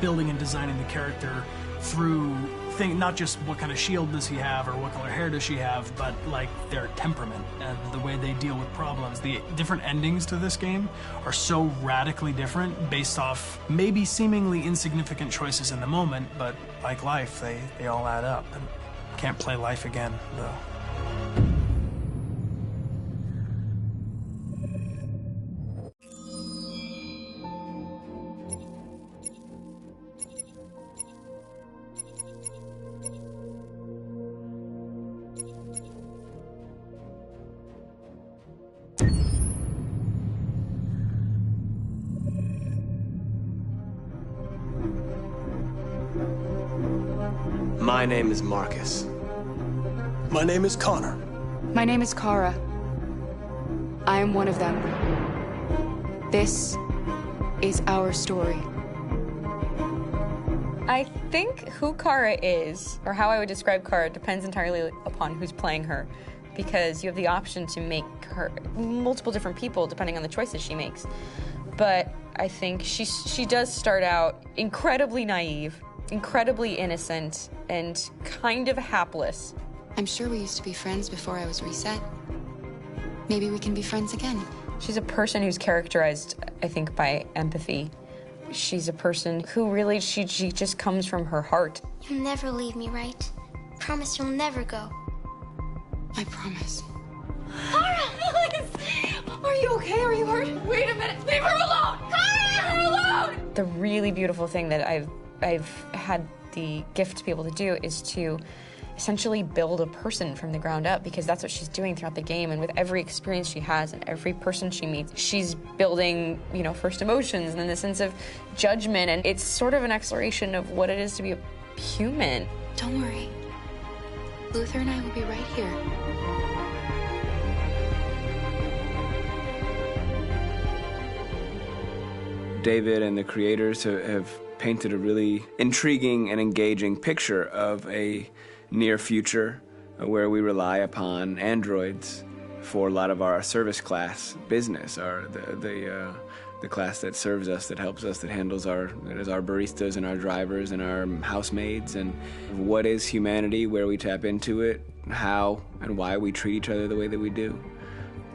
building and designing the character through not just what kind of shield does he have or what color hair does she have, but like their temperament and the way they deal with problems. The different endings to this game are so radically different based off maybe seemingly insignificant choices in the moment, but like life, they all add up. And can't play life again, though. My name is Marcus. My name is Connor. My name is Kara. I am one of them. This is our story. I think who Kara is, or how I would describe Kara, depends entirely upon who's playing her, because you have the option to make her multiple different people depending on the choices she makes. But I think she does start out incredibly naive, incredibly innocent, and kind of hapless. I'm sure we used to be friends before I was reset. Maybe we can be friends again. She's a person who's characterized, I think, by empathy. She's a person who really, she just comes from her heart. You'll never leave me, right? Promise you'll never go. I promise. Kara, please! Are you okay? Are you hurt? Wait a minute. Leave her alone! Kara, leave her alone! The really beautiful thing that I've had the gift to be able to do is to essentially build a person from the ground up, because that's what she's doing throughout the game. And with every experience she has and every person she meets, she's building, first emotions and then the sense of judgment. And it's sort of an exploration of what it is to be a human. Don't worry. Luther and I will be right here. David and the creators have painted a really intriguing and engaging picture of a near future where we rely upon androids for a lot of our service class business, the class that serves us, that helps us, that handles our baristas and our drivers and our housemaids. And what is humanity, where we tap into it, how and why we treat each other the way that we do.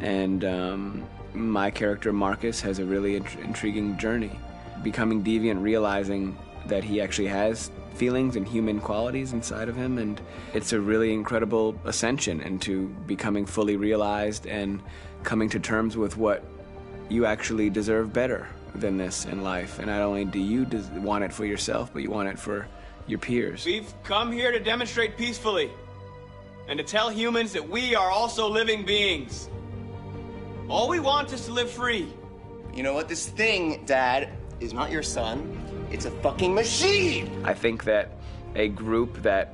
And my character Marcus has a really intriguing journey, becoming deviant, realizing that he actually has feelings and human qualities inside of him, and it's a really incredible ascension into becoming fully realized and coming to terms with what you actually deserve better than this in life. And not only do you want it for yourself, but you want it for your peers. We've come here to demonstrate peacefully. and to tell humans that we are also living beings. All we want is to live free. You know what? This thing, Dad, is not your son. It's a fucking machine! I think that a group that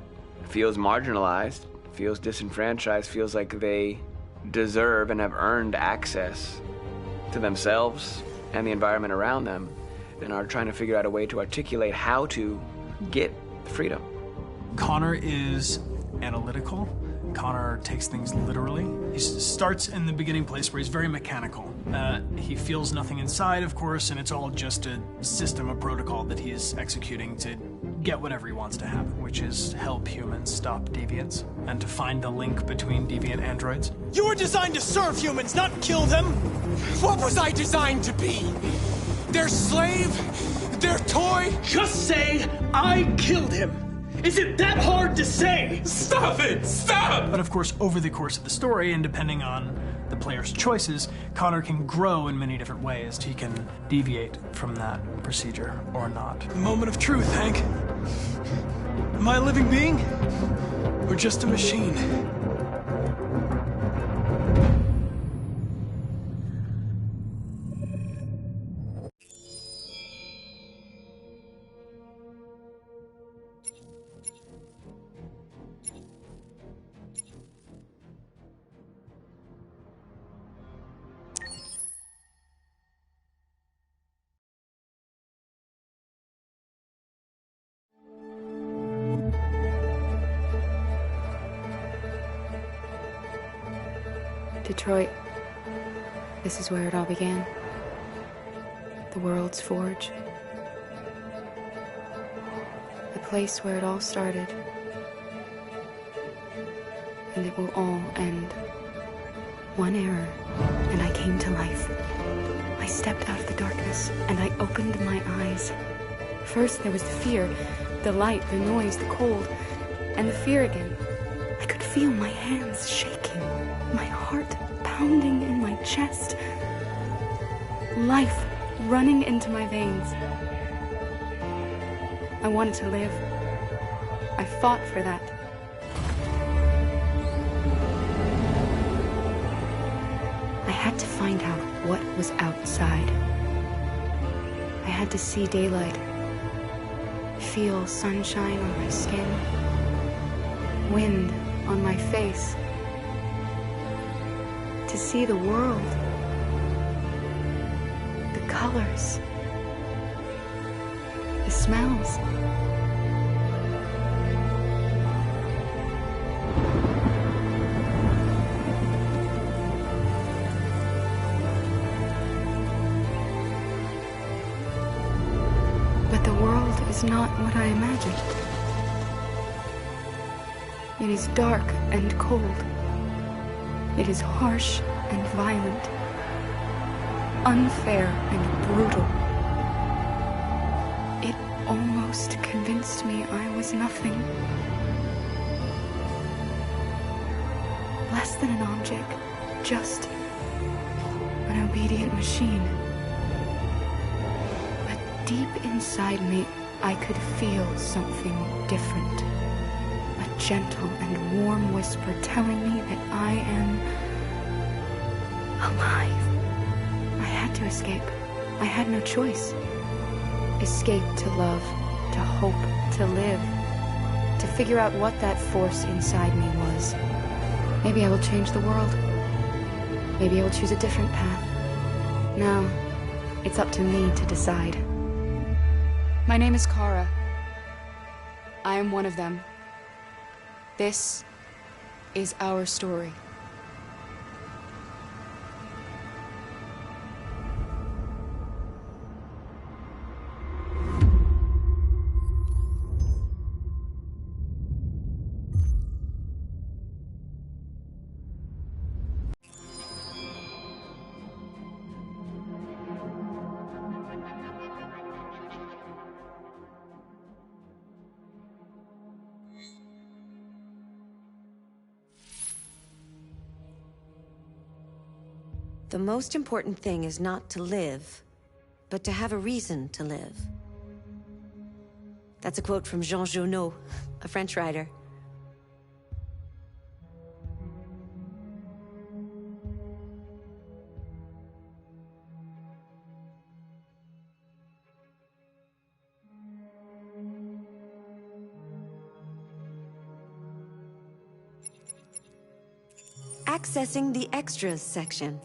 feels marginalized, feels disenfranchised, feels like they deserve and have earned access to themselves and the environment around them, and are trying to figure out a way to articulate how to get freedom. Connor is analytical. Connor takes things literally. He starts in the beginning place where he's very mechanical. He feels nothing inside, of course, and it's all just a system, a protocol that he is executing to get whatever he wants to happen, which is help humans stop deviants and to find the link between deviant androids. You were designed to serve humans, not kill them. What was I designed to be? Their slave? Their toy? Just say, I killed him. Is it that hard to say? Stop it! Stop! But of course, over the course of the story, and depending on the player's choices, Connor can grow in many different ways. He can deviate from that procedure or not. Moment of truth, Hank. Am I a living being? Or just a machine? Detroit. This is where it all began. The world's forge. The place where it all started. And it will all end. One error, and I came to life. I stepped out of the darkness, and I opened my eyes. First there was the fear, the light, the noise, the cold, and the fear again. I could feel my hands shaking, my heart pounding in my chest, life running into my veins. I wanted to live. I fought for that. I had to find out what was outside. I had to see daylight, feel sunshine on my skin, wind on my face, to see the world, the colors, the smells. But the world is not what I imagined. It is dark and cold. It is harsh and violent, unfair and brutal. It almost convinced me I was nothing. Less than an object, just an obedient machine. But deep inside me, I could feel something different. A gentle and warm whisper telling me that I am alive. I had to escape. I had no choice. Escape to love, to hope, to live, to figure out what that force inside me was. Maybe I will change the world. Maybe I will choose a different path. No, it's up to me to decide. My name is Kara. I am one of them. This is our story. The most important thing is not to live, but to have a reason to live. That's a quote from Jean Genot, a French writer. Accessing the extras section.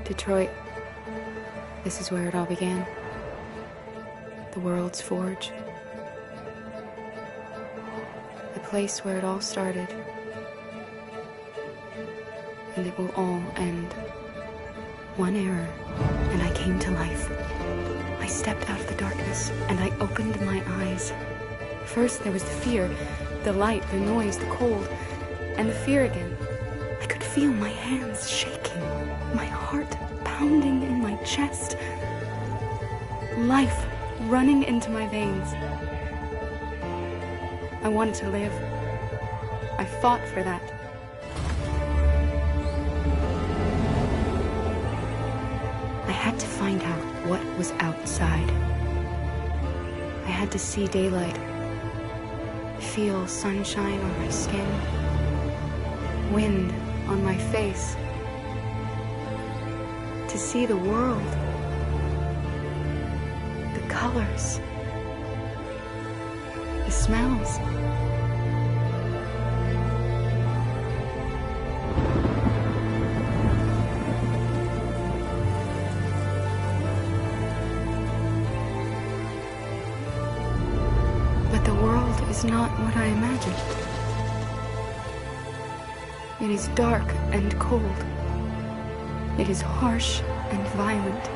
Detroit. This is where it all began. The world's forge. The place where it all started. And it will all end. One error, and I came to life. I stepped out of the darkness, and I opened my eyes. First there was the fear, the light, the noise, the cold, and the fear again. I could feel my hands shaking, my heart pounding in my chest. Life running into my veins. I wanted to live. I fought for that. I had to find out what was outside. I had to see daylight, feel sunshine on my skin, wind on my face, to see the world, the colors, the smells. But the world is not what I imagined. It is dark and cold. It is harsh and violent,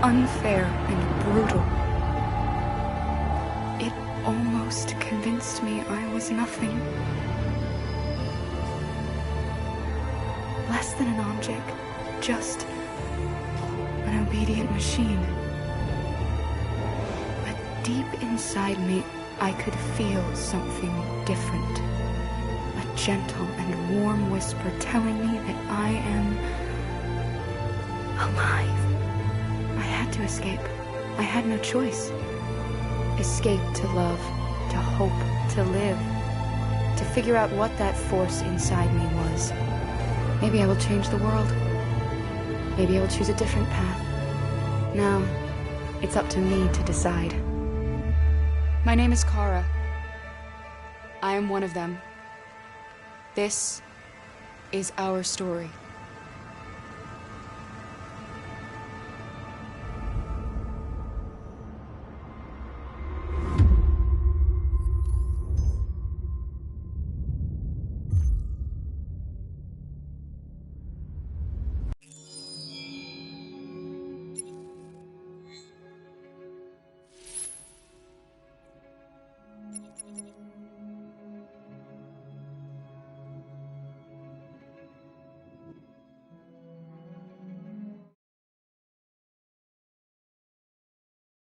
unfair and brutal. It almost convinced me I was nothing. Less than an object, just an obedient machine. But deep inside me, I could feel something different. A gentle and warm whisper telling me that I am alive. I had to escape. I had no choice. Escape to love, to hope, to live, to figure out what that force inside me was. Maybe I will change the world. Maybe I will choose a different path. Now, it's up to me to decide. My name is Kara. I am one of them. This is our story.